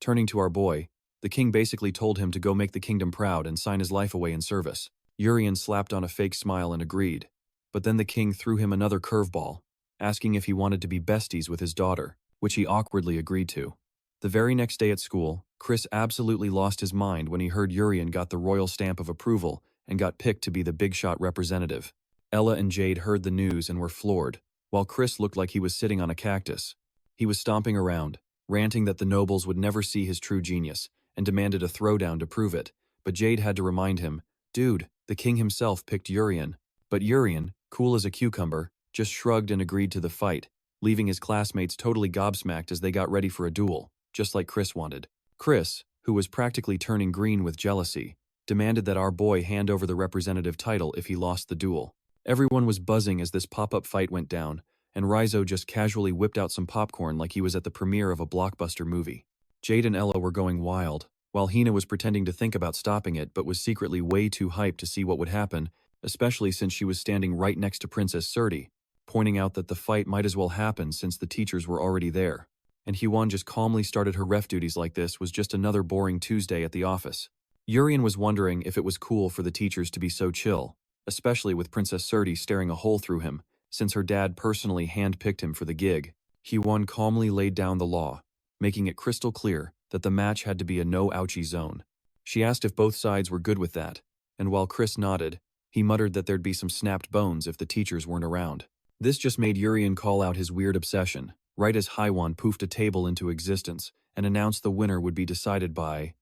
turning to our boy, the king basically told him to go make the kingdom proud and sign his life away in service. Urien slapped on a fake smile and agreed, but then the king threw him another curveball, asking if he wanted to be besties with his daughter, which he awkwardly agreed to. The very next day at school, Chris absolutely lost his mind when he heard Urien got the royal stamp of approval and got picked to be the big shot representative. Ella and Jade heard the news and were floored, while Chris looked like he was sitting on a cactus. He was stomping around, ranting that the nobles would never see his true genius, and demanded a throwdown to prove it, but Jade had to remind him, "Dude, the king himself picked Urien." But Urien, cool as a cucumber, just shrugged and agreed to the fight, leaving his classmates totally gobsmacked as they got ready for a duel, just like Chris wanted. Chris, who was practically turning green with jealousy, demanded that our boy hand over the representative title if he lost the duel. Everyone was buzzing as this pop-up fight went down, and Rizzo just casually whipped out some popcorn like he was at the premiere of a blockbuster movie. Jade and Ella were going wild, while Hina was pretending to think about stopping it but was secretly way too hyped to see what would happen, especially since she was standing right next to Princess Surti, pointing out that the fight might as well happen since the teachers were already there. And Huan just calmly started her ref duties like this was just another boring Tuesday at the office. Urien was wondering if it was cool for the teachers to be so chill, especially with Princess Surti staring a hole through him, since her dad personally handpicked him for the gig. Huan calmly laid down the law, making it crystal clear that the match had to be a no-ouchie zone. She asked if both sides were good with that, and while Chris nodded, he muttered that there'd be some snapped bones if the teachers weren't around. This just made Urien call out his weird obsession, right as Haiwan poofed a table into existence and announced the winner would be decided by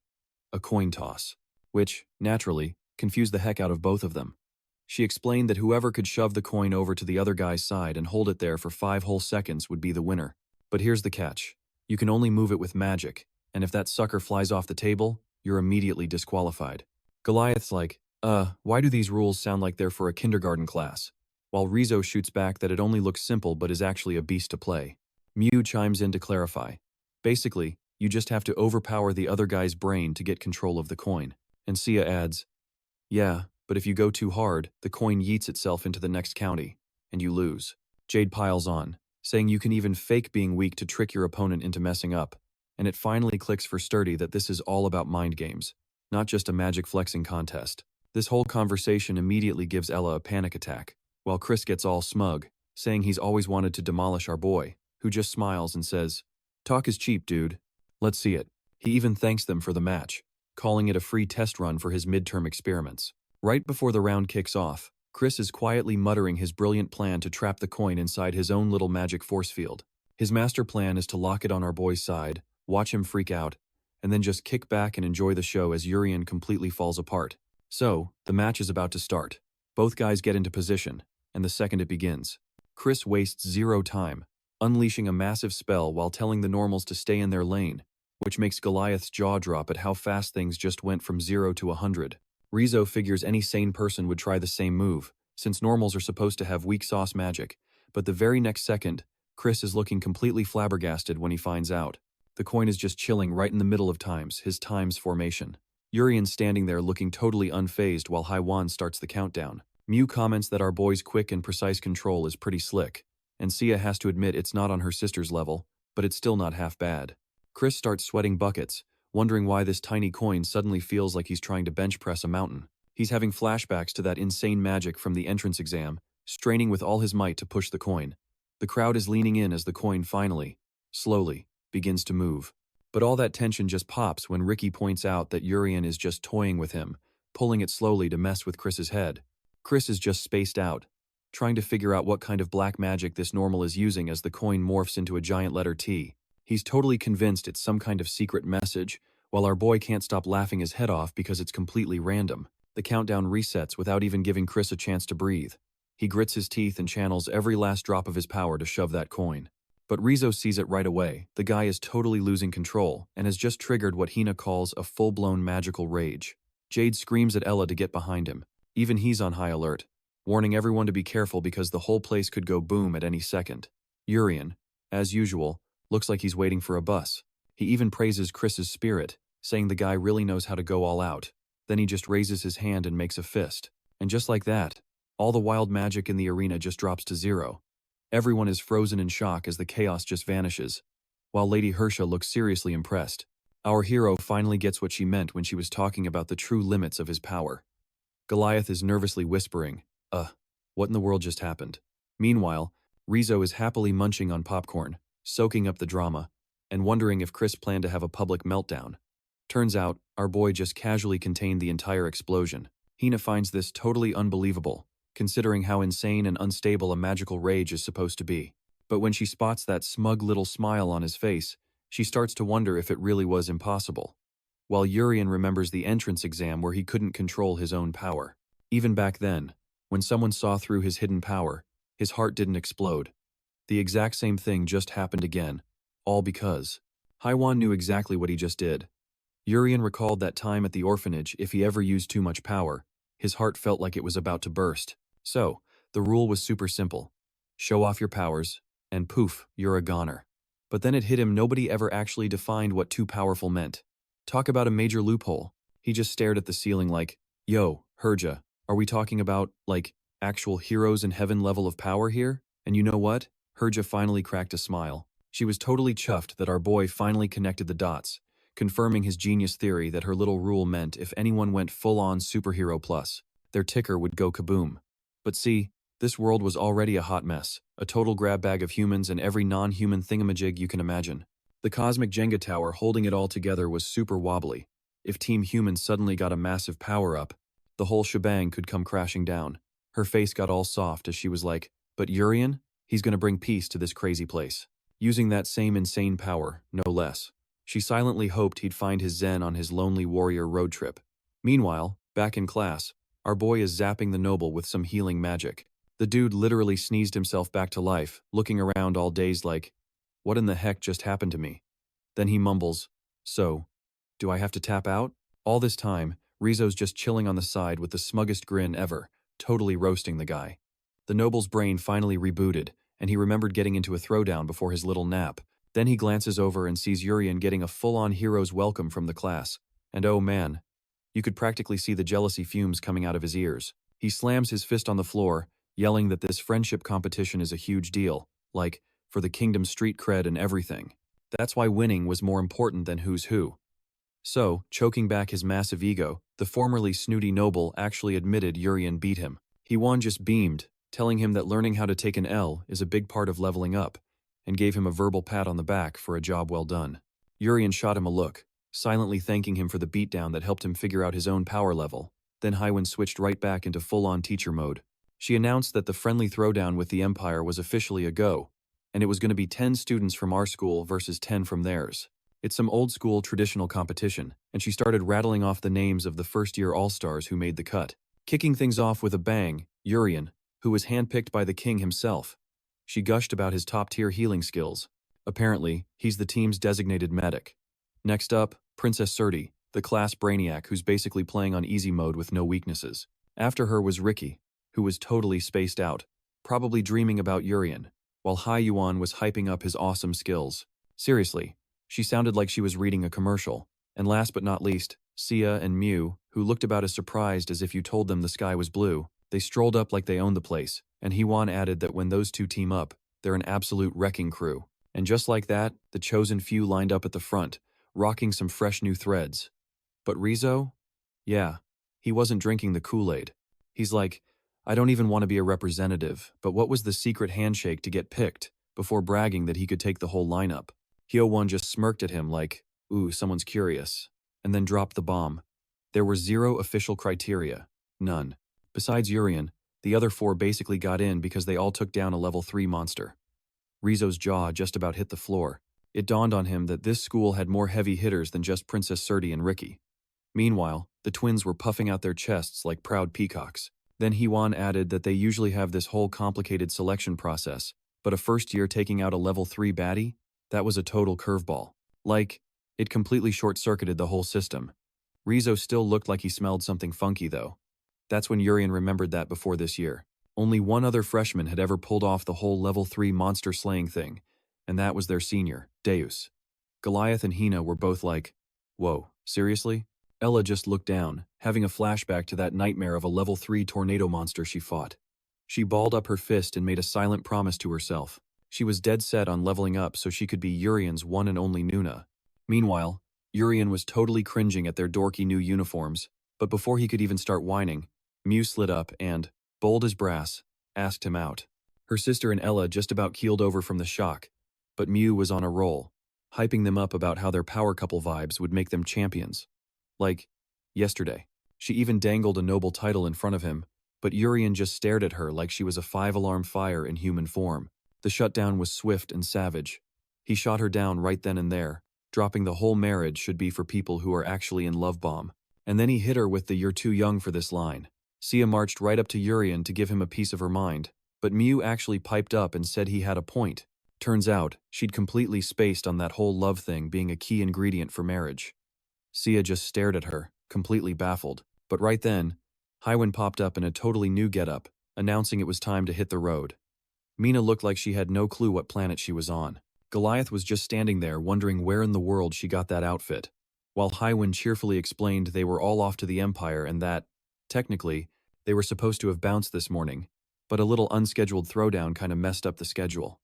a coin toss, which, naturally, confused the heck out of both of them. She explained that whoever could shove the coin over to the other guy's side and hold it there for 5 whole seconds would be the winner. But here's the catch. You can only move it with magic, and if that sucker flies off the table, you're immediately disqualified. Goliath's like, why do these rules sound like they're for a kindergarten class? While Rizzo shoots back that it only looks simple but is actually a beast to play. Mew chimes in to clarify. Basically, you just have to overpower the other guy's brain to get control of the coin. And Sia adds, "Yeah, but if you go too hard, the coin yeets itself into the next county, and you lose." Jade piles on, saying you can even fake being weak to trick your opponent into messing up, and it finally clicks for Sturdy that this is all about mind games, not just a magic flexing contest. This whole conversation immediately gives Ella a panic attack, while Chris gets all smug, saying he's always wanted to demolish our boy, who just smiles and says, "Talk is cheap, dude. Let's see it." He even thanks them for the match, calling it a free test run for his midterm experiments. Right before the round kicks off, Chris is quietly muttering his brilliant plan to trap the coin inside his own little magic force field. His master plan is to lock it on our boy's side, watch him freak out, and then just kick back and enjoy the show as Urien completely falls apart. So, the match is about to start. Both guys get into position, and the second it begins, Chris wastes 0 time, unleashing a massive spell while telling the normals to stay in their lane, which makes Goliath's jaw drop at how fast things just went from 0 to 100. Rizzo figures any sane person would try the same move, since normals are supposed to have weak sauce magic, but the very next second, Chris is looking completely flabbergasted when he finds out. The coin is just chilling right in the middle of his times formation. Urien's standing there looking totally unfazed while Haiwan starts the countdown. Mew comments that our boy's quick and precise control is pretty slick, and Sia has to admit it's not on her sister's level, but it's still not half bad. Chris starts sweating buckets, wondering why this tiny coin suddenly feels like he's trying to bench press a mountain. He's having flashbacks to that insane magic from the entrance exam, straining with all his might to push the coin. The crowd is leaning in as the coin finally, slowly, begins to move. But all that tension just pops when Ricky points out that Urien is just toying with him, pulling it slowly to mess with Chris's head. Chris is just spaced out, trying to figure out what kind of black magic this normal is using as the coin morphs into a giant letter T. He's totally convinced it's some kind of secret message, while our boy can't stop laughing his head off because it's completely random. The countdown resets without even giving Chris a chance to breathe. He grits his teeth and channels every last drop of his power to shove that coin. But Rizzo sees it right away. The guy is totally losing control and has just triggered what Hina calls a full-blown magical rage. Jade screams at Ella to get behind him. Even he's on high alert, warning everyone to be careful because the whole place could go boom at any second. Urien, as usual, looks like he's waiting for a bus. He even praises Chris's spirit, saying the guy really knows how to go all out. Then he just raises his hand and makes a fist. And just like that, all the wild magic in the arena just drops to zero. Everyone is frozen in shock as the chaos just vanishes, while Lady Hersia looks seriously impressed. Our hero finally gets what she meant when she was talking about the true limits of his power. Goliath is nervously whispering, what in the world just happened? Meanwhile, Rizzo is happily munching on popcorn, soaking up the drama, and wondering if Chris planned to have a public meltdown. Turns out, our boy just casually contained the entire explosion. Hina finds this totally unbelievable, considering how insane and unstable a magical rage is supposed to be. But when she spots that smug little smile on his face, she starts to wonder if it really was impossible. While Urien remembers the entrance exam where he couldn't control his own power. Even back then, when someone saw through his hidden power, his heart didn't explode. The exact same thing just happened again, all because Haiwan knew exactly what he just did. Urien recalled that time at the orphanage. If he ever used too much power, his heart felt like it was about to burst. So, the rule was super simple. Show off your powers, and poof, you're a goner. But then it hit him nobody ever actually defined what too powerful meant. Talk about a major loophole. He just stared at the ceiling like, yo, Herja, are we talking about, like, actual heroes in heaven level of power here? And you know what? Herja finally cracked a smile. She was totally chuffed that our boy finally connected the dots, confirming his genius theory that her little rule meant if anyone went full-on superhero plus, their ticker would go kaboom. But see, this world was already a hot mess, a total grab bag of humans and every non-human thingamajig you can imagine. The cosmic Jenga tower holding it all together was super wobbly. If Team Human suddenly got a massive power-up, the whole shebang could come crashing down. Her face got all soft as she was like, but Urien? He's gonna bring peace to this crazy place. Using that same insane power, no less. She silently hoped he'd find his zen on his lonely warrior road trip. Meanwhile, back in class, our boy is zapping the noble with some healing magic. The dude literally sneezed himself back to life, looking around all dazed like, what in the heck just happened to me? Then he mumbles, so, do I have to tap out? All this time, Rizzo's just chilling on the side with the smuggest grin ever, totally roasting the guy. The noble's brain finally rebooted, and he remembered getting into a throwdown before his little nap. Then he glances over and sees Urien getting a full-on hero's welcome from the class. And oh man, you could practically see the jealousy fumes coming out of his ears. He slams his fist on the floor, yelling that this friendship competition is a huge deal, like, for the kingdom's street cred and everything. That's why winning was more important than who's who. So, choking back his massive ego, the formerly snooty noble actually admitted Urien beat him. Hwan just beamed, telling him that learning how to take an L is a big part of leveling up, and gave him a verbal pat on the back for a job well done. Urien shot him a look, silently thanking him for the beatdown that helped him figure out his own power level. Then Haiwan switched right back into full-on teacher mode. She announced that the friendly throwdown with the Empire was officially a go, and it was going to be 10 students from our school versus 10 from theirs. It's some old-school traditional competition, and she started rattling off the names of the first-year all-stars who made the cut. Kicking things off with a bang, Urien, who was handpicked by the king himself. She gushed about his top-tier healing skills. Apparently, he's the team's designated medic. Next up, Princess Surti, the class brainiac who's basically playing on easy mode with no weaknesses. After her was Ricky, who was totally spaced out, probably dreaming about Urien, while Yuan was hyping up his awesome skills. Seriously, she sounded like she was reading a commercial. And last but not least, Sia and Mew, who looked about as surprised as if you told them the sky was blue. They strolled up like they owned the place, and Hwan added that when those two team up, they're an absolute wrecking crew. And just like that, the chosen few lined up at the front, rocking some fresh new threads. But Rizzo? Yeah, he wasn't drinking the Kool-Aid. He's like, I don't even want to be a representative, but what was the secret handshake to get picked, before bragging that he could take the whole lineup? Hyo-won just smirked at him like, ooh, someone's curious, and then dropped the bomb. There were 0 official criteria. None. Besides Urien, the other 4 basically got in because they all took down a level 3 monster. Rizzo's jaw just about hit the floor. It dawned on him that this school had more heavy hitters than just Princess Surti and Ricky. Meanwhile, the twins were puffing out their chests like proud peacocks. Then Yuran added that they usually have this whole complicated selection process, but a first year taking out a level 3 baddie? That was a total curveball. Like, it completely short-circuited the whole system. Rizzo still looked like he smelled something funky though. That's when Urien remembered that before this year. Only one other freshman had ever pulled off the whole level 3 monster slaying thing, and that was their senior, Deus. Goliath and Hina were both like, whoa, seriously? Ella just looked down, having a flashback to that nightmare of a level 3 tornado monster she fought. She balled up her fist and made a silent promise to herself. She was dead set on leveling up so she could be Urien's one and only Nuna. Meanwhile, Urien was totally cringing at their dorky new uniforms, but before he could even start whining, Mew slid up and, bold as brass, asked him out. Her sister and Ella just about keeled over from the shock, but Mew was on a roll, hyping them up about how their power couple vibes would make them champions. Like, yesterday. She even dangled a noble title in front of him, but Urien just stared at her like she was a 5-alarm fire in human form. The shutdown was swift and savage. He shot her down right then and there, dropping the whole marriage should be for people who are actually in love bomb. And then he hit her with the "you're too young for this" line. Sia marched right up to Urien to give him a piece of her mind, but Mew actually piped up and said he had a point. Turns out, she'd completely spaced on that whole love thing being a key ingredient for marriage. Sia just stared at her, completely baffled. But right then, Hywin popped up in a totally new getup, announcing it was time to hit the road. Mina looked like she had no clue what planet she was on. Goliath was just standing there wondering where in the world she got that outfit, while Hywin cheerfully explained they were all off to the Empire and that, technically, they were supposed to have bounced this morning, but a little unscheduled throwdown kinda messed up the schedule.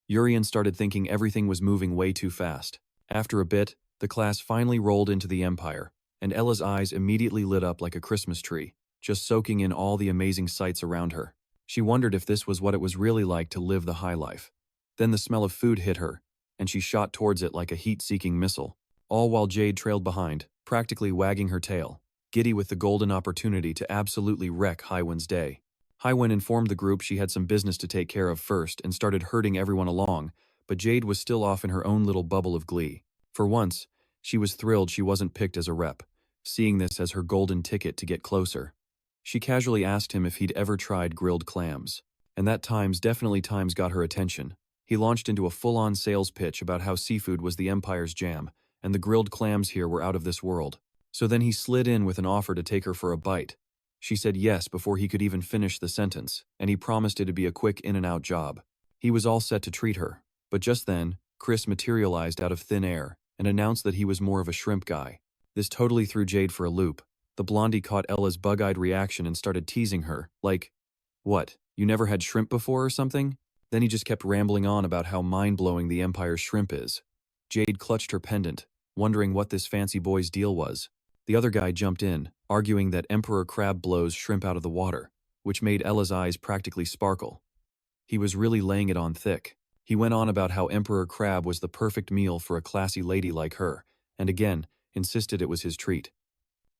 Urien started thinking everything was moving way too fast. After a bit, the class finally rolled into the Empire, and Ella's eyes immediately lit up like a Christmas tree, just soaking in all the amazing sights around her. She wondered if this was what it was really like to live the high life. Then the smell of food hit her, and she shot towards it like a heat-seeking missile, all while Jade trailed behind, practically wagging her tail, giddy with the golden opportunity to absolutely wreck Hywin's day. Hywin informed the group she had some business to take care of first and started herding everyone along, but Jade was still off in her own little bubble of glee. For once, she was thrilled she wasn't picked as a rep, seeing this as her golden ticket to get closer. She casually asked him if he'd ever tried grilled clams, and that times got her attention. He launched into a full-on sales pitch about how seafood was the Empire's jam, and the grilled clams here were out of this world. So then he slid in with an offer to take her for a bite. She said yes before he could even finish the sentence, and he promised it'd be a quick in-and-out job. He was all set to treat her, but just then, Chris materialized out of thin air and announced that he was more of a shrimp guy. This totally threw Jade for a loop. The blondie caught Ella's bug-eyed reaction and started teasing her, like, "What, you never had shrimp before or something?" Then he just kept rambling on about how mind-blowing the Empire's shrimp is. Jade clutched her pendant, wondering what this fancy boy's deal was. The other guy jumped in, arguing that Emperor Crab blows shrimp out of the water, which made Ella's eyes practically sparkle. He was really laying it on thick. He went on about how Emperor Crab was the perfect meal for a classy lady like her, and again, insisted it was his treat.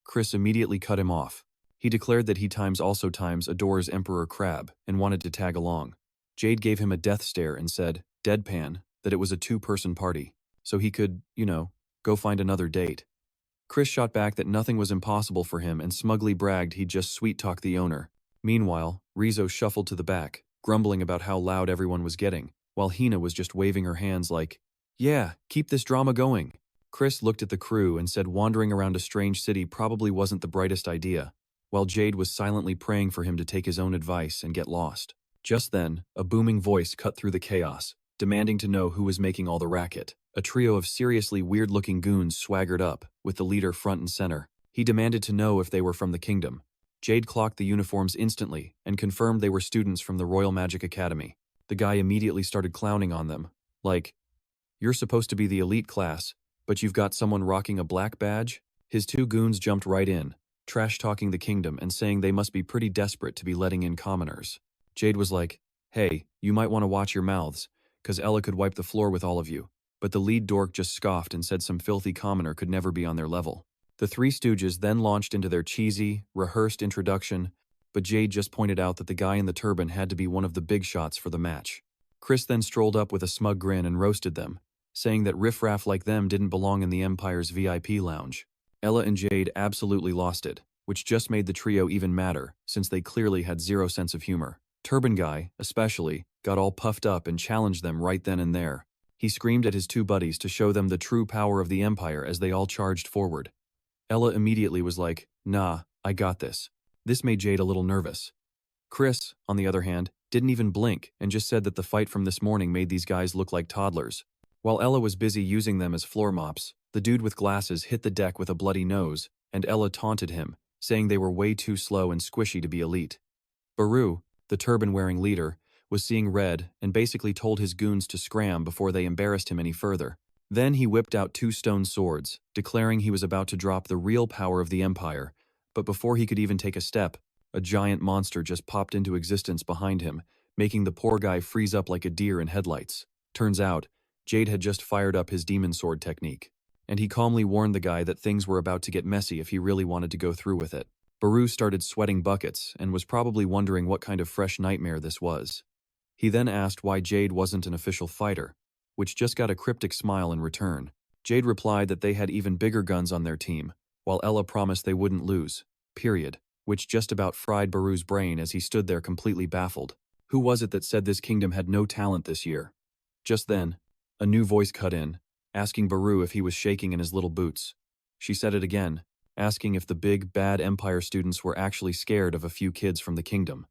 Chris immediately cut him off. He declared that he also adores Emperor Crab and wanted to tag along. Jade gave him a death stare and said, deadpan, that it was a 2-person party, so he could, go find another date. Chris shot back that nothing was impossible for him and smugly bragged he'd just sweet-talk the owner. Meanwhile, Rizzo shuffled to the back, grumbling about how loud everyone was getting, while Hina was just waving her hands like, "Yeah, keep this drama going." Chris looked at the crew and said wandering around a strange city probably wasn't the brightest idea, while Jade was silently praying for him to take his own advice and get lost. Just then, a booming voice cut through the chaos, demanding to know who was making all the racket. A trio of seriously weird-looking goons swaggered up, with the leader front and center. He demanded to know if they were from the kingdom. Jade clocked the uniforms instantly and confirmed they were students from the Royal Magic Academy. The guy immediately started clowning on them, like, "You're supposed to be the elite class, but you've got someone rocking a black badge?" His 2 goons jumped right in, trash-talking the kingdom and saying they must be pretty desperate to be letting in commoners. Jade was like, "Hey, you might want to watch your mouths, 'cause Ella could wipe the floor with all of you." But the lead dork just scoffed and said some filthy commoner could never be on their level. The 3 stooges then launched into their cheesy, rehearsed introduction, but Jade just pointed out that the guy in the turban had to be one of the big shots for the match. Chris then strolled up with a smug grin and roasted them, saying that riffraff like them didn't belong in the Empire's VIP lounge. Ella and Jade absolutely lost it, which just made the trio even madder, since they clearly had zero sense of humor. Turban Guy, especially, got all puffed up and challenged them right then and there. He screamed at his two buddies to show them the true power of the Empire as they all charged forward. Ella immediately was like, "Nah, I got this." This made Jade a little nervous. Chris, on the other hand, didn't even blink and just said that the fight from this morning made these guys look like toddlers. While Ella was busy using them as floor mops, the dude with glasses hit the deck with a bloody nose, and Ella taunted him, saying they were way too slow and squishy to be elite. Baru, the turban-wearing leader, was seeing red and basically told his goons to scram before they embarrassed him any further. Then he whipped out two stone swords, declaring he was about to drop the real power of the Empire, but before he could even take a step, a giant monster just popped into existence behind him, making the poor guy freeze up like a deer in headlights. Turns out, Jade had just fired up his demon sword technique, and he calmly warned the guy that things were about to get messy if he really wanted to go through with it. Baru started sweating buckets and was probably wondering what kind of fresh nightmare this was. He then asked why Jade wasn't an official fighter, which just got a cryptic smile in return. Jade replied that they had even bigger guns on their team, while Ella promised they wouldn't lose, period, which just about fried Baru's brain as he stood there completely baffled. Who was it that said this kingdom had no talent this year? Just then, a new voice cut in, asking Baru if he was shaking in his little boots. She said it again, asking if the big, bad Empire students were actually scared of a few kids from the kingdom.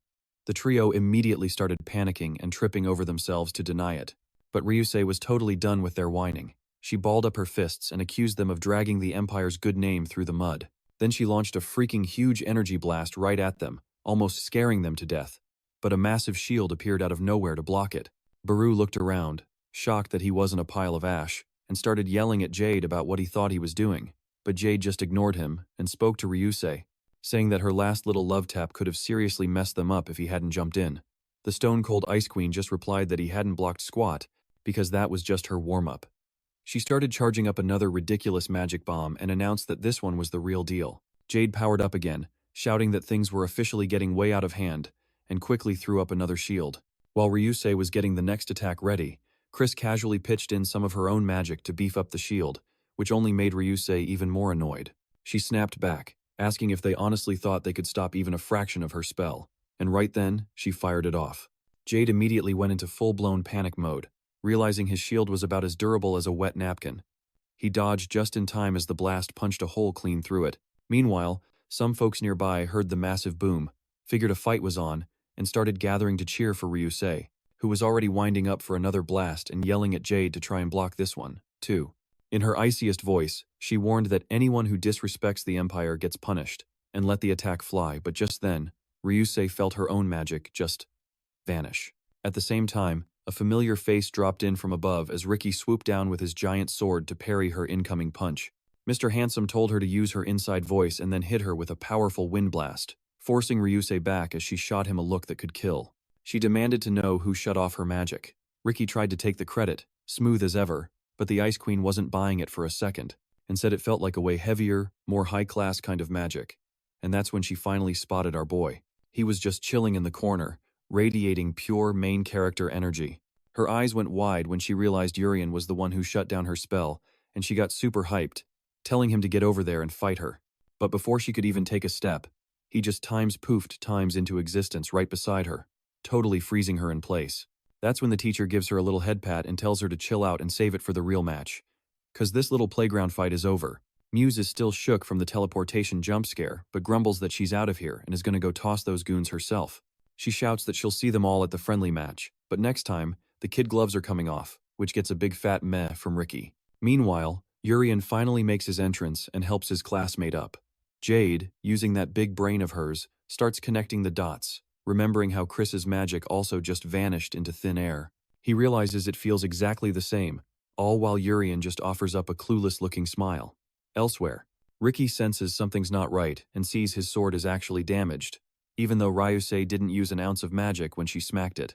The trio immediately started panicking and tripping over themselves to deny it, but Ryusei was totally done with their whining. She balled up her fists and accused them of dragging the Empire's good name through the mud. Then she launched a freaking huge energy blast right at them, almost scaring them to death. But a massive shield appeared out of nowhere to block it. Baru looked around, shocked that he wasn't a pile of ash, and started yelling at Jade about what he thought he was doing. But Jade just ignored him and spoke to Ryusei, saying that her last little love tap could have seriously messed them up if he hadn't jumped in. The stone-cold Ice Queen just replied that he hadn't blocked squat, because that was just her warm-up. She started charging up another ridiculous magic bomb and announced that this one was the real deal. Jade powered up again, shouting that things were officially getting way out of hand, and quickly threw up another shield. While Ryusei was getting the next attack ready, Chris casually pitched in some of her own magic to beef up the shield, which only made Ryusei even more annoyed. She snapped back, asking if they honestly thought they could stop even a fraction of her spell, and right then, she fired it off. Jade immediately went into full-blown panic mode, realizing his shield was about as durable as a wet napkin. He dodged just in time as the blast punched a hole clean through it. Meanwhile, some folks nearby heard the massive boom, figured a fight was on, and started gathering to cheer for Ryusei, who was already winding up for another blast and yelling at Jade to try and block this one, too. In her iciest voice, she warned that anyone who disrespects the Empire gets punished, and let the attack fly, but just then, Ryusei felt her own magic just vanish. At the same time, a familiar face dropped in from above as Ricky swooped down with his giant sword to parry her incoming punch. Mr. Handsome told her to use her inside voice and then hit her with a powerful wind blast, forcing Ryusei back as she shot him a look that could kill. She demanded to know who shut off her magic. Ricky tried to take the credit, smooth as ever, but the Ice Queen wasn't buying it for a second, and said it felt like a way heavier, more high-class kind of magic. And that's when she finally spotted our boy. He was just chilling in the corner, radiating pure main character energy. Her eyes went wide when she realized Urien was the one who shut down her spell, and she got super hyped, telling him to get over there and fight her. But before she could even take a step, he just poofed times into existence right beside her, totally freezing her in place. That's when the teacher gives her a little head pat and tells her to chill out and save it for the real match. 'Cause this little playground fight is over. Muse is still shook from the teleportation jump scare, but grumbles that she's out of here and is gonna go toss those goons herself. She shouts that she'll see them all at the friendly match, but next time, the kid gloves are coming off, which gets a big fat meh from Ricky. Meanwhile, Urien finally makes his entrance and helps his classmate up. Jade, using that big brain of hers, starts connecting the dots, remembering how Chris's magic also just vanished into thin air. He realizes it feels exactly the same, all while Urien just offers up a clueless-looking smile. Elsewhere, Ricky senses something's not right and sees his sword is actually damaged, even though Ryusei didn't use an ounce of magic when she smacked it.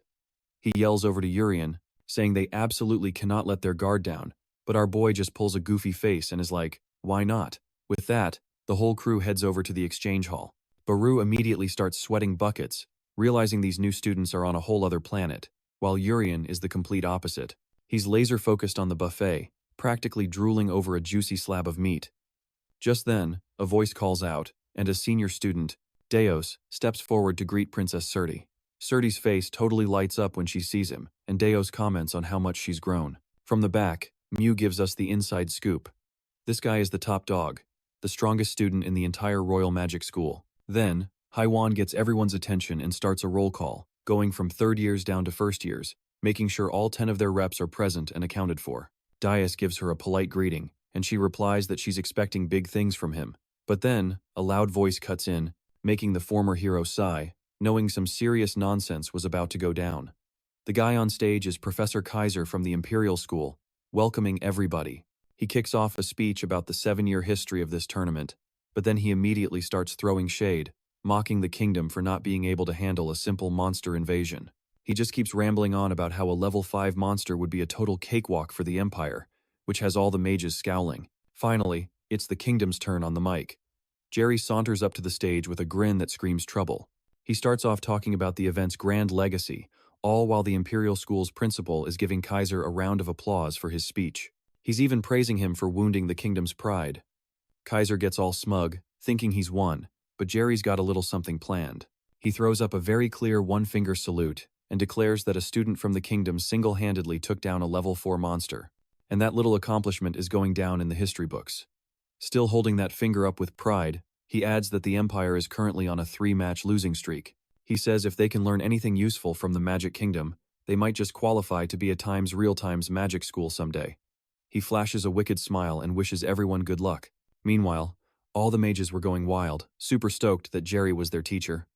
He yells over to Urien, saying they absolutely cannot let their guard down, but our boy just pulls a goofy face and is like, why not? With that, the whole crew heads over to the exchange hall. Baru immediately starts sweating buckets, realizing these new students are on a whole other planet, while Urien is the complete opposite. He's laser-focused on the buffet, practically drooling over a juicy slab of meat. Just then, a voice calls out, and a senior student, Deos, steps forward to greet Princess Surti. Surti's face totally lights up when she sees him, and Deos comments on how much she's grown. From the back, Mew gives us the inside scoop. This guy is the top dog, the strongest student in the entire Royal Magic School. Then, Haiwan gets everyone's attention and starts a roll call, going from third years down to first years, making sure all 10 of their reps are present and accounted for. Dias gives her a polite greeting, and she replies that she's expecting big things from him. But then, a loud voice cuts in, making the former hero sigh, knowing some serious nonsense was about to go down. The guy on stage is Professor Kaiser from the Imperial School, welcoming everybody. He kicks off a speech about the 7-year history of this tournament, but then he immediately starts throwing shade, mocking the kingdom for not being able to handle a simple monster invasion. He just keeps rambling on about how a level 5 monster would be a total cakewalk for the Empire, which has all the mages scowling. Finally, it's the kingdom's turn on the mic. Jerry saunters up to the stage with a grin that screams trouble. He starts off talking about the event's grand legacy, all while the Imperial School's principal is giving Kaiser a round of applause for his speech. He's even praising him for wounding the kingdom's pride. Kaiser gets all smug, thinking he's won, but Jerry's got a little something planned. He throws up a very clear one-finger salute and declares that a student from the kingdom single-handedly took down a level 4 monster, and that little accomplishment is going down in the history books. Still holding that finger up with pride, he adds that the Empire is currently on a 3-match losing streak. He says if they can learn anything useful from the Magic Kingdom, they might just qualify to be a Times Real Times Magic School someday. He flashes a wicked smile and wishes everyone good luck. Meanwhile, all the mages were going wild, super stoked that Jerry was their teacher.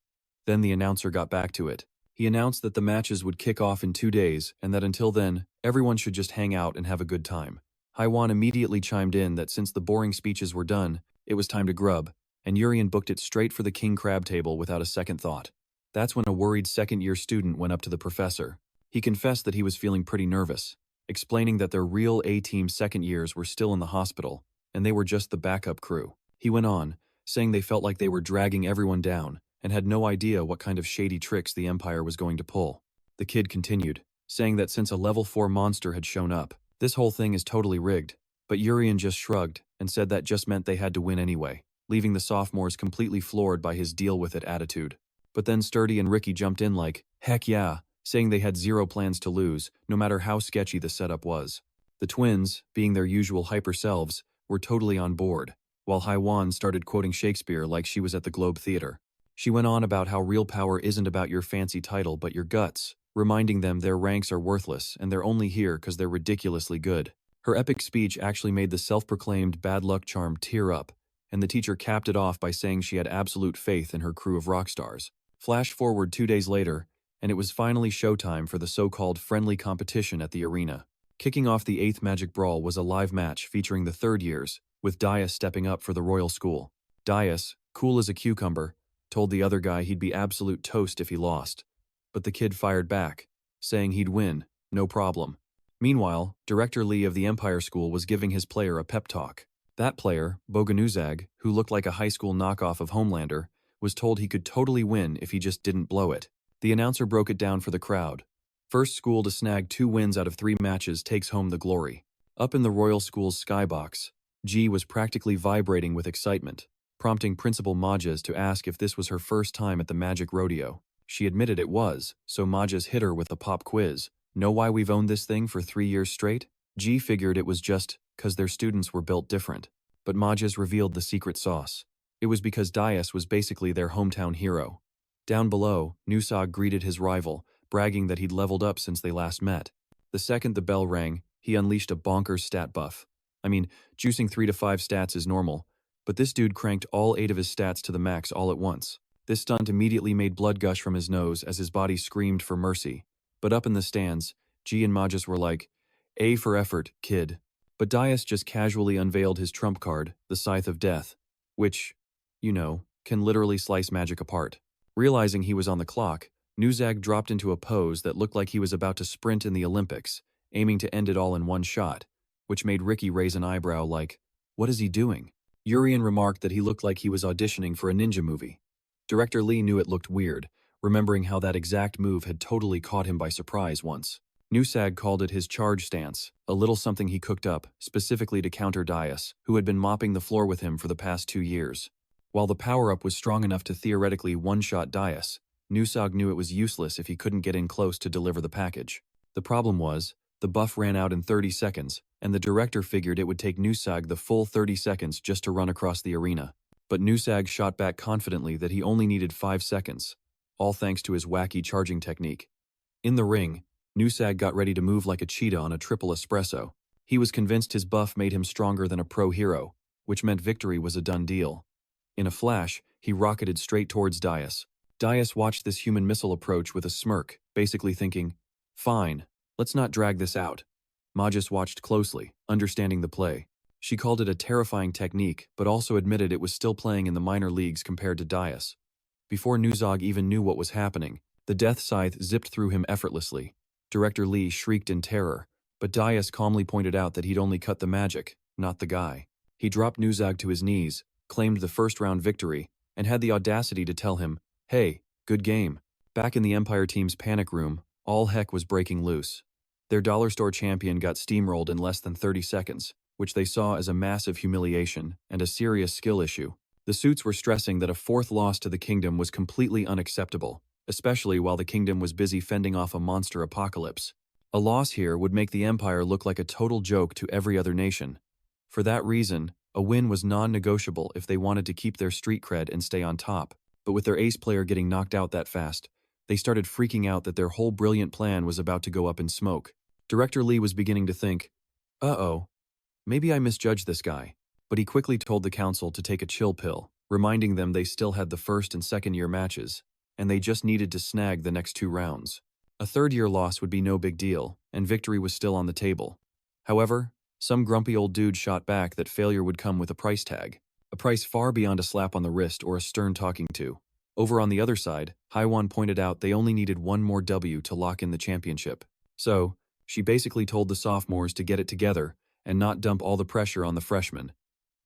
Then the announcer got back to it. He announced that the matches would kick off in 2 days and that until then, everyone should just hang out and have a good time. Haiwan immediately chimed in that since the boring speeches were done, it was time to grub, and Urien booked it straight for the king crab table without a second thought. That's when a worried second-year student went up to the professor. He confessed that he was feeling pretty nervous, explaining that their real A-team second years were still in the hospital, and they were just the backup crew. He went on, saying they felt like they were dragging everyone down, and had no idea what kind of shady tricks the Empire was going to pull. The kid continued, saying that since a level 4 monster had shown up, this whole thing is totally rigged, but Urien just shrugged and said that just meant they had to win anyway, leaving the sophomores completely floored by his deal-with-it attitude. But then Sturdy and Ricky jumped in like, heck yeah, saying they had zero plans to lose, no matter how sketchy the setup was. The twins, being their usual hyper selves, were totally on board, while Haiwan started quoting Shakespeare like she was at the Globe Theatre. She went on about how real power isn't about your fancy title but your guts, reminding them their ranks are worthless and they're only here because they're ridiculously good. Her epic speech actually made the self-proclaimed bad luck charm tear up, and the teacher capped it off by saying she had absolute faith in her crew of rock stars. Flash forward 2 days later, and it was finally showtime for the so-called friendly competition at the arena. Kicking off the 8th Magic Brawl was a live match featuring the third years, with Dias stepping up for the Royal School. Dias, cool as a cucumber, told the other guy he'd be absolute toast if he lost. But the kid fired back, saying he'd win, no problem. Meanwhile, Director Lee of the Empire School was giving his player a pep talk. That player, Boganuzag, who looked like a high school knockoff of Homelander, was told he could totally win if he just didn't blow it. The announcer broke it down for the crowd. First school to snag 2 wins out of 3 matches takes home the glory. Up in the Royal School's skybox, G was practically vibrating with excitement, prompting Principal Majas to ask if this was her first time at the Magic Rodeo. She admitted it was, so Majas hit her with a pop quiz. Know why we've owned this thing for 3 years straight? G figured it was just 'cause their students were built different. But Majas revealed the secret sauce. It was because Dias was basically their hometown hero. Down below, Nusag greeted his rival, bragging that he'd leveled up since they last met. The second the bell rang, he unleashed a bonkers stat buff. I mean, juicing 3 to 5 stats is normal, but this dude cranked all 8 of his stats to the max all at once. This stunt immediately made blood gush from his nose as his body screamed for mercy. But up in the stands, G and Majas were like, A for effort, kid. But Dias just casually unveiled his trump card, the Scythe of Death, which, you know, can literally slice magic apart. Realizing he was on the clock, Nuzag dropped into a pose that looked like he was about to sprint in the Olympics, aiming to end it all in one shot, which made Ricky raise an eyebrow like, what is he doing? Urien remarked that he looked like he was auditioning for a ninja movie. Director Lee knew it looked weird, remembering how that exact move had totally caught him by surprise once. Nusag called it his charge stance, a little something he cooked up, specifically to counter Dias, who had been mopping the floor with him for the past 2 years. While the power-up was strong enough to theoretically one-shot Dias, Nusag knew it was useless if he couldn't get in close to deliver the package. The problem was, the buff ran out in 30 seconds, and the director figured it would take Nusag the full 30 seconds just to run across the arena. But Nusag shot back confidently that he only needed 5 seconds, all thanks to his wacky charging technique. In the ring, Nusag got ready to move like a cheetah on a triple espresso. He was convinced his buff made him stronger than a pro hero, which meant victory was a done deal. In a flash, he rocketed straight towards Dias. Dias watched this human missile approach with a smirk, basically thinking, "Fine, let's not drag this out." Magus watched closely, understanding the play. She called it a terrifying technique, but also admitted it was still playing in the minor leagues compared to Dias. Before Nusag even knew what was happening, the death scythe zipped through him effortlessly. Director Lee shrieked in terror, but Dias calmly pointed out that he'd only cut the magic, not the guy. He dropped Nusag to his knees, claimed the first-round victory, and had the audacity to tell him, "Hey, good game." Back in the Empire team's panic room, all heck was breaking loose. Their dollar store champion got steamrolled in less than 30 seconds, which they saw as a massive humiliation and a serious skill issue. The suits were stressing that a fourth loss to the kingdom was completely unacceptable, especially while the kingdom was busy fending off a monster apocalypse. A loss here would make the Empire look like a total joke to every other nation. For that reason, a win was non-negotiable if they wanted to keep their street cred and stay on top. But with their ace player getting knocked out that fast, they started freaking out that their whole brilliant plan was about to go up in smoke. Director Lee was beginning to think, "Uh-oh, maybe I misjudged this guy." But he quickly told the council to take a chill pill, reminding them they still had the first and second-year matches, and they just needed to snag the next 2 rounds. A third-year loss would be no big deal, and victory was still on the table. However, some grumpy old dude shot back that failure would come with a price tag, a price far beyond a slap on the wrist or a stern talking to. Over on the other side, Haiwan pointed out they only needed one more W to lock in the championship. So, she basically told the sophomores to get it together and not dump all the pressure on the freshmen.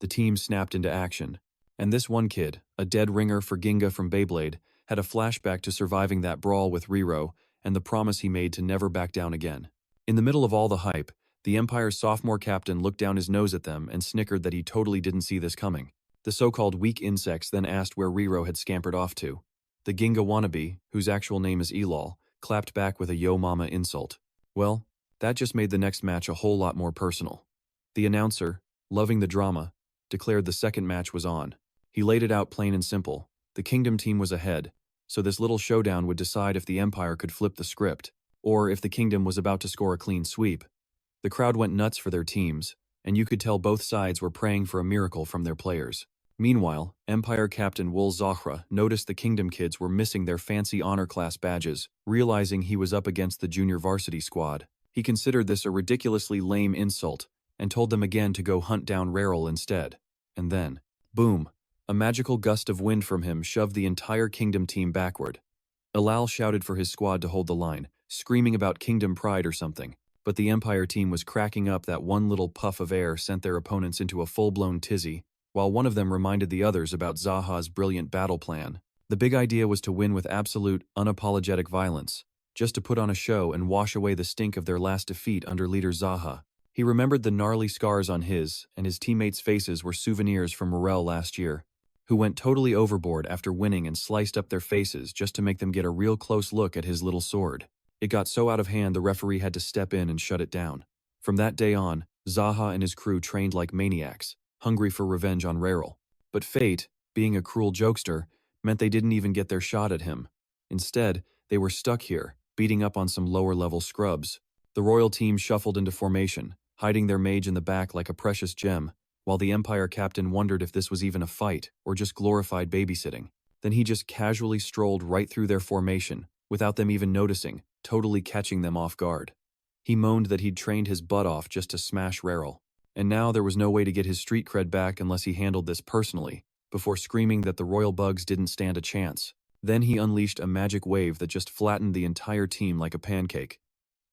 The team snapped into action, and this one kid, a dead ringer for Ginga from Beyblade, had a flashback to surviving that brawl with Riro and the promise he made to never back down again. In the middle of all the hype, the Empire's sophomore captain looked down his nose at them and snickered that he totally didn't see this coming. The so-called weak insects then asked where Riro had scampered off to. The Ginga wannabe, whose actual name is Elol, clapped back with a yo mama insult. Well, that just made the next match a whole lot more personal. The announcer, loving the drama, declared the second match was on. He laid it out plain and simple. The Kingdom team was ahead, so this little showdown would decide if the Empire could flip the script, or if the Kingdom was about to score a clean sweep. The crowd went nuts for their teams, and you could tell both sides were praying for a miracle from their players. Meanwhile, Empire Captain Wool Zahra noticed the Kingdom kids were missing their fancy honor class badges, realizing he was up against the junior varsity squad. He considered this a ridiculously lame insult, and told them again to go hunt down Rarel instead. And then, boom, a magical gust of wind from him shoved the entire Kingdom team backward. Elal shouted for his squad to hold the line, screaming about Kingdom pride or something, but the Empire team was cracking up that one little puff of air sent their opponents into a full-blown tizzy, while one of them reminded the others about Zaha's brilliant battle plan. The big idea was to win with absolute, unapologetic violence, just to put on a show and wash away the stink of their last defeat under leader Zaha. He remembered the gnarly scars on his and his teammates' faces were souvenirs from Morel last year, who went totally overboard after winning and sliced up their faces just to make them get a real close look at his little sword. It got so out of hand the referee had to step in and shut it down. From that day on, Zaha and his crew trained like maniacs, hungry for revenge on Rarel. But fate, being a cruel jokester, meant they didn't even get their shot at him. Instead, they were stuck here, beating up on some lower-level scrubs. The royal team shuffled into formation, hiding their mage in the back like a precious gem, while the Empire captain wondered if this was even a fight or just glorified babysitting. Then he just casually strolled right through their formation, without them even noticing, totally catching them off guard. He moaned that he'd trained his butt off just to smash Rarel, and now there was no way to get his street cred back unless he handled this personally, before screaming that the royal bugs didn't stand a chance. Then he unleashed a magic wave that just flattened the entire team like a pancake.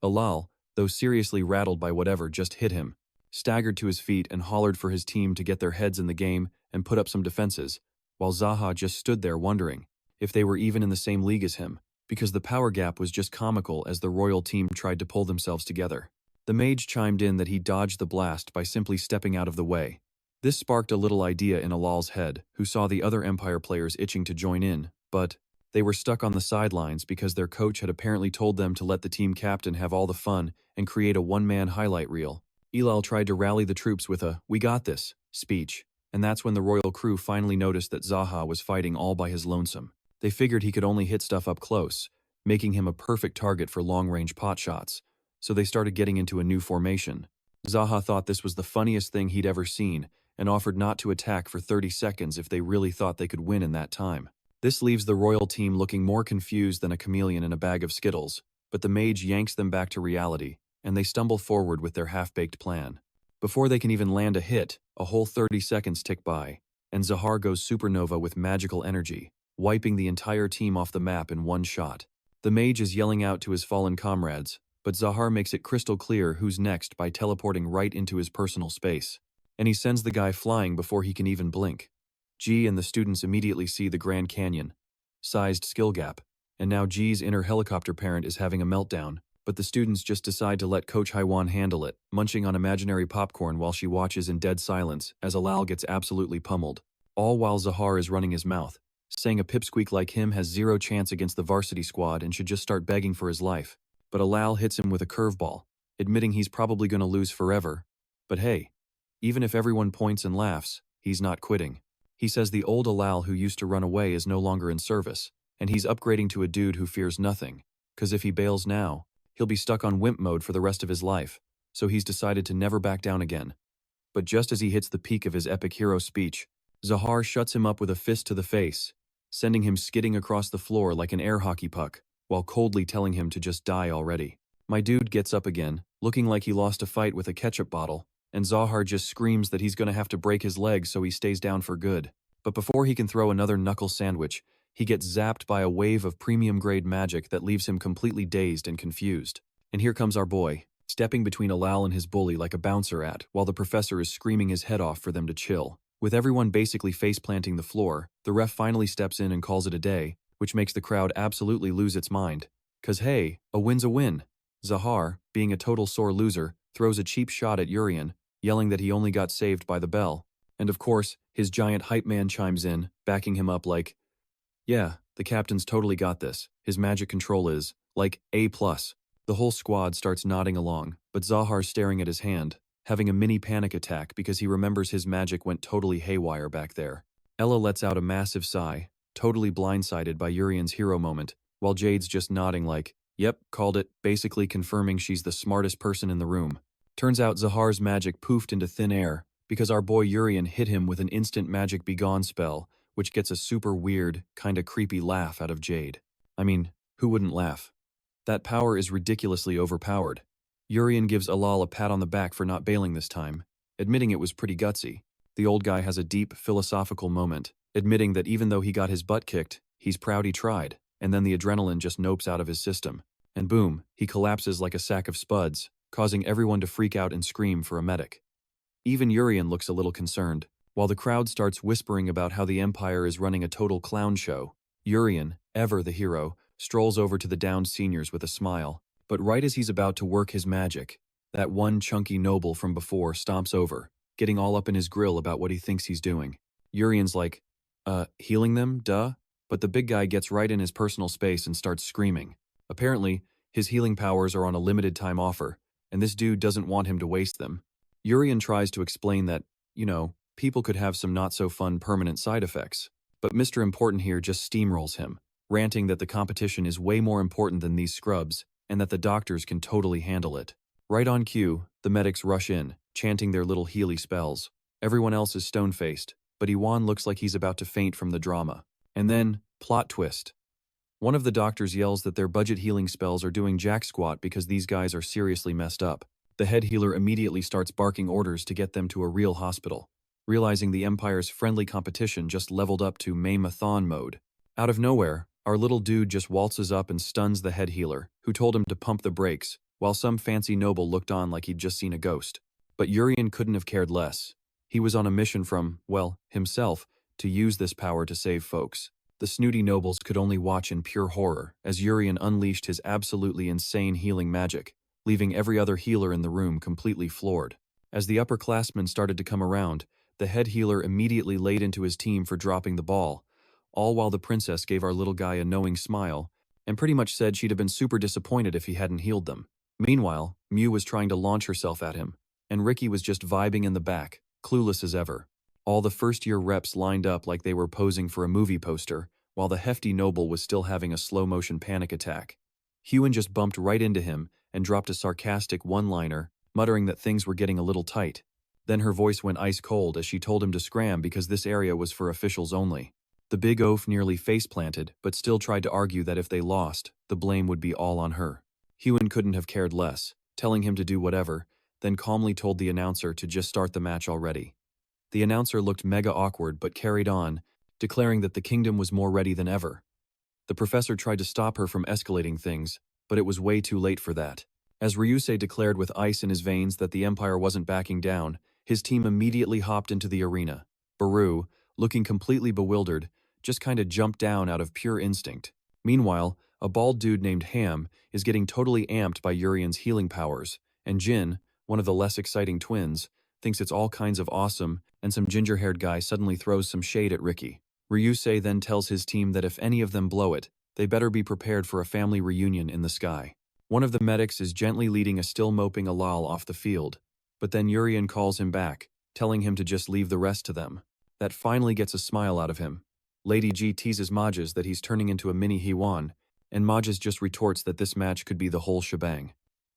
Elal, though seriously rattled by whatever just hit him, staggered to his feet and hollered for his team to get their heads in the game and put up some defenses, while Zaha just stood there wondering if they were even in the same league as him. because the power gap was just comical as the royal team tried to pull themselves together. The mage chimed in that he dodged the blast by simply stepping out of the way. This sparked a little idea in Alal's head, who saw the other Empire players itching to join in, but they were stuck on the sidelines because their coach had apparently told them to let the team captain have all the fun and create a one-man highlight reel. Elal tried to rally the troops with a "we got this" speech, and that's when the royal crew finally noticed that Zaha was fighting all by his lonesome. They figured he could only hit stuff up close, making him a perfect target for long-range pot shots, so they started getting into a new formation. Zaha thought this was the funniest thing he'd ever seen and offered not to attack for 30 seconds if they really thought they could win in that time. This leaves the royal team looking more confused than a chameleon in a bag of Skittles, but the mage yanks them back to reality, and they stumble forward with their half-baked plan. Before they can even land a hit, a whole 30 seconds tick by, and Zahar goes supernova with magical energy, wiping the entire team off the map in one shot. The mage is yelling out to his fallen comrades, but Zahar makes it crystal clear who's next by teleporting right into his personal space, and he sends the guy flying before he can even blink. G and the students immediately see the Grand Canyon sized skill gap, and now G's inner helicopter parent is having a meltdown, but the students just decide to let Coach Haiwan handle it, munching on imaginary popcorn while she watches in dead silence as Alal gets absolutely pummeled, all while Zahar is running his mouth, saying a pipsqueak like him has zero chance against the varsity squad and should just start begging for his life. But Alal hits him with a curveball, admitting he's probably going to lose forever. But hey, even if everyone points and laughs, he's not quitting. He says the old Alal who used to run away is no longer in service, and he's upgrading to a dude who fears nothing, cause if he bails now, he'll be stuck on wimp mode for the rest of his life, so he's decided to never back down again. But just as he hits the peak of his epic hero speech, Zahar shuts him up with a fist to the face, sending him skidding across the floor like an air hockey puck, while coldly telling him to just die already. My dude gets up again, looking like he lost a fight with a ketchup bottle, and Zahar just screams that he's gonna have to break his leg so he stays down for good. But before he can throw another knuckle sandwich, he gets zapped by a wave of premium-grade magic that leaves him completely dazed and confused. And here comes our boy, stepping between Alal and his bully like a bouncer at, while the professor is screaming his head off for them to chill. With everyone basically face-planting the floor, the ref finally steps in and calls it a day, which makes the crowd absolutely lose its mind. Cause hey, a win's a win. Zahar, being a total sore loser, throws a cheap shot at Urien, yelling that he only got saved by the bell. And of course, his giant hype man chimes in, backing him up like, yeah, the captain's totally got this. His magic control is, like, A+. The whole squad starts nodding along, but Zahar's staring at his hand, having a mini panic attack because he remembers his magic went totally haywire back there. Ella lets out a massive sigh, totally blindsided by Urien's hero moment, while Jade's just nodding like, yep, called it, basically confirming she's the smartest person in the room. Turns out Zahar's magic poofed into thin air, because our boy Urien hit him with an instant magic begone spell, which gets a super weird, kinda creepy laugh out of Jade. I mean, who wouldn't laugh? That power is ridiculously overpowered. Urien gives Alal a pat on the back for not bailing this time, admitting it was pretty gutsy. The old guy has a deep, philosophical moment, admitting that even though he got his butt kicked, he's proud he tried, and then the adrenaline just nopes out of his system. And boom, he collapses like a sack of spuds, causing everyone to freak out and scream for a medic. Even Urien looks a little concerned, while the crowd starts whispering about how the Empire is running a total clown show. Urien, ever the hero, strolls over to the downed seniors with a smile, but right as he's about to work his magic, that one chunky noble from before stomps over, getting all up in his grill about what he thinks he's doing. Urien's like, healing them, duh? But the big guy gets right in his personal space and starts screaming. Apparently, his healing powers are on a limited time offer, and this dude doesn't want him to waste them. Urien tries to explain that, people could have some not-so-fun permanent side effects, but Mr. Important here just steamrolls him, ranting that the competition is way more important than these scrubs, and that the doctors can totally handle it. Right on cue, the medics rush in, chanting their little Healy spells. Everyone else is stone-faced, but Iwan looks like he's about to faint from the drama. And then, plot twist. One of the doctors yells that their budget healing spells are doing jack squat because these guys are seriously messed up. The head healer immediately starts barking orders to get them to a real hospital, realizing the Empire's friendly competition just leveled up to May-Mathon mode. Out of nowhere, our little dude just waltzes up and stuns the head healer, who told him to pump the brakes, while some fancy noble looked on like he'd just seen a ghost. But Urien couldn't have cared less. He was on a mission from, well, himself, to use this power to save folks. The snooty nobles could only watch in pure horror as Urien unleashed his absolutely insane healing magic, leaving every other healer in the room completely floored. As the upperclassmen started to come around, the head healer immediately laid into his team for dropping the ball, all while the princess gave our little guy a knowing smile and pretty much said she'd have been super disappointed if he hadn't healed them. Meanwhile, Mew was trying to launch herself at him, and Ricky was just vibing in the back, clueless as ever. All the first-year reps lined up like they were posing for a movie poster, while the hefty noble was still having a slow-motion panic attack. Yuran just bumped right into him and dropped a sarcastic one-liner, muttering that things were getting a little tight. Then her voice went ice-cold as she told him to scram because this area was for officials only. The big oaf nearly face-planted, but still tried to argue that if they lost, the blame would be all on her. Yuran couldn't have cared less, telling him to do whatever, then calmly told the announcer to just start the match already. The announcer looked mega awkward but carried on, declaring that the kingdom was more ready than ever. The professor tried to stop her from escalating things, but it was way too late for that. As Ryusei declared with ice in his veins that the Empire wasn't backing down, his team immediately hopped into the arena. Baru, looking completely bewildered, just kinda jumped down out of pure instinct. Meanwhile, a bald dude named Ham is getting totally amped by Urien's healing powers, and Jin, one of the less exciting twins, thinks it's all kinds of awesome, and some ginger-haired guy suddenly throws some shade at Ricky. Ryusei then tells his team that if any of them blow it, they better be prepared for a family reunion in the sky. One of the medics is gently leading a still moping Alal off the field, but then Urien calls him back, telling him to just leave the rest to them. That finally gets a smile out of him. Lady G teases Majas that he's turning into a mini Hiwan, and Majas just retorts that this match could be the whole shebang.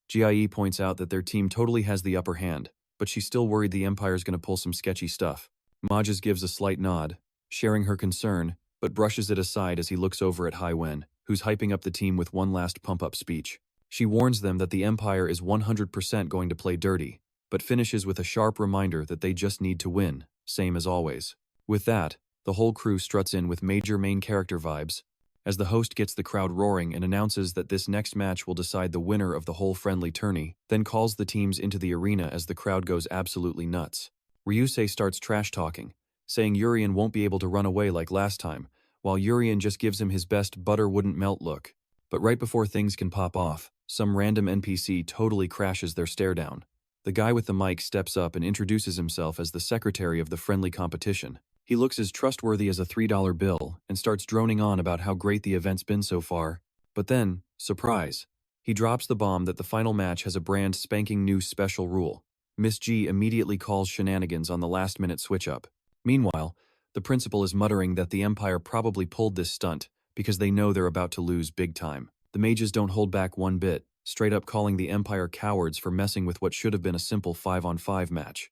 GIE points out that their team totally has the upper hand, but she's still worried the Empire's gonna pull some sketchy stuff. Majas gives a slight nod, sharing her concern, but brushes it aside as he looks over at Hai Wen, who's hyping up the team with one last pump-up speech. She warns them that the Empire is 100% going to play dirty, but finishes with a sharp reminder that they just need to win, same as always. With that, the whole crew struts in with major main character vibes, as the host gets the crowd roaring and announces that this next match will decide the winner of the whole friendly tourney, then calls the teams into the arena as the crowd goes absolutely nuts. Ryusei starts trash-talking, saying Urien won't be able to run away like last time, while Urien just gives him his best butter wouldn't melt look. But right before things can pop off, some random NPC totally crashes their stare-down. The guy with the mic steps up and introduces himself as the secretary of the friendly competition. He looks as trustworthy as a $3 bill and starts droning on about how great the event's been so far. But then, surprise, he drops the bomb that the final match has a brand spanking new special rule. Miss G immediately calls shenanigans on the last-minute switch-up. Meanwhile, the principal is muttering that the Empire probably pulled this stunt because they know they're about to lose big time. The mages don't hold back one bit, straight up calling the Empire cowards for messing with what should have been a simple 5-on-5 match.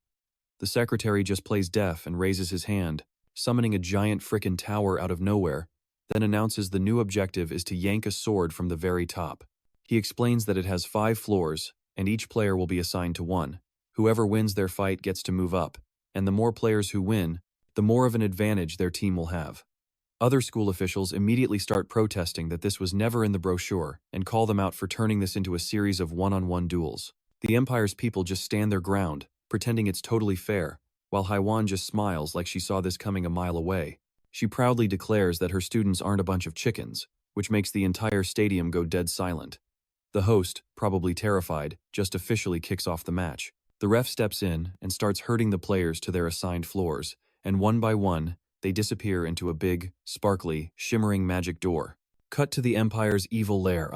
The secretary just plays deaf and raises his hand, summoning a giant frickin' tower out of nowhere, then announces the new objective is to yank a sword from the very top. He explains that it has 5 floors, and each player will be assigned to one. Whoever wins their fight gets to move up, and the more players who win, the more of an advantage their team will have. Other school officials immediately start protesting that this was never in the brochure and call them out for turning this into a series of one-on-one duels. The Empire's people just stand their ground, pretending it's totally fair, while Haiwan just smiles like she saw this coming a mile away. She proudly declares that her students aren't a bunch of chickens, which makes the entire stadium go dead silent. The host, probably terrified, just officially kicks off the match. The ref steps in and starts herding the players to their assigned floors, and one by one, they disappear into a big, sparkly, shimmering magic door. Cut to the Empire's evil lair,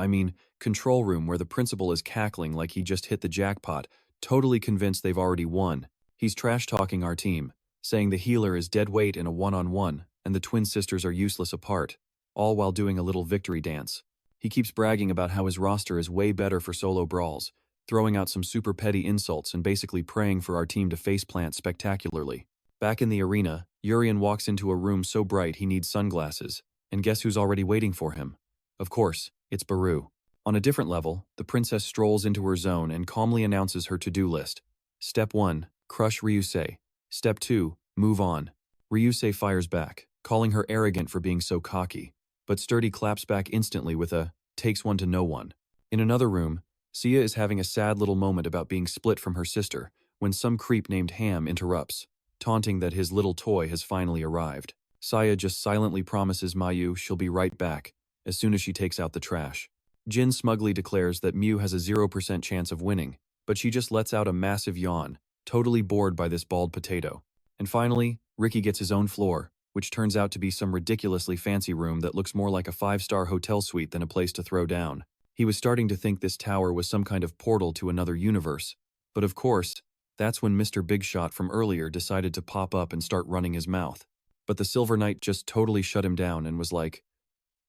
control room where the principal is cackling like he just hit the jackpot, totally convinced they've already won. He's trash-talking our team, saying the healer is dead weight in a one-on-one, and the twin sisters are useless apart, all while doing a little victory dance. He keeps bragging about how his roster is way better for solo brawls, throwing out some super petty insults and basically praying for our team to faceplant spectacularly. Back in the arena, Urien walks into a room so bright he needs sunglasses, and guess who's already waiting for him? Of course, it's Baru. On a different level, the princess strolls into her zone and calmly announces her to-do list. Step 1, crush Ryusei. Step 2, move on. Ryusei fires back, calling her arrogant for being so cocky, but Sturdy claps back instantly with a, takes one to know one. In another room, Sia is having a sad little moment about being split from her sister when some creep named Ham interrupts, taunting that his little toy has finally arrived. Saya just silently promises Mayu she'll be right back as soon as she takes out the trash. Jin smugly declares that Mew has a 0% chance of winning, but she just lets out a massive yawn, totally bored by this bald potato. And finally, Ricky gets his own floor, which turns out to be some ridiculously fancy room that looks more like a 5-star hotel suite than a place to throw down. He was starting to think this tower was some kind of portal to another universe. But of course, that's when Mr. Big Shot from earlier decided to pop up and start running his mouth. But the Silver Knight just totally shut him down and was like,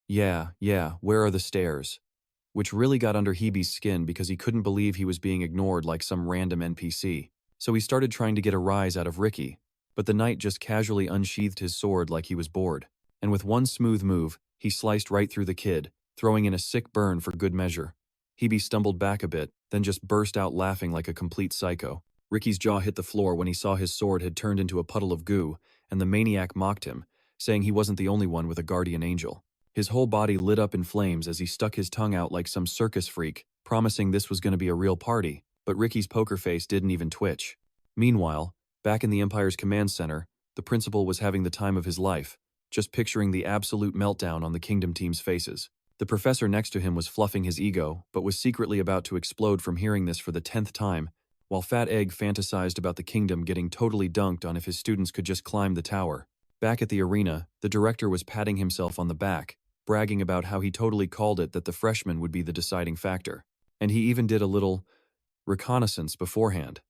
yeah, where are the stairs? Which really got under Hebe's skin because he couldn't believe he was being ignored like some random NPC. So he started trying to get a rise out of Ricky, but the knight just casually unsheathed his sword like he was bored. And with one smooth move, he sliced right through the kid, throwing in a sick burn for good measure. Hebe stumbled back a bit, then just burst out laughing like a complete psycho. Ricky's jaw hit the floor when he saw his sword had turned into a puddle of goo, and the maniac mocked him, saying he wasn't the only one with a guardian angel. His whole body lit up in flames as he stuck his tongue out like some circus freak, promising this was going to be a real party, but Ricky's poker face didn't even twitch. Meanwhile, back in the Empire's command center, the principal was having the time of his life, just picturing the absolute meltdown on the Kingdom team's faces. The professor next to him was fluffing his ego, but was secretly about to explode from hearing this for the 10th time, while Fat Egg fantasized about the Kingdom getting totally dunked on if his students could just climb the tower. Back at the arena, the director was patting himself on the back, bragging about how he totally called it that the freshmen would be the deciding factor. And he even did a little reconnaissance beforehand.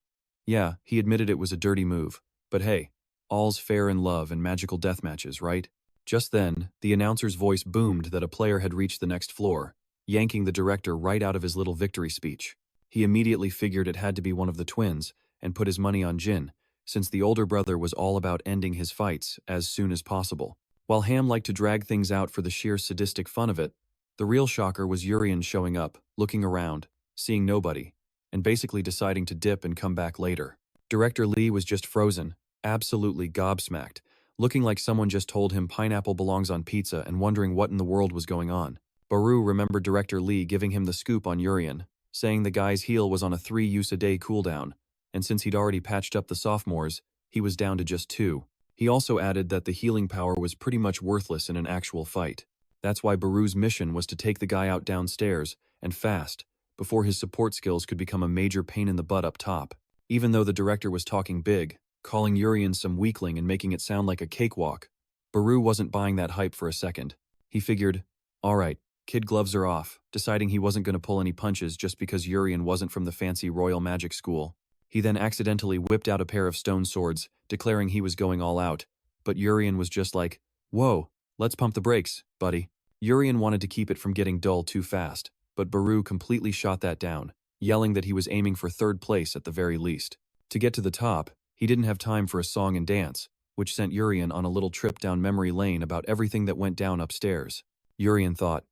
Yeah, he admitted it was a dirty move, but hey, all's fair in love and magical death matches, right? Just then, the announcer's voice boomed that a player had reached the next floor, yanking the director right out of his little victory speech. He immediately figured it had to be one of the twins, and put his money on Jin, since the older brother was all about ending his fights as soon as possible. While Ham liked to drag things out for the sheer sadistic fun of it, the real shocker was Urien showing up, looking around, seeing nobody, and basically deciding to dip and come back later. Director Lee was just frozen, absolutely gobsmacked, looking like someone just told him pineapple belongs on pizza and wondering what in the world was going on. Baru remembered Director Lee giving him the scoop on Urien, saying the guy's heal was on a 3-use-a-day cooldown, and since he'd already patched up the sophomores, he was down to just 2. He also added that the healing power was pretty much worthless in an actual fight. That's why Baru's mission was to take the guy out downstairs, and fast, before his support skills could become a major pain in the butt up top. Even though the director was talking big, calling Urien some weakling and making it sound like a cakewalk, Baru wasn't buying that hype for a second. He figured, alright, kid gloves are off, deciding he wasn't going to pull any punches just because Urien wasn't from the fancy royal magic school. He then accidentally whipped out a pair of stone swords, declaring he was going all out, but Urien was just like, whoa, let's pump the brakes, buddy. Urien wanted to keep it from getting dull too fast, but Baru completely shot that down, yelling that he was aiming for 3rd place at the very least. To get to the top, he didn't have time for a song and dance, which sent Urien on a little trip down memory lane about everything that went down upstairs. Urien thought,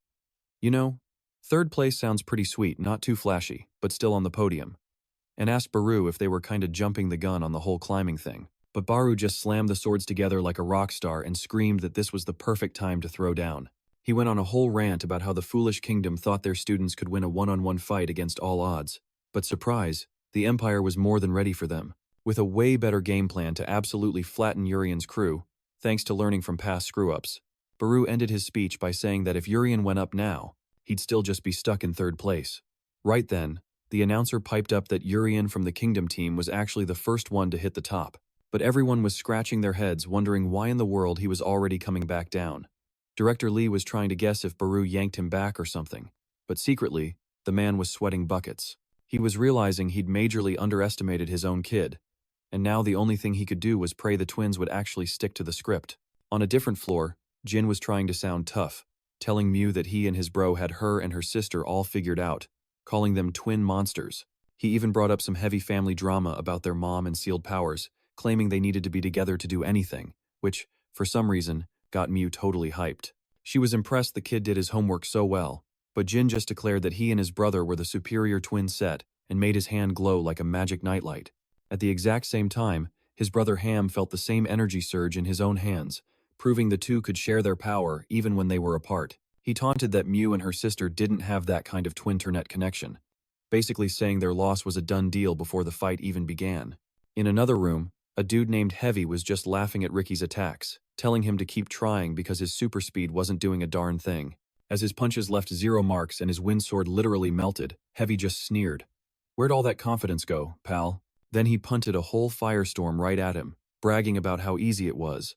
you know, 3rd place sounds pretty sweet, not too flashy, but still on the podium. And asked Baru if they were kinda jumping the gun on the whole climbing thing. But Baru just slammed the swords together like a rock star and screamed that this was the perfect time to throw down. He went on a whole rant about how the foolish kingdom thought their students could win a one-on-one fight against all odds. But surprise, the Empire was more than ready for them, with a way better game plan to absolutely flatten Urien's crew, thanks to learning from past screw-ups. Baru ended his speech by saying that if Urien went up now, he'd still just be stuck in 3rd place. Right then, the announcer piped up that Urien from the Kingdom team was actually the first one to hit the top, but everyone was scratching their heads wondering why in the world he was already coming back down. Director Lee was trying to guess if Baru yanked him back or something, but secretly, the man was sweating buckets. He was realizing he'd majorly underestimated his own kid, and now the only thing he could do was pray the twins would actually stick to the script. On a different floor, Jin was trying to sound tough, telling Mew that he and his bro had her and her sister all figured out, calling them twin monsters. He even brought up some heavy family drama about their mom and sealed powers, claiming they needed to be together to do anything, which, for some reason, got Mew totally hyped. She was impressed the kid did his homework so well, but Jin just declared that he and his brother were the superior twin set and made his hand glow like a magic nightlight. At the exact same time, his brother Ham felt the same energy surge in his own hands, proving the two could share their power even when they were apart. He taunted that Mew and her sister didn't have that kind of twin-ternet connection, basically saying their loss was a done deal before the fight even began. In another room, a dude named Heavy was just laughing at Ricky's attacks, telling him to keep trying because his super speed wasn't doing a darn thing. As his punches left 0 marks and his wind sword literally melted, Heavy just sneered. "Where'd all that confidence go, pal?" Then he punted a whole firestorm right at him, bragging about how easy it was,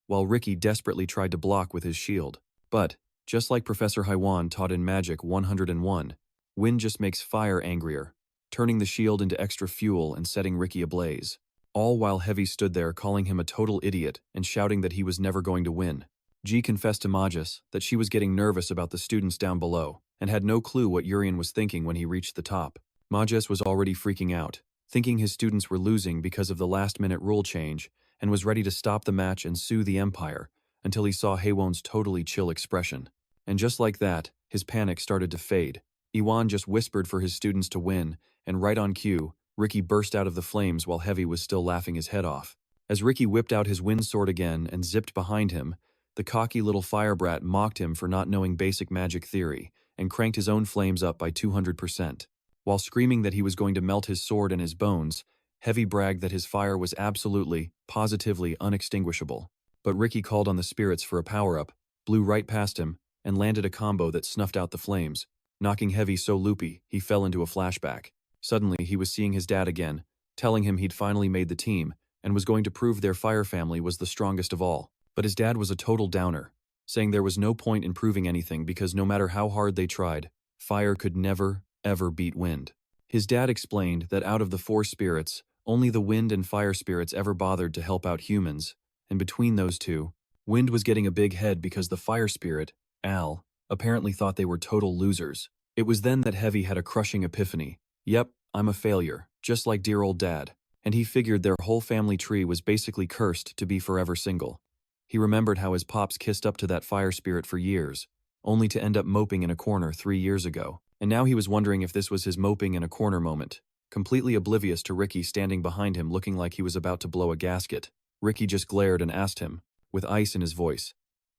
while Ricky desperately tried to block with his shield. But, just like Professor Haiwan taught in Magic 101, wind just makes fire angrier, turning the shield into extra fuel and setting Ricky ablaze. All while Heavy stood there calling him a total idiot and shouting that he was never going to win. G confessed to Magus that she was getting nervous about the students down below and had no clue what Urien was thinking when he reached the top. Magus was already freaking out, thinking his students were losing because of the last-minute rule change, and was ready to stop the match and sue the Empire, until he saw Haewon's totally chill expression. And just like that, his panic started to fade. Iwan just whispered for his students to win, and right on cue, Ricky burst out of the flames while Heavy was still laughing his head off. As Ricky whipped out his wind sword again and zipped behind him, the cocky little firebrat mocked him for not knowing basic magic theory and cranked his own flames up by 200%. While screaming that he was going to melt his sword and his bones, Heavy bragged that his fire was absolutely, positively unextinguishable. But Ricky called on the spirits for a power-up, blew right past him, and landed a combo that snuffed out the flames, knocking Heavy so loopy he fell into a flashback. Suddenly, he was seeing his dad again, telling him he'd finally made the team and was going to prove their fire family was the strongest of all. But his dad was a total downer, saying there was no point in proving anything because no matter how hard they tried, fire could never, ever beat wind. His dad explained that out of the 4 spirits, only the wind and fire spirits ever bothered to help out humans, and between those two, wind was getting a big head because the fire spirit, Al, apparently thought they were total losers. It was then that Heavy had a crushing epiphany. Yep, I'm a failure, just like dear old dad. And he figured their whole family tree was basically cursed to be forever single. He remembered how his pops kissed up to that fire spirit for years, only to end up moping in a corner 3 years ago. And now he was wondering if this was his moping in a corner moment, completely oblivious to Ricky standing behind him looking like he was about to blow a gasket. Ricky just glared and asked him, with ice in his voice,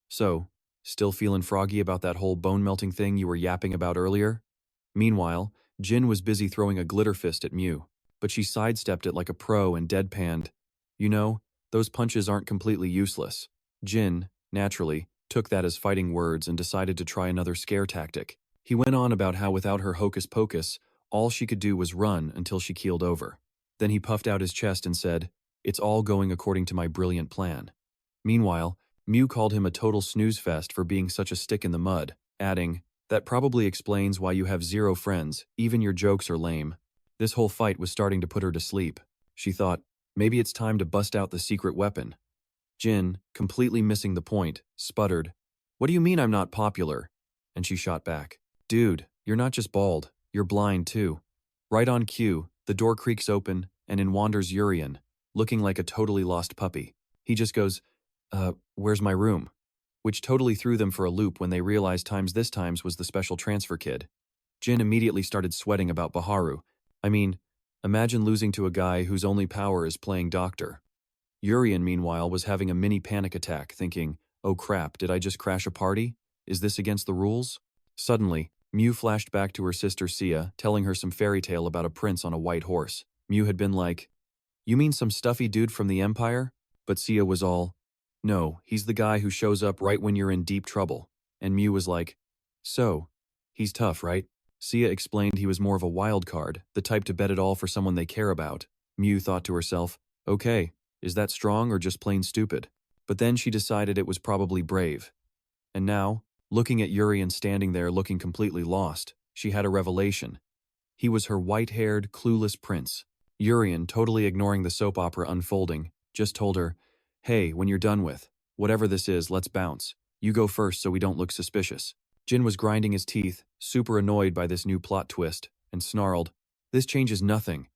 "So, still feeling froggy about that whole bone-melting thing you were yapping about earlier?" Meanwhile, Jin was busy throwing a glitter fist at Mew, but she sidestepped it like a pro and deadpanned, "You know, those punches aren't completely useless." Jin, naturally, took that as fighting words and decided to try another scare tactic. He went on about how without her hocus pocus, all she could do was run until she keeled over. Then he puffed out his chest and said, "It's all going according to my brilliant plan." Meanwhile, Mew called him a total snooze fest for being such a stick in the mud, adding, "That probably explains why you have 0 friends, even your jokes are lame." This whole fight was starting to put her to sleep. She thought, maybe it's time to bust out the secret weapon. Jin, completely missing the point, sputtered, "What do you mean I'm not popular?" And she shot back, "Dude, you're not just bald, you're blind too." Right on cue, the door creaks open, and in wanders Urien, looking like a totally lost puppy. He just goes, "Where's my room?" Which totally threw them for a loop when they realized this times was the special transfer kid. Jin immediately started sweating about Baharu. I mean, imagine losing to a guy whose only power is playing doctor. Urien, meanwhile, was having a mini panic attack, thinking, "Oh crap, did I just crash a party? Is this against the rules?" Suddenly, Mew flashed back to her sister Sia, telling her some fairy tale about a prince on a white horse. Mew had been like, "You mean some stuffy dude from the Empire?" But Sia was all, "No, he's the guy who shows up right when you're in deep trouble." And Mew was like, "So, he's tough, right?" Sia explained he was more of a wild card, the type to bet it all for someone they care about. Mew thought to herself, "Okay, is that strong or just plain stupid?" But then she decided it was probably brave. And now, looking at Urien standing there looking completely lost, she had a revelation. He was her white-haired, clueless prince. Urien, totally ignoring the soap opera unfolding, just told her, "Hey, when you're done with whatever this is, let's bounce. You go first so we don't look suspicious." Jin was grinding his teeth, super annoyed by this new plot twist, and snarled, "This changes nothing.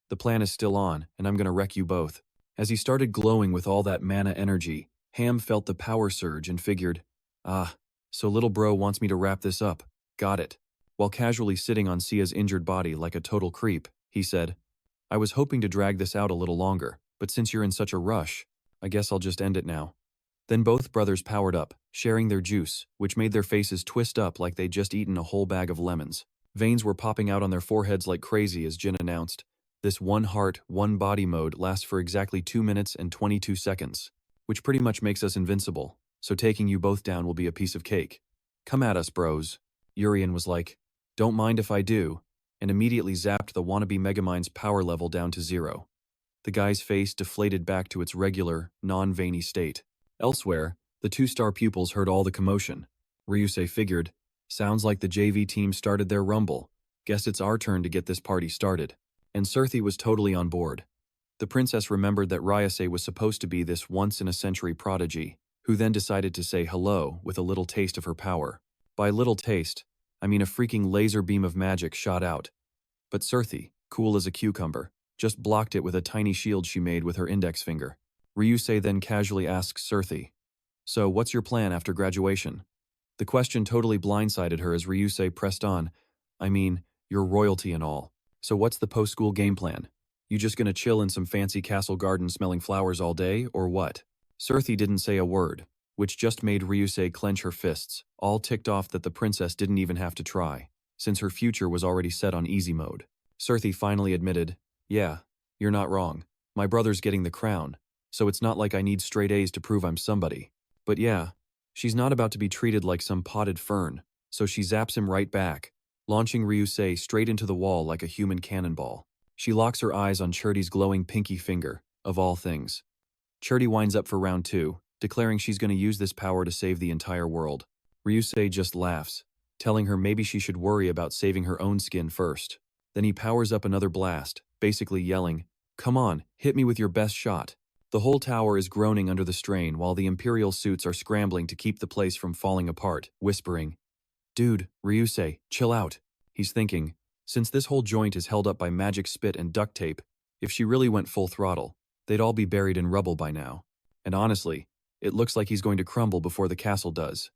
The plan is still on, and I'm gonna wreck you both." As he started glowing with all that mana energy, Ham felt the power surge and figured, so little bro wants me to wrap this up. Got it. While casually sitting on Sia's injured body like a total creep, he said, "I was hoping to drag this out a little longer, but since you're in such a rush, I guess I'll just end it now." Then both brothers powered up, sharing their juice, which made their faces twist up like they'd just eaten a whole bag of lemons. Veins were popping out on their foreheads like crazy as Jin announced, "This one heart, one body mode lasts for exactly 2 minutes and 22 seconds. which pretty much makes us invincible, so taking you both down will be a piece of cake. Come at us, bros. Urien was like, don't mind if I do, and immediately zapped the wannabe Megamind's power level down to 0. The guy's face deflated back to its regular, non-veiny state. Elsewhere, the 2-star pupils heard all the commotion. Ryusei figured, sounds like the JV team started their rumble. Guess it's our turn to get this party started. And Surthy was totally on board. The princess remembered that Ryusei was supposed to be this once-in-a-century prodigy, who then decided to say hello with a little taste of her power. By little taste, I mean a freaking laser beam of magic shot out. But Surthy, cool as a cucumber, just blocked it with a tiny shield she made with her index finger. Ryusei then casually asks Surthy, so what's your plan after graduation? The question totally blindsided her as Ryusei pressed on, I mean, you're royalty and all. So what's the post-school game plan? You just gonna chill in some fancy castle garden smelling flowers all day, or what? Surthy didn't say a word, which just made Ryusei clench her fists, all ticked off that the princess didn't even have to try, since her future was already set on easy mode. Surthy finally admitted, yeah, you're not wrong. My brother's getting the crown, so it's not like I need straight A's to prove I'm somebody. But yeah, she's not about to be treated like some potted fern, so she zaps him right back, launching Ryusei straight into the wall like a human cannonball. She locks her eyes on Cherty's glowing pinky finger, of all things. Cherty winds up for round 2, declaring she's going to use this power to save the entire world. Ryusei just laughs, telling her maybe she should worry about saving her own skin first. Then he powers up another blast, basically yelling, come on, hit me with your best shot. The whole tower is groaning under the strain while the Imperial suits are scrambling to keep the place from falling apart, whispering, dude, Ryusei, chill out. He's thinking, since this whole joint is held up by magic spit and duct tape, if she really went full throttle, they'd all be buried in rubble by now. And honestly, it looks like he's going to crumble before the castle does.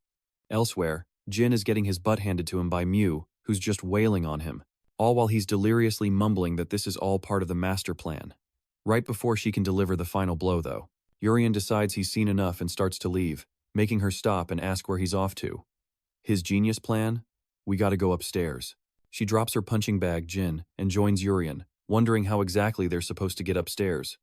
Elsewhere, Jin is getting his butt handed to him by Mew, who's just wailing on him, all while he's deliriously mumbling that this is all part of the master plan. Right before she can deliver the final blow, though, Urien decides he's seen enough and starts to leave, making her stop and ask where he's off to. His genius plan? We gotta go upstairs. She drops her punching bag, Jin, and joins Urien, wondering how exactly they're supposed to get upstairs.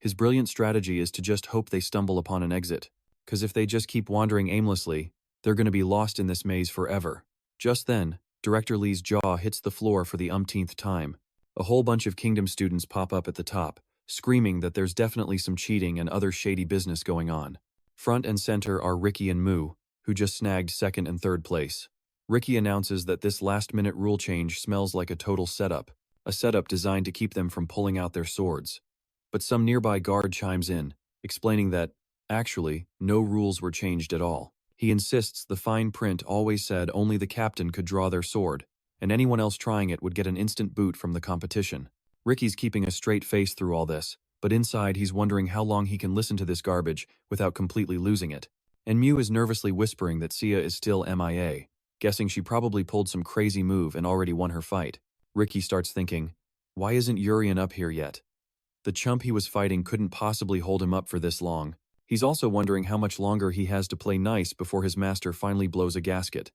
His brilliant strategy is to just hope they stumble upon an exit, cause if they just keep wandering aimlessly, they're gonna be lost in this maze forever. Just then, Director Lee's jaw hits the floor for the umpteenth time. A whole bunch of Kingdom students pop up at the top, screaming that there's definitely some cheating and other shady business going on. Front and center are Ricky and Moo, who just snagged 2nd and 3rd place. Ricky announces that this last-minute rule change smells like a total setup, a setup designed to keep them from pulling out their swords. But some nearby guard chimes in, explaining that, actually, no rules were changed at all. He insists the fine print always said only the captain could draw their sword, and anyone else trying it would get an instant boot from the competition. Ricky's keeping a straight face through all this, but inside he's wondering how long he can listen to this garbage without completely losing it. And Mew is nervously whispering that Sia is still MIA, guessing she probably pulled some crazy move and already won her fight. Ricky starts thinking, why isn't Urien up here yet? The chump he was fighting couldn't possibly hold him up for this long. He's also wondering how much longer he has to play nice before his master finally blows a gasket.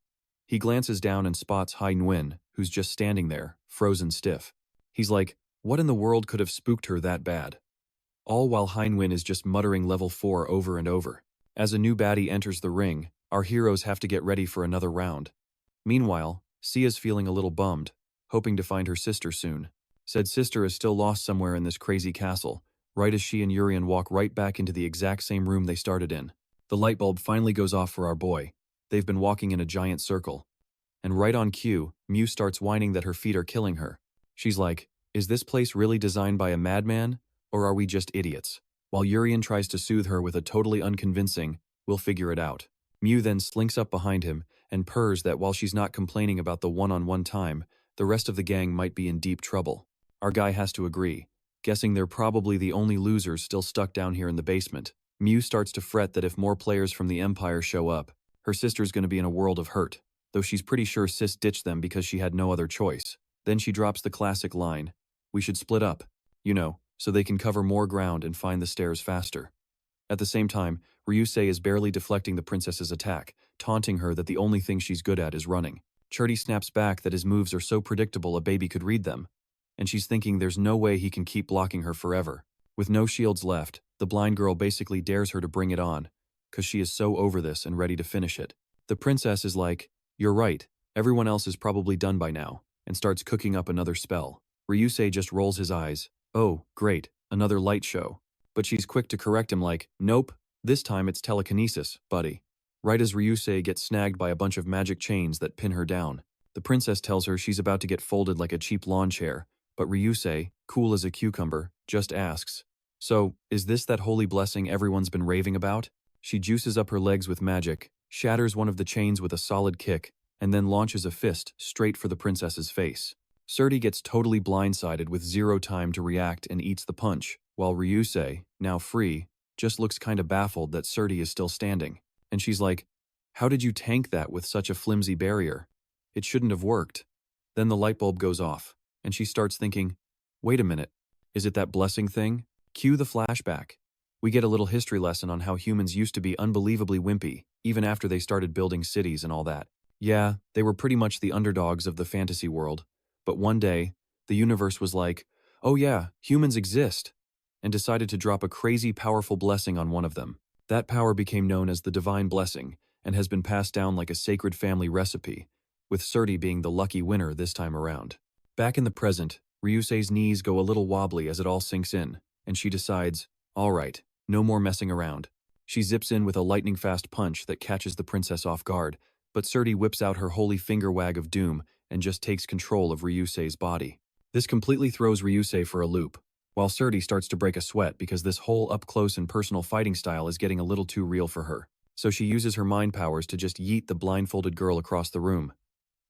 He glances down and spots Hai Nguyen, who's just standing there, frozen stiff. He's like, what in the world could have spooked her that bad? All while Hai Nguyen is just muttering level 4 over and over. As a new baddie enters the ring, our heroes have to get ready for another round. Meanwhile, Sia's feeling a little bummed, hoping to find her sister soon. Said sister is still lost somewhere in this crazy castle, right as she and Urien walk right back into the exact same room they started in. The light bulb finally goes off for our boy. They've been walking in a giant circle. And right on cue, Mew starts whining that her feet are killing her. She's like, is this place really designed by a madman, or are we just idiots? While Urien tries to soothe her with a totally unconvincing, we'll figure it out. Mew then slinks up behind him and purrs that while she's not complaining about the one-on-one time, the rest of the gang might be in deep trouble. Our guy has to agree, guessing they're probably the only losers still stuck down here in the basement. Mew starts to fret that if more players from the Empire show up, her sister's gonna be in a world of hurt, though she's pretty sure Sis ditched them because she had no other choice. Then she drops the classic line, we should split up, so they can cover more ground and find the stairs faster. At the same time, Ryusei is barely deflecting the princess's attack, taunting her that the only thing she's good at is running. Cherty snaps back that his moves are so predictable a baby could read them, and she's thinking there's no way he can keep blocking her forever. With no shields left, the blind girl basically dares her to bring it on, cause she is so over this and ready to finish it. The princess is like, "You're right, everyone else is probably done by now," and starts cooking up another spell. Ryusei just rolls his eyes. "Oh, great, another light show." But she's quick to correct him like, "Nope, this time it's telekinesis, buddy." Right as Ryusei gets snagged by a bunch of magic chains that pin her down, the princess tells her she's about to get folded like a cheap lawn chair, but Ryusei, cool as a cucumber, just asks, "So, is this that holy blessing everyone's been raving about?" She juices up her legs with magic, shatters one of the chains with a solid kick, and then launches a fist straight for the princess's face. Surti gets totally blindsided with zero time to react and eats the punch, while Ryusei, now free, just looks kinda baffled that Surti is still standing. And she's like, "How did you tank that with such a flimsy barrier? It shouldn't have worked." Then the light bulb goes off, and she starts thinking, "Wait a minute, is it that blessing thing?" Cue the flashback. We get a little history lesson on how humans used to be unbelievably wimpy, even after they started building cities and all that. Yeah, they were pretty much the underdogs of the fantasy world, but one day, the universe was like, "Oh yeah, humans exist," and decided to drop a crazy powerful blessing on one of them. That power became known as the Divine Blessing, and has been passed down like a sacred family recipe, with Surti being the lucky winner this time around. Back in the present, Ryusei's knees go a little wobbly as it all sinks in, and she decides, alright, no more messing around. She zips in with a lightning-fast punch that catches the princess off guard, but Surti whips out her holy finger wag of doom and just takes control of Ryusei's body. This completely throws Ryusei for a loop, while Surti starts to break a sweat because this whole up-close and personal fighting style is getting a little too real for her. So she uses her mind powers to just yeet the blindfolded girl across the room.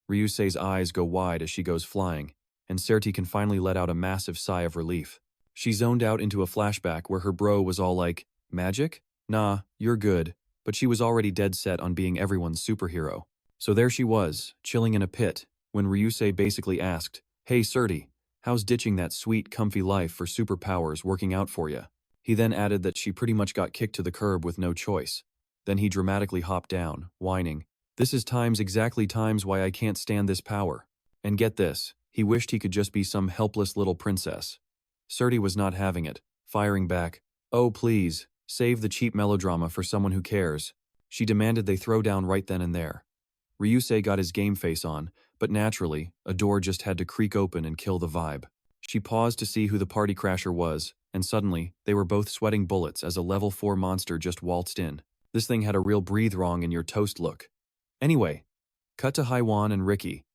Ryusei's eyes go wide as she goes flying, and Surti can finally let out a massive sigh of relief. She zoned out into a flashback where her bro was all like, "Magic? Nah, you're good," but she was already dead set on being everyone's superhero. So there she was, chilling in a pit, when Ryusei basically asked, "Hey Surti, how's ditching that sweet, comfy life for superpowers working out for ya?" He then added that she pretty much got kicked to the curb with no choice. Then he dramatically hopped down, whining, "This is exactly times why I can't stand this power." And get this, he wished he could just be some helpless little princess. Surti was not having it, firing back, "Oh please, save the cheap melodrama for someone who cares." She demanded they throw down right then and there. Ryusei got his game face on, but naturally, a door just had to creak open and kill the vibe. She paused to see who the party crasher was, and suddenly, they were both sweating bullets as a level 4 monster just waltzed in. This thing had a real breathe wrong in your toast look. Anyway, cut to Haiwan and Ricky,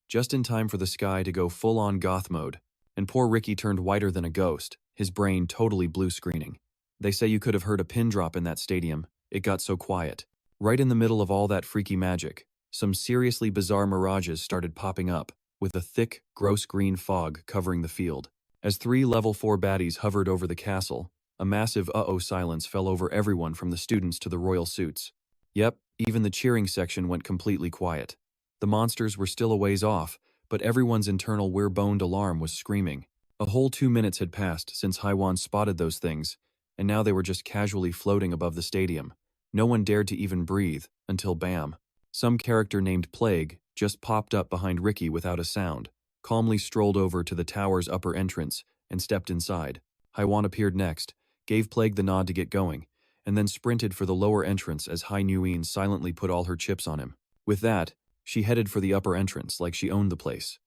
just in time for the sky to go full-on goth mode, and poor Ricky turned whiter than a ghost, his brain totally blue screening. They say you could have heard a pin drop in that stadium, it got so quiet. Right in the middle of all that freaky magic, some seriously bizarre mirages started popping up, with a thick, gross green fog covering the field. As 3 level 4 baddies hovered over the castle, a massive uh-oh silence fell over everyone from the students to the royal suits. Yep, even the cheering section went completely quiet. The monsters were still a ways off, but everyone's internal we're-boned alarm was screaming. A whole 2 minutes had passed since Haiwan spotted those things, and now they were just casually floating above the stadium. No one dared to even breathe, until bam. Some character named Plague just popped up behind Ricky without a sound, calmly strolled over to the tower's upper entrance, and stepped inside. Haiwan appeared next, gave Plague the nod to get going, and then sprinted for the lower entrance as Hai Nguyen silently put all her chips on him. With that, she headed for the upper entrance like she owned the place.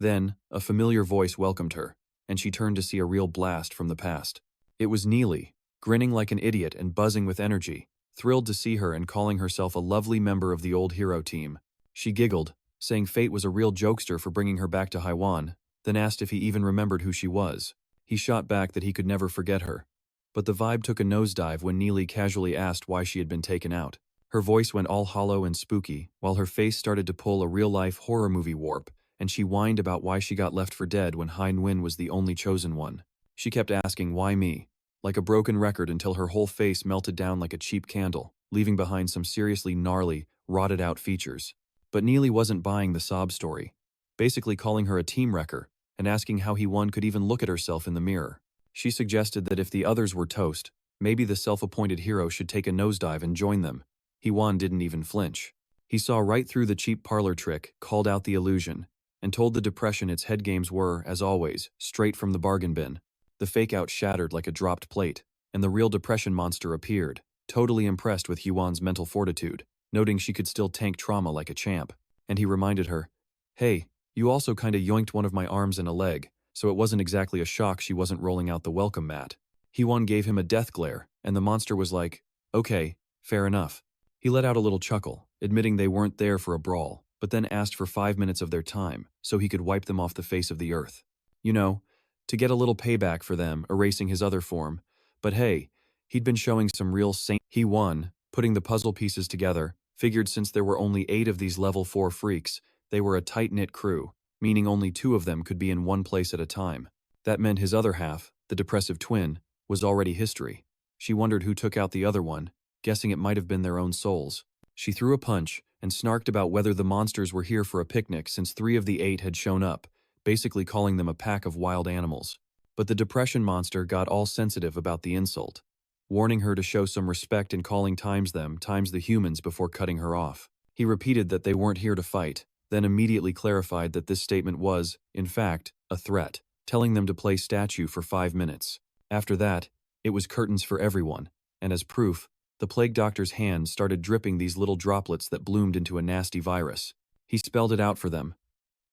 Then, a familiar voice welcomed her, and she turned to see a real blast from the past. It was Neely, grinning like an idiot and buzzing with energy, thrilled to see her and calling herself a lovely member of the old hero team. She giggled, saying Fate was a real jokester for bringing her back to Haiwan, then asked if he even remembered who she was. He shot back that he could never forget her. But the vibe took a nosedive when Neely casually asked why she had been taken out. Her voice went all hollow and spooky, while her face started to pull a real-life horror movie warp, and she whined about why she got left for dead when Hai Nguyen was the only chosen one. She kept asking, "Why me?" like a broken record until her whole face melted down like a cheap candle, leaving behind some seriously gnarly, rotted-out features. But Neely wasn't buying the sob story, basically calling her a team wrecker, and asking how He-Won could even look at herself in the mirror. She suggested that if the others were toast, maybe the self-appointed hero should take a nosedive and join them. He-Won didn't even flinch. He saw right through the cheap parlor trick, called out the illusion, and told the depression its head games were, as always, straight from the bargain bin. The fake-out shattered like a dropped plate, and the real depression monster appeared, totally impressed with Yuan's mental fortitude, noting she could still tank trauma like a champ. And he reminded her, "Hey, you also kinda yoinked one of my arms and a leg, so it wasn't exactly a shock she wasn't rolling out the welcome mat." Yuan gave him a death glare, and the monster was like, "Okay, fair enough." He let out a little chuckle, admitting they weren't there for a brawl, but then asked for 5 minutes of their time so he could wipe them off the face of the earth. You know, to get a little payback for them erasing his other form. But hey, he'd been showing some real saint. He won, putting the puzzle pieces together, figured since there were only 8 of these level 4 freaks, they were a tight-knit crew, meaning only 2 of them could be in one place at a time. That meant his other half, the depressive twin, was already history. She wondered who took out the other one, guessing it might have been their own souls. She threw a punch and snarked about whether the monsters were here for a picnic since 3 of the 8 had shown up, basically calling them a pack of wild animals. But the depression monster got all sensitive about the insult, warning her to show some respect in calling times the humans before cutting her off. He repeated that they weren't here to fight, then immediately clarified that this statement was, in fact, a threat, telling them to play statue for 5 minutes. After that, it was curtains for everyone, and as proof, the plague doctor's hand started dripping these little droplets that bloomed into a nasty virus. He spelled it out for them.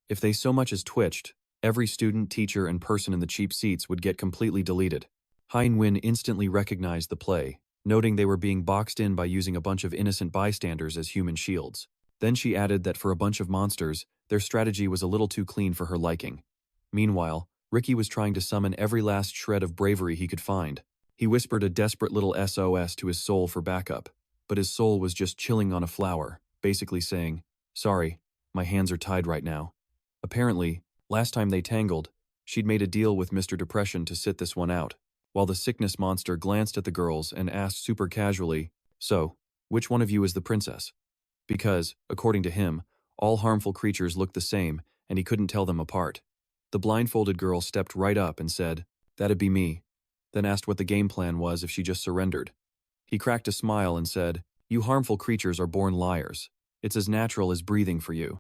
If they so much as twitched, every student, teacher, and person in the cheap seats would get completely deleted. Hein Wen instantly recognized the play, noting they were being boxed in by using a bunch of innocent bystanders as human shields. Then she added that for a bunch of monsters, their strategy was a little too clean for her liking. Meanwhile, Ricky was trying to summon every last shred of bravery he could find. He whispered a desperate little SOS to his soul for backup, but his soul was just chilling on a flower, basically saying, "Sorry, my hands are tied right now." Apparently, last time they tangled, she'd made a deal with Mr. Depression to sit this one out, while the sickness monster glanced at the girls and asked super casually, "So, which one of you is the princess?" Because, according to him, all harmful creatures looked the same and he couldn't tell them apart. The blindfolded girl stepped right up and said, "That'd be me," then asked what the game plan was if she just surrendered. He cracked a smile and said, "You harmful creatures are born liars. It's as natural as breathing for you."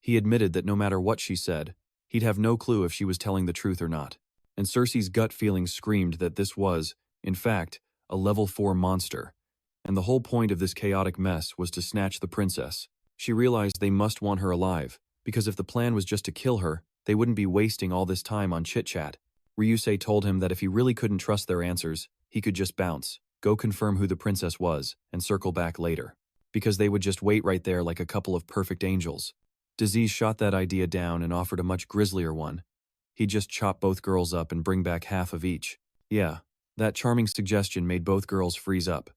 He admitted that no matter what she said, he'd have no clue if she was telling the truth or not. And Cersei's gut feeling screamed that this was, in fact, a level 4 monster. And the whole point of this chaotic mess was to snatch the princess. She realized they must want her alive, because if the plan was just to kill her, they wouldn't be wasting all this time on chit-chat. Ryusei told him that if he really couldn't trust their answers, he could just bounce, go confirm who the princess was, and circle back later. Because they would just wait right there like a couple of perfect angels. Disease shot that idea down and offered a much grislier one. He'd just chop both girls up and bring back half of each. Yeah, that charming suggestion made both girls freeze up.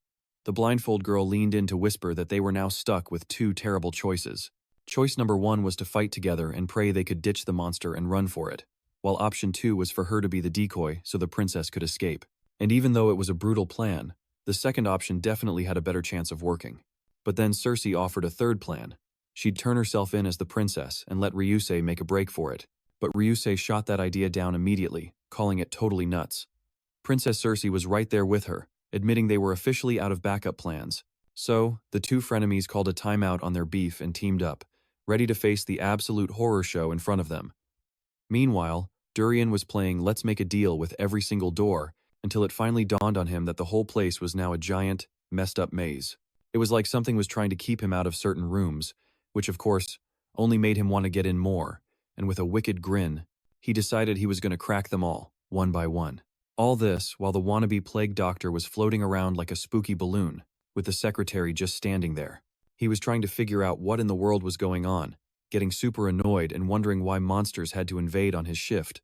The blindfold girl leaned in to whisper that they were now stuck with 2 terrible choices. Choice number 1 was to fight together and pray they could ditch the monster and run for it, while option 2 was for her to be the decoy so the princess could escape. And even though it was a brutal plan, the second option definitely had a better chance of working. But then Cersei offered a third plan. She'd turn herself in as the princess and let Ryusei make a break for it. But Ryusei shot that idea down immediately, calling it totally nuts. Princess Cersei was right there with her, admitting they were officially out of backup plans. So, the 2 frenemies called a timeout on their beef and teamed up, ready to face the absolute horror show in front of them. Meanwhile, Urien was playing Let's Make a Deal with every single door until it finally dawned on him that the whole place was now a giant, messed up maze. It was like something was trying to keep him out of certain rooms, which of course, only made him want to get in more, and with a wicked grin, he decided he was going to crack them all, one by one. All this while the wannabe plague doctor was floating around like a spooky balloon, with the secretary just standing there. He was trying to figure out what in the world was going on, getting super annoyed and wondering why monsters had to invade on his shift,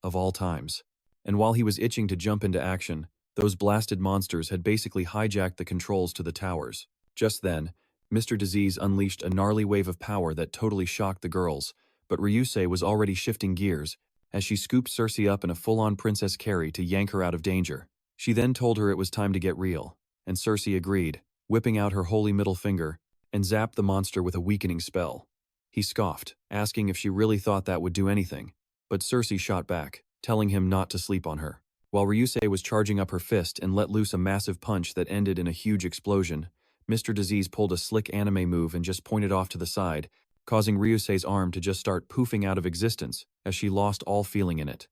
of all times. And while he was itching to jump into action, those blasted monsters had basically hijacked the controls to the towers. Just then, Mr. Disease unleashed a gnarly wave of power that totally shocked the girls, but Ryusei was already shifting gears as she scooped Cersei up in a full-on princess carry to yank her out of danger. She then told her it was time to get real, and Cersei agreed, whipping out her holy middle finger and zapped the monster with a weakening spell. He scoffed, asking if she really thought that would do anything, but Cersei shot back, telling him not to sleep on her. While Ryusei was charging up her fist and let loose a massive punch that ended in a huge explosion, Mr. Disease pulled a slick anime move and just pointed off to the side, causing Ryusei's arm to just start poofing out of existence as she lost all feeling in it.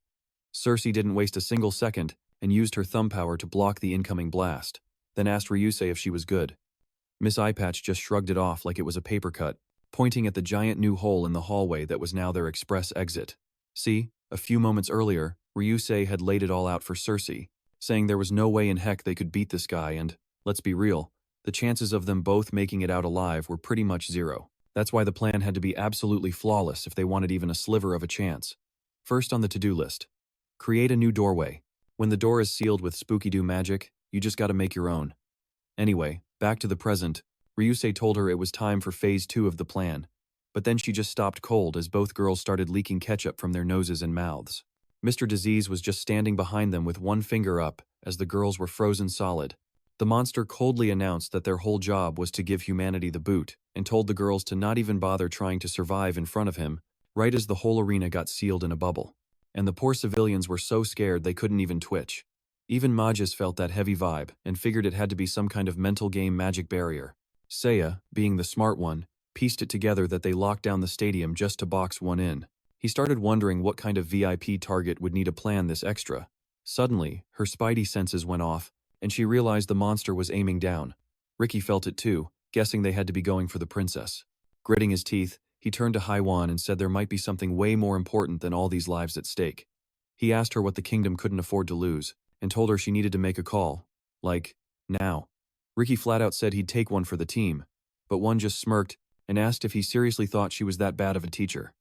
Cersei didn't waste a single second and used her thumb power to block the incoming blast, then asked Ryusei if she was good. Miss Eyepatch just shrugged it off like it was a paper cut, pointing at the giant new hole in the hallway that was now their express exit. See, a few moments earlier, Ryusei had laid it all out for Cersei, saying there was no way in heck they could beat this guy and, let's be real, the chances of them both making it out alive were pretty much zero. That's why the plan had to be absolutely flawless if they wanted even a sliver of a chance. First on the to-do list. Create a new doorway. When the door is sealed with spooky-doo magic, you just gotta make your own. Anyway, back to the present, Ryusei told her it was time for phase 2 of the plan, but then she just stopped cold as both girls started leaking ketchup from their noses and mouths. Mr. Disease was just standing behind them with one finger up as the girls were frozen solid. The monster coldly announced that their whole job was to give humanity the boot and told the girls to not even bother trying to survive in front of him, right as the whole arena got sealed in a bubble. And the poor civilians were so scared they couldn't even twitch. Even Magus felt that heavy vibe and figured it had to be some kind of mental game magic barrier. Seiya, being the smart one, pieced it together that they locked down the stadium just to box one in. He started wondering what kind of VIP target would need a plan this extra. Suddenly, her spidey senses went off, and she realized the monster was aiming down. Ricky felt it too, guessing they had to be going for the princess. Gritting his teeth, he turned to Haiwan and said there might be something way more important than all these lives at stake. He asked her what the kingdom couldn't afford to lose, and told her she needed to make a call. Like, now. Ricky flat out said he'd take one for the team, but one just smirked and asked if he seriously thought she was that bad of a teacher.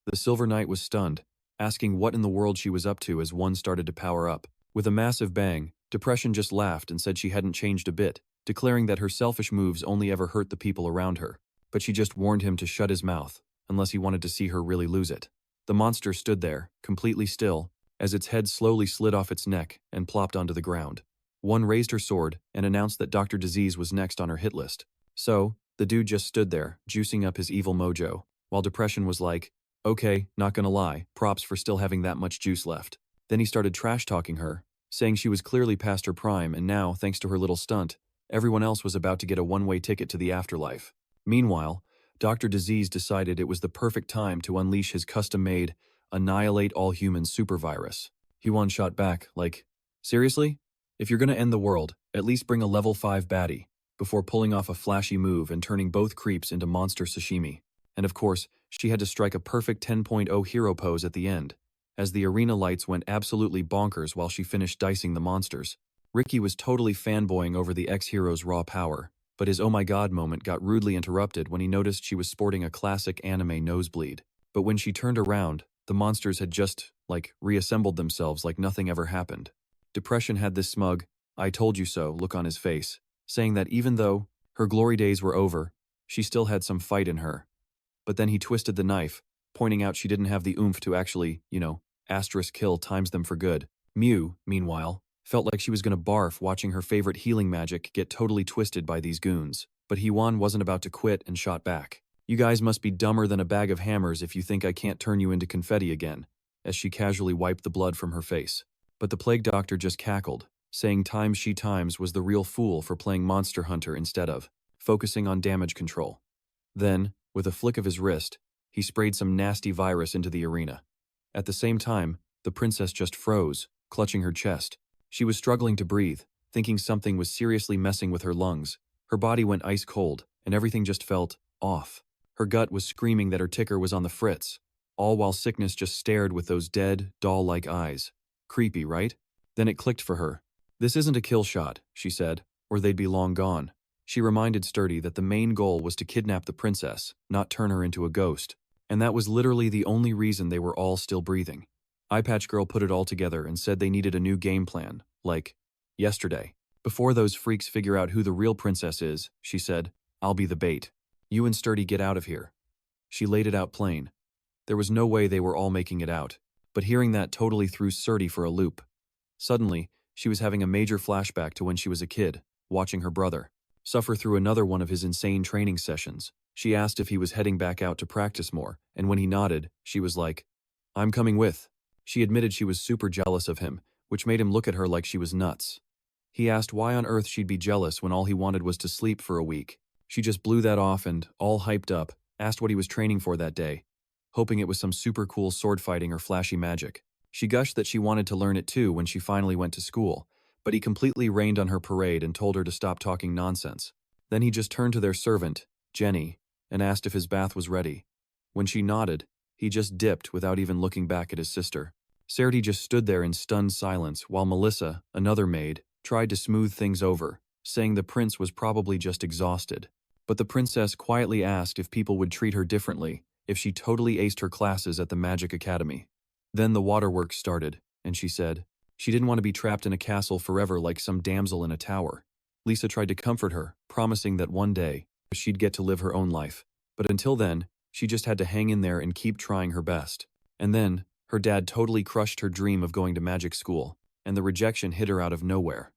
The Silver Knight was stunned, asking what in the world she was up to as one started to power up. With a massive bang, Depression just laughed and said she hadn't changed a bit, declaring that her selfish moves only ever hurt the people around her, but she just warned him to shut his mouth, unless he wanted to see her really lose it. The monster stood there, completely still, as its head slowly slid off its neck and plopped onto the ground. One raised her sword and announced that Dr. Disease was next on her hit list. So, the dude just stood there, juicing up his evil mojo, while Depression was like, okay, not gonna lie, props for still having that much juice left. Then he started trash-talking her, saying she was clearly past her prime and now, thanks to her little stunt, everyone else was about to get a one-way ticket to the afterlife. Meanwhile, Dr. Disease decided it was the perfect time to unleash his custom-made, annihilate all humans super virus. He one-shot back, like, seriously? If you're gonna end the world, at least bring a level 5 baddie, before pulling off a flashy move and turning both creeps into monster sashimi. And of course, she had to strike a perfect 10.0 hero pose at the end, as the arena lights went absolutely bonkers while she finished dicing the monsters. Ricky was totally fanboying over the ex-hero's raw power, but his oh my god moment got rudely interrupted when he noticed she was sporting a classic anime nosebleed. But when she turned around, the monsters had just, reassembled themselves like nothing ever happened. Depression had this smug, I told you so look on his face, saying that even though her glory days were over, she still had some fight in her. But then he twisted the knife, pointing out she didn't have the oomph to actually, asterisk kill times them for good. Mew, meanwhile, felt like she was gonna barf watching her favorite healing magic get totally twisted by these goons. But Hwan wasn't about to quit and shot back. You guys must be dumber than a bag of hammers if you think I can't turn you into confetti again, as she casually wiped the blood from her face. But the plague doctor just cackled, saying times she times was the real fool for playing Monster Hunter instead of focusing on damage control. Then, with a flick of his wrist, he sprayed some nasty virus into the arena. At the same time, the princess just froze, clutching her chest. She was struggling to breathe, thinking something was seriously messing with her lungs. Her body went ice cold, and everything just felt off. Her gut was screaming that her ticker was on the fritz, all while sickness just stared with those dead, doll-like eyes. Creepy, right? Then it clicked for her. This isn't a kill shot, she said, or they'd be long gone. She reminded Sturdy that the main goal was to kidnap the princess, not turn her into a ghost. And that was literally the only reason they were all still breathing. Eyepatch Girl put it all together and said they needed a new game plan, like, yesterday. Before those freaks figure out who the real princess is, she said, I'll be the bait. You and Sturdy get out of here. She laid it out plain. There was no way they were all making it out, but hearing that totally threw Sturdy for a loop. Suddenly, she was having a major flashback to when she was a kid, watching her brother suffer through another one of his insane training sessions. She asked if he was heading back out to practice more, and when he nodded, she was like, I'm coming with. She admitted she was super jealous of him, which made him look at her like she was nuts. He asked why on earth she'd be jealous when all he wanted was to sleep for a week. She just blew that off and, all hyped up, asked what he was training for that day, hoping it was some super cool sword fighting or flashy magic. She gushed that she wanted to learn it too when she finally went to school, but he completely rained on her parade and told her to stop talking nonsense. Then he just turned to their servant, Jenny, and asked if his bath was ready. When she nodded, he just dipped without even looking back at his sister. Serti just stood there in stunned silence while Melissa, another maid, tried to smooth things over, saying the prince was probably just exhausted. But the princess quietly asked if people would treat her differently if she totally aced her classes at the Magic Academy. Then the waterworks started, and she said she didn't want to be trapped in a castle forever like some damsel in a tower. Lisa tried to comfort her, promising that one day she'd get to live her own life. But until then, she just had to hang in there and keep trying her best. And then, her dad totally crushed her dream of going to magic school, and the rejection hit her out of nowhere.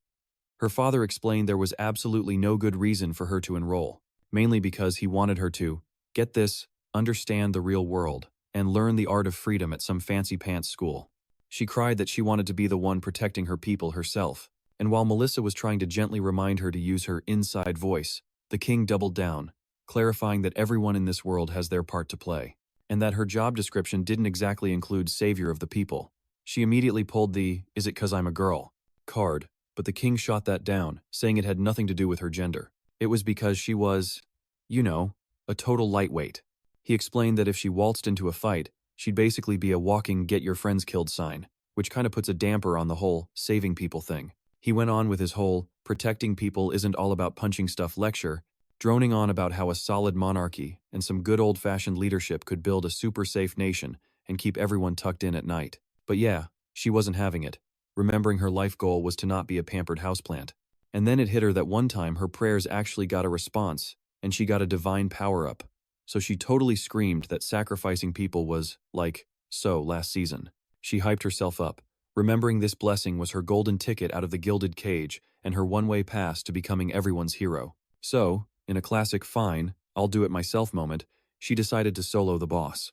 Her father explained there was absolutely no good reason for her to enroll, mainly because he wanted her to, get this, understand the real world, and learn the art of freedom at some fancy pants school. She cried that she wanted to be the one protecting her people herself, and while Melissa was trying to gently remind her to use her inside voice, the king doubled down, clarifying that everyone in this world has their part to play, and that her job description didn't exactly include savior of the people. She immediately pulled the "is it 'cause I'm a girl" card, but the king shot that down, saying it had nothing to do with her gender. It was because she was, a total lightweight. He explained that if she waltzed into a fight, she'd basically be a walking get your friends killed sign, which kind of puts a damper on the whole saving people thing. He went on with his whole protecting people isn't all about punching stuff lecture, droning on about how a solid monarchy and some good old-fashioned leadership could build a super safe nation and keep everyone tucked in at night. But yeah, she wasn't having it, remembering her life goal was to not be a pampered houseplant. And then it hit her that one time her prayers actually got a response, and she got a divine power-up. So she totally screamed that sacrificing people was, last season. She hyped herself up, remembering this blessing was her golden ticket out of the gilded cage and her one-way pass to becoming everyone's hero. So, in a classic fine, I'll do it myself moment, she decided to solo the boss.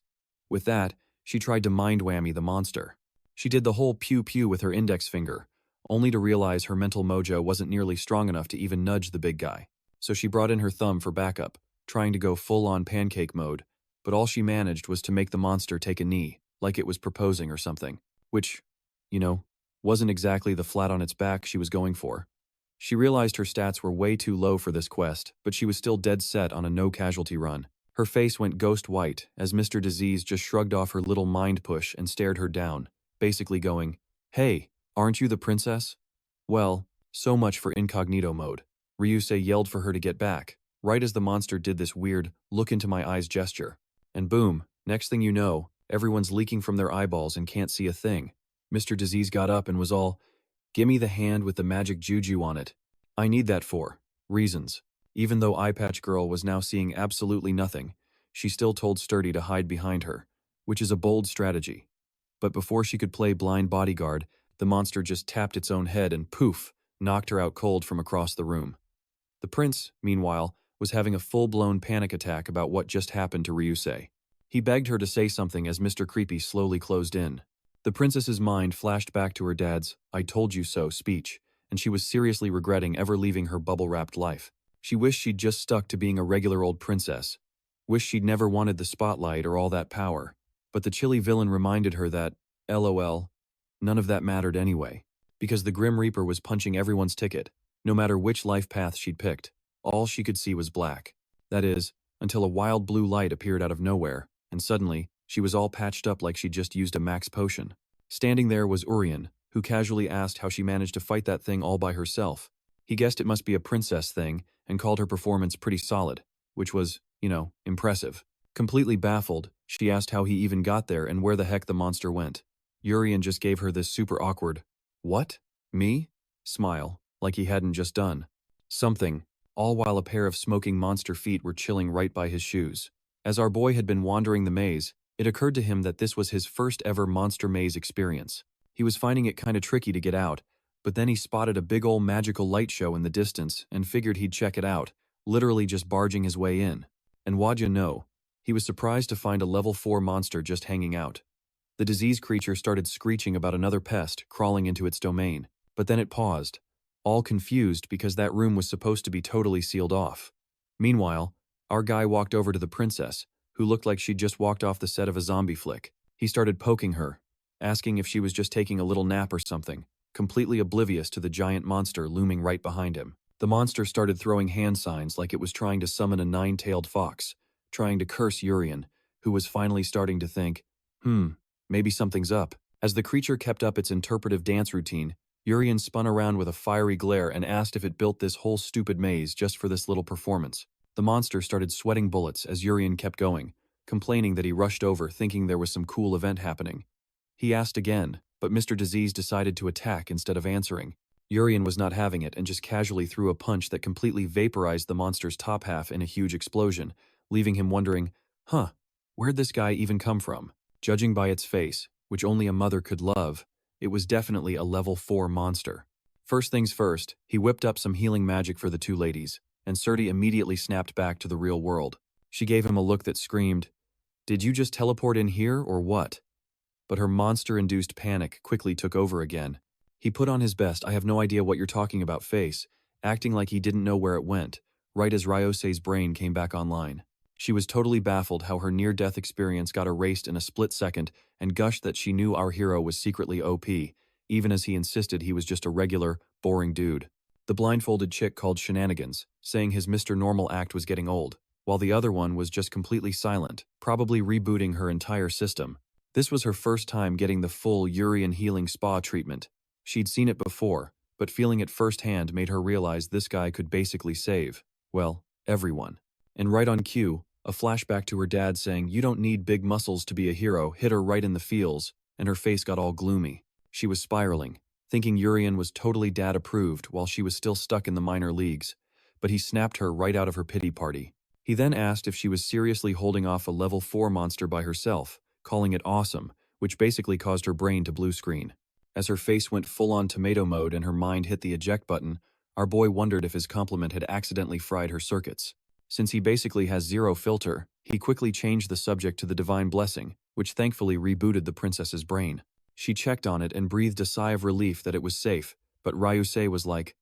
With that, she tried to mind whammy the monster. She did the whole pew-pew with her index finger, only to realize her mental mojo wasn't nearly strong enough to even nudge the big guy. So she brought in her thumb for backup, trying to go full-on pancake mode, but all she managed was to make the monster take a knee, like it was proposing or something, which, wasn't exactly the flat on its back she was going for. She realized her stats were way too low for this quest, but she was still dead set on a no-casualty run. Her face went ghost white as Mr. Disease just shrugged off her little mind push and stared her down, basically going, "Hey, aren't you the princess?" Well, so much for incognito mode. Ryusei yelled for her to get back, right as the monster did this weird, look-into-my-eyes gesture. And boom, next thing you know, everyone's leaking from their eyeballs and can't see a thing. Mr. Disease got up and was all, "Gimme the hand with the magic juju on it. I need that for reasons." Even though Eyepatch Girl was now seeing absolutely nothing, she still told Sturdy to hide behind her, which is a bold strategy. But before she could play blind bodyguard, the monster just tapped its own head and poof, knocked her out cold from across the room. The prince, meanwhile, was having a full-blown panic attack about what just happened to Ryusei. He begged her to say something as Mr. Creepy slowly closed in. The princess's mind flashed back to her dad's "I told you so" speech, and she was seriously regretting ever leaving her bubble-wrapped life. She wished she'd just stuck to being a regular old princess. Wished she'd never wanted the spotlight or all that power. But the chilly villain reminded her that, LOL, none of that mattered anyway. Because the Grim Reaper was punching everyone's ticket, no matter which life path she'd picked. All she could see was black. That is, until a wild blue light appeared out of nowhere, and suddenly, she was all patched up like she'd just used a max potion. Standing there was Urien, who casually asked how she managed to fight that thing all by herself. He guessed it must be a princess thing, and called her performance pretty solid, which was, impressive. Completely baffled, she asked how he even got there and where the heck the monster went. Urien just gave her this super awkward, "What? Me?" smile, like he hadn't just done something, all while a pair of smoking monster feet were chilling right by his shoes. As our boy had been wandering the maze, it occurred to him that this was his first ever monster maze experience. He was finding it kinda tricky to get out, but then he spotted a big ol' magical light show in the distance and figured he'd check it out, literally just barging his way in. And what'd you know? He was surprised to find a level 4 monster just hanging out. The disease creature started screeching about another pest crawling into its domain, but then it paused, all confused because that room was supposed to be totally sealed off. Meanwhile, our guy walked over to the princess, who looked like she'd just walked off the set of a zombie flick. He started poking her, asking if she was just taking a little nap or something, completely oblivious to the giant monster looming right behind him. The monster started throwing hand signs like it was trying to summon a nine-tailed fox, trying to curse Urien, who was finally starting to think, maybe something's up. As the creature kept up its interpretive dance routine, Urien spun around with a fiery glare and asked if it built this whole stupid maze just for this little performance. The monster started sweating bullets as Urien kept going, complaining that he rushed over thinking there was some cool event happening. He asked again, but Mr. Disease decided to attack instead of answering. Urien was not having it and just casually threw a punch that completely vaporized the monster's top half in a huge explosion, leaving him wondering, where'd this guy even come from? Judging by its face, which only a mother could love, it was definitely a level 4 monster. First things first, he whipped up some healing magic for the two ladies, and Surti immediately snapped back to the real world. She gave him a look that screamed, "Did you just teleport in here or what?" But her monster-induced panic quickly took over again. He put on his best "I have no idea what you're talking about" face, acting like he didn't know where it went, right as Ryuse's brain came back online. She was totally baffled how her near-death experience got erased in a split second and gushed that she knew our hero was secretly OP, even as he insisted he was just a regular, boring dude. The blindfolded chick called shenanigans, saying his Mr. Normal act was getting old, while the other one was just completely silent, probably rebooting her entire system. This was her first time getting the full Urien healing spa treatment. She'd seen it before, but feeling it firsthand made her realize this guy could basically save, well, everyone. And right on cue, a flashback to her dad saying, "You don't need big muscles to be a hero," hit her right in the feels, and her face got all gloomy. She was spiraling, thinking Urien was totally dad-approved while she was still stuck in the minor leagues, but he snapped her right out of her pity party. He then asked if she was seriously holding off a level 4 monster by herself, calling it awesome, which basically caused her brain to blue screen. As her face went full-on tomato mode and her mind hit the eject button, our boy wondered if his compliment had accidentally fried her circuits. Since he basically has zero filter, he quickly changed the subject to the divine blessing, which thankfully rebooted the princess's brain. She checked on it and breathed a sigh of relief that it was safe, but Ryusei was like,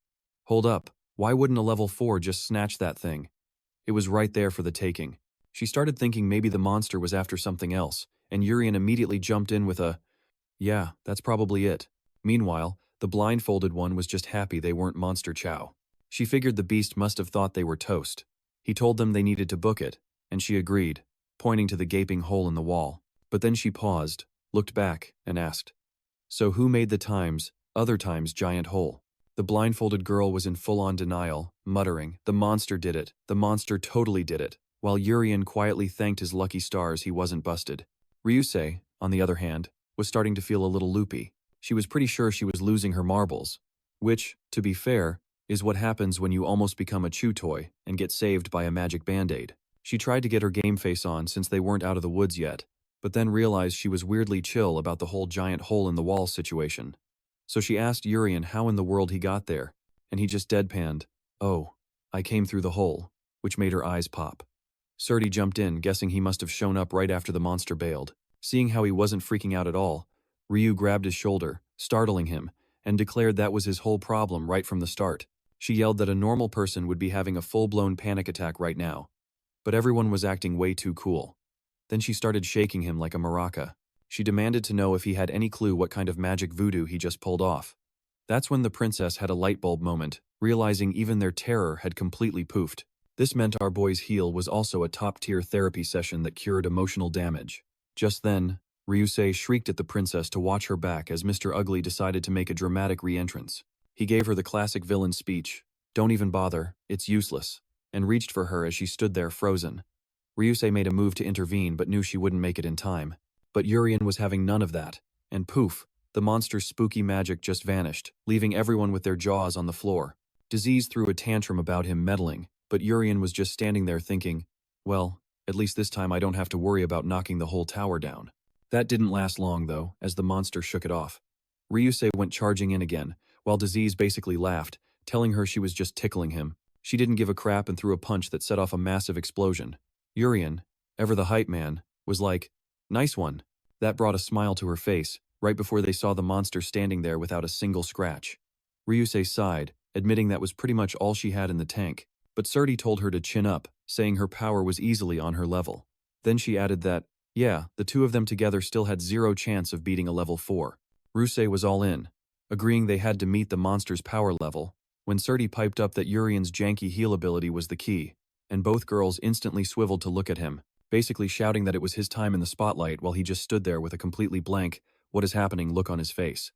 "Hold up, why wouldn't a level 4 just snatch that thing? It was right there for the taking." She started thinking maybe the monster was after something else, and Urien immediately jumped in with a, "Yeah, that's probably it." Meanwhile, the blindfolded one was just happy they weren't monster chow. She figured the beast must have thought they were toast. He told them they needed to book it, and she agreed, pointing to the gaping hole in the wall. But then she paused, looked back, and asked, "So who made the other times giant hole?" The blindfolded girl was in full-on denial, muttering, "The monster did it. The monster totally did it," while Urien quietly thanked his lucky stars he wasn't busted. Ryusei, on the other hand, was starting to feel a little loopy. She was pretty sure she was losing her marbles, which, to be fair, is what happens when you almost become a chew toy and get saved by a magic band-aid. She tried to get her game face on since they weren't out of the woods yet, but then realized she was weirdly chill about the whole giant hole in the wall situation. So she asked Urien how in the world he got there, and he just deadpanned, "Oh, I came through the hole," which made her eyes pop. Surti jumped in, guessing he must have shown up right after the monster bailed. Seeing how he wasn't freaking out at all, Ryu grabbed his shoulder, startling him, and declared that was his whole problem right from the start. She yelled that a normal person would be having a full-blown panic attack right now, but everyone was acting way too cool. Then she started shaking him like a maraca. She demanded to know if he had any clue what kind of magic voodoo he just pulled off. That's when the princess had a light bulb moment, realizing even their terror had completely poofed. This meant our boy's heal was also a top-tier therapy session that cured emotional damage. Just then, Ryusei shrieked at the princess to watch her back as Mr. Ugly decided to make a dramatic re-entrance. He gave her the classic villain speech, "Don't even bother, it's useless," and reached for her as she stood there frozen. Ryusei made a move to intervene but knew she wouldn't make it in time. But Urien was having none of that, and poof, the monster's spooky magic just vanished, leaving everyone with their jaws on the floor. Disease threw a tantrum about him meddling, but Urien was just standing there thinking, well, at least this time I don't have to worry about knocking the whole tower down. That didn't last long though, as the monster shook it off. Ryusei went charging in again, while Disease basically laughed, telling her she was just tickling him. She didn't give a crap and threw a punch that set off a massive explosion. Urien, ever the hype man, was like, "Nice one." That brought a smile to her face, right before they saw the monster standing there without a single scratch. Ryusei sighed, admitting that was pretty much all she had in the tank, but Surti told her to chin up, saying her power was easily on her level. Then she added that, Yeah, the two of them together still had zero chance of beating a level 4. Ruse was all in, agreeing they had to meet the monster's power level, when Surti piped up that Urien's janky heal ability was the key, and both girls instantly swiveled to look at him, basically shouting that it was his time in the spotlight while he just stood there with a completely blank, what is happening look on his face.